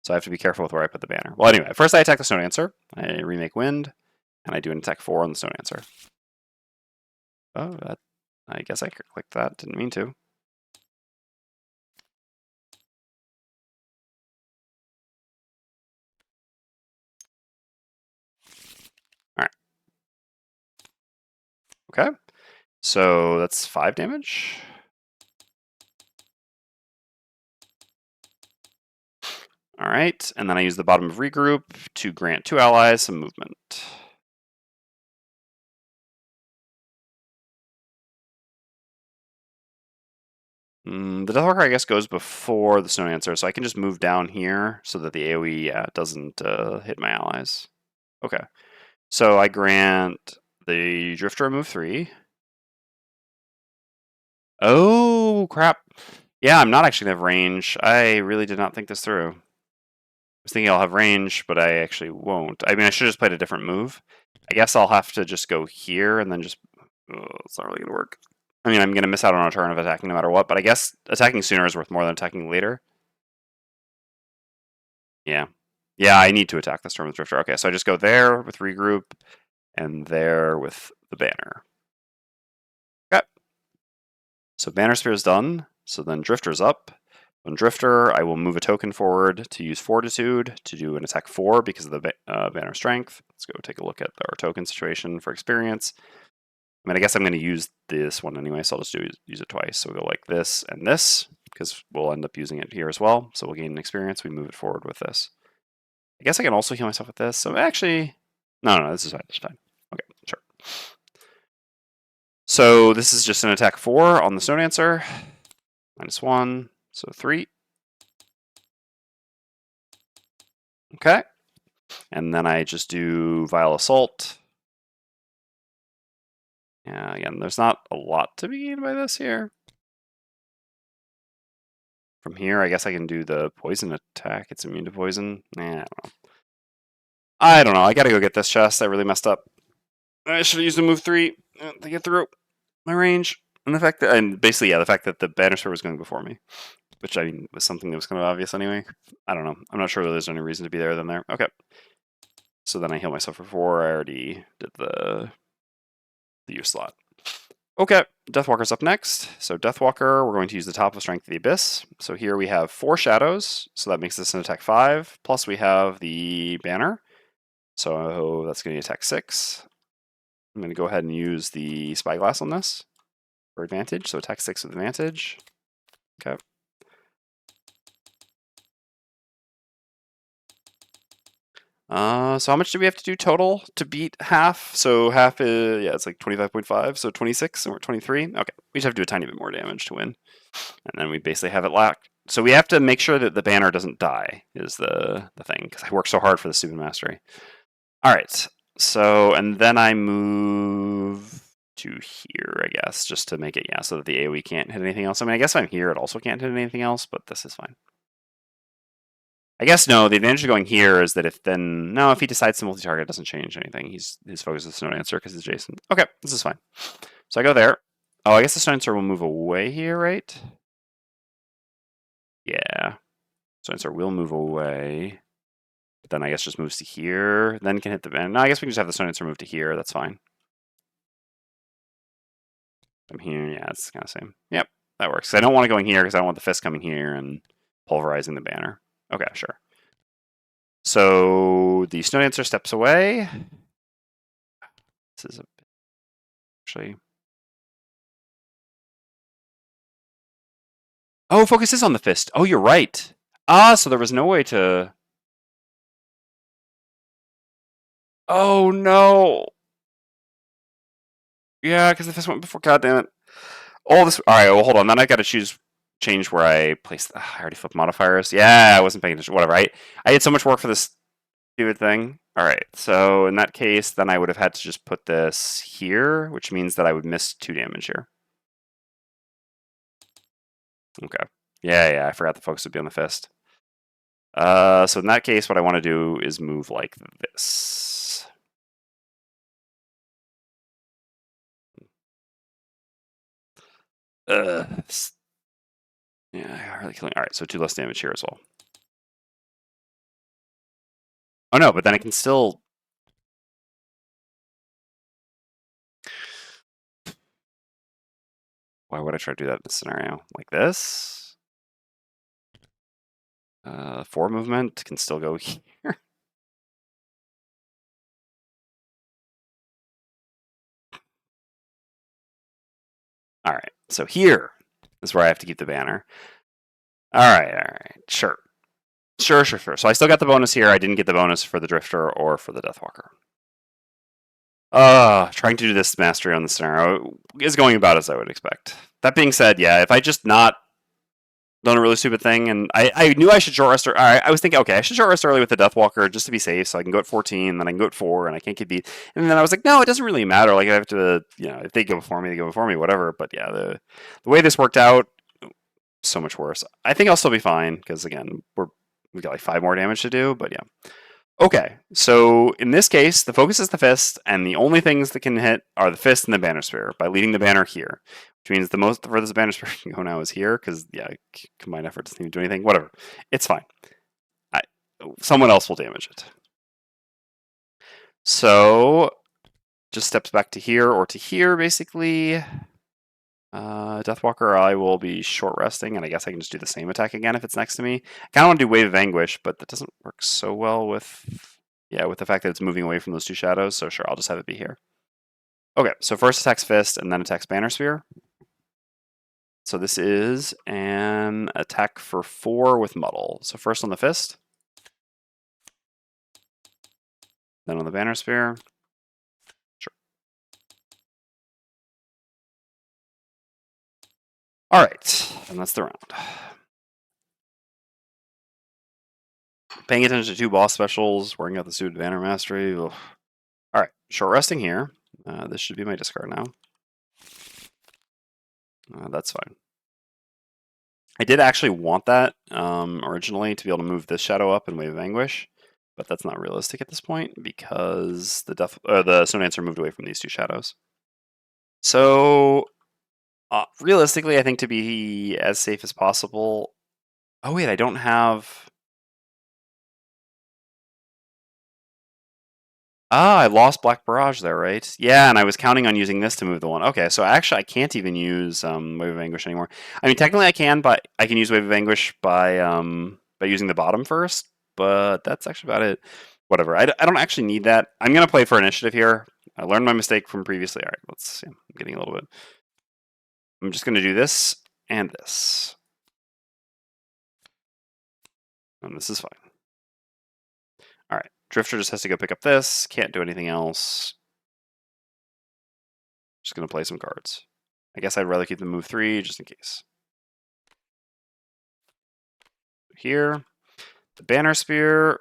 So I have to be careful with where I put the banner. Well, anyway, first I attack the Snow Dancer. I remake Wind, and I do an attack 4 on the Snow Dancer. Oh, I guess I clicked that. Didn't mean to. All right. Okay. So that's 5 damage. All right, and then I use the bottom of regroup to grant 2 allies some movement. The Deathwalker, I guess, goes before the Snow Dancer, so I can just move down here so that the AoE doesn't hit my allies. Okay, so I grant the Drifter a move 3. Oh, crap. Yeah, I'm not actually going to have range. I really did not think this through. I was thinking I'll have range, but I actually won't. I mean, I should have just played a different move. I guess I'll have to just go here and then just... Oh, it's not really going to work. I mean, I'm going to miss out on a turn of attacking no matter what, but I guess attacking sooner is worth more than attacking later. Yeah. Yeah, I need to attack this turn with Drifter. Okay, so I just go there with regroup and there with the banner. Okay. So Bannerspear is done. So then Drifter's up. On Drifter, I will move a token forward to use Fortitude to do an attack 4 because of the banner strength. Let's go take a look at our token situation for experience. I mean, I guess I'm going to use this one anyway, so I'll just use it twice. So we'll go like this and this, because we'll end up using it here as well. So we'll gain an experience. We move it forward with this. I guess I can also heal myself with this. So actually, no, this is fine. This is fine. Okay, sure. So this is just an attack 4 on the Stone Dancer. -1, so 3. Okay. And then I just do Vile Assault. Yeah, again, there's not a lot to be gained by this here. From here, I guess I can do the poison attack. It's immune to poison. Nah, I don't know. I don't know. I gotta go get this chest. I really messed up. I should have used a move 3 to get through my range. And the fact that, and basically, yeah, the fact that the Bannerspear was going before me, which I mean was something that was kind of obvious anyway. I don't know. I'm not sure whether there's any reason to be there than there. Okay. So then I heal myself for 4. I already did the use slot. Okay, Deathwalker's up next. So Deathwalker, we're going to use the top of Strength of the Abyss. So here we have 4 shadows, so that makes this an attack 5. Plus we have the banner, so that's going to be attack 6. I'm going to go ahead and use the Spyglass on this for advantage, so attack 6 with advantage. Okay. So how much do we have to do total to beat half? So half is, yeah, it's like 25.5, so 26 or 23. Okay, we just have to do a tiny bit more damage to win. And then we basically have it locked. So we have to make sure that the banner doesn't die is the thing, because I worked so hard for the stupid mastery. All right, so, and then I move to here, I guess, just to make it, yeah, so that the AoE can't hit anything else. I mean, I guess if I'm here, it also can't hit anything else, but this is fine. I guess no, the advantage of going here is that if he decides to multi-target, it doesn't change anything. His focus is Stone Dancer because he's adjacent. Okay, this is fine. So I go there. Oh, I guess the Stone Dancer will move away here, right? Yeah. Stone Dancer will move away. But then I guess just moves to here. Then can hit the band. No, I guess we can just have the Stone Dancer move to here. That's fine. From here, yeah, it's kind of same. Yep, that works. I don't want to go in here because I don't want the fist coming here and pulverizing the banner. Okay, sure. So the Stone Dancer steps away. This is actually. Oh, focus is on the fist. Oh, you're right. Ah, so there was no way to. Oh no. Yeah, because the fist went before. God damn it. All this. All right. Well, hold on. Then I got to change where I place. I already flipped modifiers. Yeah, I wasn't paying attention. Whatever. I had so much work for this stupid thing. All right. So in that case, then I would have had to just put this here, which means that I would miss 2 damage here. Okay. Yeah. I forgot the focus would be on the fist. So in that case, what I want to do is move like this. Yeah, really killing. All right, so 2 less damage here as well. Oh no, but then I can still. Why would I try to do that in this scenario? Like this? 4 movement can still go here. All right, so here is where I have to keep the banner. All right, sure. Sure. So I still got the bonus here. I didn't get the bonus for the Drifter or for the Deathwalker. Trying to do this mastery on the scenario is going about as I would expect. That being said, yeah, if I just not done a really stupid thing, and I knew I should short rest. I was thinking, okay, I should short rest early with the Deathwalker just to be safe, so I can go at 14, then I can go at 4, and I can't get beat. And then I was like, no, it doesn't really matter. Like I have to, if they go before me, they go before me, whatever. But yeah, the way this worked out, so much worse. I think I'll still be fine because again, we got like 5 more damage to do. But yeah. Okay, so in this case, the focus is the fist, and the only things that can hit are the fist and the Bannerspear by leading the banner here, which means the furthest Bannerspear can go now is here, because, yeah, combined effort doesn't even do anything. Whatever. It's fine. Someone else will damage it. So, just steps back to here or to here, basically. Deathwalker, I will be short resting, and I guess I can just do the same attack again if it's next to me. I kind of want to do Wave of Anguish, but that doesn't work so well with the fact that it's moving away from those 2 shadows. So sure, I'll just have it be here. Okay, so first attacks Fist and then attacks Bannerspear. So this is an attack for 4 with Muddle. So first on the Fist. Then on the Bannerspear. Sure. Alright, and that's the round. Paying attention to 2 boss specials, working out the suited Banner Mastery. Ugh. Alright, short resting here. This should be my discard now. That's fine. I did actually want that originally to be able to move this shadow up in Wave of Anguish, but that's not realistic at this point because the Snow Dancer moved away from these 2 shadows. So realistically, I think to be as safe as possible. Oh wait, I don't have. I lost Black Barrage there, right? Yeah, and I was counting on using this to move the one. Okay, so actually I can't even use Wave of Anguish anymore. I mean, technically I can, but I can use Wave of Anguish by using the bottom first, but that's actually about it. Whatever, I don't actually need that. I'm going to play for initiative here. I learned my mistake from previously. All right, let's see. I'm getting a little bit. I'm just going to do this and this. And this is fine. All right, Drifter just has to go pick up this. Can't do anything else. Just going to play some cards. I guess I'd rather keep the move 3 just in case. Here, the Bannerspear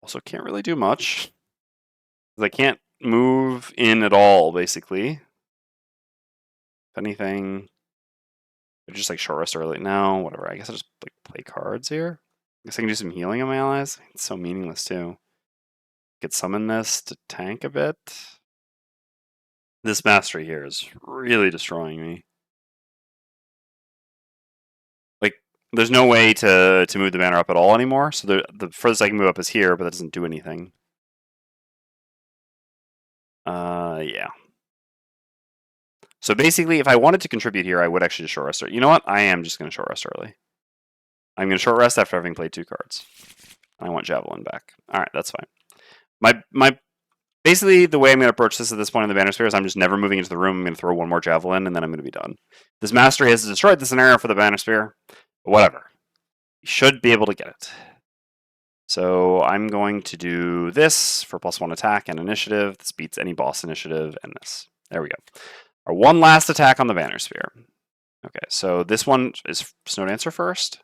also can't really do much. I can't move in at all, basically. If anything, I just like short rest early. No, whatever. I guess I'll just like play cards here. I guess I can do some healing on my allies. It's so meaningless too. Could summon this to tank a bit. This mastery here is really destroying me. Like, there's no way to move the banner up at all anymore. So the furthest I can move up is here, but that doesn't do anything. Yeah. So basically, if I wanted to contribute here, I would actually just short rest. You know what? I am just going to short rest early. I'm going to short rest after having played 2 cards. I want Javelin back. All right, that's fine. My basically the way I'm going to approach this at this point in the Bannerspear is I'm just never moving into the room. I'm going to throw 1 more Javelin, and then I'm going to be done. This Mastery has destroyed the scenario for the Bannerspear. Whatever. You should be able to get it. So I'm going to do this for +1 attack and initiative. This beats any boss initiative, and this. There we go. Our one last attack on the Bannerspear. Okay, so this one is Snow Dancer first.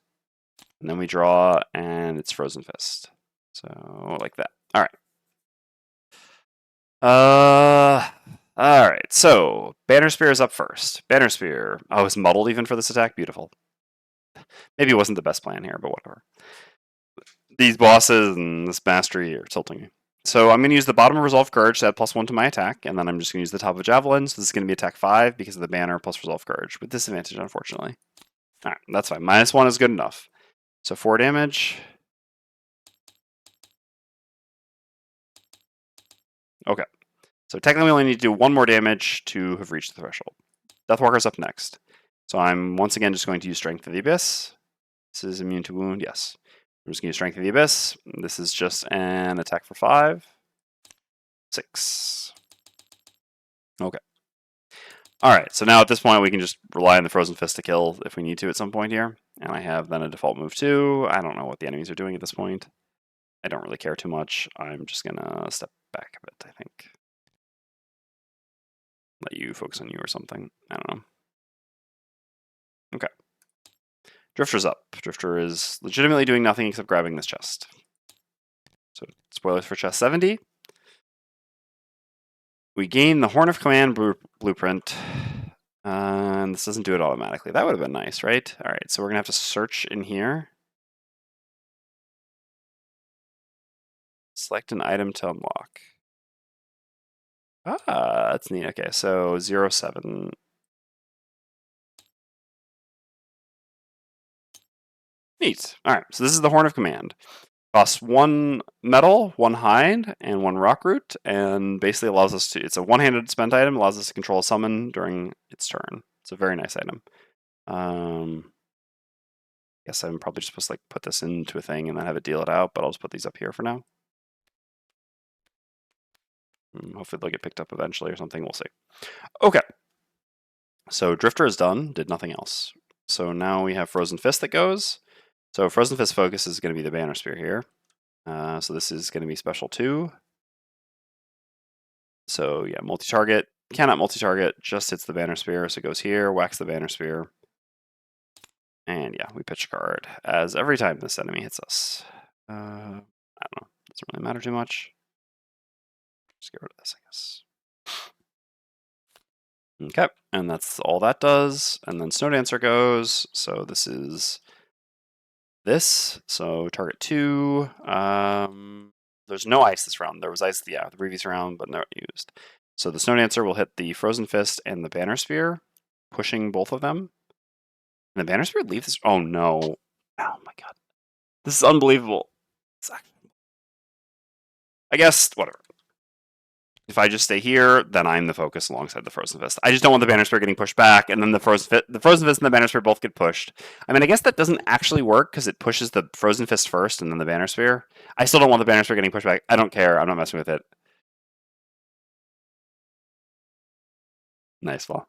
And then we draw, and it's Frozen Fist. So, like that. All right. All right, so Bannerspear is up first. Bannerspear. Oh, it's muddled even for this attack? Beautiful. Maybe it wasn't the best plan here, but whatever. These bosses and this mastery are tilting me. So I'm going to use the bottom of Resolve Courage to add +1 to my attack, and then I'm just going to use the top of Javelin, so this is going to be attack 5 because of the banner plus Resolve Courage, with disadvantage, unfortunately. All right, that's fine. -1 is good enough. So 4 damage. Okay. So technically we only need to do 1 more damage to have reached the threshold. Deathwalker's up next. So I'm once again just going to use Strength of the Abyss. This is immune to wound, yes. I'm just going to use Strength of the Abyss. This is just an attack for 5. 6. Okay. Alright, so now at this point we can just rely on the Frozen Fist to kill if we need to at some point here. And I have then a default move 2. I don't know what the enemies are doing at this point. I don't really care too much. I'm just going to step back a bit, I think. Let you focus on you or something. I don't know. Okay. Drifter's up. Drifter is legitimately doing nothing except grabbing this chest. So, spoilers for chest 70. We gain the Horn of Command blueprint. And this doesn't do it automatically. That would have been nice, right? All right, so we're going to have to search in here. Select an item to unlock. Ah, that's neat. Okay, so 07. Neat. All right, so this is the Horn of Command. Costs 1 metal, 1 hide, and 1 rock root, and basically allows us to. It's a one-handed spent item. Allows us to control a summon during its turn. It's a very nice item. Guess I'm probably just supposed to like put this into a thing and then have it deal it out, but I'll just put these up here for now. Hopefully they'll get picked up eventually or something. We'll see. Okay. So Drifter is done. Did nothing else. So now we have Frozen Fist that goes. So Frozen Fist focus is going to be the Bannerspear here. So this is going to be special 2. So yeah, multi-target. Cannot multi-target. Just hits the Bannerspear. So it goes here, whacks the Bannerspear. And yeah, we pitch a card. As every time this enemy hits us. I don't know. Doesn't really matter too much. Just get rid of this, I guess. Okay, and that's all that does. And then Snow Dancer goes. So this is this. So target 2. There's no ice this round. There was ice, the previous round, but not used. So the Snow Dancer will hit the Frozen Fist and the Bannerspear, pushing both of them. And the Bannerspear leaves this. Oh no. Oh my god. This is unbelievable. I guess, whatever. If I just stay here, then I'm the focus alongside the Frozen Fist. I just don't want the Bannerspear getting pushed back, and then the Frozen Fist and the Bannerspear both get pushed. I mean, I guess that doesn't actually work because it pushes the Frozen Fist first and then the Bannerspear. I still don't want the Bannerspear getting pushed back. I don't care. I'm not messing with it. Nice fall.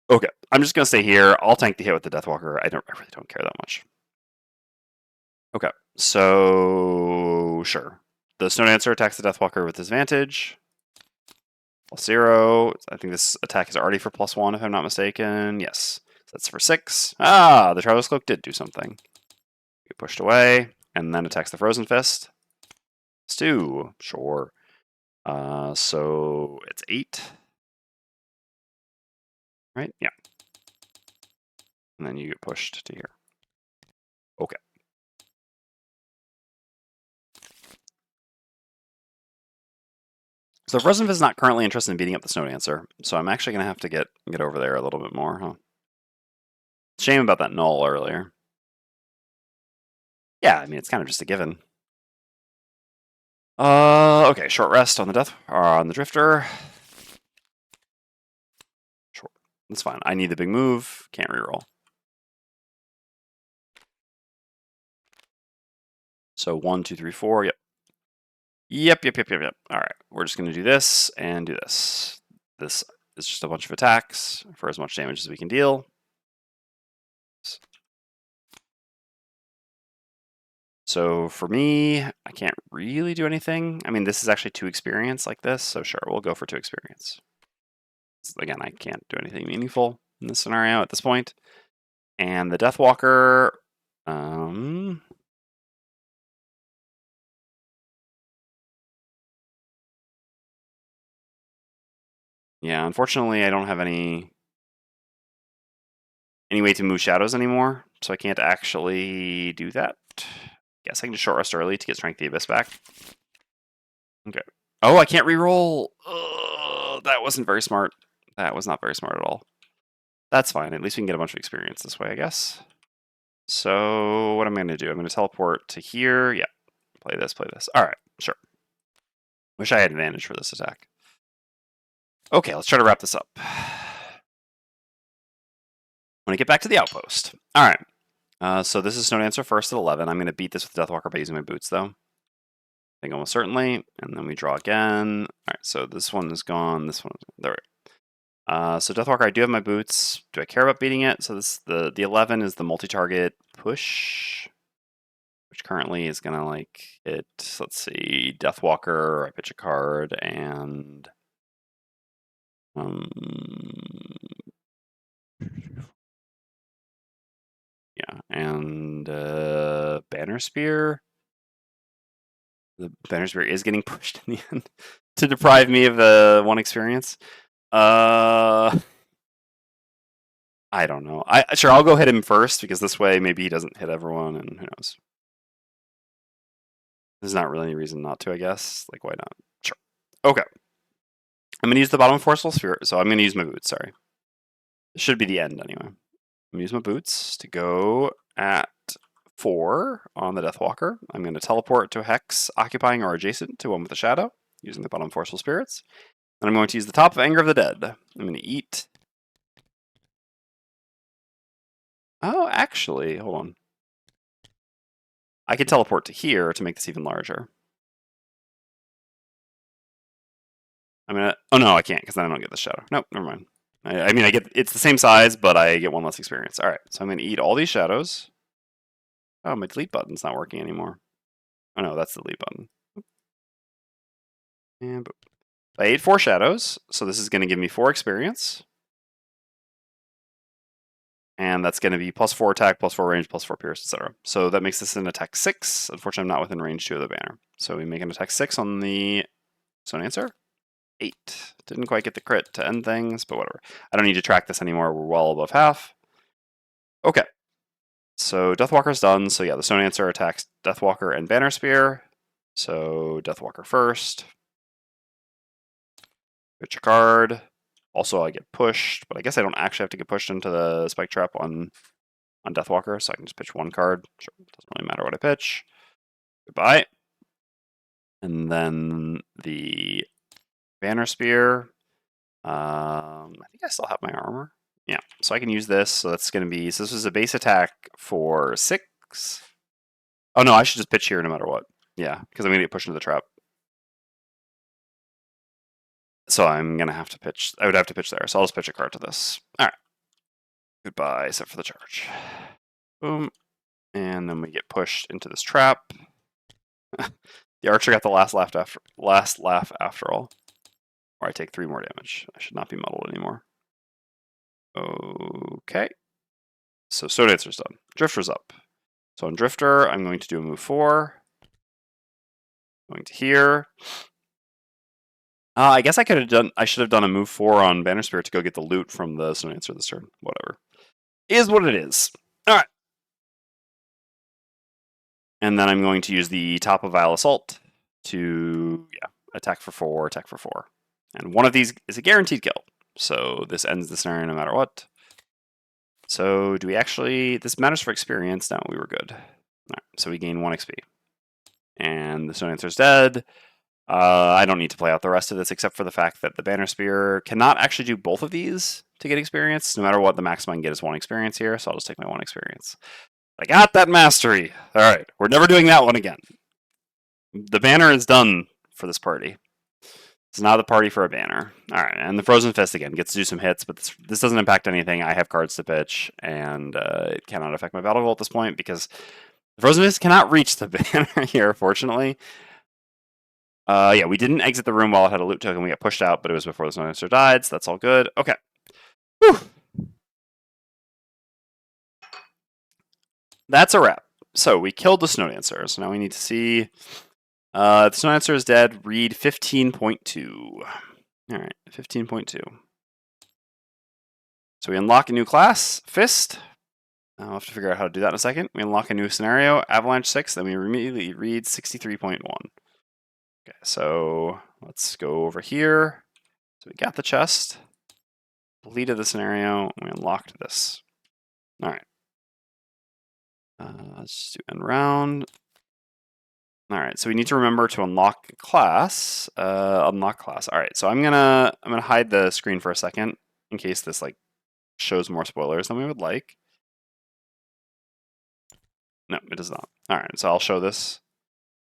Okay, I'm just gonna stay here. I'll tank the hit with the Deathwalker. I really don't care that much. Okay, so sure. The Snow Dancer attacks the Deathwalker with disadvantage. +0. I think this attack is already for +1, if I'm not mistaken. Yes. So that's for 6. Ah, the Traveler's Cloak did do something. Get pushed away, and then attacks the Frozen Fist. It's 2. Sure. So it's 8. Right? Yeah. And then you get pushed to here. Okay. So the Frozen Fist is not currently interested in beating up the Snow Dancer, so I'm actually going to have to get over there a little bit more, huh? Shame about that null earlier. Yeah, I mean, it's kind of just a given. Okay, short rest on the Drifter. Short. That's fine. I need the big move. Can't reroll. So 1, 2, 3, 4. Yep. Yep. All right. We're just gonna do this and do this. This is just a bunch of attacks for as much damage as we can deal. So for me, I can't really do anything. I mean, this is actually 2 experience like this, so sure, we'll go for 2 experience. Again, I can't do anything meaningful in this scenario at this point. And the Deathwalker, yeah, unfortunately, I don't have any way to move shadows anymore, so I can't actually do that. Guess I can just short rest early to get Strength of the Abyss back. Okay. Oh, I can't reroll. That wasn't very smart. That was not very smart at all. That's fine. At least we can get a bunch of experience this way, I guess. So what am I going to do? I'm going to teleport to here. Yeah. Play this. All right. Sure. Wish I had advantage for this attack. Okay, let's try to wrap this up. I want to get back to the outpost. All right. So this is Snow Dancer first at 11. I'm going to beat this with Deathwalker by using my boots, though. I think almost certainly. And then we draw again. All right, so this one is gone. This one is gone. There we go. So Deathwalker, I do have my boots. Do I care about beating it? So this the 11 is the multi-target push, which currently is going to like hit, let's see, Deathwalker. I pitch a card and yeah, and Bannerspear. The Bannerspear is getting pushed in the end to deprive me of the 1 experience. I don't know. Sure, I'll go hit him first because this way maybe he doesn't hit everyone, and who knows. There's not really any reason not to, I guess. Like, why not? Sure. Okay. I'm going to use the bottom Forceful Spirit, so I'm going to use my boots, sorry. It should be the end anyway. I'm going to use my boots to go at 4 on the Deathwalker. I'm going to teleport to a Hex, occupying or adjacent to one with a shadow, using the bottom Forceful Spirits. And I'm going to use the top of Anger of the Dead. I'm going to eat. Oh, actually, hold on. I could teleport to here to make this even larger. I'm gonna. Oh no, I can't because then I don't get the shadow. Nope, never mind. I mean, I get it's the same size, but I get one less experience. All right, so I'm gonna eat all these shadows. Oh, my delete button's not working anymore. Oh no, that's the delete button. And I ate 4 shadows, so this is going to give me 4 experience. And that's going to be +4 attack, +4 range, +4 pierce, etc. So that makes this an attack 6. Unfortunately, I'm not within range 2 of the banner. So we make an attack 6 on the Stone Answer. 8. Didn't quite get the crit to end things, but whatever. I don't need to track this anymore. We're well above half. Okay. So Deathwalker's done. So yeah, the Stone Answer attacks Deathwalker and Bannerspear. So Deathwalker first. Pitch a card. Also, I get pushed, but I guess I don't actually have to get pushed into the spike trap on Deathwalker, so I can just pitch 1 card. Sure, doesn't really matter what I pitch. Goodbye. And then the Bannerspear. I think I still have my armor. Yeah, so I can use this. So that's going to be. So this is a base attack for 6. Oh no, I should just pitch here no matter what. Yeah, because I'm going to get pushed into the trap. So I'm going to have to pitch. I would have to pitch there. So I'll just pitch a card to this. All right. Goodbye, except for the charge. Boom. And then we get pushed into this trap. The archer got the last laugh after all. Or I take 3 more damage. I should not be muddled anymore. Okay. So Stone Answer's done. Drifter's up. So on Drifter, I'm going to do a move 4. Going to here. I guess I should have done a move 4 on Bannerspear to go get the loot from the Stone Answer this turn. Whatever. Is what it is. Alright. And then I'm going to use the Top of Vile Assault to attack for 4, attack for 4. And one of these is a guaranteed kill. So this ends the scenario no matter what. So do we actually... This matters for experience. No, we were good. Alright, so we gain 1 XP. And the Stone Answer's dead. I don't need to play out the rest of this except for the fact that the Bannerspear cannot actually do both of these to get experience. No matter what, the maximum I can get is 1 experience here, so I'll just take my 1 experience. I got that mastery! Alright, we're never doing that one again. The banner is done for this party. It's now the party for a banner. Alright, and the Frozen Fist again gets to do some hits, but this doesn't impact anything. I have cards to pitch, and it cannot affect my battle goal at this point because the Frozen Fist cannot reach the banner here, fortunately. Yeah, we didn't exit the room while it had a loot token. We got pushed out, but it was before the Stone Answer died, so that's all good. Okay. Whew. That's a wrap. So we killed the Stone Answer. So now we need to see... the Stone Answer is dead. Read 15.2. Alright, 15.2. So we unlock a new class, Fist. I'll have to figure out how to do that in a second. We unlock a new scenario, Avalanche 6, then we immediately read 63.1. Okay, so let's go over here. So we got the chest, deleted the scenario, and we unlocked this. All right. Let's do end round. All right, so we need to remember to unlock class. Unlock class. All right, so I'm gonna hide the screen for a second in case this like shows more spoilers than we would like. No, it does not. All right, so I'll show this.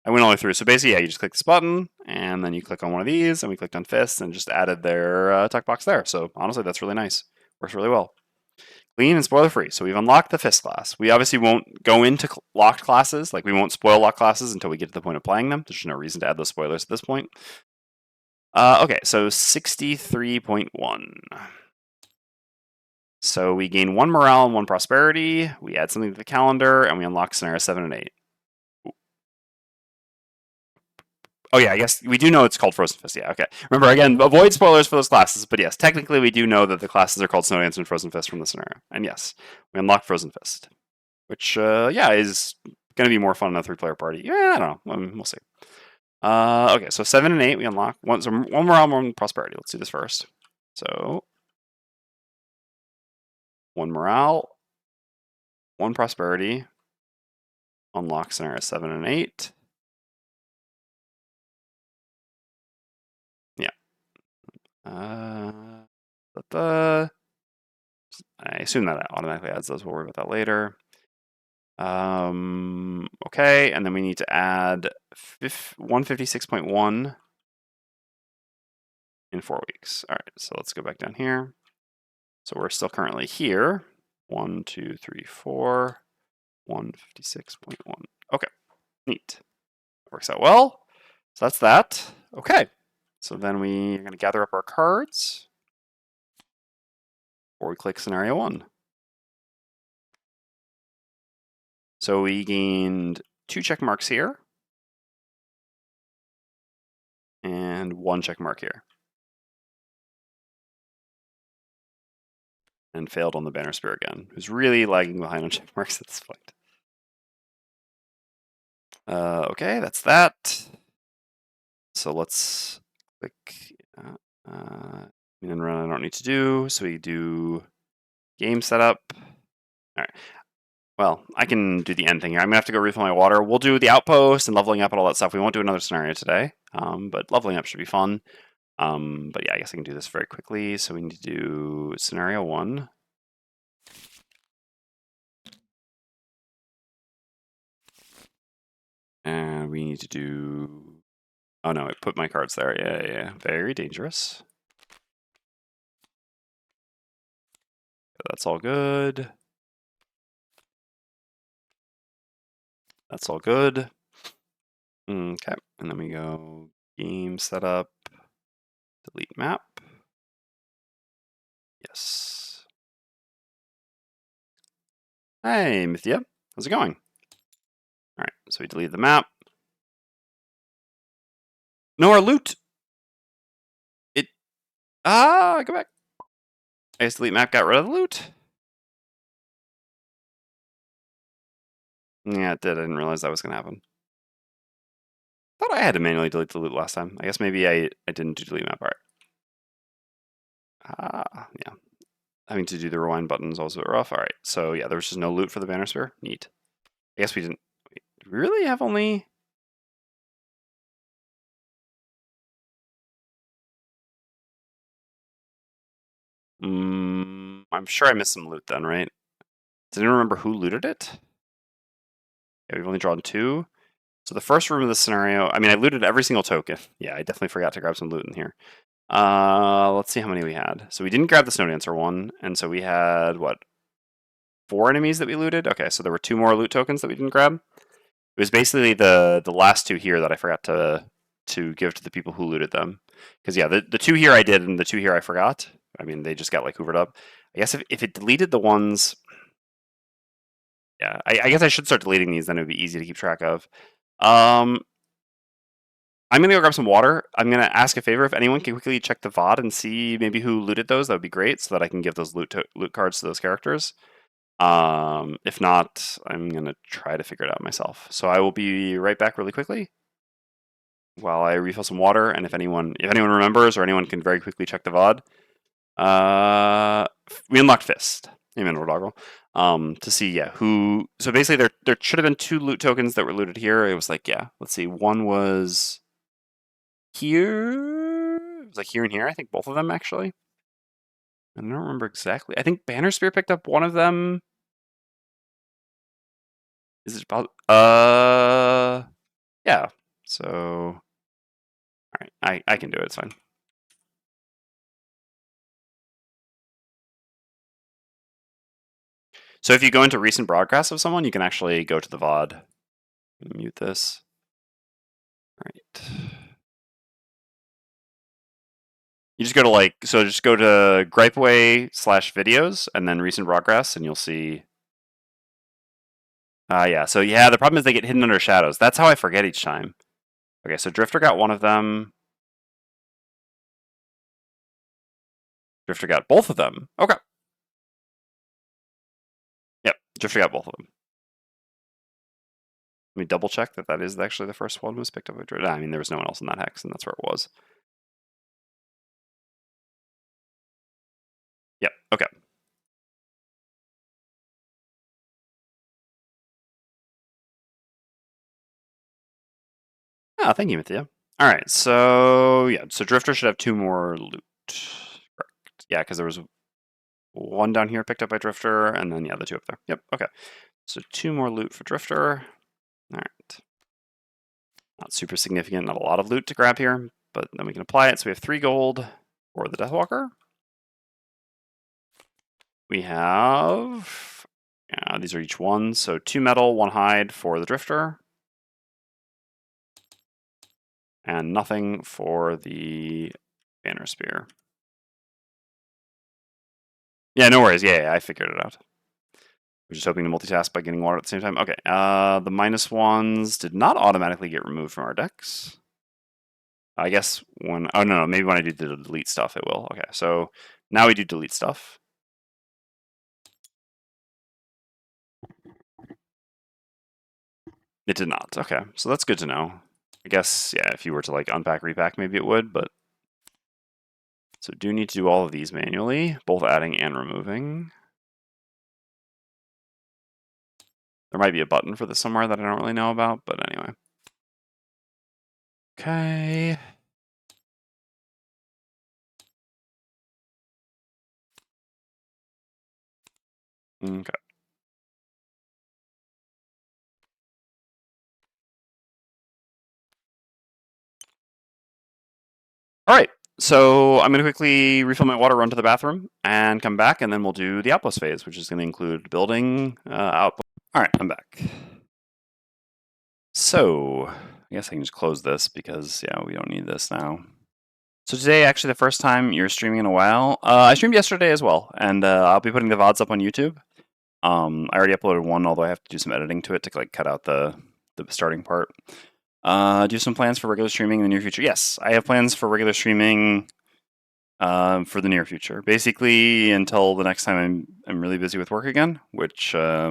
I went all the way through. So basically, yeah, you just click this button, and then you click on one of these, and we clicked on Fists, and just added their tuck box there. So honestly, that's really nice. Works really well. Clean and spoiler-free. So we've unlocked the Fist class. We obviously won't go into locked classes. Like, we won't spoil locked classes until we get to the point of playing them. There's no reason to add those spoilers at this point. Okay, so 63.1. So we gain 1 morale and 1 prosperity. We add something to the calendar, and we unlock scenario 7 and 8. Oh yeah, I guess we do know it's called Frozen Fist. Yeah, okay. Remember, again, avoid spoilers for those classes, but yes, technically we do know that the classes are called Snow Answer and Frozen Fist from the scenario. And yes, we unlock Frozen Fist, which, yeah, is going to be more fun in a 3-player party. Yeah, I don't know. We'll see. Okay, so 7 and 8 we unlock. So 1 morale, 1 prosperity. Let's do this first. So 1 morale, 1 prosperity. Unlock scenario 7 and 8. Yeah. I assume that automatically adds those. We'll worry about that later. Okay, and then we need to add 156.1 in 4 weeks. All right, so let's go back down here. So we're still currently here. 1, 2, 3, 4, 156.1. Okay, neat. Works out well. So that's that. Okay, so then we are going to gather up our cards before we click scenario 1. So we gained 2 check marks here and 1 check mark here. And failed on the Bannerspear again, who's really lagging behind on check marks at this point. Okay, that's that. So let's click and run. I don't need to do. So we do game setup. All right. Well, I can do the end thing here. I'm gonna have to go refill my water. We'll do the outpost and leveling up and all that stuff. We won't do another scenario today, but leveling up should be fun. But yeah, I guess I can do this very quickly. So we need to do scenario 1. And we need to do... Oh no, I put my cards there. Yeah. Very dangerous. That's all good. That's all good. Okay, and then we go game setup, delete map. Yes. Hey, Mythia, how's it going? All right, so we delete the map. No, our loot. Go back. I guess delete map got rid of the loot. Yeah, it did. I didn't realize that was going to happen. Thought I had to manually delete the loot last time. I guess maybe I didn't do delete map. All right. Yeah. Having to do the rewind button is also rough. All right. So yeah, there was just no loot for the Bannerspear. Neat. I guess we didn't. We really have only. I'm sure I missed some loot then, right? Does anyone remember who looted it? Yeah, we've only drawn 2. So the first room of the scenario, I mean, I looted every single token. Yeah, I definitely forgot to grab some loot in here. Let's see how many we had. So we didn't grab the Snow Dancer one, and so we had, what, 4 enemies that we looted? Okay, so there were 2 more loot tokens that we didn't grab. It was basically the last 2 here that I forgot to give to the people who looted them. Because yeah, the 2 here I did, and the 2 here I forgot. I mean, they just got like hoovered up. I guess if it deleted the ones... Yeah, I guess I should start deleting these, then it would be easy to keep track of. I'm gonna go grab some water. I'm gonna ask a favor if anyone can quickly check the VOD and see maybe who looted those. That would be great, so that I can give those loot cards to those characters. If not, I'm gonna try to figure it out myself. So I will be right back really quickly while I refill some water. And if anyone remembers or anyone can very quickly check the VOD, we unlocked Fist. Amen, Rodoggle. To see, who... So basically, there should have been 2 loot tokens that were looted here. It was like, let's see. One was here. It was like here and here. I think both of them, actually. I don't remember exactly. I think Bannerspear picked up one of them. Is it about... Yeah. So... Alright, I can do it. It's fine. So if you go into recent broadcasts of someone, you can actually go to the VOD. Mute this. All right. You just go to just go to Gripeway/videos and then recent broadcasts, and you'll see. So the problem is they get hidden under shadows. That's how I forget each time. Okay, so Drifter got one of them. Drifter got both of them. Okay. Yep, Drifter got both of them. Let me double check that is actually the first one was picked up by Drifter. I mean, there was no one else in that hex, and that's where it was. Yep, okay. Oh, thank you, Mythia. All right, so so Drifter should have 2 more loot. Correct. Yeah, because there was 1 down here picked up by Drifter, and then the 2 up there. Yep. Okay. So 2 more loot for Drifter. All right. Not super significant. Not a lot of loot to grab here, but then we can apply it. So we have 3 gold. for the Deathwalker. We have, these are each one, so 2 metal, 1 hide for the Drifter. And nothing for the Bannerspear. Yeah, no worries. Yeah, I figured it out. We're just hoping to multitask by getting water at the same time. Okay, the -1s did not automatically get removed from our decks. I guess when, oh no, maybe when I do the delete stuff it will. Okay, so now we do delete stuff. It did not. Okay, so that's good to know. I guess, yeah, if you were to like unpack, repack, maybe it would, but. So do need to do all of these manually, both adding and removing. There might be a button for this somewhere that I don't really know about, but anyway. Okay. Okay. All right. So I'm going to quickly refill my water, run to the bathroom, and come back, and then we'll do the outpost phase, which is going to include building outpost. All right, I'm back. So I guess I can just close this because, yeah, we don't need this now. So today, actually, the first time you're streaming in a while. I streamed yesterday as well, and I'll be putting the VODs up on YouTube. I already uploaded one, although I have to do some editing to it to like cut out the starting part. Do some plans for regular streaming in the near future? Yes, I have plans for regular streaming for the near future. Basically, until the next time I'm really busy with work again, which I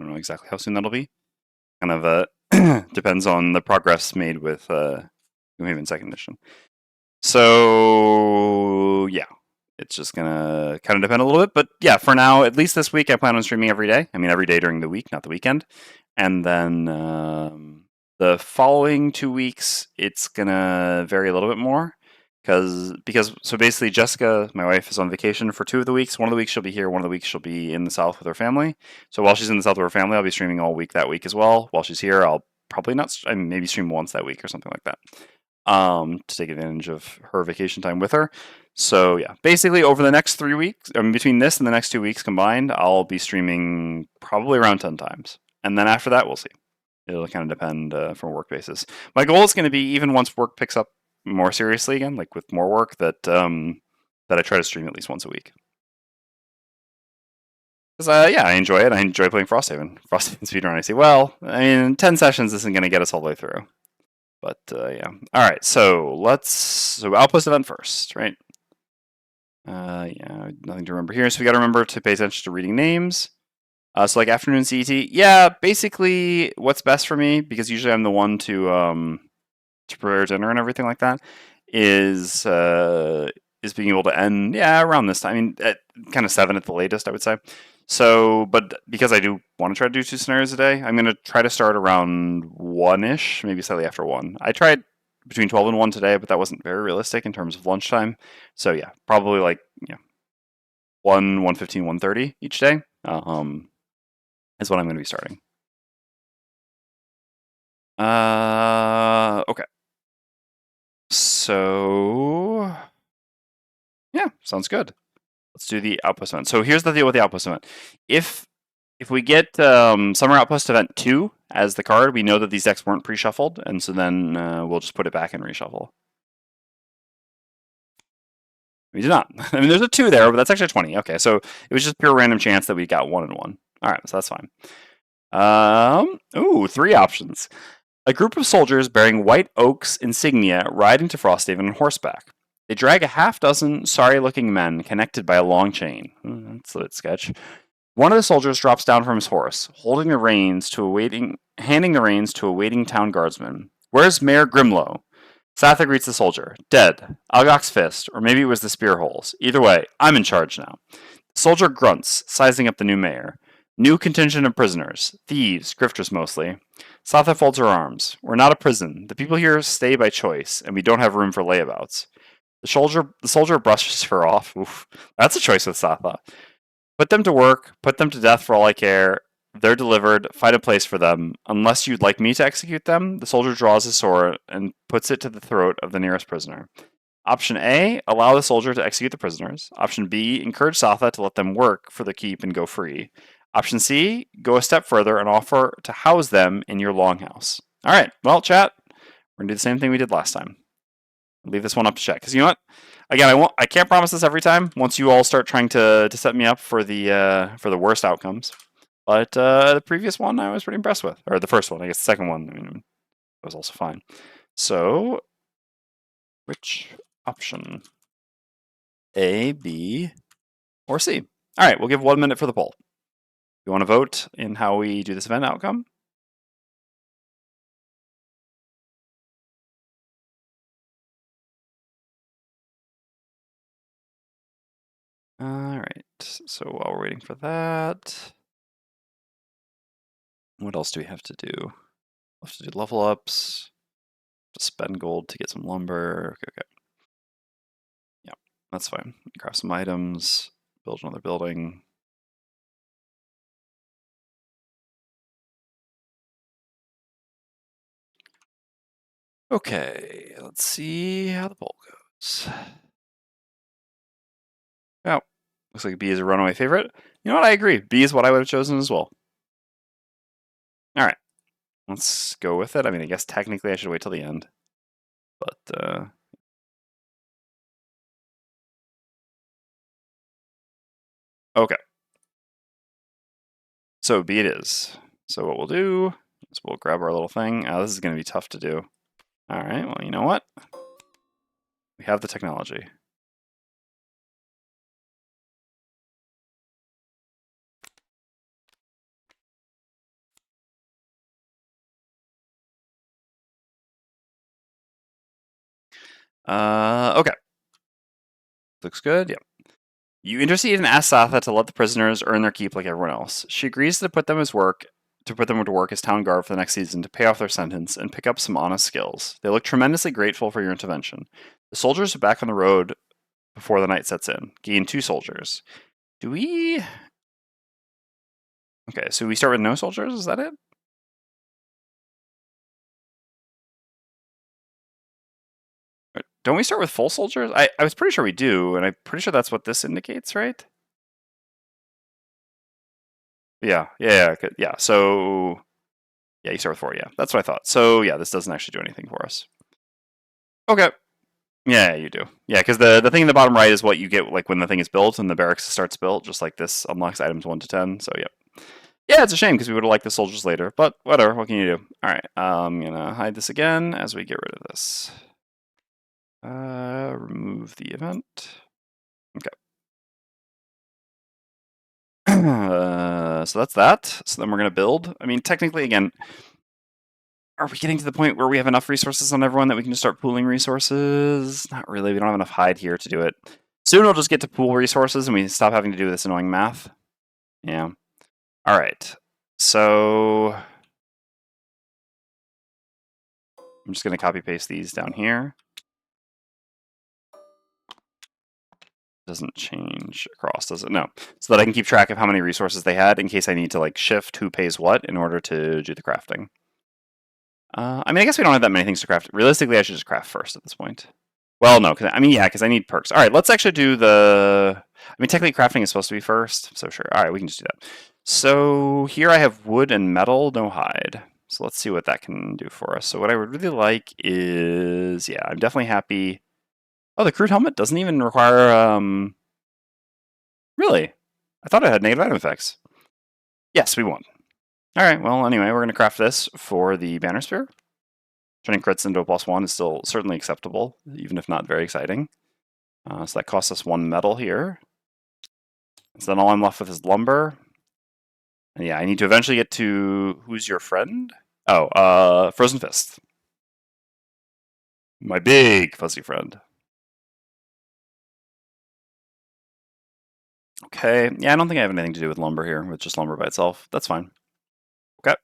don't know exactly how soon that'll be. Kind of depends on the progress made with New Haven 2nd Edition. So yeah, it's just gonna kind of depend a little bit. But yeah, for now, at least this week, I plan on streaming every day. I mean, every day during the week, not the weekend. And then the following 2 weeks, it's gonna vary a little bit more. Because so basically Jessica, my wife, is on vacation for 2 of the weeks. One of the weeks she'll be here, one of the weeks she'll be in the south with her family. So while she's in the south with her family, I'll be streaming all week that week as well. While she's here, I'll probably not, maybe stream once that week or something like that. To take advantage of her vacation time with her. So yeah, basically over the next 3 weeks, between this and the next 2 weeks combined, I'll be streaming probably around 10 times. And then after that, we'll see. It'll kind of depend from a work basis. My goal is going to be, even once work picks up more seriously again, like with more work, that that I try to stream at least once a week. Because yeah, I enjoy it. I enjoy playing Frosthaven. Frosthaven speedrun. I say, well, I mean, 10 sessions isn't going to get us all the way through. But yeah. All right. So outpost event first, right? Yeah, nothing to remember here. So we got to remember to pay attention to reading names. So like afternoon CET. Yeah, basically what's best for me, because usually I'm the one to prepare dinner and everything like that, is being able to end around this time. I mean, at kind of 7 at the latest, I would say. So, but because I do want to try to do 2 scenarios a day, I'm going to try to start around 1-ish, maybe slightly after 1. I tried between 12 and 1 today, but that wasn't very realistic in terms of lunchtime. So yeah, probably like 1, 1:15, 1:30 each day is what I'm going to be starting. Okay. So yeah, sounds good. Let's do the outpost event. So here's the deal with the outpost event. If we get Summer Outpost Event 2 as the card, we know that these decks weren't pre-shuffled, and so then we'll just put it back and reshuffle. We did not. I mean, there's a 2 there, but that's actually 20. Okay, so it was just pure random chance that we got 1 and 1. All right, so that's fine. 3 options. A group of soldiers bearing white oak's insignia ride into Frosthaven on horseback. They drag a half-dozen sorry-looking men connected by a long chain. That's a bit sketch. One of the soldiers drops down from his horse, handing the reins to a waiting town guardsman. Where's Mayor Grimlow? Satha greets the soldier. Dead. Algok's fist, or maybe it was the spear holes. Either way, I'm in charge now. The soldier grunts, sizing up the new mayor. New contingent of prisoners. Thieves, grifters mostly. Satha folds her arms. We're not a prison. The people here stay by choice, and we don't have room for layabouts. The soldier brushes her off. Oof, that's a choice with Satha. Put them to work, put them to death for all I care. They're delivered, find a place for them. Unless you'd like me to execute them, the soldier draws his sword and puts it to the throat of the nearest prisoner. Option A, allow the soldier to execute the prisoners. Option B, encourage Satha to let them work for the keep and go free. Option C, go a step further and offer to house them in your longhouse. All right, well, chat, we're gonna do the same thing we did last time. Leave this one up to chat, because you know what? Again, I can't promise this every time. Once you all start trying to set me up for the worst outcomes, but the previous one I was pretty impressed with, or the first one, I guess the second one, I mean, was also fine. So, which option? A, B, or C? All right, we'll give 1 minute for the poll. You want to vote in how we do this event outcome? All right, so while we're waiting for that, what else do we have to do? We'll have to do level ups, to spend gold to get some lumber. Okay. Yeah, that's fine. Craft some items, build another building. Okay, let's see how the poll goes. Oh, looks like B is a runaway favorite. You know what? I agree. B is what I would have chosen as well. All right, let's go with it. I mean, I guess technically I should wait till the end, but okay. So B it is. So what we'll do is we'll grab our little thing. This is going to be tough to do. All right, well, you know what? We have the technology. Okay. Looks good, yep. You intercede and ask Satha to let the prisoners earn their keep like everyone else. She agrees to put them to work as town guard for the next season to pay off their sentence and pick up some honest skills. They look tremendously grateful for your intervention. The soldiers are back on the road before the night sets in. Gain 2 soldiers. Do we... Okay, so we start with no soldiers, is that it? Don't we start with full soldiers? I was pretty sure we do, and I'm pretty sure that's what this indicates, right? Yeah. So, yeah, you start with 4, yeah. That's what I thought. So, yeah, this doesn't actually do anything for us. Okay. Yeah, you do. Yeah, because the thing in the bottom right is what you get like when the thing is built and the barracks starts built, just like this unlocks items 1 to 10. So, yeah. Yeah, it's a shame because we would have liked the soldiers later, but whatever. What can you do? All right, I'm gonna hide this again as we get rid of this. Remove the event. Okay. So that's that. So then we're gonna build. I mean, technically, again, are we getting to the point where we have enough resources on everyone that we can just start pooling resources? Not really. We don't have enough hide here to do it. Soon we'll just get to pool resources and we stop having to do this annoying math. Yeah. All right. So I'm just gonna copy paste these down here. Doesn't change across, does it? No. So that I can keep track of how many resources they had in case I need to like shift who pays what in order to do the crafting. I mean, I guess we don't have that many things to craft. Realistically, I should just craft first at this point. Well, no, because I need perks. All right, let's actually do the. I mean, technically, crafting is supposed to be first, so sure. All right, we can just do that. So here I have wood and metal, no hide. So let's see what that can do for us. So what I would really like is, yeah, I'm definitely happy. Oh, the crude helmet doesn't even require. Really? I thought it had negative item effects. Yes, we won. All right. Well, anyway, we're going to craft this for the Bannerspear. Turning crits into a +1 is still certainly acceptable, even if not very exciting. So that costs us 1 metal here. So then all I'm left with is lumber. And yeah, I need to eventually get to who's your friend? Oh, Frozen Fist. My big fuzzy friend. Okay. Yeah, I don't think I have anything to do with lumber here, with just lumber by itself. That's fine. Okay.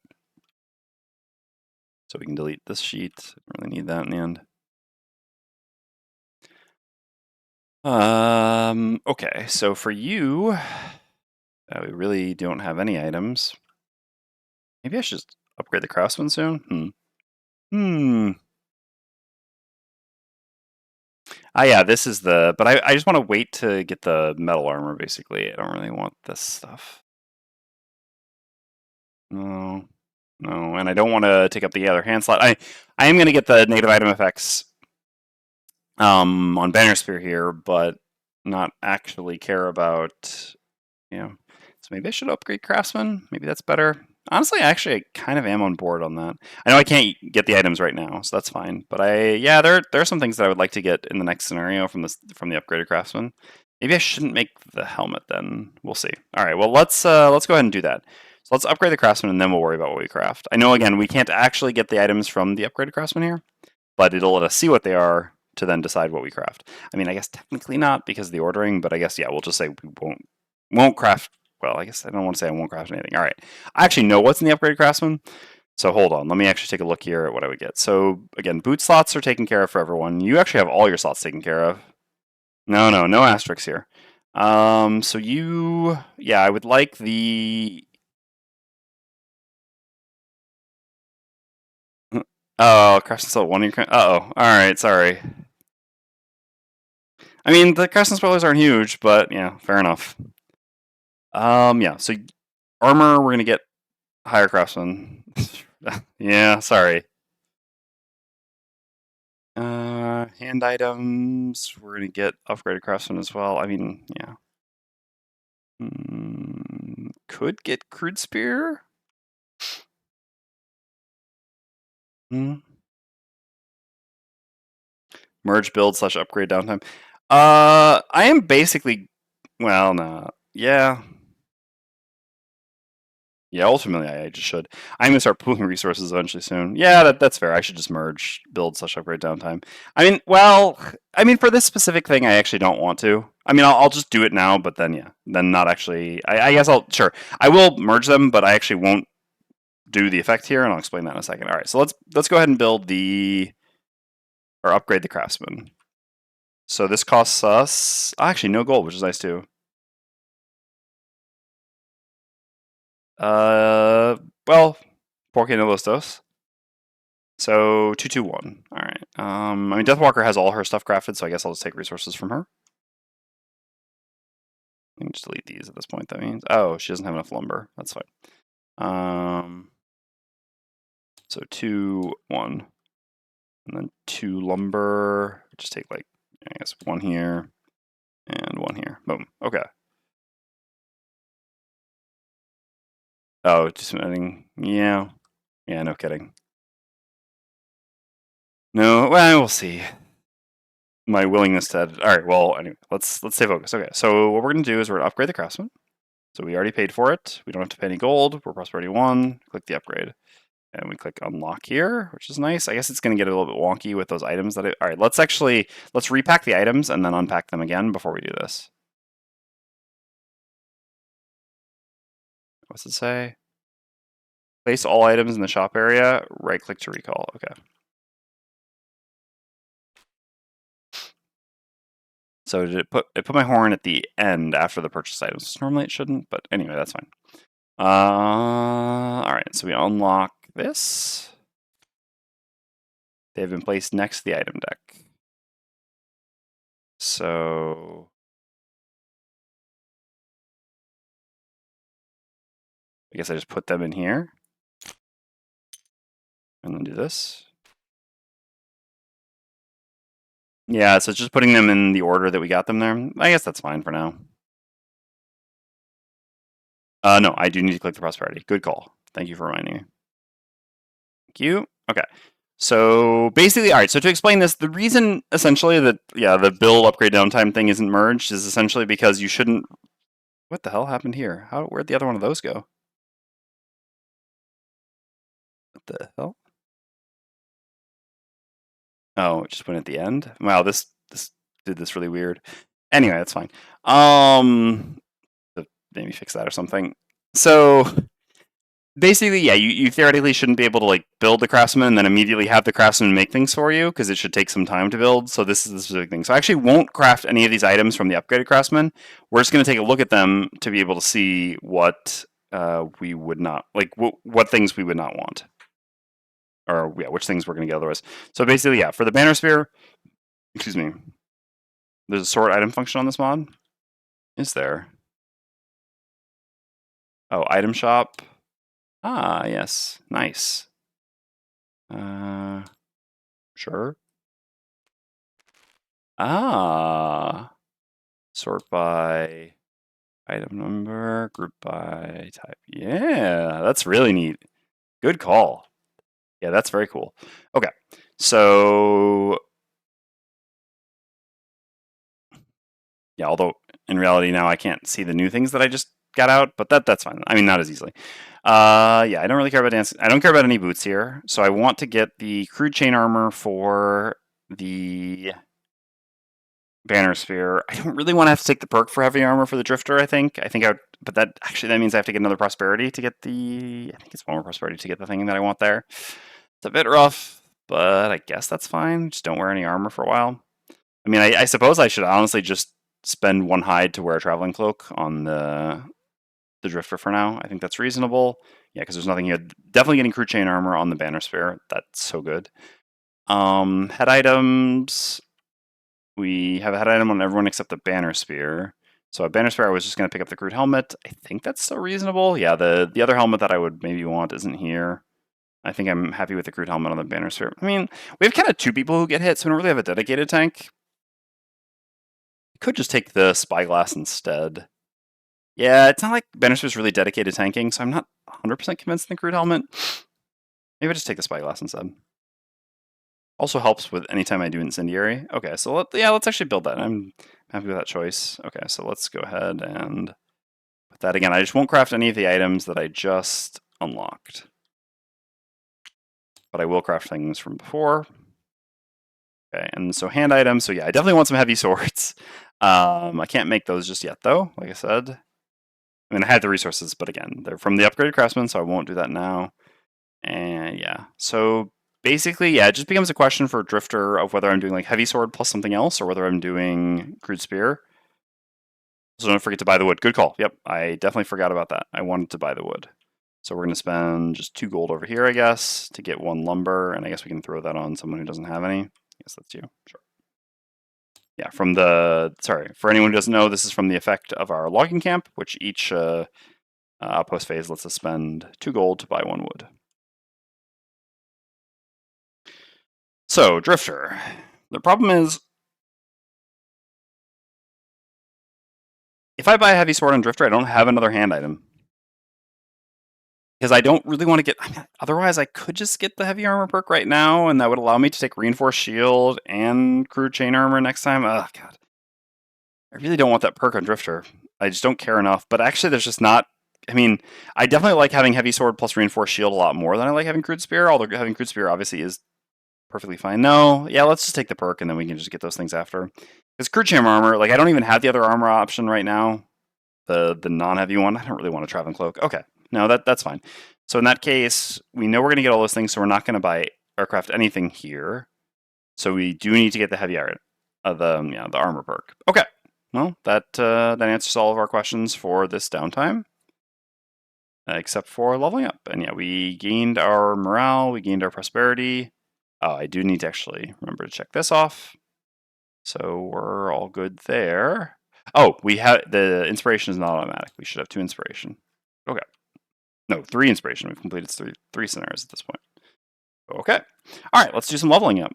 So we can delete this sheet. Don't really need that in the end. Okay, so for you, we really don't have any items. Maybe I should just upgrade the craftsman soon? Yeah, this is the. But I just want to wait to get the metal armor. Basically, I don't really want this stuff. No, no, and I don't want to take up the other hand slot. I am going to get the negative item effects on Bannerspear here, but not actually care about. So maybe I should upgrade Craftsman. Maybe that's better. Honestly, actually, I kind of am on board on that. I know I can't get the items right now, so that's fine. But there are some things that I would like to get in the next scenario from the upgraded Craftsman. Maybe I shouldn't make the helmet then. We'll see. All right, well let's go ahead and do that. So let's upgrade the Craftsman, and then we'll worry about what we craft. I know again we can't actually get the items from the upgraded Craftsman here, but it'll let us see what they are to then decide what we craft. I mean, I guess technically not because of the ordering, but I guess yeah, we'll just say we won't craft. Well, I guess I don't want to say I won't craft anything. All right, I actually know what's in the upgraded Craftsman. So hold on, let me actually take a look here at what I would get. So again, boot slots are taken care of for everyone. You actually have all your slots taken care of. No asterisks here. So yeah, I would like the. Oh, Craftsman still 1 year. All right, sorry. I mean, the Craftsman spoilers aren't huge, but yeah, fair enough. Yeah. So armor, we're gonna get higher Craftsman. Yeah, sorry. Hand items, we're gonna get upgraded Craftsman as well. I mean, yeah. Could get crude spear. Merge build / upgrade downtime. I am basically. Well, no. Yeah. Yeah, ultimately, I just should. I'm gonna start pooling resources eventually soon. Yeah, that's fair. I should just merge build / upgrade downtime. I mean, for this specific thing, I actually don't want to. I mean, I'll just do it now, but then yeah, then not actually. I guess sure. I will merge them, but I actually won't do the effect here, and I'll explain that in a second. All right, so let's go ahead and build or upgrade the craftsman. So this costs us actually no gold, which is nice too. Well, Porque no Listos. So 221. All right. I mean, Deathwalker has all her stuff crafted, so I guess I'll just take resources from her. I can just delete these at this point. That means she doesn't have enough lumber. That's fine. So 2 1, and then 2 lumber. Just take like I guess 1 here and 1 here. Boom. Okay. Oh, just adding. Yeah. Yeah. No kidding. No. Well, we'll see. My willingness to edit. All right. Well, anyway, let's stay focused. Okay. So what we're gonna do is we're gonna upgrade the craftsman. So we already paid for it. We don't have to pay any gold. We're prosperity 1. Click the upgrade, and we click unlock here, which is nice. I guess it's gonna get a little bit wonky with those items that. All right. Let's repack the items and then unpack them again before we do this. What's it say? Place all items in the shop area. Right click to recall. Okay. So did it put my horn at the end after the purchase items? Normally it shouldn't, but anyway, that's fine. All right. So we unlock this. They have been placed next to the item deck. So I guess I just put them in here and then do this. Yeah, so it's just putting them in the order that we got them there. I guess that's fine for now. No, I do need to click the prosperity. Good call. Thank you for reminding me. Thank you. Okay. So basically, all right. So to explain this, the reason essentially that the build upgrade downtime thing isn't merged is essentially because you shouldn't. What the hell happened here? Where'd the other one of those go? What the hell? Oh, it just went at the end. Wow, this did this really weird. Anyway, that's fine. Maybe fix that or something. So basically, yeah, you theoretically shouldn't be able to like build the craftsman and then immediately have the craftsman make things for you because it should take some time to build. So this is the specific thing. So I actually won't craft any of these items from the upgraded craftsman. We're just going to take a look at them to be able to see what we would not like, what things we would not want, or yeah, which things we're going to get otherwise. So basically, yeah, for the Bannerspear, excuse me, There's a sort item function on this mod? Is there? Oh, item shop. Ah, yes. Nice. Sure. Ah. Sort by item number, group by type. Yeah, that's really neat. Good call. Yeah, that's very cool. Okay, so yeah, although in reality now I can't see the new things that I just got out, but that's fine. I mean, not as easily. Yeah, I don't really care about dance. I don't care about any boots here, so I want to get the crude chain armor for the Bannerspear. I don't really want to have to take the perk for heavy armor for the Drifter. I think I would, but that means I have to get another prosperity to get the. I think it's one more prosperity to get the thing that I want there. It's a bit rough, but I guess that's fine. Just don't wear any armor for a while. I mean, I suppose I should honestly just spend one hide to wear a traveling cloak on the Drifter for now. I think that's reasonable. Yeah, because there's nothing here. Definitely getting crew chain armor on the Bannerspear. That's so good. Head items. We have a head item on everyone except the Bannerspear. So a Bannerspear, I was just going to pick up the crude helmet. I think that's still reasonable. Yeah, the other helmet that I would maybe want isn't here. I think I'm happy with the crude helmet on the Bannerspear. I mean, we have kind of two people who get hit, so we don't really have a dedicated tank. We could just take the Spyglass instead. Yeah, it's not like Bannerspear's really dedicated tanking, so I'm not 100% convinced in the crude helmet. Maybe I just take the Spyglass instead. Also helps with anytime I do incendiary. Okay, so let's actually build that. I'm happy with that choice. Okay, so let's go ahead and put that again. I just won't craft any of the items that I just unlocked. But I will craft things from before. Okay, and so hand items. So yeah, I definitely want some heavy swords. I can't make those just yet though, like I said. I mean, I had the resources, but again, they're from the upgraded craftsman, so I won't do that now. And yeah, so basically, yeah, it just becomes a question for Drifter of whether I'm doing like heavy sword plus something else or whether I'm doing crude spear. So don't forget to buy the wood. Good call. Yep, I definitely forgot about that. I wanted to buy the wood. So we're going to spend just 2 gold over here, I guess, to get 1 lumber, and I guess we can throw that on someone who doesn't have any. Yes, that's you. Sure. Yeah, for anyone who doesn't know, this is from the effect of our logging camp, which each outpost phase lets us spend 2 gold to buy 1 wood. So, Drifter. The problem is, if I buy a heavy sword on Drifter, I don't have another hand item. Because I don't really want to get... Otherwise, I could just get the heavy armor perk right now, and that would allow me to take reinforced shield and crude chain armor next time. Oh, God. I really don't want that perk on Drifter. I just don't care enough. But actually, there's just not... I mean, I definitely like having heavy sword plus reinforced shield a lot more than I like having crude spear, although having crude spear obviously is perfectly fine. No, yeah, let's just take the perk, and then we can just get those things after. Because crude chain armor, like, I don't even have the other armor option right now. The non-heavy one. I don't really want a traveling cloak. Okay, no, that's fine. So in that case, we know we're going to get all those things, so we're not going to buy aircraft anything here. So we do need to get the heavy iron, the armor perk. Okay, well that answers all of our questions for this downtime, except for leveling up. And yeah, we gained our morale, we gained our prosperity. Oh, I do need to actually remember to check this off. So we're all good there. Oh, we have the inspiration is not automatic. We should have 2 inspiration. Okay. No, 3 inspiration. We've completed 3 scenarios at this point. Okay. All right, let's do some leveling up.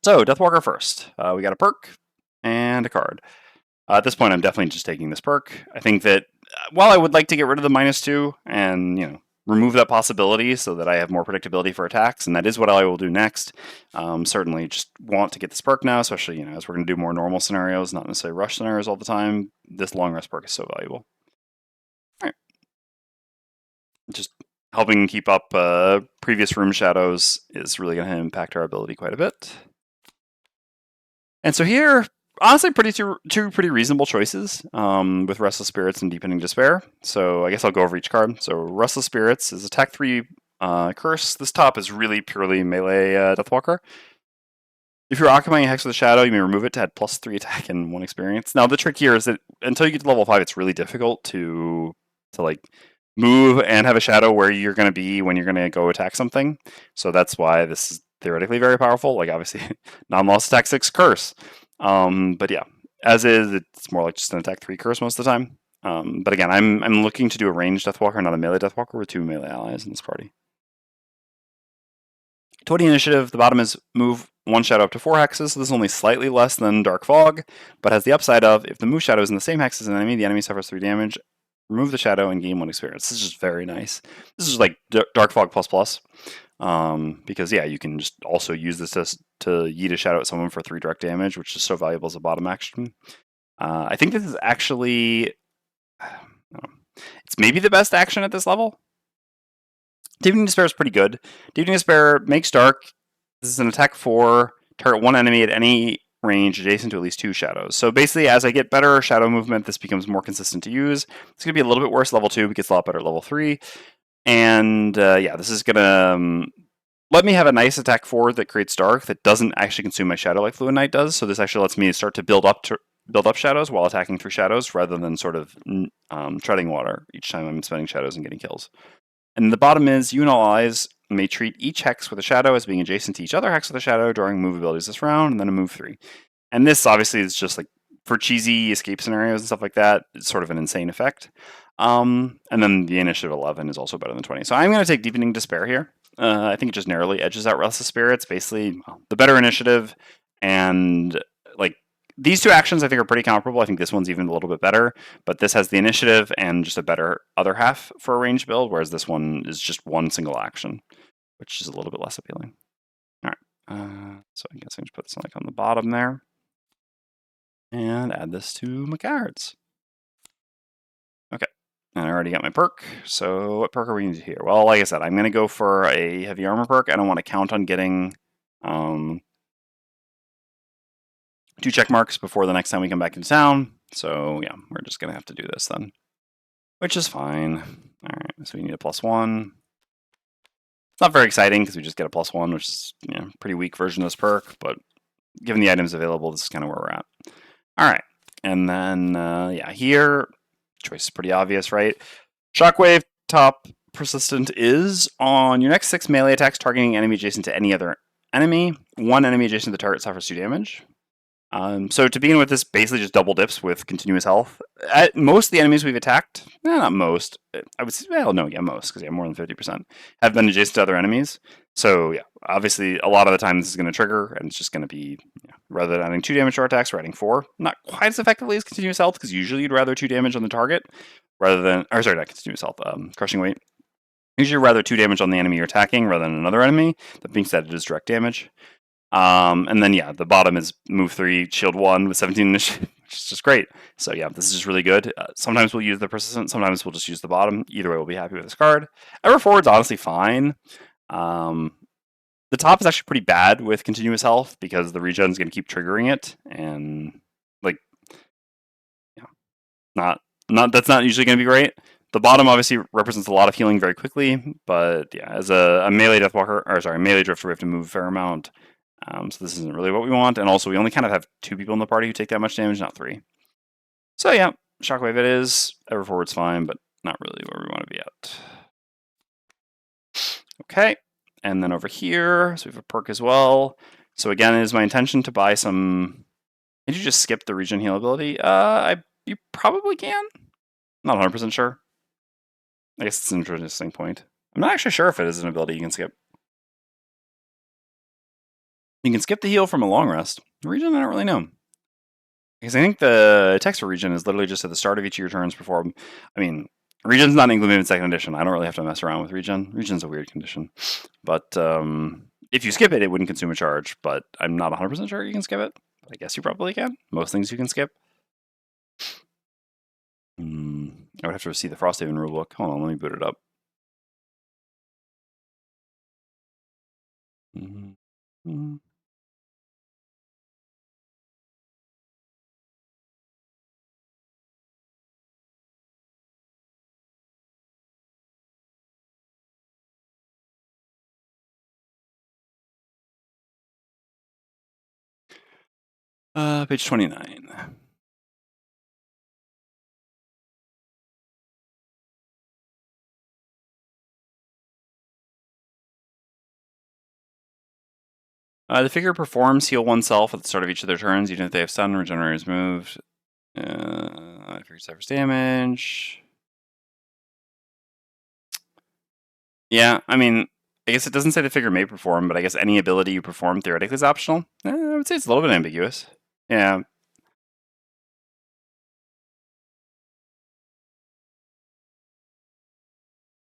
So, Deathwalker first. We got a perk and a card. At this point, I'm definitely just taking this perk. I think that while I would like to get rid of the -2 and, remove that possibility so that I have more predictability for attacks, and that is what I will do next. Certainly just want to get this perk now, especially as we're going to do more normal scenarios, not necessarily rush scenarios all the time. This long rest perk is so valuable. All right. Just helping keep up previous room shadows is really going to impact our ability quite a bit. And so here, honestly, two pretty reasonable choices with Restless Spirits and Deepening Despair. So I guess I'll go over each card. So Restless Spirits is attack 3 curse. This top is really purely melee Deathwalker. If you're occupying a Hex with a Shadow, you may remove it to add +3 attack and 1 experience. Now the trick here is that until you get to level 5, it's really difficult to like move and have a shadow where you're going to be when you're going to go attack something. So that's why this is theoretically very powerful. Like obviously, non-loss attack 6 curse. But yeah, as is, it's more like just an attack 3 curse most of the time. But again, I'm looking to do a ranged Deathwalker, not a melee Deathwalker, with 2 melee allies in this party. 20 initiative, the bottom is move 1 shadow up to 4 hexes, so this is only slightly less than Dark Fog, but has the upside of, if the move shadow is in the same hex as an enemy, the enemy suffers 3 damage, remove the shadow and gain 1 experience. This is just very nice. This is like Dark Fog++. Because yeah, you can just also use this to yeet a shadow at someone for 3 direct damage, which is so valuable as a bottom action. I think this is actually, it's maybe the best action at this level. Deepening Despair is pretty good. Deepening Despair makes dark. This is an attack 4, target 1 enemy at any range adjacent to at least 2 shadows. So basically, as I get better shadow movement, this becomes more consistent to use. It's going to be a little bit worse level 2, but gets a lot better at level 3. And yeah, this is going to let me have a nice attack 4 that creates dark that doesn't actually consume my shadow like Fluid Knight does. So this actually lets me start to build up shadows while attacking through shadows rather than sort of treading water each time I'm spending shadows and getting kills. And the bottom is, you and all allies may treat each hex with a shadow as being adjacent to each other hex with a shadow during move abilities this round, and then a move 3. And this obviously is just like for cheesy escape scenarios and stuff like that. It's sort of an insane effect. And then the initiative 11 is also better than 20. So I'm going to take Deepening Despair here. I think it just narrowly edges out Restless Spirits. Basically, the better initiative, and like these 2 actions I think are pretty comparable. I think this one's even a little bit better, but this has the initiative and just a better other half for a ranged build, whereas this one is just 1 single action, which is a little bit less appealing. All right, so I guess I just put this on the bottom there, and add this to my cards. Okay, and I already got my perk, so what perk are we going to do here? Well, like I said, I'm going to go for a heavy armor perk. I don't want to count on getting 2 check marks before the next time we come back into town. So yeah, we're just gonna have to do this then, which is fine. All right, so we need a +1. It's not very exciting because we just get a +1, which is pretty weak version of this perk. But given the items available, this is kind of where we're at. All right, and then yeah, here choice is pretty obvious, right? Shockwave top persistent is on your next 6 melee attacks targeting enemy adjacent to any other enemy. 1 enemy adjacent to the target suffers 2 damage. So to begin with, this basically just double dips with continuous health. At most of the enemies we've attacked, not most, I would say, well, no, yeah, most, because yeah, more than 50% have been adjacent to other enemies. So yeah, obviously a lot of the time this is going to trigger, and it's just going to be, rather than adding 2 damage to our attacks, we're adding 4. Not quite as effectively as continuous health, because usually you'd rather 2 damage on the target, rather than, or sorry, not continuous health, crushing weight. Usually rather 2 damage on the enemy you're attacking rather than another enemy. That being said, it is direct damage. And then yeah, the bottom is move 3, shield 1 with 17 initiative, which is just great. So yeah, this is just really good. Sometimes we'll use the persistent, sometimes we'll just use the bottom. Either way, we'll be happy with this card. Ever forward's honestly fine. The top is actually pretty bad with continuous health because the regen is going to keep triggering it, and like, not that's not usually going to be great. The bottom obviously represents a lot of healing very quickly, but yeah, as a melee Deathwalker, or sorry, melee Drifter, we have to move a fair amount. So this isn't really what we want, and also we only kind of have 2 people in the party who take that much damage, not 3. So yeah, Shockwave it is. Ever forward's fine, but not really where we want to be at. Okay, and then over here, so we have a perk as well. So again, it is my intention to buy some. Did you just skip the regen heal ability? You probably can. Not 100% sure. I guess it's an interesting point. I'm not actually sure if it is an ability you can skip. You can skip the heal from a long rest. The regen, I don't really know. Because I think the text for regen is literally just at the start of each of your turns before. I mean, regen's not included in 2nd edition. I don't really have to mess around with regen. Regen's a weird condition. But if you skip it, it wouldn't consume a charge. But I'm not 100% sure you can skip it. But I guess you probably can. Most things you can skip. I would have to see the Frosthaven rulebook. Hold on, let me boot it up. Page 29. The figure performs heal oneself at the start of each of their turns, even if they have stun, regenerate is moved. Figure suffers damage. Yeah, I mean, I guess it doesn't say the figure may perform, but I guess any ability you perform theoretically is optional. I would say it's a little bit ambiguous. Yeah.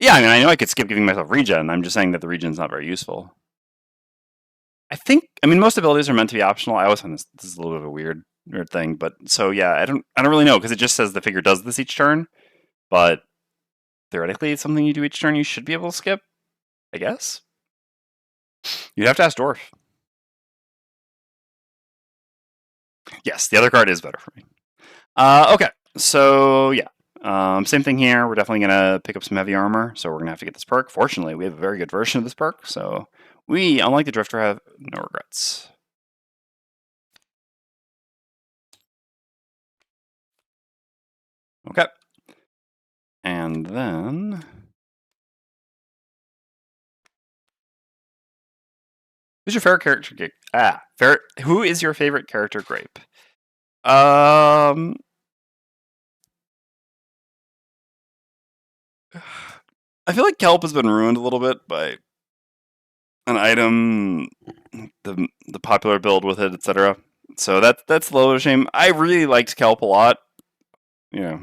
Yeah, I mean, I know I could skip giving myself regen. I'm just saying that the regen's not very useful. I mean, most abilities are meant to be optional. I always find this is a little bit of a weird thing, but so yeah, I don't really know because it just says the figure does this each turn, but theoretically, it's something you do each turn. You should be able to skip, I guess. You'd have to ask Dwarf. Yes, the other card is better for me. Okay, so yeah, same thing here. We're definitely gonna pick up some heavy armor, so we're gonna have to get this perk. Fortunately, we have a very good version of this perk, so we, unlike the Drifter, have no regrets. Okay, and then who's your favorite character? Who is your favorite character? Grape. I feel like Kelp has been ruined a little bit by an item, the popular build with it, etc. So that's a little bit of a shame. I really liked Kelp a lot. You know,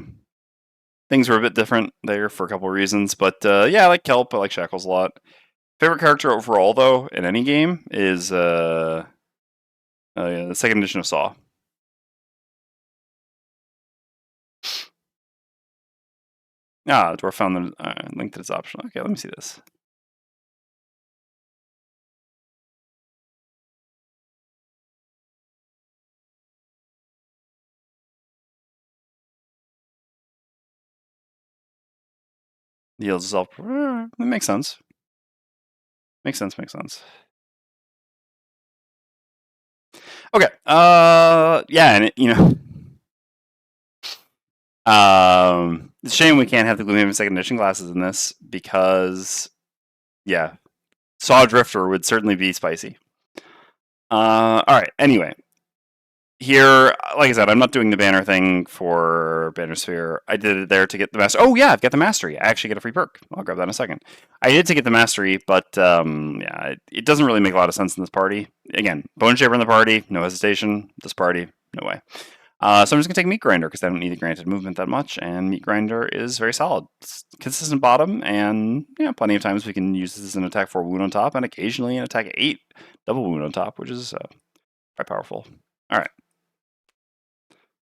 things were a bit different there for a couple of reasons, but yeah, I like Kelp. I like Shackles a lot. Favorite character overall, though, in any game is yeah, the second edition of Saw. Dwarf found the link that it's optional. Okay, let me see this. Yields itself. That makes sense. Makes sense. Okay. Yeah, and it's a shame we can't have the Gloomhaven second edition glasses in this because, yeah, Saw Drifter would certainly be spicy. All right. Anyway, here, like I said, I'm not doing the banner thing for Bannersphere. I did it there to get the mastery. Oh yeah, I've got the mastery. I actually get a free perk. I'll grab that in a second. I did to get the mastery, but yeah, it doesn't really make a lot of sense in this party. Again, Bone Shaper in the party, no hesitation. This party, no way. So I'm just gonna take Meat Grinder because I don't need the granted movement that much, and Meat Grinder is very solid. It's consistent bottom, and yeah, plenty of times we can use this as an attack 4 wound on top, and occasionally an attack 8 double wound on top, which is quite powerful. All right.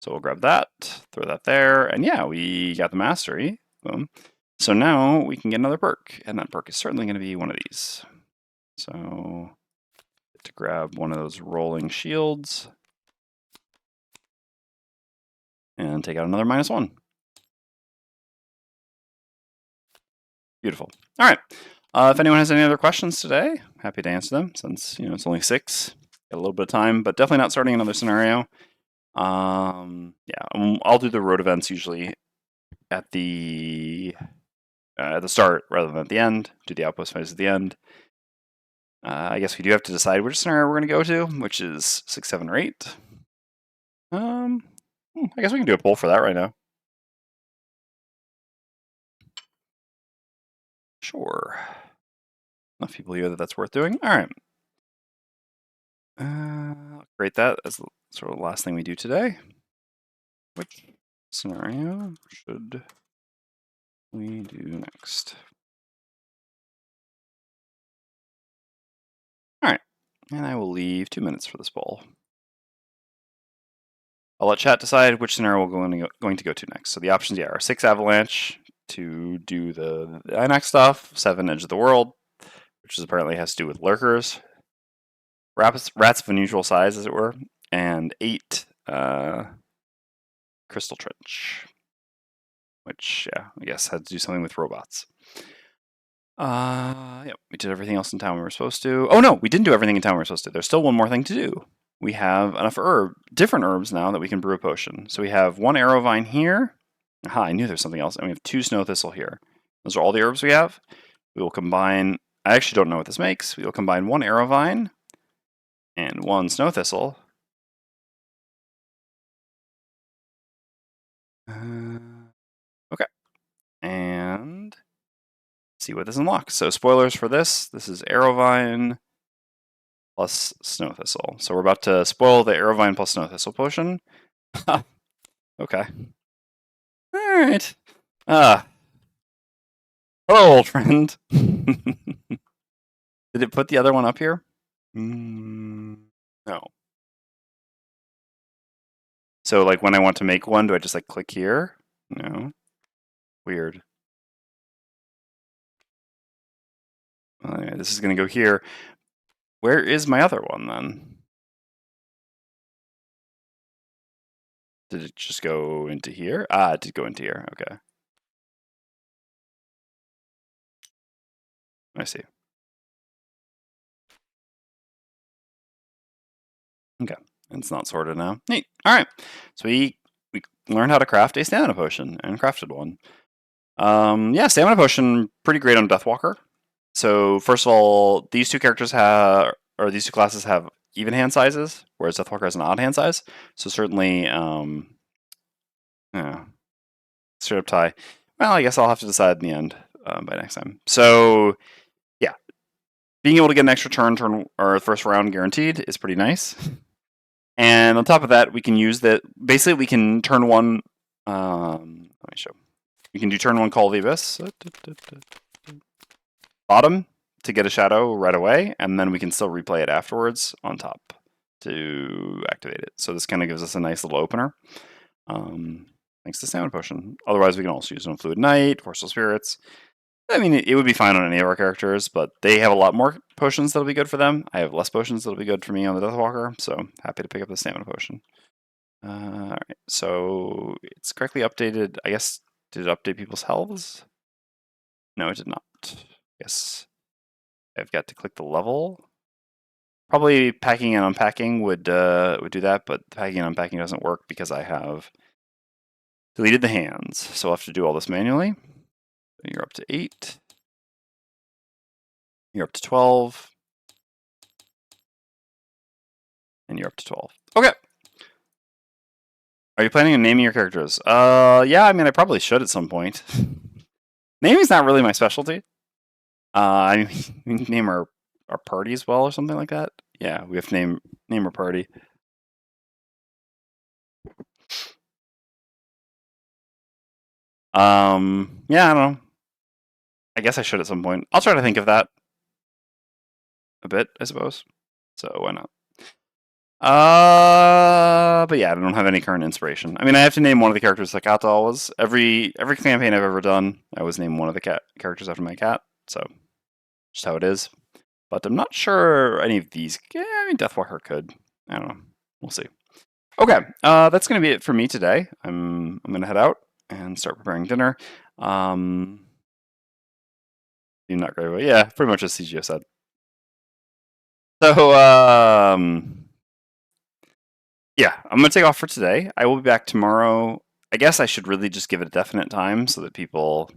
So we'll grab that, throw that there, and yeah, we got the mastery. Boom. So now we can get another perk, and that perk is certainly going to be one of these. So to grab one of those rolling shields and take out another -1. Beautiful. All right. If anyone has any other questions today, happy to answer them since it's only 6. Got a little bit of time, but definitely not starting another scenario. Yeah, I'll do the road events usually at the start rather than at the end. Do the outpost phase at the end. I guess we do have to decide which scenario we're going to go to, which is 6, 7, or 8. I guess we can do a poll for that right now. Sure. Enough people here that that's worth doing. All right. Create that as sort of the last thing we do today. Which scenario should we do next? All right. And I will leave 2 minutes for this poll. I'll let chat decide which scenario we're going to go to next. So the options, yeah, are 6 Avalanche to do the INAC stuff, 7 Edge of the World, which is apparently has to do with lurkers, rats of unusual size, as it were, and 8 Crystal Trench, which, yeah, I guess had to do something with robots. Yep, we did everything else in town we were supposed to. Oh no, we didn't do everything in town we were supposed to. There's still one more thing to do. We have enough different herbs now that we can brew a potion. So we have 1 arrow vine here. Aha, I knew there's something else. And we have 2 snow thistle here. Those are all the herbs we have. We will combine, I actually don't know what this makes. We will combine 1 arrow vine and 1 Snow Thistle. Okay. And see what this unlocks. So spoilers for this. This is Arrowvine plus Snow Thistle. So we're about to spoil the Arrowvine plus Snow Thistle potion. Okay. Alright. Hello, old friend. Did it put the other one up here? No. So like when I want to make one, do I just like click here? No. Weird. Anyway, this is going to go here. Where is my other one then? Did it just go into here? Ah, it did go into here. Okay. I see. Okay. It's not sorted now. Neat. All right. So we learned how to craft a stamina potion and crafted one. Yeah, stamina potion, pretty great on Deathwalker. So first of all, these two classes have even hand sizes, whereas Deathwalker has an odd hand size. So certainly, yeah, straight up tie. Well, I guess I'll have to decide in the end by next time. So yeah, being able to get an extra turn or first round guaranteed is pretty nice. And on top of that, we can use that. Basically, we can turn one. Let me show. We can do turn one Call of the Abyss. Bottom to get a shadow right away, and then we can still replay it afterwards on top to activate it. So this kind of gives us a nice little opener. Thanks to Stamina Potion. Otherwise, we can also use it on Fluid Knight, Forceful Spirits. I mean, it would be fine on any of our characters, but they have a lot more potions that'll be good for them. I have less potions that'll be good for me on the Deathwalker, so happy to pick up the Stamina Potion. Alright, so it's correctly updated. I guess, did it update people's healths? No, it did not. Yes. I've got to click the level. Probably packing and unpacking would do that, but packing and unpacking doesn't work because I have deleted the hands. So I'll have to do all this manually. You're up to 8. You're up to 12. And you're up to 12. Okay. Are you planning on naming your characters? Yeah, I mean, I probably should at some point. Naming's not really my specialty. I mean, name our party as well or something like that. Yeah, we have to name our party. Yeah, I don't know. I guess I should at some point. I'll try to think of that a bit, I suppose. So why not? But yeah, I don't have any current inspiration. I mean, I have to name one of the characters like Kata always. Every campaign I've ever done, I always name one of the characters after my cat. So just how it is. But I'm not sure any of these. Yeah, I mean, Deathwalker could. I don't know. We'll see. Okay, that's gonna be it for me today. I'm gonna head out and start preparing dinner. You're not great, but yeah, pretty much as CGO said. So yeah, I'm gonna take off for today. I will be back tomorrow. I guess I should really just give it a definite time so that people.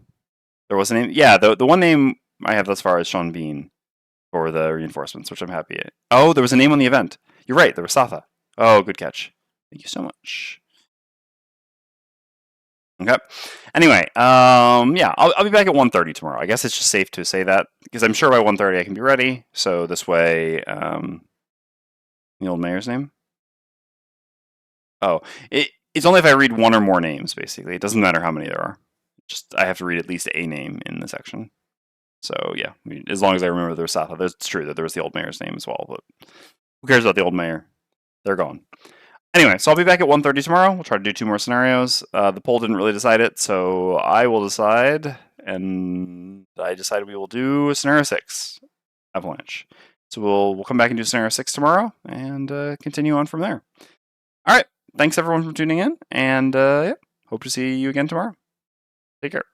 There was a name. Yeah, the one name I have thus far is Sean Bean for the reinforcements, which I'm happy at. Oh, there was a name on the event. You're right. There was Satha. Oh, good catch. Thank you so much. Okay. Anyway, yeah, I'll be back at 1:30 tomorrow. I guess it's just safe to say that because I'm sure by 1:30 I can be ready. So this way, the old mayor's name. Oh, it's only if I read one or more names. Basically, it doesn't matter how many there are. Just I have to read at least a name in the section. So yeah, I mean, as long as I remember there was Satha. It's true that there was the old mayor's name as well, but who cares about the old mayor? They're gone. Anyway, so I'll be back at 1:30 tomorrow. We'll try to do 2 more scenarios. The poll didn't really decide it, so I will decide, and I decided we will do scenario 6, Avalanche. So we'll come back and do scenario 6 tomorrow, and continue on from there. All right, thanks everyone for tuning in, and yeah, hope to see you again tomorrow. Take care.